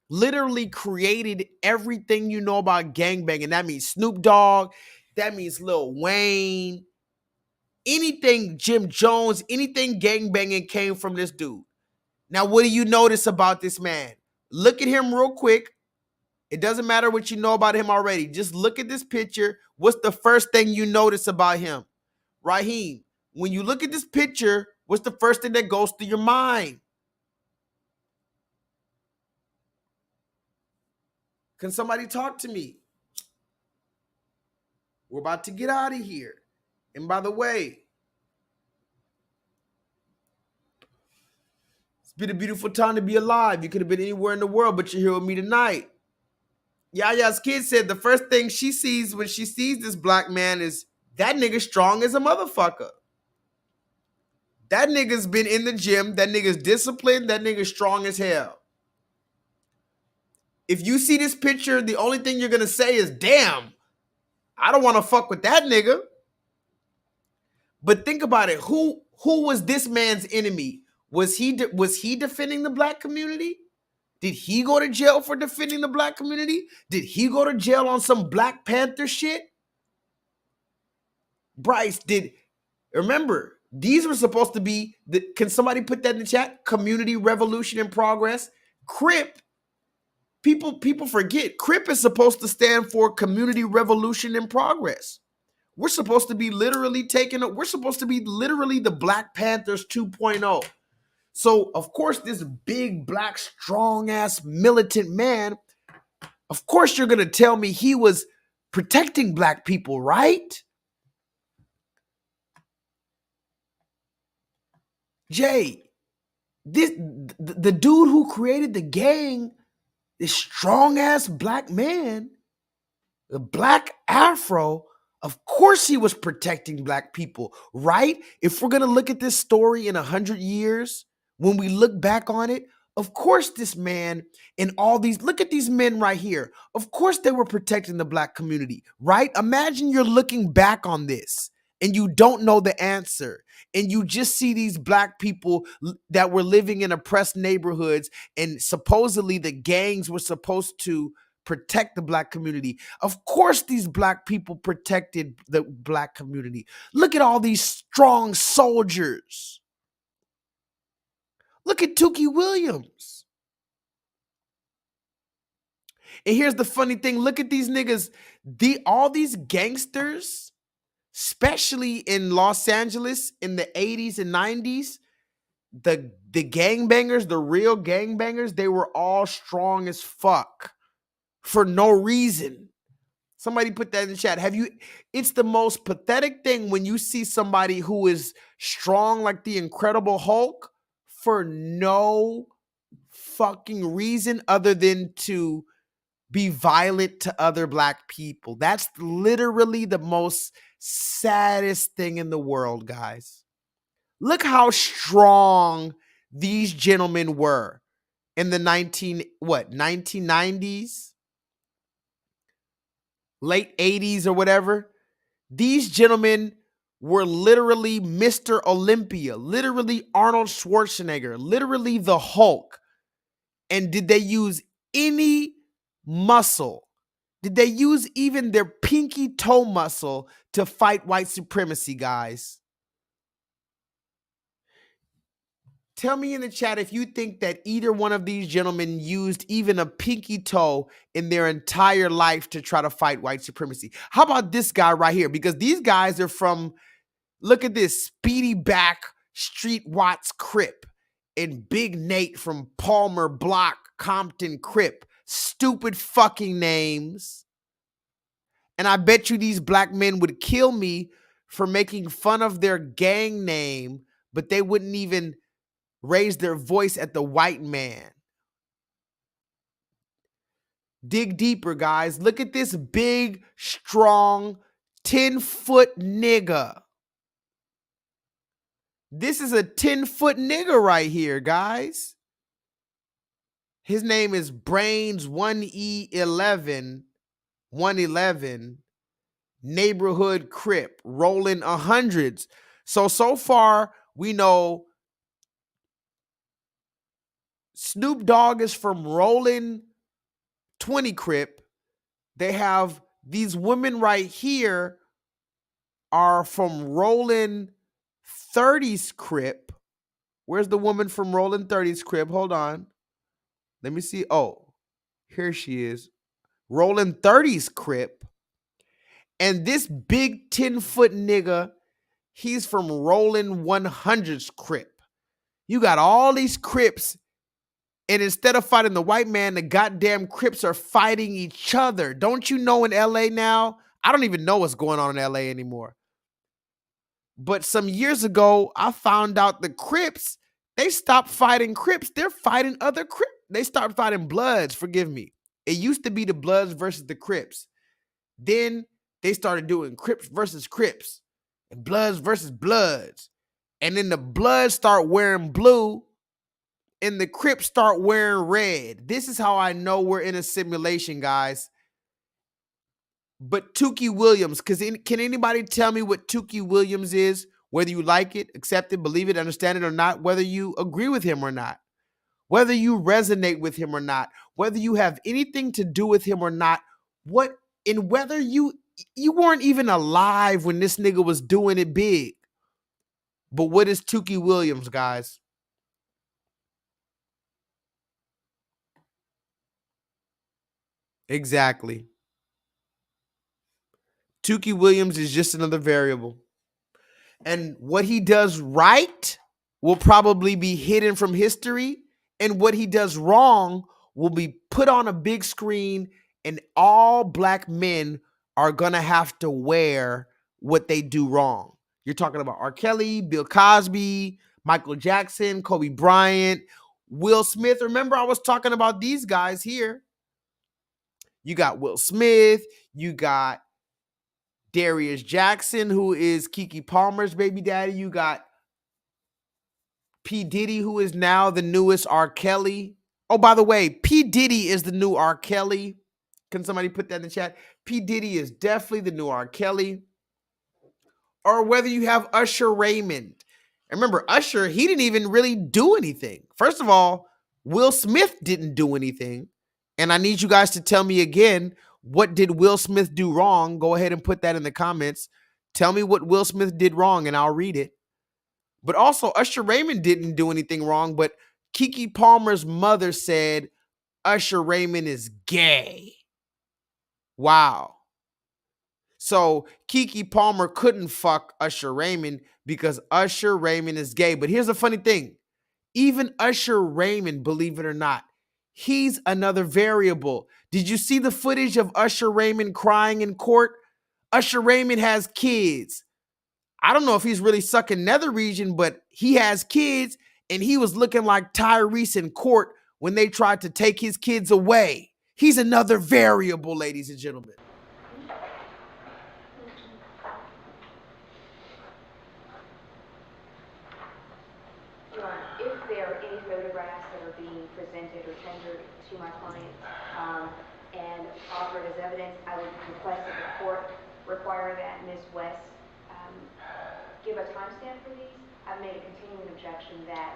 literally created everything you know about gangbanging. That means Snoop Dogg. That means Lil Wayne. Anything Jim Jones, anything gangbanging came from this dude. Now, what do you notice about this man? Look at him real quick. It doesn't matter what you know about him already. Just look at this picture. What's the first thing you notice about him? Raheem, when you look at this picture, what's the first thing that goes through your mind? Can somebody talk to me? We're about to get out of here. And by the way, it's been a beautiful time to be alive. You could have been anywhere in the world, but you're here with me tonight. Yaya's kid said the first thing she sees when she sees this black man is that nigga strong as a motherfucker. That nigga's been in the gym. That nigga's disciplined. That nigga's strong as hell. If you see this picture, the only thing you're going to say is, damn, I don't want to fuck with that nigga. But think about it. Who was this man's enemy? Was he defending the black community? Did he go to jail for defending the black community? Did he go to jail on some Black Panther shit? Bryce, remember, these were supposed to be, can somebody put that in the chat? Community revolution in progress. CRIP, people forget, CRIP is supposed to stand for community revolution in progress. We're supposed to be literally we're supposed to be literally the Black Panthers 2.0. So, of course, this big, black, strong-ass militant man, of course you're going to tell me he was protecting black people, right? Jay, the dude who created the gang, this strong-ass black man, the black afro, of course he was protecting black people, right? If we're going to look at this story in 100 years, when we look back on it, of course this man and all these, look at these men right here. Of course they were protecting the black community, right? Imagine you're looking back on this and you don't know the answer. And you just see these black people that were living in oppressed neighborhoods, and supposedly the gangs were supposed to protect the black community. Of course these black people protected the black community. Look at all these strong soldiers. Look at Tukey Williams. And here's the funny thing. Look at these niggas. All these gangsters, especially in Los Angeles in the 80s and 90s, the gangbangers, the real gangbangers, they were all strong as fuck for no reason. Somebody put that in the chat. It's the most pathetic thing when you see somebody who is strong like the Incredible Hulk for no fucking reason other than to be violent to other black people. That's literally the most saddest thing in the world, guys. Look how strong these gentlemen were in the 1990s, late 80s or whatever. These gentlemen were literally Mr. Olympia, literally Arnold Schwarzenegger, literally the Hulk. And did they use any muscle? Did they use even their pinky toe muscle to fight white supremacy, guys? Tell me in the chat if you think that either one of these gentlemen used even a pinky toe in their entire life to try to fight white supremacy. How about this guy right here? Because these guys are from, look at this, Speedy Back, Street Watts Crip, and Big Nate from Palmer Block, Compton Crip. Stupid fucking names. And I bet you these black men would kill me for making fun of their gang name, but they wouldn't even raise their voice at the white man. Dig deeper, guys. Look at this big, strong, 10-foot nigga. This is a 10-foot nigga right here, guys. His name is Brains 1E11, 111, Neighborhood Crip, rolling 100s. So far, we know Snoop Dogg is from rolling 20 Crip. They have these women right here are from rolling 30s Crip. Where's the woman from rolling 30s Crip? Hold on. Let me see. Oh, here she is. Rolling 30s Crip. And this big 10-foot nigga, he's from rolling 100s Crip. You got all these Crips, and instead of fighting the white man, the goddamn Crips are fighting each other. Don't you know in LA now? I don't even know what's going on in LA anymore. But some years ago, I found out the Crips, they stopped fighting Crips. They're fighting other Crips. They stopped fighting Bloods, forgive me. It used to be the Bloods versus the Crips. Then they started doing Crips versus Crips and Bloods versus Bloods. And then the Bloods start wearing blue and the Crips start wearing red. This is how I know we're in a simulation, guys. But Tukey Williams, can anybody tell me what Tukey Williams is? Whether you like it, accept it, believe it, understand it or not, whether you agree with him or not, whether you resonate with him or not, whether you have anything to do with him or not, whether you weren't even alive when this nigga was doing it big. But what is Tukey Williams, guys? Exactly. Tukey Williams is just another variable. And what he does right will probably be hidden from history. And what he does wrong will be put on a big screen, and all black men are going to have to wear what they do wrong. You're talking about R. Kelly, Bill Cosby, Michael Jackson, Kobe Bryant, Will Smith. Remember, I was talking about these guys here. You got Will Smith. You got Darius Jackson, who is Keke Palmer's baby daddy. You got P. Diddy, who is now the newest R. Kelly. Oh, by the way, P. Diddy is the new R. Kelly. Can somebody put that in the chat? P. Diddy is definitely the new R. Kelly. Or whether you have Usher Raymond. Remember, Usher, he didn't even really do anything. First of all, Will Smith didn't do anything. And I need you guys to tell me again, what did Will Smith do wrong? Go ahead and put that in the comments. Tell me what Will Smith did wrong and I'll read it. But also, Usher Raymond didn't do anything wrong, but Keke Palmer's mother said Usher Raymond is gay. Wow. So Keke Palmer couldn't fuck Usher Raymond because Usher Raymond is gay. But here's the funny thing. Even Usher Raymond, believe it or not, he's another variable. Did you see the footage of Usher Raymond crying in court? Usher Raymond has kids. I don't know if he's really sucking nether region, but he has kids, and he was looking like Tyrese in court when they tried to take his kids away. He's another variable, ladies and gentlemen. If there are any photographs that are being presented or tendered to my client and offered as evidence, I would request that the court require that Ms. West give a timestamp for these. I've made a continuing objection that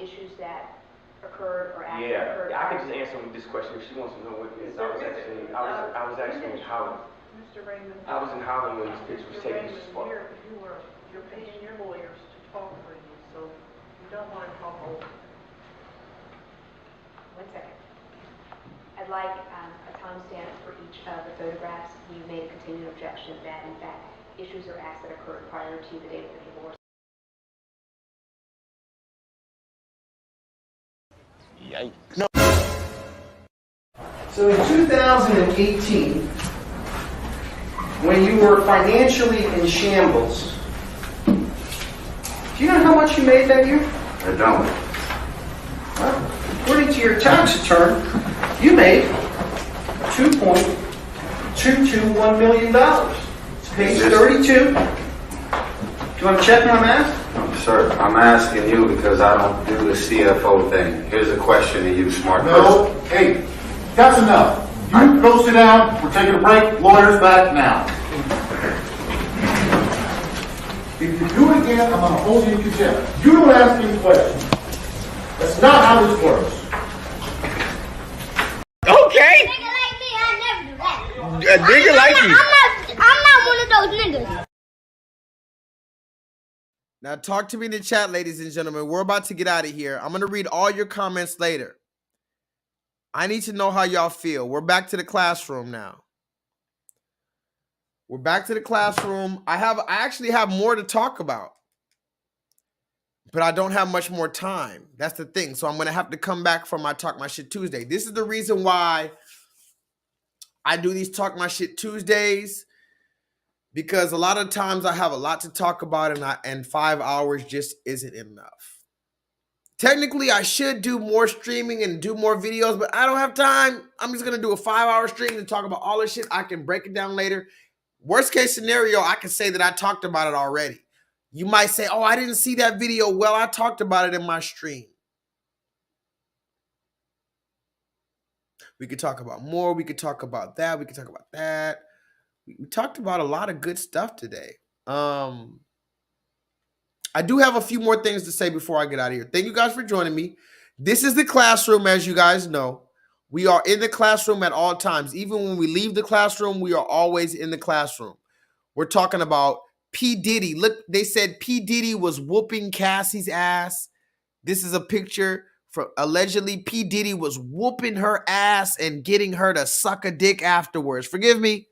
issues that occurred or actually occurred. I can just answer this question if she wants to know what it is. I was actually in Holland. Mr. Raymond. I was in Holland when this picture was taken. You're paying your lawyers to talk for you, so you don't want to talk over. 1 second. I'd like a timestamp for each of the photographs. You've made a continuing objection that, in fact, issues or acts that occurred prior to the date of the divorce. Yikes. No. So in 2018, when you were financially in shambles, do you know how much you made that year? I don't. Well, according to your tax return, you made $2.221 million. It's page 32. Do you want to check my math? Sir, I'm asking you because I don't do the CFO thing. Here's a question to you, smart person. No, hey, that's enough. You go sit down. We're taking a break. Lawyers back now. If you do it again, I'm going to hold you in contempt. You don't ask any questions. That's not how this works. Okay. Nigga like me, I never do that. A nigga like you. I'm not one of those niggas. Now talk to me in the chat, ladies and gentlemen. We're about to get out of here. I'm going to read all your comments later. I need to know how y'all feel. We're back to the classroom now. We're back to the classroom. I actually have more to talk about, but I don't have much more time. That's the thing. So I'm going to have to come back for my Talk My Shit Tuesday. This is the reason why I do these Talk My Shit Tuesdays, because a lot of times I have a lot to talk about and 5 hours just isn't enough. Technically, I should do more streaming and do more videos, but I don't have time. I'm just going to do a 5-hour stream and talk about all this shit. I can break it down later. Worst case scenario, I can say that I talked about it already. You might say, oh, I didn't see that video. Well, I talked about it in my stream. We could talk about more. We could talk about that. We could talk about that. We talked about a lot of good stuff today. I do have a few more things to say before I get out of here. Thank you guys for joining me. This is the classroom, as you guys know. We are in the classroom at all times. Even when we leave the classroom, we are always in the classroom. We're talking about P. Diddy. Look, they said P. Diddy was whooping Cassie's ass. This is a picture from allegedly P. Diddy was whooping her ass and getting her to suck a dick afterwards. Forgive me.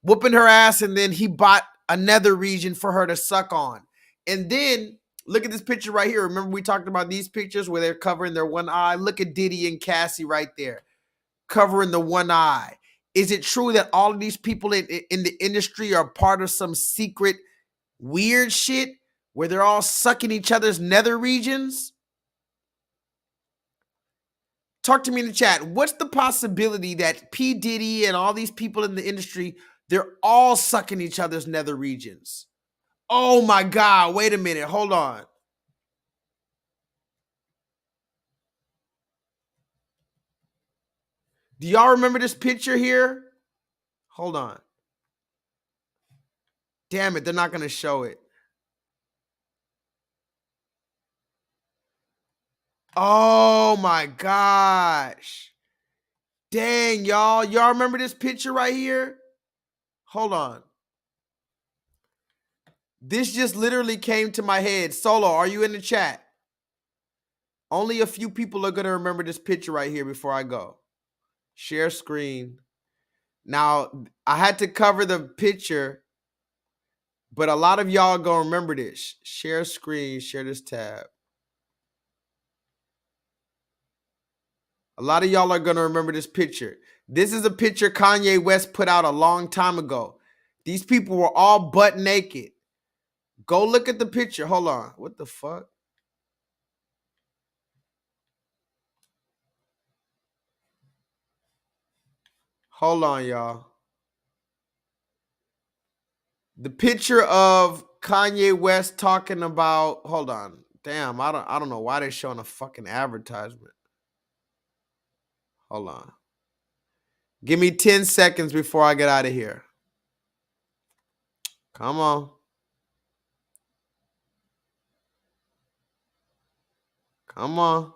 Whooping her ass, and then he bought another region for her to suck on. And then look at this picture right here. Remember we talked about these pictures where they're covering their one eye? Look at Diddy and Cassie right there, covering the one eye. Is it true that all of these people in the industry are part of some secret weird shit where they're all sucking each other's nether regions? Talk to me in the chat. What's the possibility that P. Diddy and all these people in the industry, they're all sucking each other's nether regions? Oh my God, wait a minute, hold on. Do y'all remember this picture here? Hold on. Damn it, they're not gonna show it. Oh my gosh. Dang, y'all. Y'all remember this picture right here? Hold on. This just literally came to my head. Solo, are you in the chat? Only a few people are going to remember this picture right here before I go. Share screen. Now, I had to cover the picture, but a lot of y'all going to remember this. Share screen, share this tab. A lot of y'all are going to remember this picture. This is a picture Kanye West put out a long time ago. These people were all butt naked. Go look at the picture. Hold on. What the fuck? Hold on, y'all. The picture of Kanye West talking about, hold on. Damn, I don't know why they're showing a fucking advertisement. Hold on. Give me 10 seconds before I get out of here. Come on. Come on.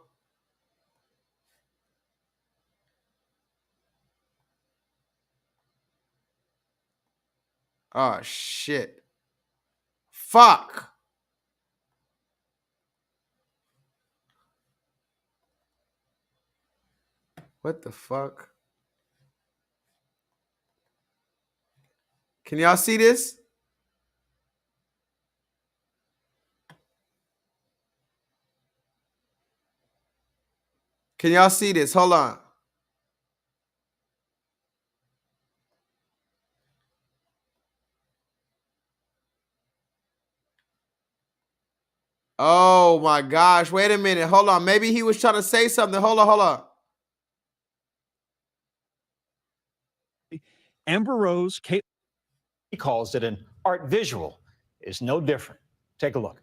Oh, shit. Fuck. What the fuck? Can y'all see this? Can y'all see this? Hold on. Oh my gosh. Wait a minute. Hold on. Maybe he was trying to say something. Hold on. Amber Rose, Kate, he calls it an art visual, is no different. Take a look.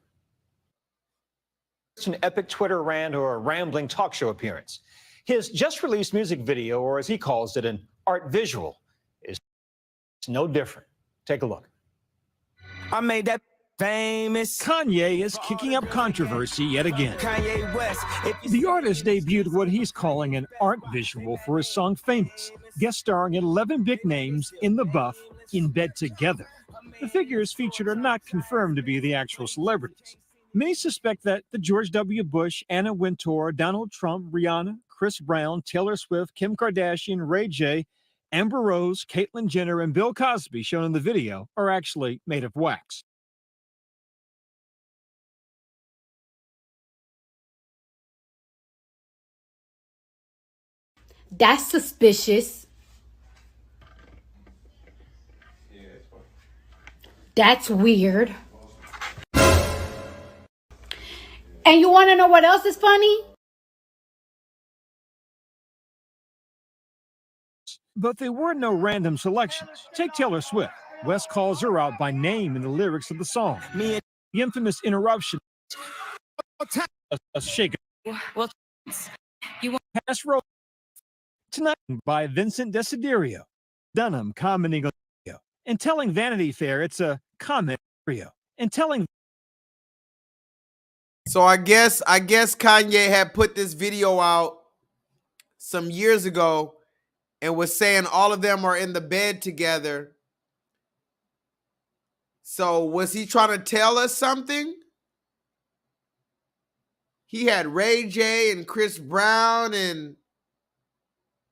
It's an epic Twitter rant or a rambling talk show appearance. His just released music video, or as he calls it, an art visual, is no different. Take a look. I made that famous. Kanye is kicking up controversy yet again. Kanye West. The artist debuted what he's calling an art visual for his song Famous, guest starring 11 big names in the buff in bed together. The figures featured are not confirmed to be the actual celebrities. Many suspect that the George W. Bush, Anna Wintour, Donald Trump, Rihanna, Chris Brown, Taylor Swift, Kim Kardashian, Ray J, Amber Rose, Caitlyn Jenner, and Bill Cosby shown in the video are actually made of wax. That's suspicious. That's weird. And you want to know what else is funny? But they were no random selections. Take Taylor Swift. West calls her out by name in the lyrics of the song. The infamous interruption. A shaker. Well, you want Pass road tonight by Vincent Desiderio. Dunham commenting on the video and telling Vanity Fair it's a comment video and telling. So I guess Kanye had put this video out some years ago and was saying all of them are in the bed together. So was he trying to tell us something? He had Ray J and Chris Brown and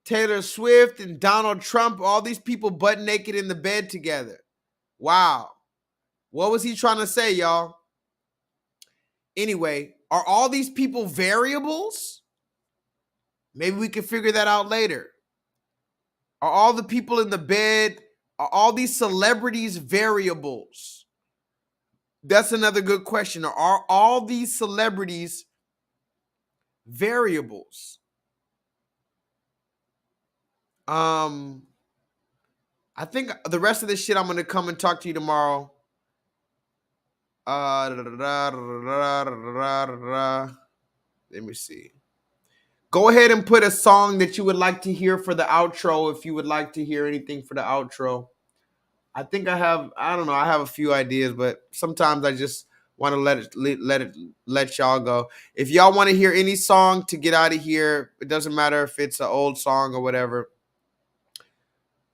Taylor Swift and Donald Trump, all these people butt naked in the bed together. Wow. What was he trying to say, y'all? Anyway, are all these people variables? Maybe we can figure that out later. Are all the people in the bed, are all these celebrities variables? That's another good question. Are all these celebrities variables? I think the rest of this shit I'm going to come and talk to you tomorrow. Let me see. Go ahead and put a song that you would like to hear for the outro if you would like to hear anything for the outro. I think I have a few ideas, but sometimes I just want to let y'all go. If y'all want to hear any song to get out of here, it doesn't matter if it's an old song or whatever,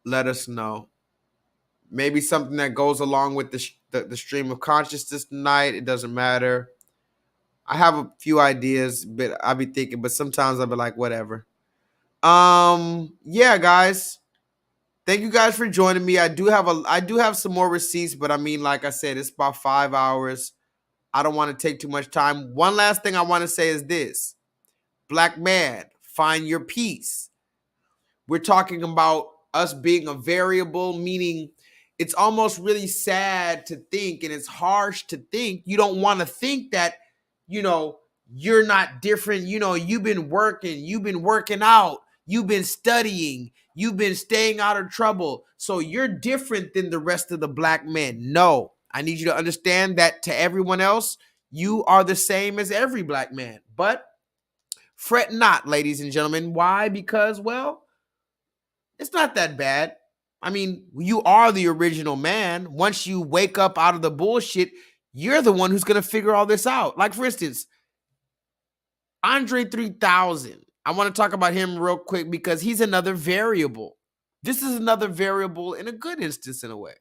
let us know. Maybe something that goes along with the stream of consciousness tonight. It doesn't matter. I have a few ideas, but I'll be thinking, but sometimes I'll be like, whatever. Yeah, guys. Thank you guys for joining me. I do have some more receipts, but I mean, like I said, it's about 5 hours. I don't want to take too much time. One last thing I want to say is this. Black man, find your peace. We're talking about us being a variable, meaning it's almost really sad to think, and it's harsh to think. You don't want to think that, you're not different. You've been working out. You've been studying. You've been staying out of trouble. So you're different than the rest of the black men. No, I need you to understand that to everyone else, you are the same as every black man. But fret not, ladies and gentlemen. Why? Because, well, it's not that bad. I mean, you are the original man. Once you wake up out of the bullshit, you're the one who's going to figure all this out. Like, for instance, Andre 3000. I want to talk about him real quick because he's another variable. This is another variable in a good instance in a way.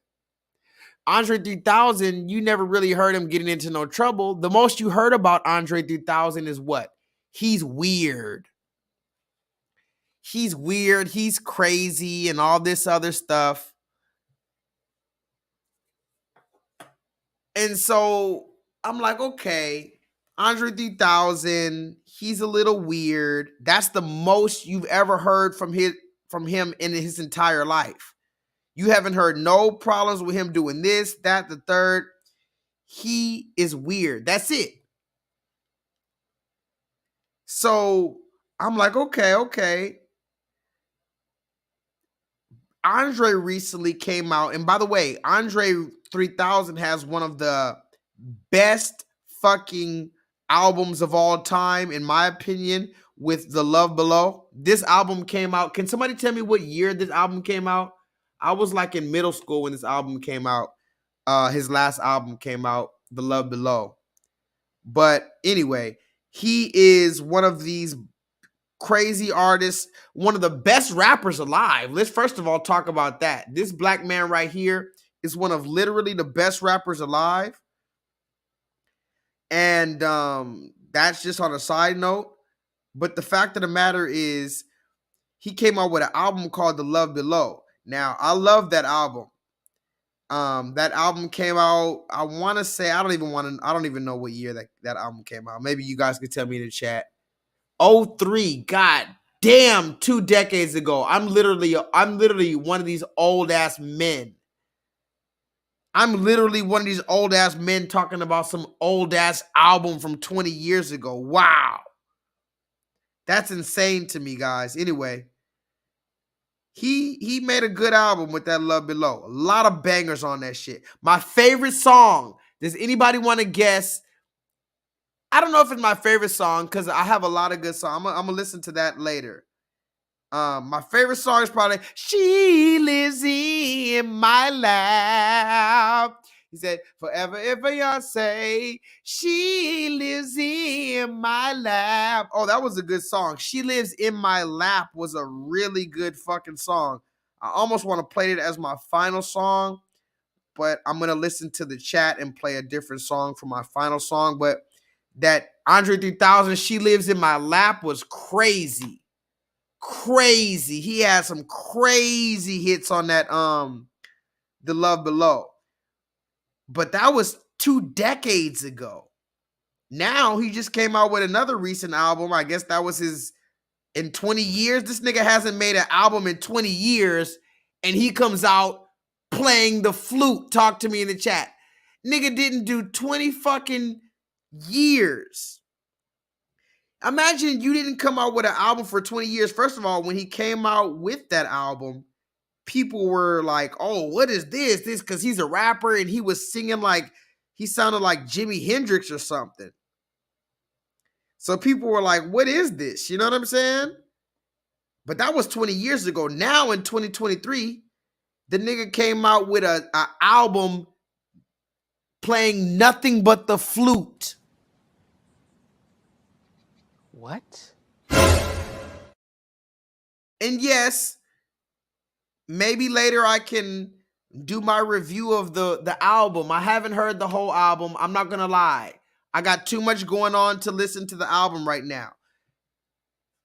Andre 3000, you never really heard him getting into no trouble. The most you heard about Andre 3000 is what? He's weird. He's weird. He's crazy and all this other stuff. And so I'm like, okay, Andre 3000, he's a little weird. That's the most you've ever heard from him in his entire life. You haven't heard no problems with him doing this, that, the third. He is weird. That's it. So I'm like, okay. Andre recently came out, and by the way, Andre 3000 has one of the best fucking albums of all time, in my opinion, with The Love Below. This album came out. Can somebody tell me what year this album came out? I was like in middle school when this album came out. His last album came out, The Love Below. But anyway, he is one of these crazy artists, one of the best rappers alive. Let's first of all talk about that. This black man right here is one of literally the best rappers alive. And that's just on a side note. But the fact of the matter is, he came out with an album called The Love Below. Now, I love that album. That album came out, I want to say, I don't even know what year that album came out. Maybe you guys could tell me in the chat. 03, god damn, 2 decades ago. I'm literally one of these old ass men. I'm literally one of these old ass men talking about some old ass album from 20 years ago. Wow. That's insane to me, guys. Anyway, he made a good album with that Love Below. A lot of bangers on that shit. My favorite song. Does anybody want to guess? I don't know if it's my favorite song because I have a lot of good songs. I'm gonna listen to that later. My favorite song is probably "She Lives in My Lap." He said, "Forever and Beyonce, she lives in my lap." Oh, that was a good song. "She Lives in My Lap" was a really good fucking song. I almost want to play it as my final song, but I'm gonna listen to the chat and play a different song for my final song. But that Andre 3000, "She Lives in My Lap" was crazy. Crazy. He had some crazy hits on that The Love Below. But that was 2 decades ago. Now he just came out with another recent album. I guess that was his in 20 years. This nigga hasn't made an album in 20 years and he comes out playing the flute. Talk to me in the chat. Nigga didn't do 20 fucking years. Imagine you didn't come out with an album for 20 years. First of all, when he came out with that album, people were like, "Oh, what is this?" This because he's a rapper and he was singing like he sounded like Jimi Hendrix or something. So people were like, "What is this?" You know what I'm saying? But that was 20 years ago. Now in 2023, the nigga came out with an album playing nothing but the flute. What? And yes, maybe later I can do my review of the album. I haven't heard the whole album. I'm not going to lie. I got too much going on to listen to the album right now.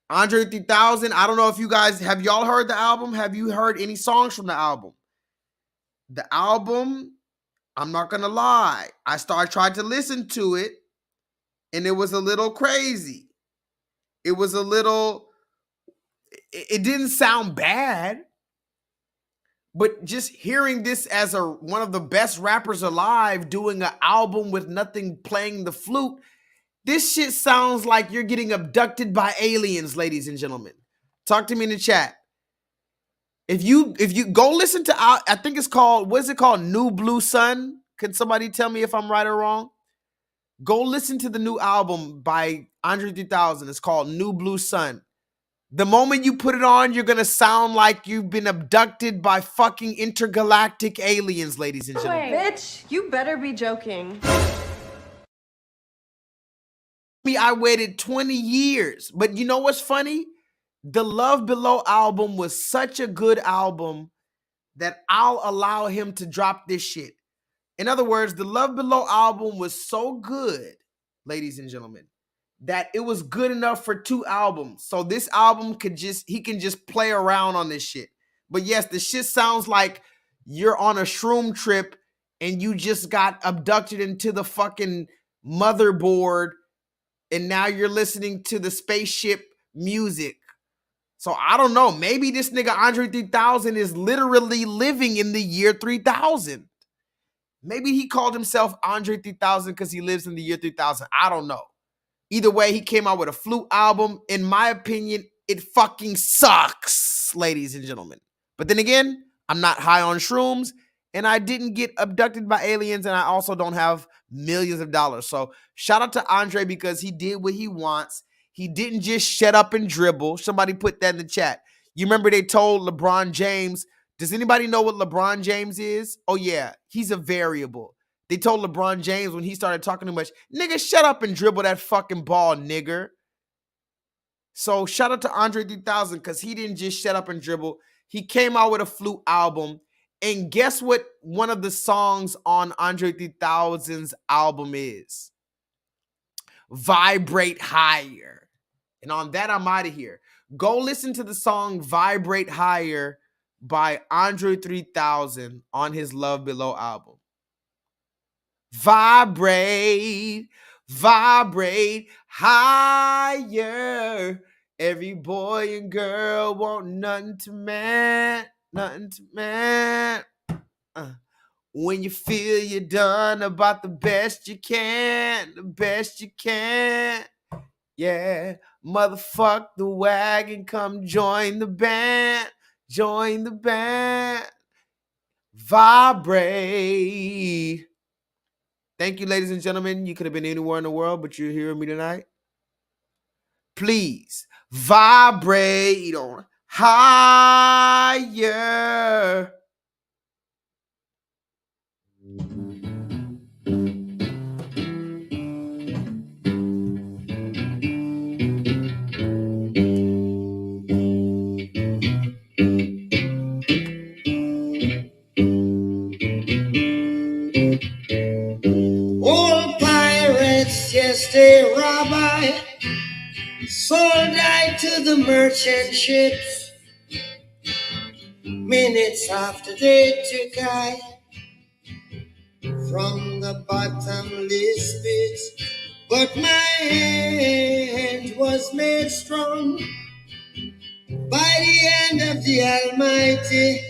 Andre 3000, I don't know if you guys, have y'all heard the album? Have you heard any songs from the album? The album, I'm not going to lie. I tried to listen to it and it was a little crazy. It was a little, it didn't sound bad. But just hearing this as one of the best rappers alive doing an album with nothing playing the flute, this shit sounds like you're getting abducted by aliens, ladies and gentlemen. Talk to me in the chat. If you go listen to, I think it's called, what is it called? New Blue Sun. Can somebody tell me if I'm right or wrong? Go listen to the new album by Andre 3000. It's called New Blue Sun. The moment you put it on, you're going to sound like you've been abducted by fucking intergalactic aliens, ladies and gentlemen. Bitch, you better be joking. I waited 20 years. But you know what's funny? The Love Below album was such a good album that I'll allow him to drop this shit. In other words, the Love Below album was so good, ladies and gentlemen, that it was good enough for 2 albums. So this album he can just play around on this shit. But yes, the shit sounds like you're on a shroom trip and you just got abducted into the fucking motherboard and now you're listening to the spaceship music. So I don't know. Maybe this nigga Andre 3000 is literally living in the year 3000. Maybe he called himself Andre 3000 because he lives in the year 3000. I don't know. Either way, he came out with a flute album. In my opinion, it fucking sucks, ladies and gentlemen. But then again, I'm not high on shrooms, and I didn't get abducted by aliens, and I also don't have millions of dollars. So shout out to Andre because he did what he wants. He didn't just shut up and dribble. Somebody put that in the chat. You remember they told LeBron James, does anybody know what LeBron James is? Oh, yeah, he's a variable. They told LeBron James when he started talking too much, nigga, shut up and dribble that fucking ball, nigger. So shout out to Andre 3000 because he didn't just shut up and dribble. He came out with a flute album. And guess what one of the songs on Andre 3000's album is? Vibrate Higher. And on that, I'm out of here. Go listen to the song Vibrate Higher by Andre 3000 on his Love Below album. Vibrate, vibrate higher. Every boy and girl want nothing to man, nothing to man. When you feel you're done about the best you can, the best you can. Yeah, motherfuck the wagon, come join the band, join the band. Vibrate. Thank you, ladies and gentlemen. You could have been anywhere in the world, but you're here with me tonight. Please vibrate on higher. Old pirates, just a rabbi, sold I to the merchant ships. Minutes after they took I from the bottomless pit, but my hand was made strong by the hand of the Almighty.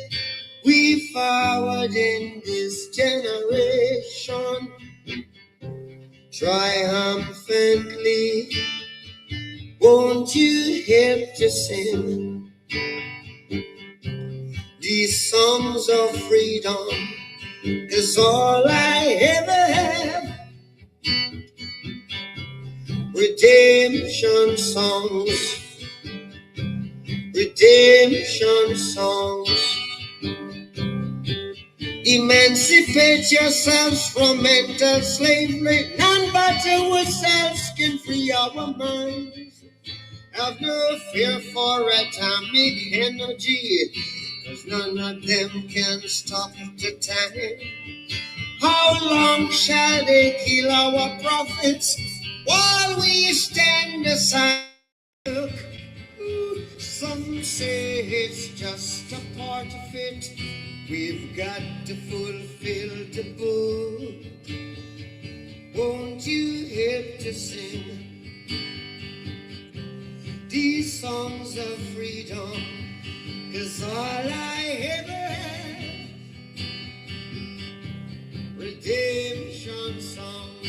We forward in this generation triumphantly. Won't you help to sing these songs of freedom? 'Cause all I ever have, redemption songs, redemption songs. Emancipate yourselves from mental slavery. None but ourselves can free our minds. Have no fear for atomic energy, 'cause none of them can stop the time. How long shall they kill our prophets while we stand aside? Look, some say it's just a part of it. We've got to fulfill the book. Won't you help to sing these songs of freedom? 'Cause all I ever have, redemption songs,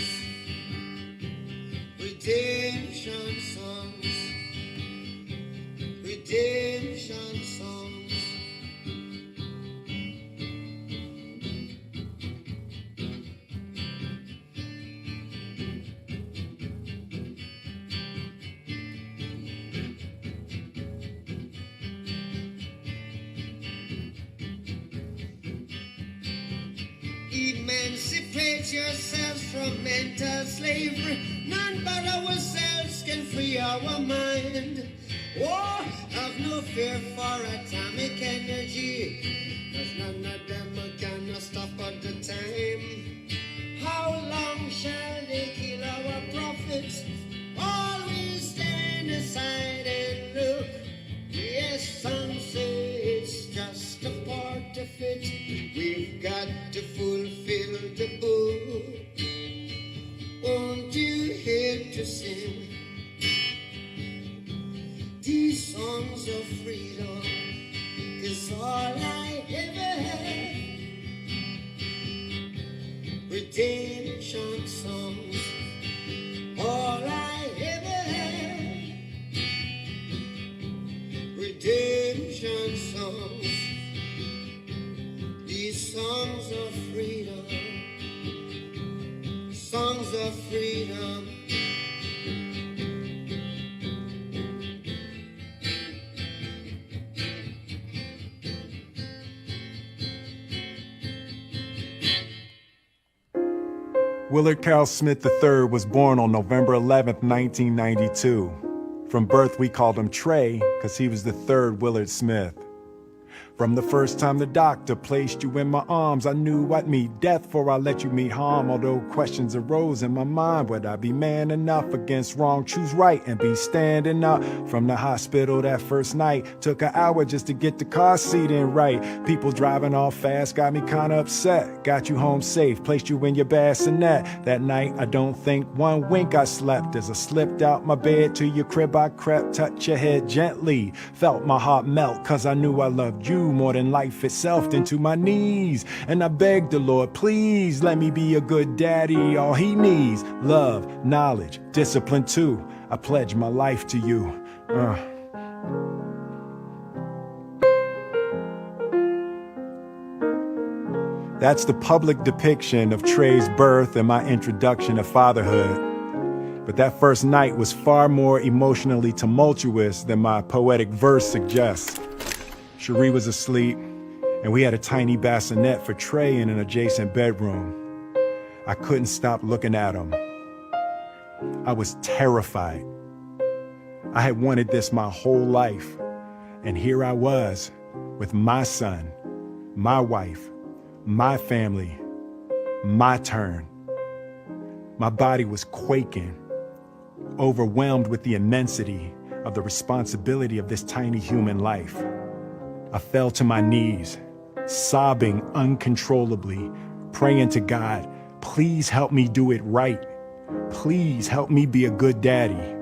redemption songs, redemption. emancipate yourselves from mental slavery. None but ourselves can free our mind. Oh, have no fear for atomic energy, 'cause none of them can stop at the time. How long shall they kill our prophets? Always stand aside and look. Yes, some say it's just a part of it. We've got to fulfill the book. Won't you help to sing these songs of freedom? 'Cause all I ever had, redemption songs. All I ever had, redemption songs. These songs of freedom, songs of freedom. Willard Carroll Smith III was born on November 11th, 1992. From birth, we called him Trey because he was the third Willard Smith. From the first time the doctor placed you in my arms, I knew I'd meet death before I let you meet harm. Although questions arose in my mind, would I be man enough against wrong, choose right, and be standing up? From the hospital that first night, took an hour just to get the car seat in right. People driving off fast got me kinda upset. Got you home safe, placed you in your bassinet. That night, I don't think one wink I slept. As I slipped out my bed to your crib, I crept, touched your head gently. Felt my heart melt, 'cause I knew I loved you more than life itself. Into my knees, and I begged the Lord, please let me be a good daddy. All he needs, love, knowledge, discipline too. I pledge my life to you. That's the public depiction of Trey's birth and my introduction to fatherhood. But that first night was far more emotionally tumultuous than my poetic verse suggests. Cherie was asleep, and we had a tiny bassinet for Trey in an adjacent bedroom. I couldn't stop looking at him. I was terrified. I had wanted this my whole life, and here I was with my son, my wife, my family, my turn. My body was quaking, overwhelmed with the immensity of the responsibility of this tiny human life. I fell to my knees, sobbing uncontrollably, praying to God, please help me do it right. Please help me be a good daddy.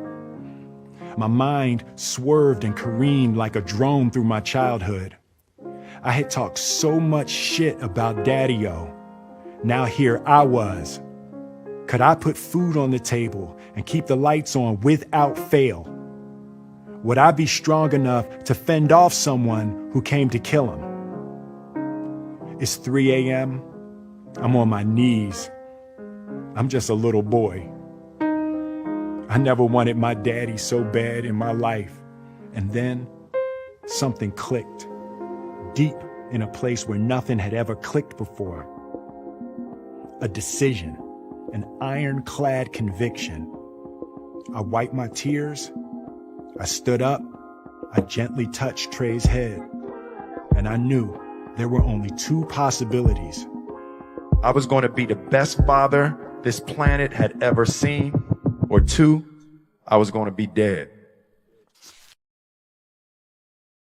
My mind swerved and careened like a drone through my childhood. I had talked so much shit about Daddy-O. Now here I was. Could I put food on the table and keep the lights on without fail? Would I be strong enough to fend off someone who came to kill him? It's 3 a.m. I'm on my knees. I'm just a little boy. I never wanted my daddy so bad in my life. And then something clicked, deep in a place where nothing had ever clicked before. A decision, an ironclad conviction. I wiped my tears. I stood up, I gently touched Trey's head, and I knew there were only two possibilities. I was going to be the best father this planet had ever seen, or two, I was going to be dead.